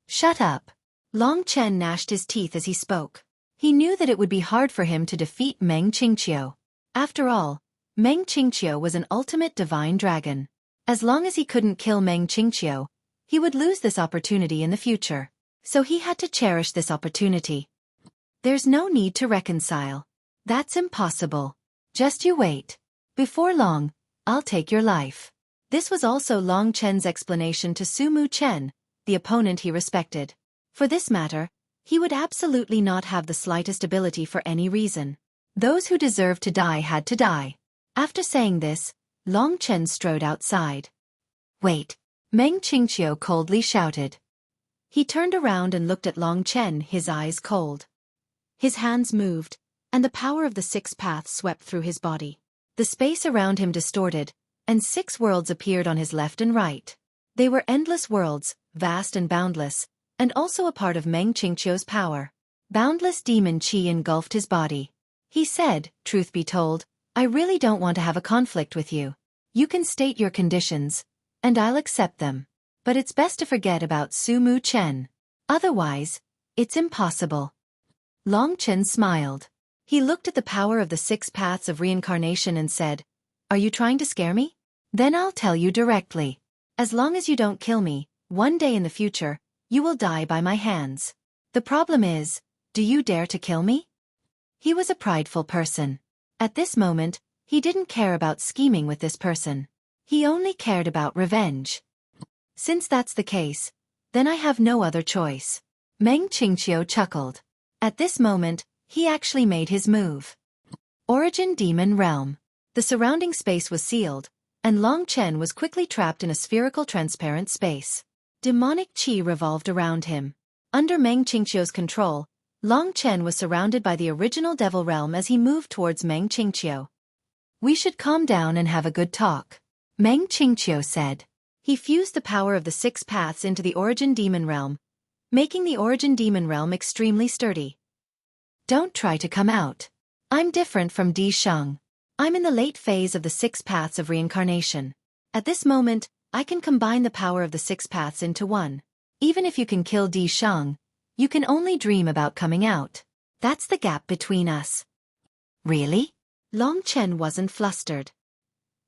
Shut up. Long Chen gnashed his teeth as he spoke. He knew that it would be hard for him to defeat Meng Qingqiu. After all, Meng Qingqiu was an ultimate divine dragon. As long as he couldn't kill Meng Qingqiu, he would lose this opportunity in the future. So he had to cherish this opportunity. There's no need to reconcile. That's impossible. Just you wait. Before long, I'll take your life. This was also Long Chen's explanation to Sumu Chen, the opponent he respected. For this matter, he would absolutely not have the slightest ability for any reason. Those who deserved to die had to die. After saying this, Long Chen strode outside. Wait! Meng Qingqiu coldly shouted. He turned around and looked at Long Chen, his eyes cold. His hands moved, and the power of the 6 paths swept through his body. The space around him distorted, and 6 worlds appeared on his left and right. They were endless worlds, vast and boundless, and also a part of Meng Qingqiu's power. Boundless demon qi engulfed his body. He said, Truth be told, I really don't want to have a conflict with you. You can state your conditions, and I'll accept them. But it's best to forget about Sumu Chen. Otherwise, it's impossible. Long Chen smiled. He looked at the power of the 6 paths of reincarnation and said, Are you trying to scare me? Then I'll tell you directly. As long as you don't kill me, one day in the future, you will die by my hands. The problem is, do you dare to kill me? He was a prideful person. At this moment, he didn't care about scheming with this person. He only cared about revenge. Since that's the case, then I have no other choice. Meng Qingqiu chuckled. At this moment, he actually made his move. Origin Demon Realm. The surrounding space was sealed, and Long Chen was quickly trapped in a spherical transparent space. Demonic qi revolved around him. Under Meng Qingqiu's control, Long Chen was surrounded by the original Devil Realm as he moved towards Meng Qingqiu. We should calm down and have a good talk, Meng Qingqiu said. He fused the power of the 6 paths into the Origin Demon Realm, making the Origin Demon Realm extremely sturdy. Don't try to come out. I'm different from Di Sheng. I'm in the late phase of the 6 paths of reincarnation. At this moment, I can combine the power of the 6 paths into one. Even if you can kill Di Sheng, you can only dream about coming out. That's the gap between us. Really? Long Chen wasn't flustered.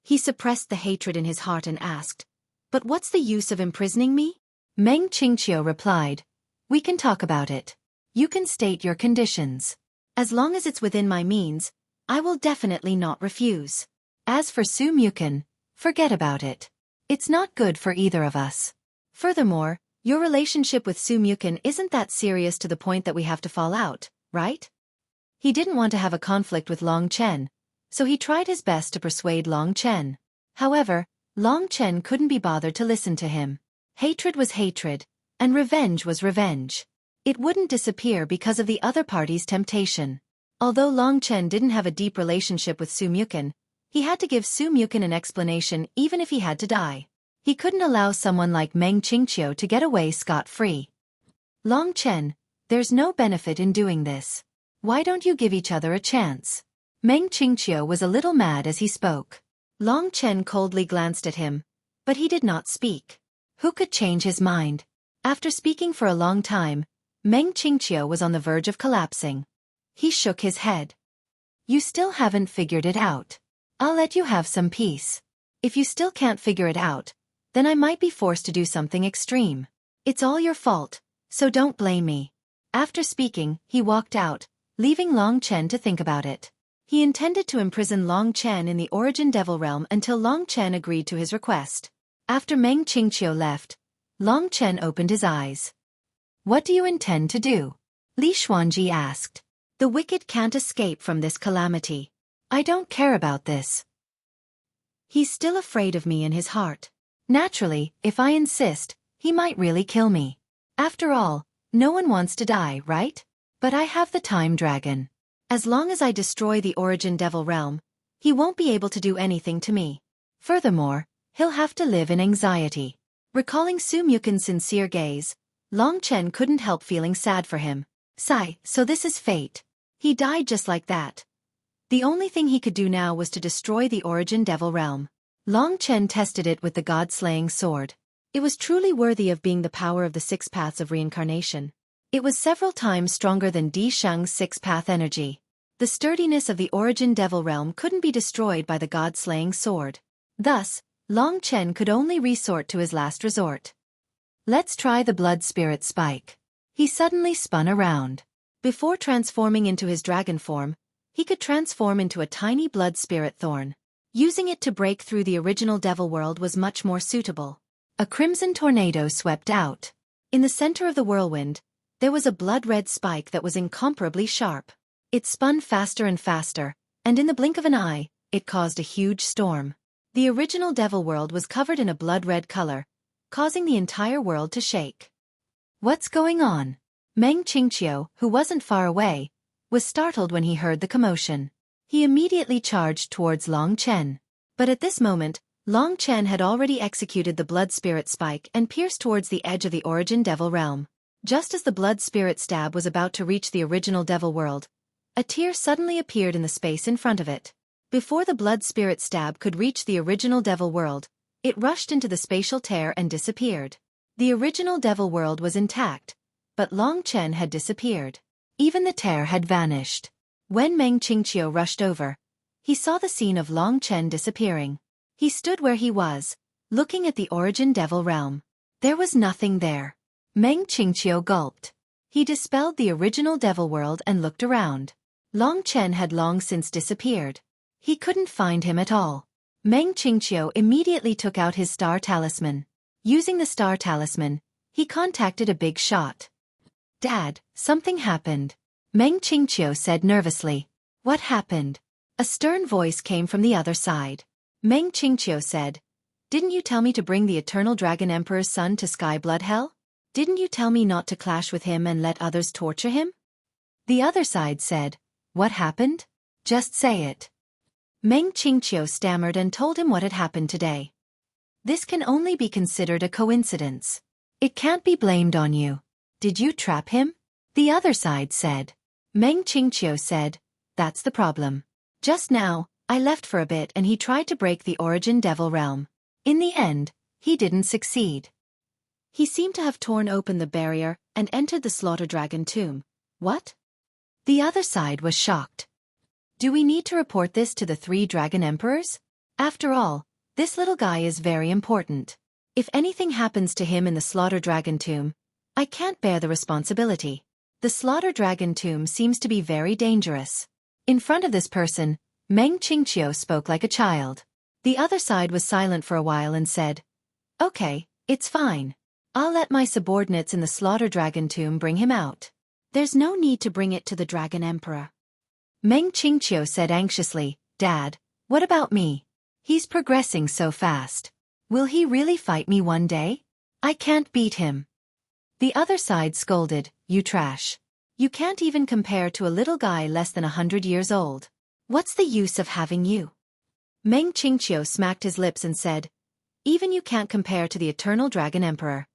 He suppressed the hatred in his heart and asked, But what's the use of imprisoning me? Meng Qingqiu replied, We can talk about it. You can state your conditions. As long as it's within my means, I will definitely not refuse. As for Xueqi, forget about it. It's not good for either of us. Furthermore, your relationship with Xueqi isn't that serious to the point that we have to fall out, right? He didn't want to have a conflict with Long Chen, so he tried his best to persuade Long Chen. However, Long Chen couldn't be bothered to listen to him. Hatred was hatred, and revenge was revenge. It wouldn't disappear because of the other party's temptation. Although Long Chen didn't have a deep relationship with Xueqi, he had to give Xueqi an explanation even if he had to die. He couldn't allow someone like Meng Qingqiu to get away scot-free. Long Chen, there's no benefit in doing this. Why don't you give each other a chance? Meng Qingqiu was a little mad as he spoke. Long Chen coldly glanced at him, but he did not speak. Who could change his mind? After speaking for a long time, Meng Qingqiu was on the verge of collapsing. He shook his head. You still haven't figured it out. I'll let you have some peace. If you still can't figure it out, then I might be forced to do something extreme. It's all your fault, so don't blame me. After speaking, he walked out, leaving Long Chen to think about it. He intended to imprison Long Chen in the Origin Devil Realm until Long Chen agreed to his request. After Meng Qingqiu left, Long Chen opened his eyes. What do you intend to do? Li Xuanji asked. The wicked can't escape from this calamity. I don't care about this. He's still afraid of me in his heart. Naturally, if I insist, he might really kill me. After all, no one wants to die, right? But I have the Time Dragon. As long as I destroy the Origin Devil Realm, he won't be able to do anything to me. Furthermore, he'll have to live in anxiety. Recalling Xueqi's sincere gaze, Long Chen couldn't help feeling sad for him. Sigh, so this is fate. He died just like that. The only thing he could do now was to destroy the Origin Devil Realm. Long Chen tested it with the god-slaying sword. It was truly worthy of being the power of the 6 paths of reincarnation. It was several times stronger than Di Sheng's 6-path energy. The sturdiness of the Origin Devil Realm couldn't be destroyed by the god-slaying sword. Thus, Long Chen could only resort to his last resort. Let's try the blood spirit spike. He suddenly spun around. Before transforming into his dragon form, he could transform into a tiny blood spirit thorn. Using it to break through the original devil world was much more suitable. A crimson tornado swept out. In the center of the whirlwind, there was a blood-red spike that was incomparably sharp. It spun faster and faster, and in the blink of an eye, it caused a huge storm. The original devil world was covered in a blood-red color, causing the entire world to shake. What's going on? Meng Qingqiu, who wasn't far away, was startled when he heard the commotion. He immediately charged towards Long Chen. But at this moment, Long Chen had already executed the blood spirit spike and pierced towards the edge of the Origin Devil Realm. Just as the blood spirit stab was about to reach the original devil world, a tear suddenly appeared in the space in front of it. Before the blood spirit stab could reach the original devil world, it rushed into the spatial tear and disappeared. The original devil world was intact, but Long Chen had disappeared. Even the tear had vanished. When Meng Qingqiu rushed over, he saw the scene of Long Chen disappearing. He stood where he was, looking at the Origin Devil Realm. There was nothing there. Meng Qingqiu gulped. He dispelled the original devil world and looked around. Long Chen had long since disappeared. He couldn't find him at all. Meng Qingqiu immediately took out his star talisman. Using the star talisman, he contacted a big shot. Dad, something happened. Meng Qingqiu said nervously. What happened? A stern voice came from the other side. Meng Qingqiu said, Didn't you tell me to bring the Eternal Dragon Emperor's son to Sky Blood Hell? Didn't you tell me not to clash with him and let others torture him? The other side said, What happened? Just say it. Meng Qingqiu stammered and told him what had happened today. This can only be considered a coincidence. It can't be blamed on you. Did you trap him? The other side said. Meng Qingqiu said, That's the problem. Just now, I left for a bit and he tried to break the Origin Devil Realm. In the end, he didn't succeed. He seemed to have torn open the barrier and entered the Slaughter Dragon tomb. What? The other side was shocked. Do we need to report this to the 3 Dragon Emperors? After all, this little guy is very important. If anything happens to him in the Slaughter Dragon tomb, I can't bear the responsibility. The Slaughter Dragon tomb seems to be very dangerous. In front of this person, Meng Qingqiu spoke like a child. The other side was silent for a while and said, Okay, it's fine. I'll let my subordinates in the slaughter dragon tomb bring him out. There's no need to bring it to the Dragon Emperor. Meng Qingqiu said anxiously, Dad, what about me? He's progressing so fast. Will he really fight me one day? I can't beat him. The other side scolded, You trash. You can't even compare to a little guy less than 100 years old. What's the use of having you? Meng Qingqiu smacked his lips and said, Even you can't compare to the eternal Dragon Emperor.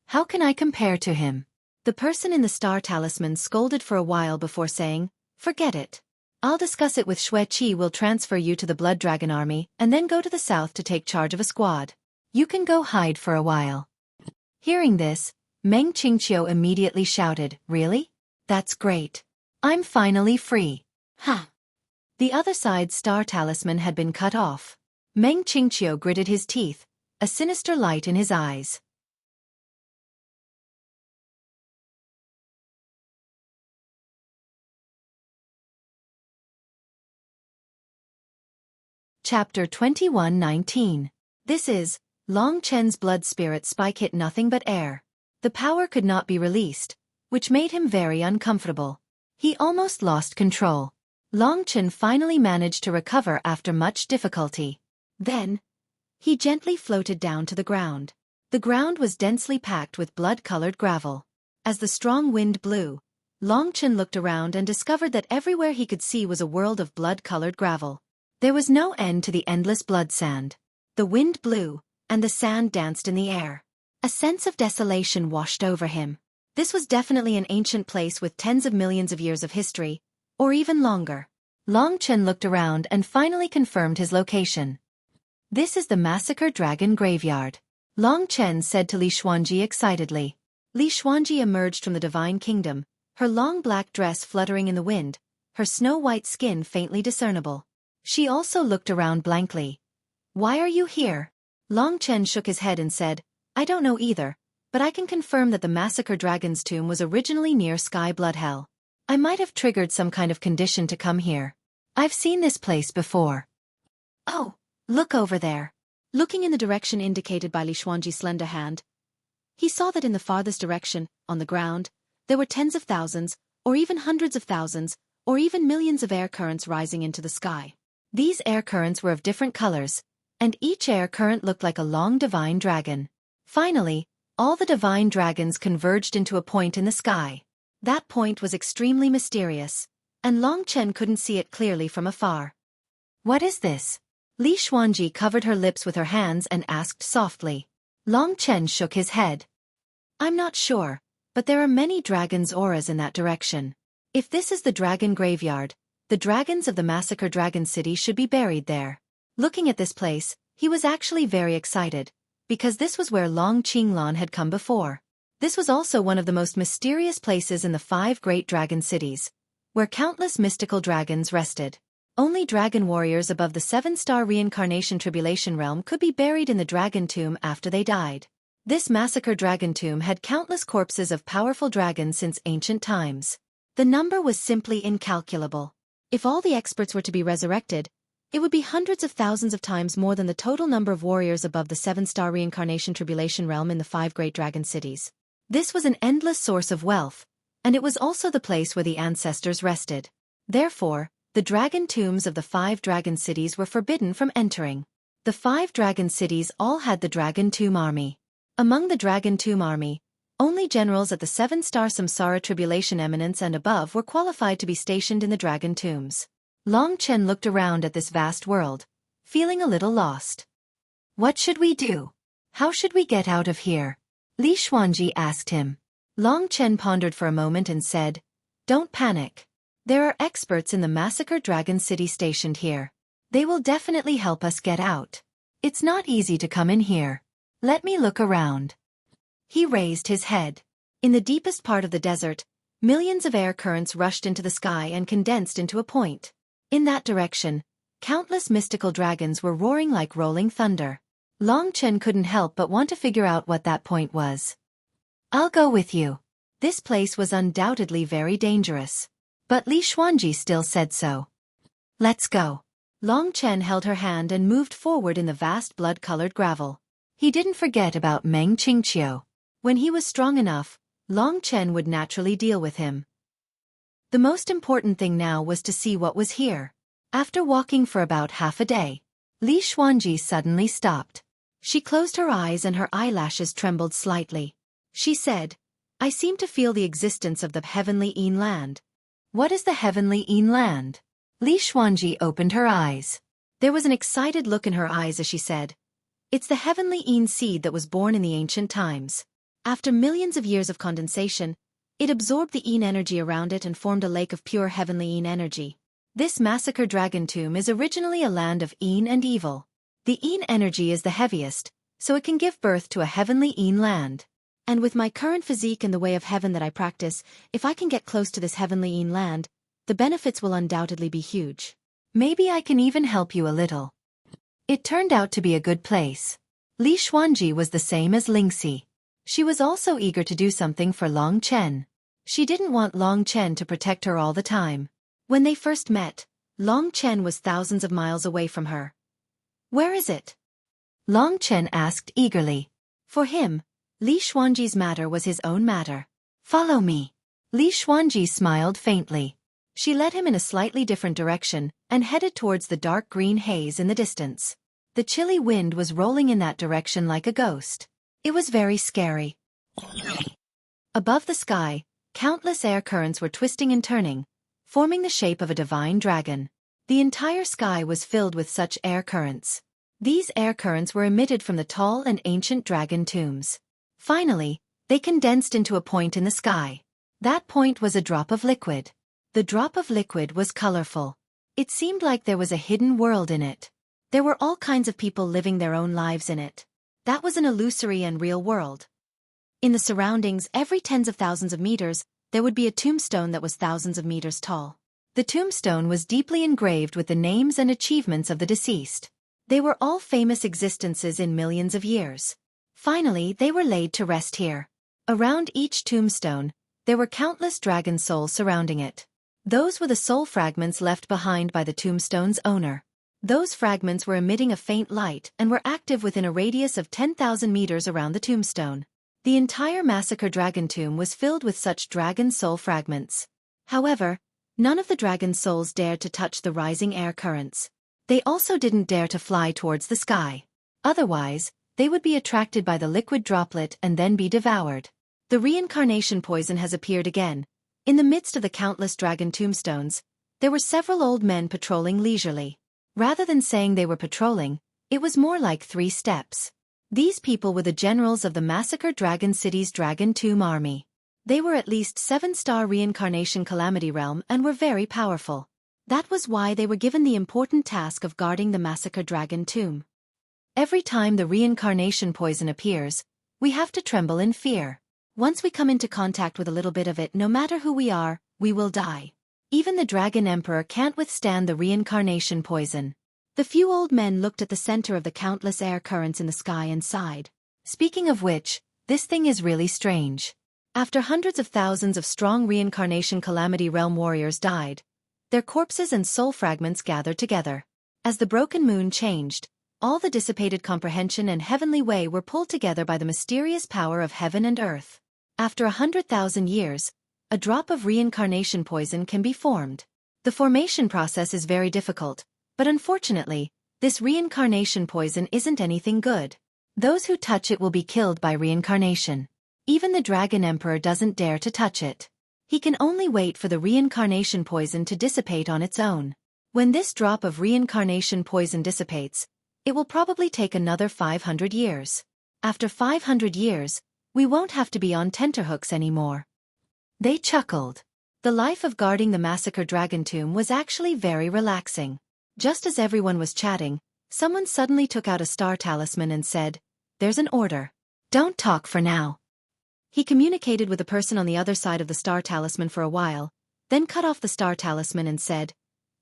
How can I compare to him? The person in the star talisman scolded for a while before saying, Forget it. I'll discuss it with Xueqi. Will transfer you to the Blood Dragon army and then go to the south to take charge of a squad. You can go hide for a while. Hearing this, Meng Qingqiu immediately shouted, Really? That's great. I'm finally free. Ha! The other side's star talisman had been cut off. Meng Qingqiu gritted his teeth, a sinister light in his eyes. Chapter 21:19. This is, Long Chen's blood spirit spike hit nothing but air. The power could not be released, which made him very uncomfortable. He almost lost control. Long Chen finally managed to recover after much difficulty. Then, he gently floated down to the ground. The ground was densely packed with blood-colored gravel. As the strong wind blew, Long Chen looked around and discovered that everywhere he could see was a world of blood-colored gravel. There was no end to the endless blood sand. The wind blew, and the sand danced in the air. A sense of desolation washed over him. This was definitely an ancient place with tens of millions of years of history, or even longer. Long Chen looked around and finally confirmed his location. This is the Massacre Dragon Graveyard. Long Chen said to Li Xuanji excitedly. Li Xuanji emerged from the Divine Kingdom, her long black dress fluttering in the wind, her snow-white skin faintly discernible. She also looked around blankly. Why are you here? Long Chen shook his head and said, I don't know either, but I can confirm that the Massacre Dragon's tomb was originally near Sky Blood Hell. I might have triggered some kind of condition to come here. I've seen this place before. Oh, look over there. Looking in the direction indicated by Li Xuanji's slender hand, he saw that in the farthest direction, on the ground, there were tens of thousands, or even hundreds of thousands, or even millions of air currents rising into the sky. These air currents were of different colors, and each air current looked like a long divine dragon. Finally, all the divine dragons converged into a point in the sky. That point was extremely mysterious, and Long Chen couldn't see it clearly from afar. What is this? Li Xuanji covered her lips with her hands and asked softly. Long Chen shook his head. I'm not sure, but there are many dragons' auras in that direction. If this is the dragon graveyard, the dragons of the Massacre Dragon City should be buried there. Looking at this place, he was actually very excited, because this was where Long Qinglan had come before. This was also one of the most mysterious places in the 5 great dragon cities, where countless mystical dragons rested. Only dragon warriors above the 7-star reincarnation tribulation realm could be buried in the dragon tomb after they died. This Massacre Dragon tomb had countless corpses of powerful dragons since ancient times. The number was simply incalculable. If all the experts were to be resurrected, it would be hundreds of thousands of times more than the total number of warriors above the 7-star reincarnation tribulation realm in the 5 great dragon cities. This was an endless source of wealth, and it was also the place where the ancestors rested. Therefore, the dragon tombs of the 5 dragon cities were forbidden from entering. The 5 dragon cities all had the Dragon Tomb Army. Among the Dragon Tomb Army, only generals at the 7-star Samsara Tribulation Eminence and above were qualified to be stationed in the dragon tombs. Long Chen looked around at this vast world, feeling a little lost. What should we do? How should we get out of here? Li Xuanji asked him. Long Chen pondered for a moment and said, Don't panic. There are experts in the Massacre Dragon City stationed here. They will definitely help us get out. It's not easy to come in here. Let me look around. He raised his head. In the deepest part of the desert, millions of air currents rushed into the sky and condensed into a point. In that direction, countless mystical dragons were roaring like rolling thunder. Long Chen couldn't help but want to figure out what that point was. I'll go with you. This place was undoubtedly very dangerous. But Li Xuanji still said so. Let's go. Long Chen held her hand and moved forward in the vast blood-colored gravel. He didn't forget about Meng Qingqiu. When he was strong enough, Long Chen would naturally deal with him. The most important thing now was to see what was here. After walking for about half a day, Li Xuanji suddenly stopped. She closed her eyes and her eyelashes trembled slightly. She said, "I seem to feel the existence of the heavenly Yin land." "What is the heavenly Yin land?" Li Xuanji opened her eyes. There was an excited look in her eyes as she said, "It's the heavenly Yin seed that was born in the ancient times. After millions of years of condensation, it absorbed the Yin energy around it and formed a lake of pure heavenly Yin energy. This massacre dragon tomb is originally a land of Yin and evil. The Yin energy is the heaviest, so it can give birth to a heavenly Yin land. And with my current physique and the way of heaven that I practice, if I can get close to this heavenly Yin land, the benefits will undoubtedly be huge. Maybe I can even help you a little." It turned out to be a good place. Li Xuanji was the same as Lingxi. She was also eager to do something for Long Chen. She didn't want Long Chen to protect her all the time. When they first met, Long Chen was thousands of miles away from her. "Where is it?" Long Chen asked eagerly. For him, Li Xuanji's matter was his own matter. "Follow me." Li Xuanji smiled faintly. She led him in a slightly different direction and headed towards the dark green haze in the distance. The chilly wind was rolling in that direction like a ghost. It was very scary. Above the sky, countless air currents were twisting and turning, forming the shape of a divine dragon. The entire sky was filled with such air currents. These air currents were emitted from the tall and ancient dragon tombs. Finally, they condensed into a point in the sky. That point was a drop of liquid. The drop of liquid was colorful. It seemed like there was a hidden world in it. There were all kinds of people living their own lives in it. That was an illusory and real world. In the surroundings, every tens of thousands of meters, there would be a tombstone that was thousands of meters tall. The tombstone was deeply engraved with the names and achievements of the deceased. They were all famous existences in millions of years. Finally, they were laid to rest here. Around each tombstone, there were countless dragon souls surrounding it. Those were the soul fragments left behind by the tombstone's owner. Those fragments were emitting a faint light and were active within a radius of 10,000 meters around the tombstone. The entire massacre dragon tomb was filled with such dragon soul fragments. However, none of the dragon souls dared to touch the rising air currents. They also didn't dare to fly towards the sky. Otherwise, they would be attracted by the liquid droplet and then be devoured. The reincarnation poison has appeared again. In the midst of the countless dragon tombstones, there were several old men patrolling leisurely. Rather than saying they were patrolling, it was more like 3 steps. These people were the generals of the massacred Dragon City's Dragon Tomb army. They were at least 7-star reincarnation calamity realm and were very powerful. That was why they were given the important task of guarding the massacred Dragon Tomb. Every time the reincarnation poison appears, we have to tremble in fear. Once we come into contact with a little bit of it, no matter who we are, we will die. Even the Dragon Emperor can't withstand the reincarnation poison. The few old men looked at the center of the countless air currents in the sky and sighed. Speaking of which, this thing is really strange. After hundreds of thousands of strong reincarnation calamity realm warriors died, their corpses and soul fragments gathered together. As the broken moon changed, all the dissipated comprehension and heavenly way were pulled together by the mysterious power of heaven and earth. After 100,000 years, a drop of reincarnation poison can be formed. The formation process is very difficult, but unfortunately, this reincarnation poison isn't anything good. Those who touch it will be killed by reincarnation. Even the Dragon Emperor doesn't dare to touch it. He can only wait for the reincarnation poison to dissipate on its own. When this drop of reincarnation poison dissipates, it will probably take another 500 years. After 500 years, we won't have to be on tenterhooks anymore. They chuckled. The life of guarding the massacre dragon tomb was actually very relaxing. Just as everyone was chatting, someone suddenly took out a star talisman and said, "There's an order. Don't talk for now." He communicated with the person on the other side of the star talisman for a while, then cut off the star talisman and said,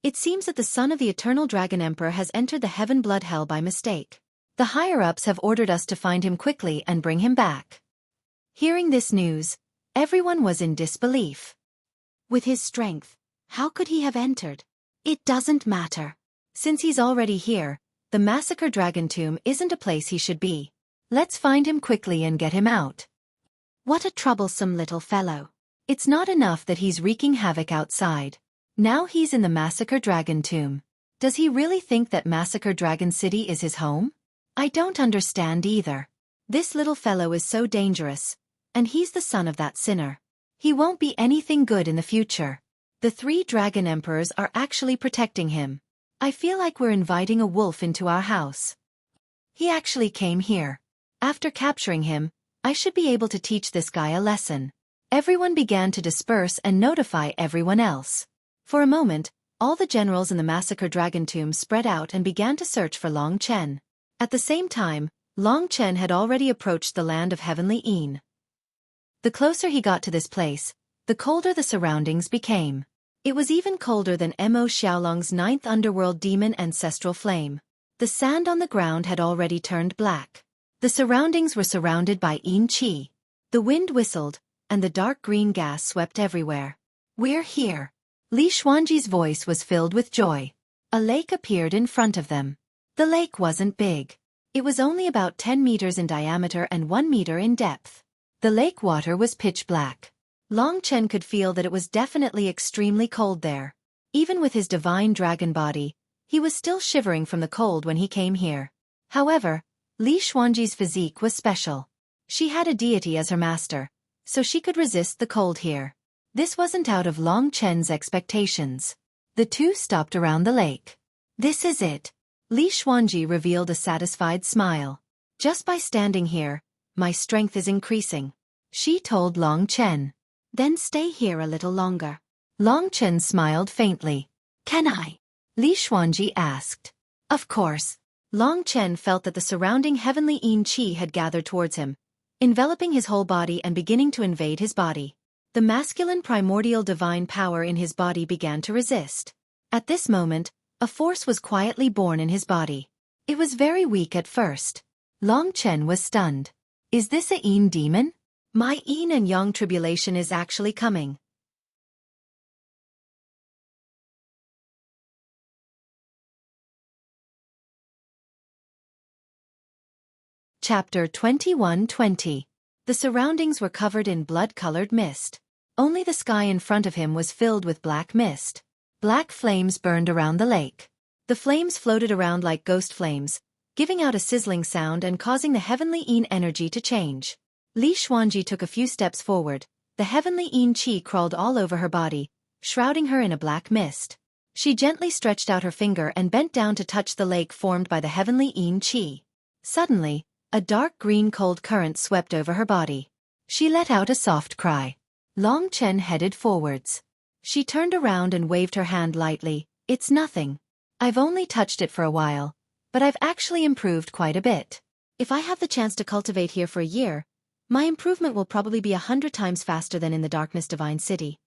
"It seems that the son of the eternal dragon emperor has entered the heaven blood hell by mistake. The higher-ups have ordered us to find him quickly and bring him back." Hearing this news, everyone was in disbelief. With his strength, how could he have entered? It doesn't matter. Since he's already here, the massacre dragon tomb isn't a place he should be. Let's find him quickly and get him out. What a troublesome little fellow. It's not enough that he's wreaking havoc outside. Now he's in the Massacre Dragon tomb. Does he really think that Massacre Dragon City is his home? I don't understand either. This little fellow is so dangerous, and he's the son of that sinner. He won't be anything good in the future. The 3 dragon emperors are actually protecting him. I feel like we're inviting a wolf into our house. He actually came here. After capturing him, I should be able to teach this guy a lesson. Everyone began to disperse and notify everyone else. For a moment, all the generals in the Massacre Dragon tomb spread out and began to search for Long Chen. At the same time, Long Chen had already approached the land of Heavenly Een. The closer he got to this place, the colder the surroundings became. It was even colder than Mo Xiaolong's 9th underworld demon ancestral flame. The sand on the ground had already turned black. The surroundings were surrounded by Een Qi. The wind whistled, and the dark green gas swept everywhere. We're here. Li Xuanji's voice was filled with joy. A lake appeared in front of them. The lake wasn't big. It was only about 10 meters in diameter and 1 meter in depth. The lake water was pitch black. Long Chen could feel that it was definitely extremely cold there. Even with his divine dragon body, he was still shivering from the cold when he came here. However, Li Xuanji's physique was special. She had a deity as her master, so she could resist the cold here. This wasn't out of Long Chen's expectations. The two stopped around the lake. This is it. Li Xuanji revealed a satisfied smile. Just by standing here, my strength is increasing, she told Long Chen. Then stay here a little longer. Long Chen smiled faintly. Can I? Li Xuanji asked. Of course. Long Chen felt that the surrounding heavenly Een Qi had gathered towards him, enveloping his whole body and beginning to invade his body. The masculine primordial divine power in his body began to resist. At this moment, a force was quietly born in his body. It was very weak at first. Long Chen was stunned. Is this a Een demon? My Yin and Yang tribulation is actually coming. Chapter 21:20. The surroundings were covered in blood-colored mist. Only the sky in front of him was filled with black mist. Black flames burned around the lake. The flames floated around like ghost flames, giving out a sizzling sound and causing the heavenly Een energy to change. Li Xuanji took a few steps forward. The heavenly Een Qi crawled all over her body, shrouding her in a black mist. She gently stretched out her finger and bent down to touch the lake formed by the heavenly Een Qi. Suddenly, a dark green cold current swept over her body. She let out a soft cry. Long Chen headed forwards. She turned around and waved her hand lightly. It's nothing. I've only touched it for a while, but I've actually improved quite a bit. If I have the chance to cultivate here for a year, my improvement will probably be 100 times faster than in the Darkness Divine City.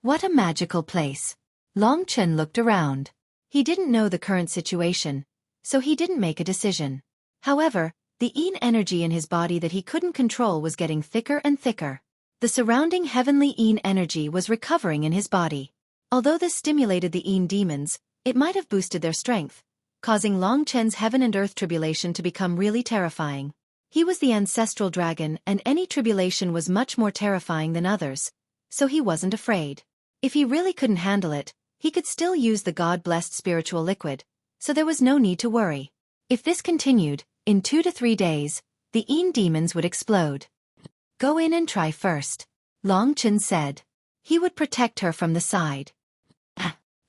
What a magical place. Long Chen looked around. He didn't know the current situation, so he didn't make a decision. However, the Een energy in his body that he couldn't control was getting thicker and thicker. The surrounding heavenly Een energy was recovering in his body. Although this stimulated the Een demons, it might have boosted their strength, causing Long Chen's heaven and earth tribulation to become really terrifying. He was the ancestral dragon and any tribulation was much more terrifying than others, so he wasn't afraid. If he really couldn't handle it, he could still use the God-blessed spiritual liquid, so there was no need to worry. If this continued, in 2 to 3 days, the Een demons would explode. Go in and try first, Long Chen said. He would protect her from the side.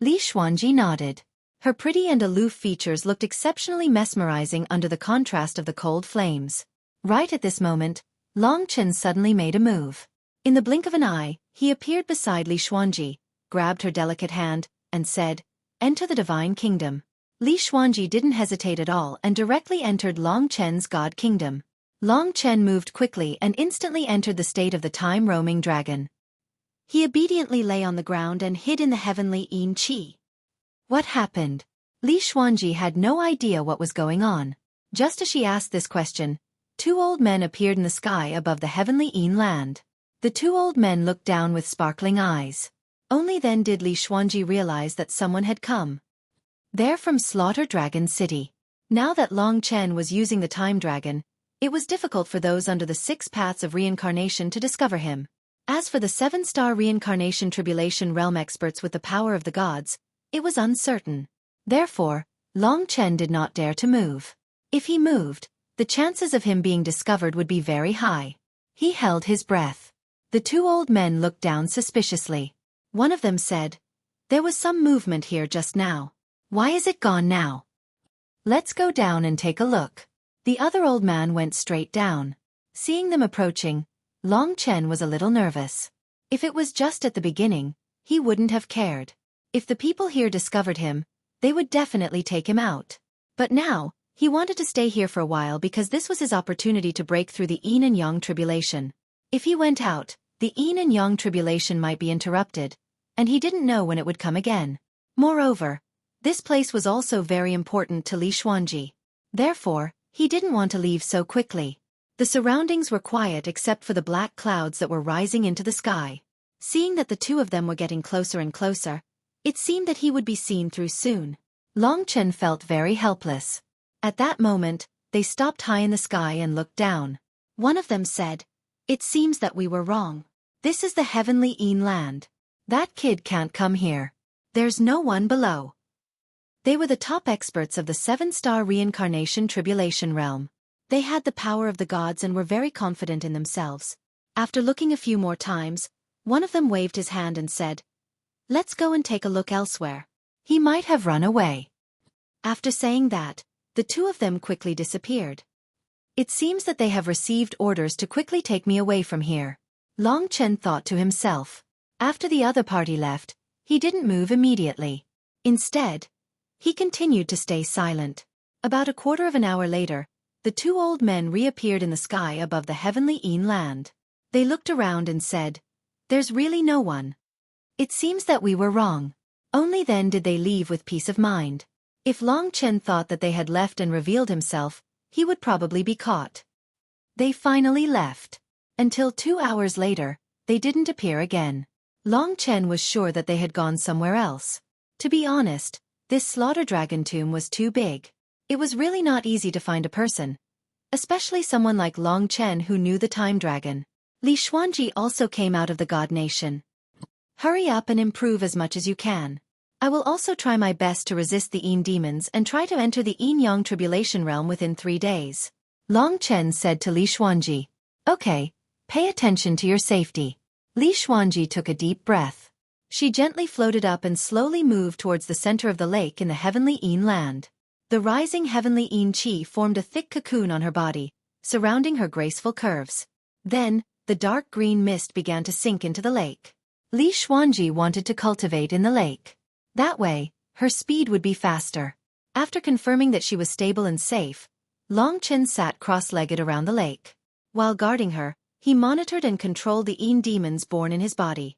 Li Xuanji nodded. Her pretty and aloof features looked exceptionally mesmerizing under the contrast of the cold flames. Right at this moment, Long Chen suddenly made a move. In the blink of an eye, he appeared beside Li Xuanji, grabbed her delicate hand, and said, "Enter the divine kingdom." Li Xuanji didn't hesitate at all and directly entered Long Chen's god kingdom. Long Chen moved quickly and instantly entered the state of the time-roaming dragon. He obediently lay on the ground and hid in the heavenly Een Qi. What happened? Li Xuanji had no idea what was going on. Just as she asked this question, 2 old men appeared in the sky above the heavenly Een land. The 2 old men looked down with sparkling eyes. Only then did Li Xuanji realize that someone had come. They're from Slaughter Dragon City. Now that Long Chen was using the time dragon, It was difficult for those under the 6 paths of reincarnation to discover him. As for the 7-star reincarnation tribulation realm experts with the power of the gods, it was uncertain. Therefore, Long Chen did not dare to move. If he moved, the chances of him being discovered would be very high. He held his breath. The 2 old men looked down suspiciously. One of them said, "There was some movement here just now. Why is it gone now? Let's go down and take a look." The other old man went straight down. Seeing them approaching, Long Chen was a little nervous. If it was just at the beginning, he wouldn't have cared. If the people here discovered him, they would definitely take him out. But now, he wanted to stay here for a while because this was his opportunity to break through the yin and yang tribulation. If he went out, the yin and yang tribulation might be interrupted, and he didn't know when it would come again. Moreover, this place was also very important to Li Xuanji. Therefore, he didn't want to leave so quickly. The surroundings were quiet except for the black clouds that were rising into the sky. Seeing that the 2 of them were getting closer and closer, it seemed that he would be seen through soon. Long Chen felt very helpless. At that moment, they stopped high in the sky and looked down. One of them said, "It seems that we were wrong. This is the heavenly Yin land. That kid can't come here. There's no one below." They were the top experts of the 7-star reincarnation tribulation realm. They had the power of the gods and were very confident in themselves. After looking a few more times, one of them waved his hand and said, "Let's go and take a look elsewhere. He might have run away." After saying that, the 2 of them quickly disappeared. It seems that they have received orders to quickly take me away from here. Long Chen thought to himself. After the other party left, he didn't move immediately. Instead, he continued to stay silent. About a quarter of an hour later, the 2 old men reappeared in the sky above the heavenly Yin land. They looked around and said, "There's really no one. It seems that we were wrong." Only then did they leave with peace of mind. If Long Chen thought that they had left and revealed himself, he would probably be caught. They finally left. Until 2 hours later, they didn't appear again. Long Chen was sure that they had gone somewhere else. To be honest, this slaughter dragon tomb was too big. It was really not easy to find a person, especially someone like Long Chen who knew the time dragon. Li Xuanji also came out of the god nation. "Hurry up and improve as much as you can. I will also try my best to resist the Yin demons and try to enter the Yin-Yang tribulation realm within 3 days." Long Chen said to Li Xuanji. "Okay, pay attention to your safety." Li Xuanji took a deep breath. She gently floated up and slowly moved towards the center of the lake in the heavenly Yin land. The rising heavenly Yin chi formed a thick cocoon on her body, surrounding her graceful curves. Then, the dark green mist began to sink into the lake. Li Xuanji wanted to cultivate in the lake. That way, her speed would be faster. After confirming that she was stable and safe, Long Chen sat cross-legged around the lake. While guarding her, he monitored and controlled the Yin demons born in his body.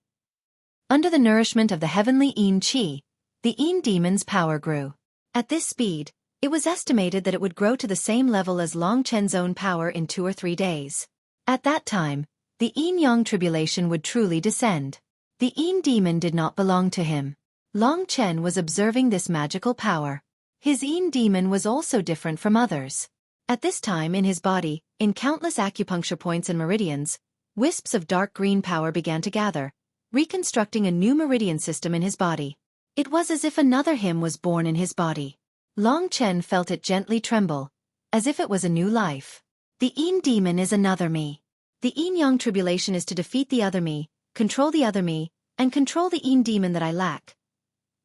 Under the nourishment of the heavenly Yin chi, the Yin demon's power grew. At this speed, it was estimated that it would grow to the same level as Long Chen's own power in 2 or 3 days. At that time, the Yin-Yang tribulation would truly descend. The Yin demon did not belong to him. Long Chen was observing this magical power. His Yin demon was also different from others. At this time in his body, in countless acupuncture points and meridians, wisps of dark green power began to gather, reconstructing a new meridian system in his body. It was as if another him was born in his body. Long Chen felt it gently tremble, as if it was a new life. The Yin demon is another me. The Yin-Yang tribulation is to defeat the other me, control the other me, and control the Yin demon that I lack.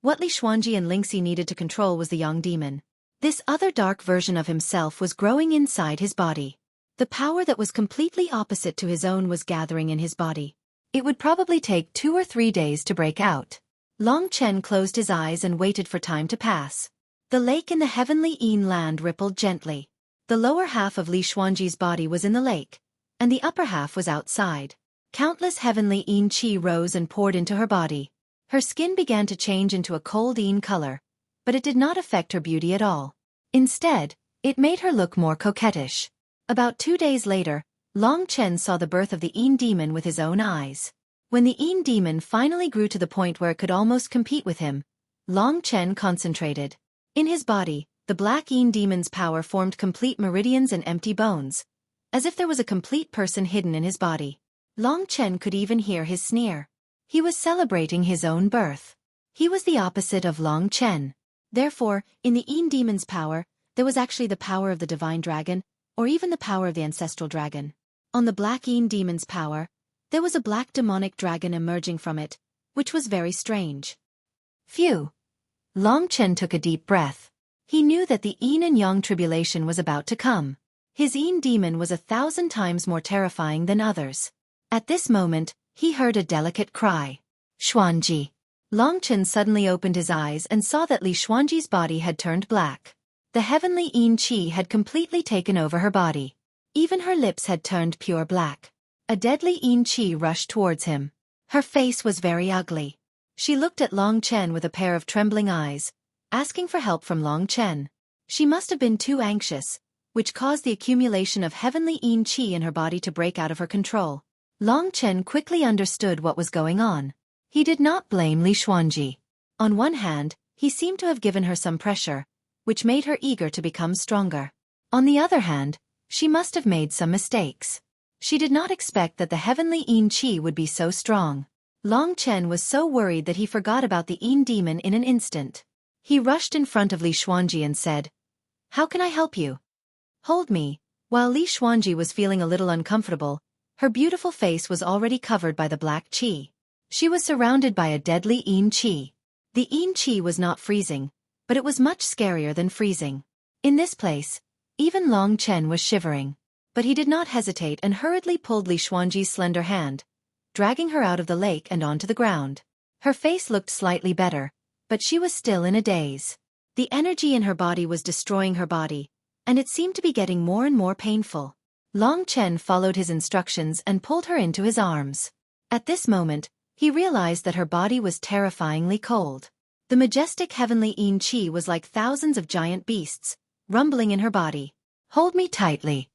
What Li Xuanji and Lingxi needed to control was the Yang demon. This other dark version of himself was growing inside his body. The power that was completely opposite to his own was gathering in his body. It would probably take 2 or 3 days to break out. Long Chen closed his eyes and waited for time to pass. The lake in the heavenly Yin land rippled gently. The lower half of Li Xuanji's body was in the lake, and the upper half was outside. Countless heavenly Yin chi rose and poured into her body. Her skin began to change into a cold Yin color, but it did not affect her beauty at all. Instead, it made her look more coquettish. About 2 days later, Long Chen saw the birth of the Yin demon with his own eyes. When the Yin demon finally grew to the point where it could almost compete with him, Long Chen concentrated. In his body, the black Yin demon's power formed complete meridians and empty bones, as if there was a complete person hidden in his body. Long Chen could even hear his sneer. He was celebrating his own birth. He was the opposite of Long Chen. Therefore, in the Yin demon's power, there was actually the power of the divine dragon, or even the power of the ancestral dragon. On the black Yin demon's power, there was a black demonic dragon emerging from it, which was very strange. Phew! Long Chen took a deep breath. He knew that the Yin and Yang tribulation was about to come. His Yin demon was 1,000 times more terrifying than others. At this moment, he heard a delicate cry. Xuanji. Long Chen suddenly opened his eyes and saw that Li Xuanji's body had turned black. The heavenly Yin Qi had completely taken over her body. Even her lips had turned pure black. A deadly Yin Qi rushed towards him. Her face was very ugly. She looked at Long Chen with a pair of trembling eyes, asking for help from Long Chen. She must have been too anxious, which caused the accumulation of heavenly Yin Qi in her body to break out of her control. Long Chen quickly understood what was going on. He did not blame Li Xuanji. On one hand, he seemed to have given her some pressure, which made her eager to become stronger. On the other hand, she must have made some mistakes. She did not expect that the heavenly Yin Qi would be so strong. Long Chen was so worried that he forgot about the Yin demon in an instant. He rushed in front of Li Xuanji and said, "How can I help you?" "Hold me." While Li Xuanji was feeling a little uncomfortable, her beautiful face was already covered by the black qi. She was surrounded by a deadly Yin Qi. The Yin Qi was not freezing, but it was much scarier than freezing. In this place, even Long Chen was shivering. But he did not hesitate and hurriedly pulled Li Xuanji's slender hand, dragging her out of the lake and onto the ground. Her face looked slightly better, but she was still in a daze. The energy in her body was destroying her body, and it seemed to be getting more and more painful. Long Chen followed his instructions and pulled her into his arms. At this moment, he realized that her body was terrifyingly cold. The majestic heavenly Yin Qi was like thousands of giant beasts, rumbling in her body. "Hold me tightly."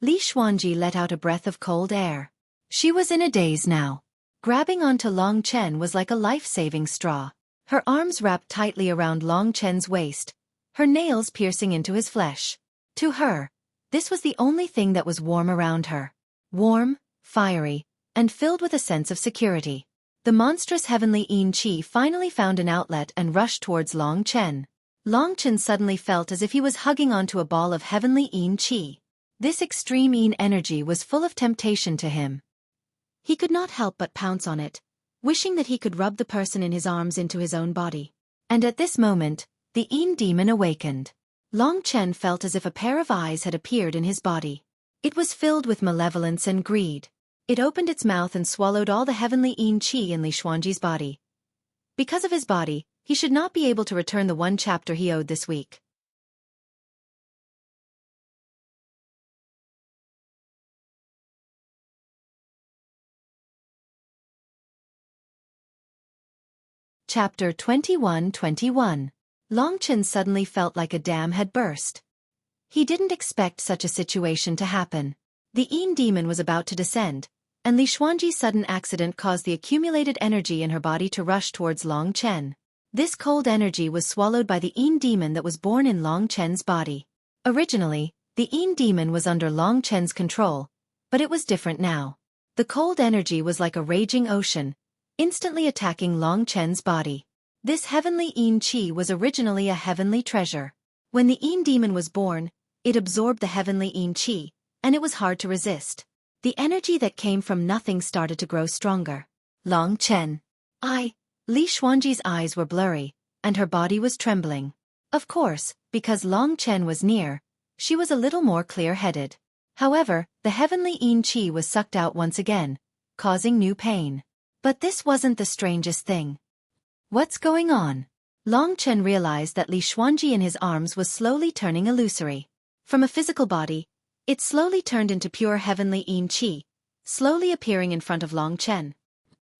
Li Xuanji let out a breath of cold air. She was in a daze now. Grabbing onto Long Chen was like a life-saving straw. Her arms wrapped tightly around Long Chen's waist, her nails piercing into his flesh. To her, this was the only thing that was warm around her. Warm, fiery, and filled with a sense of security. The monstrous heavenly Yin Qi finally found an outlet and rushed towards Long Chen. Long Chen suddenly felt as if he was hugging onto a ball of heavenly Yin Qi. This extreme Yin energy was full of temptation to him. He could not help but pounce on it, wishing that he could rub the person in his arms into his own body. And at this moment, the Yin demon awakened. Long Chen felt as if a pair of eyes had appeared in his body. It was filled with malevolence and greed. It opened its mouth and swallowed all the heavenly Yin Qi in Li Xuanji's body. Because of his body, he should not be able to return the one chapter he owed this week. Chapter 21-21. Long Chen suddenly felt like a dam had burst. He didn't expect such a situation to happen. The Yin demon was about to descend, and Li Xuanji's sudden accident caused the accumulated energy in her body to rush towards Long Chen. This cold energy was swallowed by the Yin demon that was born in Long Chen's body. Originally, the Yin demon was under Long Chen's control, but it was different now. The cold energy was like a raging ocean, instantly attacking Long Chen's body. This heavenly Yin Qi was originally a heavenly treasure. When the Yin demon was born, it absorbed the heavenly Yin Qi, and it was hard to resist. The energy that came from nothing started to grow stronger. Long Chen. Li Xuanji's eyes were blurry, and her body was trembling. Of course, because Long Chen was near, she was a little more clear-headed. However, the heavenly Yin Qi was sucked out once again, causing new pain. But this wasn't the strangest thing. What's going on? Long Chen realized that Li Xuanji in his arms was slowly turning illusory. From a physical body, it slowly turned into pure heavenly Yin Qi, slowly appearing in front of Long Chen.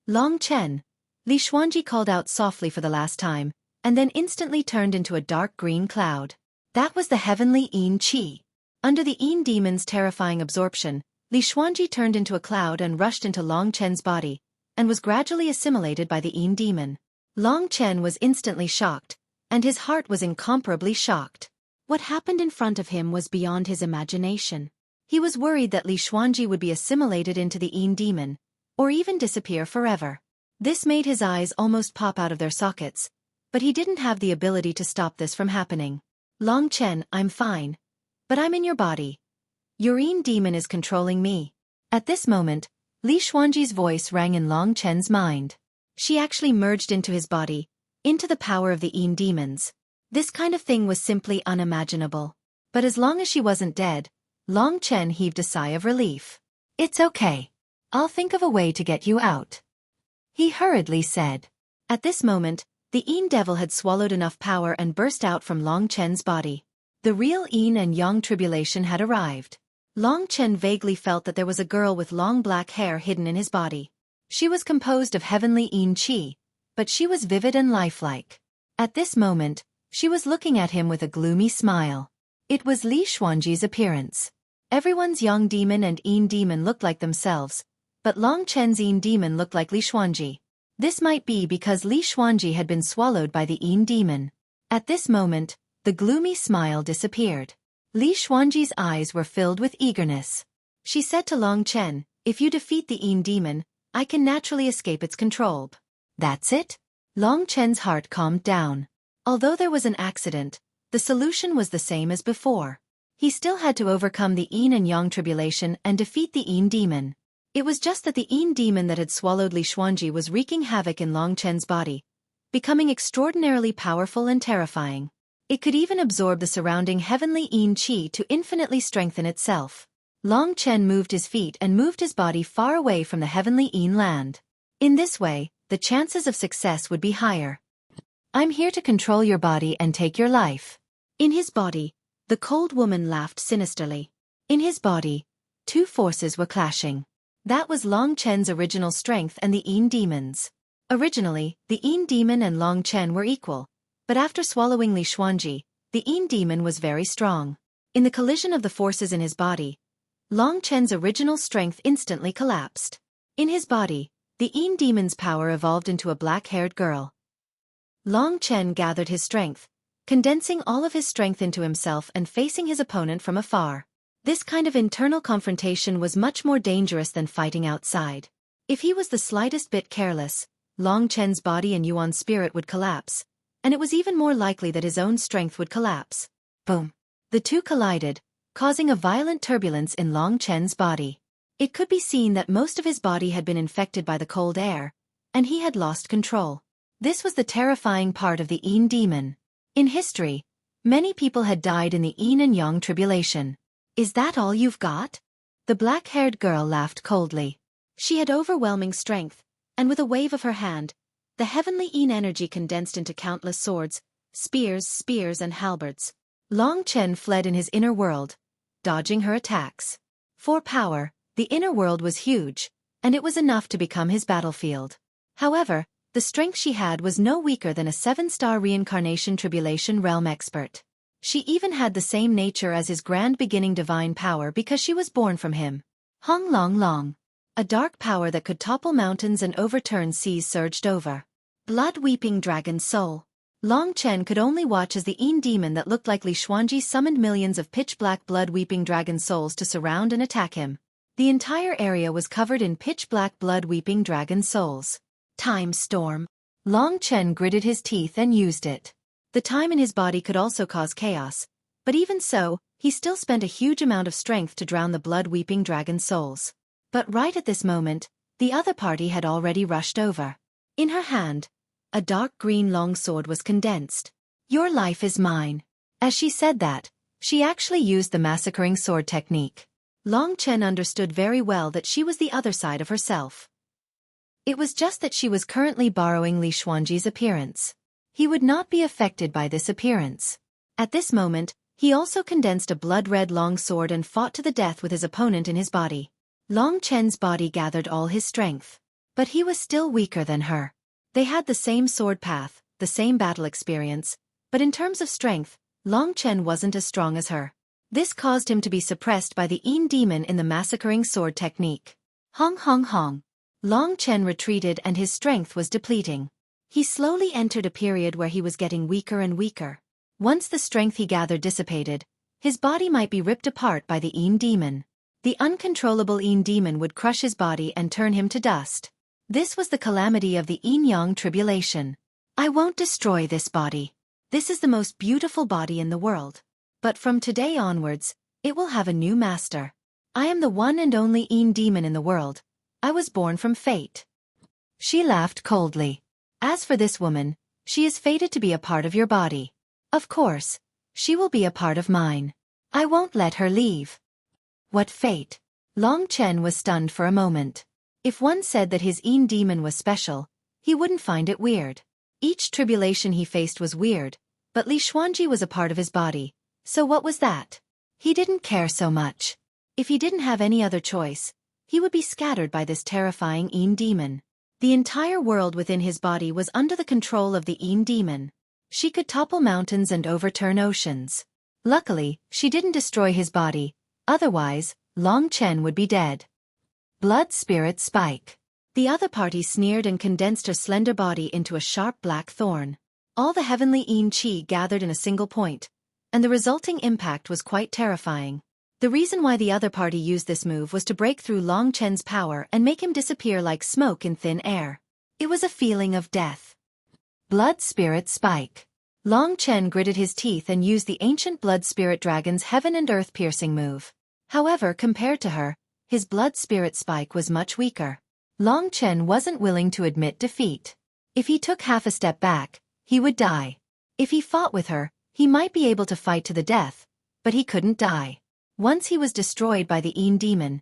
Long Chen, Li Xuanji called out softly for the last time, and then instantly turned into a dark green cloud. That was the heavenly Yin Qi. Under the Yin demon's terrifying absorption, Li Xuanji turned into a cloud and rushed into Long Chen's body, and was gradually assimilated by the Yin demon. Long Chen was instantly shocked, and his heart was incomparably shocked. What happened in front of him was beyond his imagination. He was worried that Li Xuanji would be assimilated into the Yin demon, or even disappear forever. This made his eyes almost pop out of their sockets, but he didn't have the ability to stop this from happening. Long Chen, I'm fine. But I'm in your body. Your Yin demon is controlling me. At this moment, Li Xuanji's voice rang in Long Chen's mind. She actually merged into his body, into the power of the Yin demons. This kind of thing was simply unimaginable. But as long as she wasn't dead, Long Chen heaved a sigh of relief. It's okay. I'll think of a way to get you out. He hurriedly said. At this moment, the Yin devil had swallowed enough power and burst out from Long Chen's body. The real Yin and Yang tribulation had arrived. Long Chen vaguely felt that there was a girl with long black hair hidden in his body. She was composed of heavenly Yin qi, but she was vivid and lifelike. At this moment, she was looking at him with a gloomy smile. It was Li Xuanji's appearance. Everyone's Yang demon and Yin demon looked like themselves, but Long Chen's Yin demon looked like Li Xuanji. This might be because Li Xuanji had been swallowed by the Yin demon. At this moment, the gloomy smile disappeared. Li Xuanji's eyes were filled with eagerness. She said to Long Chen, if you defeat the Yin demon, I can naturally escape its control. That's it? Long Chen's heart calmed down. Although there was an accident, the solution was the same as before. He still had to overcome the Yin and Yang tribulation and defeat the Yin demon. It was just that the Yin demon that had swallowed Li Xuanji was wreaking havoc in Long Chen's body, becoming extraordinarily powerful and terrifying. It could even absorb the surrounding heavenly Yin qi to infinitely strengthen itself. Long Chen moved his feet and moved his body far away from the heavenly Yin land. In this way, the chances of success would be higher. I'm here to control your body and take your life. In his body, the cold woman laughed sinisterly. In his body, two forces were clashing. That was Long Chen's original strength and the Yin demons. Originally, the Yin demon and Long Chen were equal, but after swallowing Li Xuanji, the Yin demon was very strong. In the collision of the forces in his body, Long Chen's original strength instantly collapsed. In his body, the Yin demon's power evolved into a black-haired girl. Long Chen gathered his strength, condensing all of his strength into himself and facing his opponent from afar. This kind of internal confrontation was much more dangerous than fighting outside. If he was the slightest bit careless, Long Chen's body and Yuan's spirit would collapse, and it was even more likely that his own strength would collapse. Boom! The two collided, causing a violent turbulence in Long Chen's body. It could be seen that most of his body had been infected by the cold air, and he had lost control. This was the terrifying part of the Yin demon. In history, many people had died in the Yin and Yang tribulation. Is that all you've got? The black-haired girl laughed coldly. She had overwhelming strength, and with a wave of her hand, the heavenly Yin energy condensed into countless swords, spears and halberds. Long Chen fled in his inner world, dodging her attacks. For power, the inner world was huge, and it was enough to become his battlefield. However, the strength she had was no weaker than a 7-star reincarnation tribulation realm expert. She even had the same nature as his grand beginning divine power because she was born from him. Hong Long Long. A dark power that could topple mountains and overturn seas surged over. Blood-weeping dragon soul. Long Chen could only watch as the Yin demon that looked like Li Xuanji summoned millions of pitch-black blood-weeping dragon souls to surround and attack him. The entire area was covered in pitch-black blood-weeping dragon souls. Time storm. Long Chen gritted his teeth and used it. The time in his body could also cause chaos, but even so, he still spent a huge amount of strength to drown the blood-weeping dragon souls. But right at this moment, the other party had already rushed over. In her hand, a dark green longsword was condensed. Your life is mine. As she said that, she actually used the massacring sword technique. Long Chen understood very well that she was the other side of herself. It was just that she was currently borrowing Li Xuanji's appearance. He would not be affected by this appearance. At this moment, he also condensed a blood-red long sword and fought to the death with his opponent in his body. Long Chen's body gathered all his strength. But he was still weaker than her. They had the same sword path, the same battle experience, but in terms of strength, Long Chen wasn't as strong as her. This caused him to be suppressed by the Yin demon in the massacring sword technique. Hong Hong Hong. Long Chen retreated and his strength was depleting. He slowly entered a period where he was getting weaker and weaker. Once the strength he gathered dissipated, his body might be ripped apart by the Yin demon. The uncontrollable Yin demon would crush his body and turn him to dust. This was the calamity of the Yin-Yang tribulation. I won't destroy this body. This is the most beautiful body in the world. But from today onwards, it will have a new master. I am the one and only Yin demon in the world. I was born from fate. She laughed coldly. As for this woman, she is fated to be a part of your body. Of course, she will be a part of mine. I won't let her leave. What fate? Long Chen was stunned for a moment. If one said that his Yin demon was special, he wouldn't find it weird. Each tribulation he faced was weird, but Li Xuanji was a part of his body, so what was that? He didn't care so much. If he didn't have any other choice, he would be scattered by this terrifying Yin demon. The entire world within his body was under the control of the Yin demon. She could topple mountains and overturn oceans. Luckily, she didn't destroy his body, otherwise, Long Chen would be dead. Blood Spirit Spike. The other party sneered and condensed her slender body into a sharp black thorn. All the heavenly Yin Qi gathered in a single point, and the resulting impact was quite terrifying. The reason why the other party used this move was to break through Long Chen's power and make him disappear like smoke in thin air. It was a feeling of death. Blood Spirit Spike. Long Chen gritted his teeth and used the ancient Blood Spirit Dragon's heaven and earth piercing move. However, compared to her, his Blood Spirit Spike was much weaker. Long Chen wasn't willing to admit defeat. If he took half a step back, he would die. If he fought with her, he might be able to fight to the death, but he couldn't die. Once he was destroyed by the Yin demon,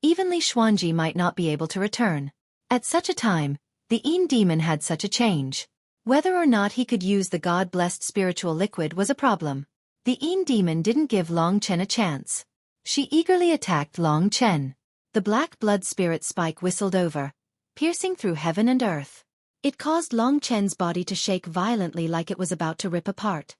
even Li Xuanji might not be able to return. At such a time, the Yin demon had such a change. Whether or not he could use the God-blessed spiritual liquid was a problem. The Yin demon didn't give Long Chen a chance. She eagerly attacked Long Chen. The black blood spirit spike whistled over, piercing through heaven and earth. It caused Long Chen's body to shake violently like it was about to rip apart.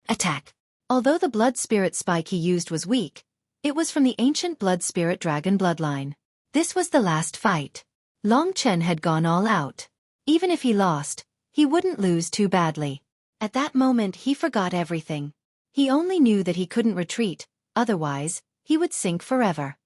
Attack! Although the blood spirit spike he used was weak, it was from the ancient blood spirit dragon bloodline. This was the last fight. Long Chen had gone all out. Even if he lost, he wouldn't lose too badly. At that moment he forgot everything. He only knew that he couldn't retreat, otherwise, he would sink forever.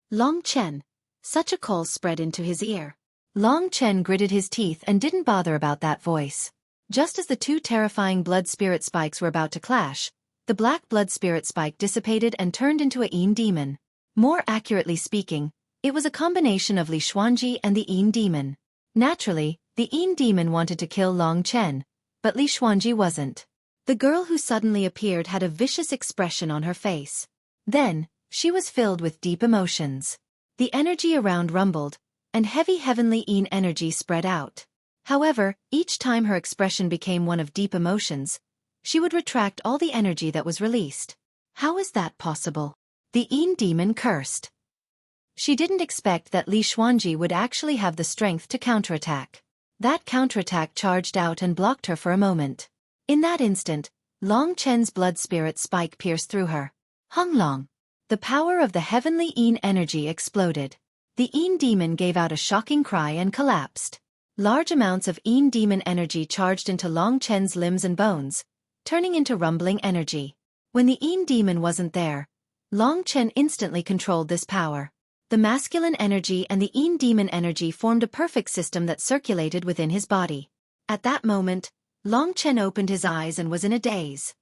Long Chen. Such a call spread into his ear. Long Chen gritted his teeth and didn't bother about that voice. Just as the two terrifying blood spirit spikes were about to clash, the black blood spirit spike dissipated and turned into a Yin demon. More accurately speaking, it was a combination of Li Xuanji and the Yin demon. Naturally, the Yin demon wanted to kill Long Chen, but Li Xuanji wasn't. The girl who suddenly appeared had a vicious expression on her face. Then, she was filled with deep emotions. The energy around rumbled, and heavy heavenly Yin energy spread out. However, each time her expression became one of deep emotions, she would retract all the energy that was released. How is that possible? The Yin demon cursed. She didn't expect that Li Xuanji would actually have the strength to counterattack. That counterattack charged out and blocked her for a moment. In that instant, Long Chen's blood spirit spike pierced through her. Hung Long. The power of the heavenly Yin energy exploded. The Yin demon gave out a shocking cry and collapsed. Large amounts of Yin demon energy charged into Long Chen's limbs and bones, turning into rumbling energy. When the Yin demon wasn't there, Long Chen instantly controlled this power. The masculine energy and the Yin demon energy formed a perfect system that circulated within his body. At that moment, Long Chen opened his eyes and was in a daze.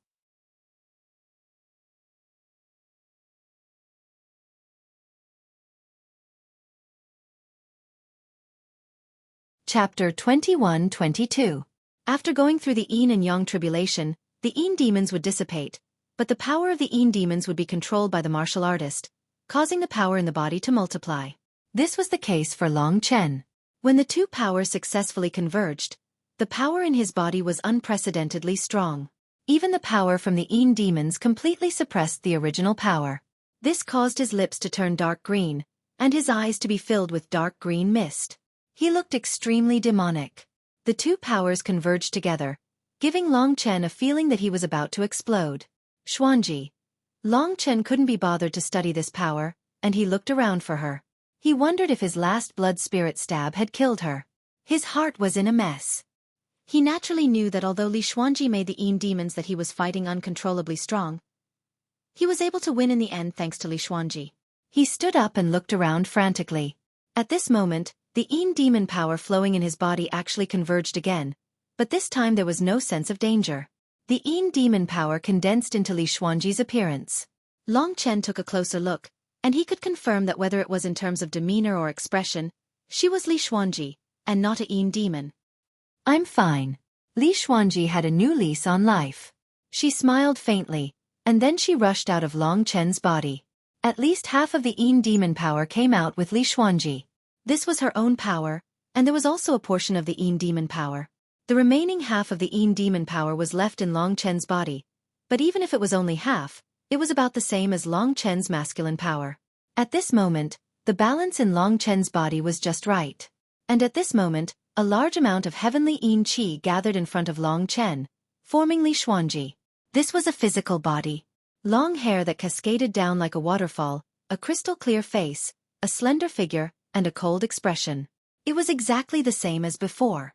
Chapter 21-22. After going through the Yin and Yang tribulation, the Yin demons would dissipate, but the power of the Yin demons would be controlled by the martial artist, causing the power in the body to multiply. This was the case for Long Chen. When the two powers successfully converged, the power in his body was unprecedentedly strong. Even the power from the Yin demons completely suppressed the original power. This caused his lips to turn dark green, and his eyes to be filled with dark green mist. He looked extremely demonic. The two powers converged together, giving Long Chen a feeling that he was about to explode. Xuanji. Long Chen couldn't be bothered to study this power, and he looked around for her. He wondered if his last blood spirit stab had killed her. His heart was in a mess. He naturally knew that although Li Xuanji made the Yin demons that he was fighting uncontrollably strong, he was able to win in the end thanks to Li Xuanji. He stood up and looked around frantically. At this moment, the Yin demon power flowing in his body actually converged again, but this time there was no sense of danger. The Yin demon power condensed into Li Xuanji's appearance. Long Chen took a closer look, and he could confirm that whether it was in terms of demeanor or expression, she was Li Xuanji, and not a Yin demon. I'm fine. Li Xuanji had a new lease on life. She smiled faintly, and then she rushed out of Long Chen's body. At least half of the Yin demon power came out with Li Xuanji. This was her own power, and there was also a portion of the Yin demon power. The remaining half of the Yin demon power was left in Long Chen's body, but even if it was only half, it was about the same as Long Chen's masculine power. At this moment, the balance in Long Chen's body was just right. And at this moment, a large amount of heavenly Yin Qi gathered in front of Long Chen, forming Li Xuanji. This was a physical body. Long hair that cascaded down like a waterfall, a crystal-clear face, a slender figure, and a cold expression. It was exactly the same as before.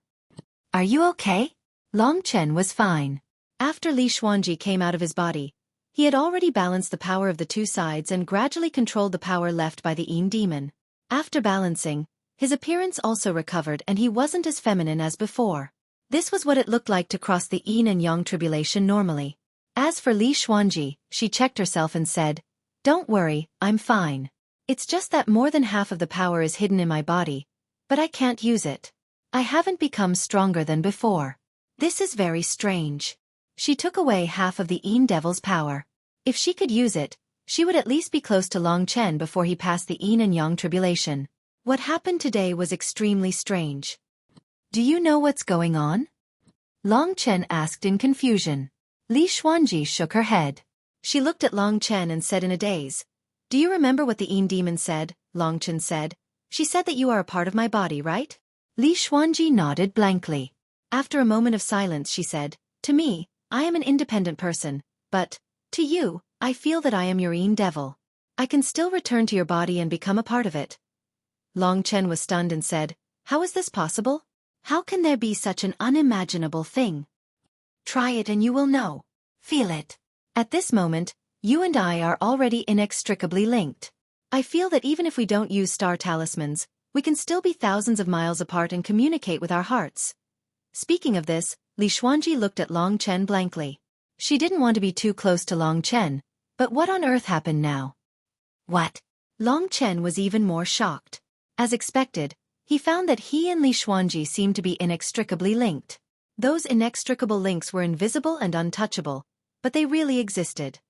Are you okay? Long Chen was fine. After Li Xuanji came out of his body, he had already balanced the power of the two sides and gradually controlled the power left by the Yin demon. After balancing, his appearance also recovered and he wasn't as feminine as before. This was what it looked like to cross the Yin and Yang tribulation normally. As for Li Xuanji, she checked herself and said, "Don't worry, I'm fine. It's just that more than half of the power is hidden in my body, but I can't use it. I haven't become stronger than before. This is very strange." She took away half of the Yin Devil's power. If she could use it, she would at least be close to Long Chen before he passed the Yin and Yang tribulation. What happened today was extremely strange. Do you know what's going on? Long Chen asked in confusion. Li Xuanji shook her head. She looked at Long Chen and said in a daze, "Do you remember what the Yin demon said?" Long Chen said. "She said that you are a part of my body, right?" Li Xuanji nodded blankly. After a moment of silence she said, "To me, I am an independent person, but, to you, I feel that I am your Yin devil. I can still return to your body and become a part of it." Long Chen was stunned and said, "How is this possible? How can there be such an unimaginable thing?" "Try it and you will know. Feel it. At this moment, you and I are already inextricably linked. I feel that even if we don't use star talismans, we can still be thousands of miles apart and communicate with our hearts." Speaking of this, Li Xuanji looked at Long Chen blankly. She didn't want to be too close to Long Chen, but what on earth happened now? What? Long Chen was even more shocked. As expected, he found that he and Li Xuanji seemed to be inextricably linked. Those inextricable links were invisible and untouchable, but they really existed.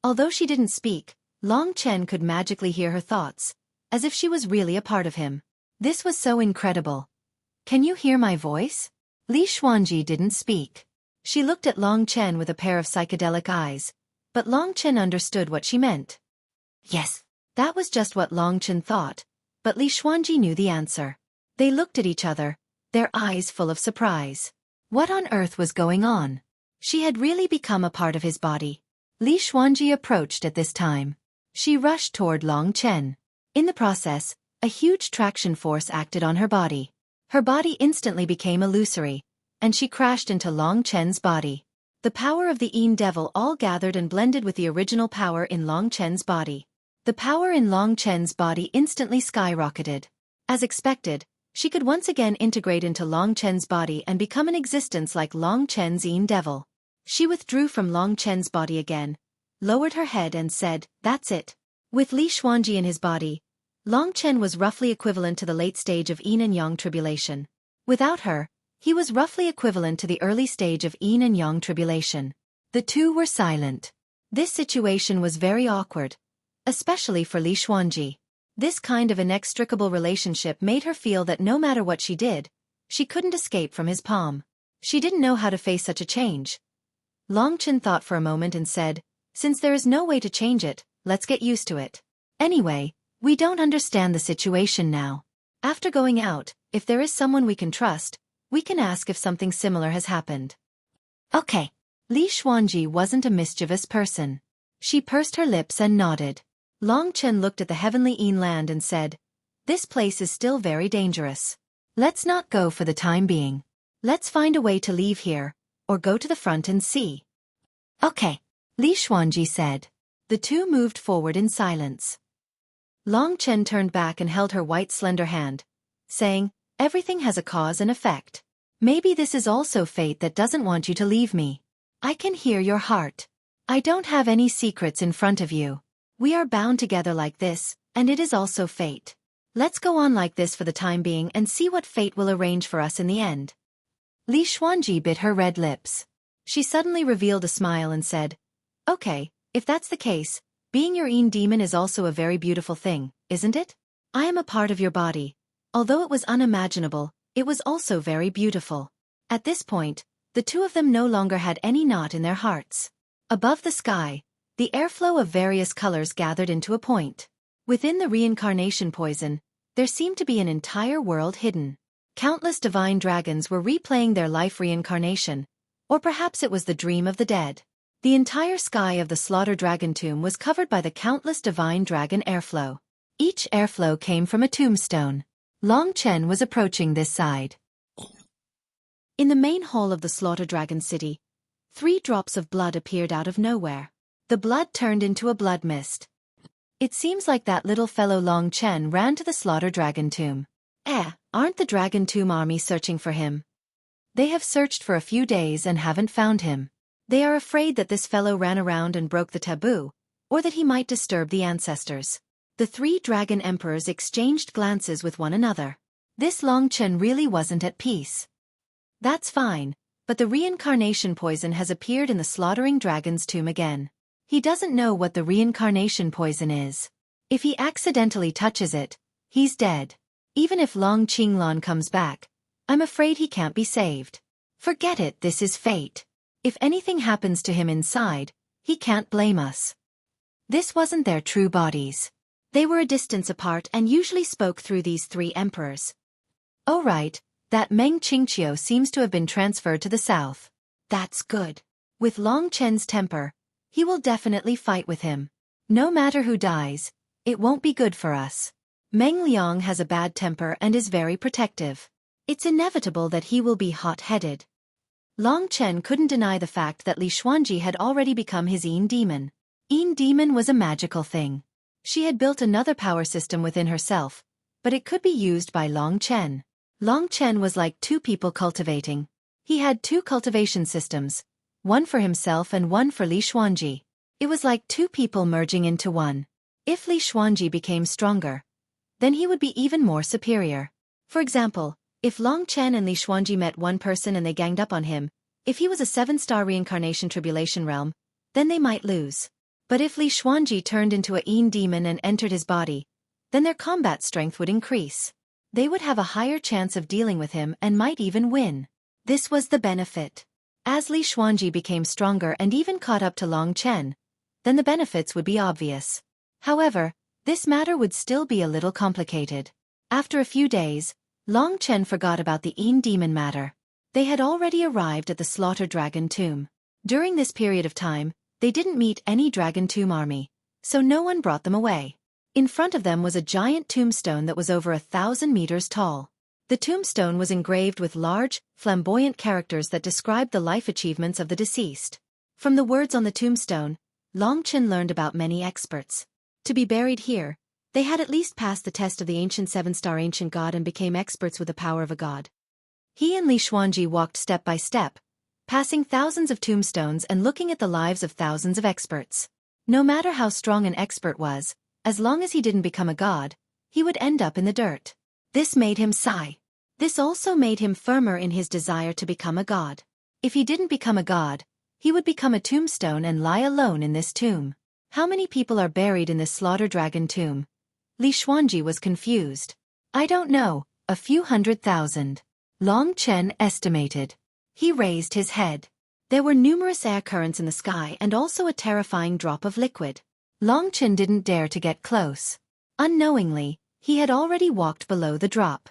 Although she didn't speak, Long Chen could magically hear her thoughts, as if she was really a part of him. This was so incredible. "Can you hear my voice?" Li Xuanji didn't speak. She looked at Long Chen with a pair of psychedelic eyes, but Long Chen understood what she meant. Yes, that was just what Long Chen thought, but Li Xuanji knew the answer. They looked at each other, their eyes full of surprise. What on earth was going on? She had really become a part of his body. Li Xuanji approached at this time. She rushed toward Long Chen. In the process, a huge traction force acted on her body. Her body instantly became illusory, and she crashed into Long Chen's body. The power of the Yin Devil all gathered and blended with the original power in Long Chen's body. The power in Long Chen's body instantly skyrocketed. As expected, she could once again integrate into Long Chen's body and become an existence like Long Chen's Yin Devil. She withdrew from Long Chen's body again, lowered her head and said, "That's it." With Li Xuanji in his body, Long Chen was roughly equivalent to the late stage of Yin and Yang tribulation. Without her, he was roughly equivalent to the early stage of Yin and Yang tribulation. The two were silent. This situation was very awkward, especially for Li Xuanji. This kind of inextricable relationship made her feel that no matter what she did, she couldn't escape from his palm. She didn't know how to face such a change. Long Chen thought for a moment and said, "Since there is no way to change it, let's get used to it. Anyway, we don't understand the situation now. After going out, if there is someone we can trust, we can ask if something similar has happened." Okay. Li Xuanji wasn't a mischievous person. She pursed her lips and nodded. Long Chen looked at the heavenly Yin land and said, "This place is still very dangerous. Let's not go for the time being. Let's find a way to leave here, or go to the front and see." Okay. Li Xuanji said. The two moved forward in silence. Long Chen turned back and held her white slender hand, saying, "Everything has a cause and effect. Maybe this is also fate that doesn't want you to leave me. I can hear your heart. I don't have any secrets in front of you. We are bound together like this, and it is also fate. Let's go on like this for the time being and see what fate will arrange for us in the end." Li Xuanji bit her red lips. She suddenly revealed a smile and said, "Okay, if that's the case, being your own demon is also a very beautiful thing, isn't it? I am a part of your body. Although it was unimaginable, it was also very beautiful." At this point, the two of them no longer had any knot in their hearts. Above the sky, the airflow of various colors gathered into a point. Within the reincarnation poison, there seemed to be an entire world hidden. Countless divine dragons were replaying their life reincarnation, or perhaps it was the dream of the dead. The entire sky of the Slaughter Dragon tomb was covered by the countless divine dragon airflow. Each airflow came from a tombstone. Long Chen was approaching this side. In the main hall of the Slaughter Dragon city, 3 drops of blood appeared out of nowhere. The blood turned into a blood mist. It seems like that little fellow Long Chen ran to the Slaughter Dragon tomb. Aren't the Dragon Tomb army searching for him? They have searched for a few days and haven't found him. They are afraid that this fellow ran around and broke the taboo, or that he might disturb the ancestors. The 3 dragon emperors exchanged glances with one another. This Long Chen really wasn't at peace. That's fine, but the reincarnation poison has appeared in the slaughtering dragon's tomb again. He doesn't know what the reincarnation poison is. If he accidentally touches it, he's dead. Even if Long Qinglan comes back, I'm afraid he can't be saved. Forget it, this is fate. If anything happens to him inside, he can't blame us. This wasn't their true bodies. They were a distance apart and usually spoke through these 3 emperors. Oh right, that Meng Qingqiu seems to have been transferred to the south. That's good. With Long Chen's temper, he will definitely fight with him. No matter who dies, it won't be good for us. Meng Liang has a bad temper and is very protective. It's inevitable that he will be hot-headed. Long Chen couldn't deny the fact that Li Xuanji had already become his own demon. Own demon was a magical thing. She had built another power system within herself, but it could be used by Long Chen. Long Chen was like 2 people cultivating. He had 2 cultivation systems, one for himself and one for Li Xuanji. It was like 2 people merging into one. If Li Xuanji became stronger, then he would be even more superior. For example, if Long Chen and Li Xuanji met one person and they ganged up on him, if he was a 7-star reincarnation tribulation realm, then they might lose. But if Li Xuanji turned into a own demon and entered his body, then their combat strength would increase. They would have a higher chance of dealing with him and might even win. This was the benefit. As Li Xuanji became stronger and even caught up to Long Chen, then the benefits would be obvious. However, this matter would still be a little complicated. After a few days, Long Chen forgot about the own demon matter. They had already arrived at the Slaughter Dragon tomb. During this period of time, they didn't meet any Dragon Tomb army, so no one brought them away. In front of them was a giant tombstone that was over 1,000 meters tall. The tombstone was engraved with large, flamboyant characters that described the life achievements of the deceased. From the words on the tombstone, Long Chen learned about many experts. To be buried here, they had at least passed the test of the ancient 7-star ancient god and became experts with the power of a god. He and Li Xuanji walked step by step, passing thousands of tombstones and looking at the lives of thousands of experts. No matter how strong an expert was, as long as he didn't become a god, he would end up in the dirt. This made him sigh. This also made him firmer in his desire to become a god. If he didn't become a god, he would become a tombstone and lie alone in this tomb. How many people are buried in this Slaughter Dragon tomb? Li Xuanji was confused. I don't know, a few 100,000. Long Chen estimated. He raised his head. There were numerous air currents in the sky and also a terrifying drop of liquid. Long Chen didn't dare to get close. Unknowingly, he had already walked below the drop.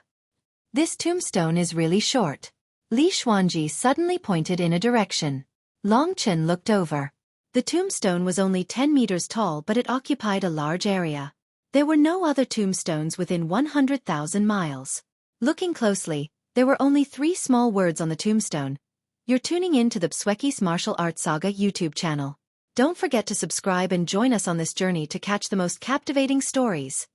This tombstone is really short. Li Xuanji suddenly pointed in a direction. Long Chen looked over. The tombstone was only 10 meters tall, but it occupied a large area. There were no other tombstones within 100,000 miles. Looking closely, there were only 3 small words on the tombstone. You're tuning in to the Xueqi's Martial Arts Saga YouTube channel. Don't forget to subscribe and join us on this journey to catch the most captivating stories.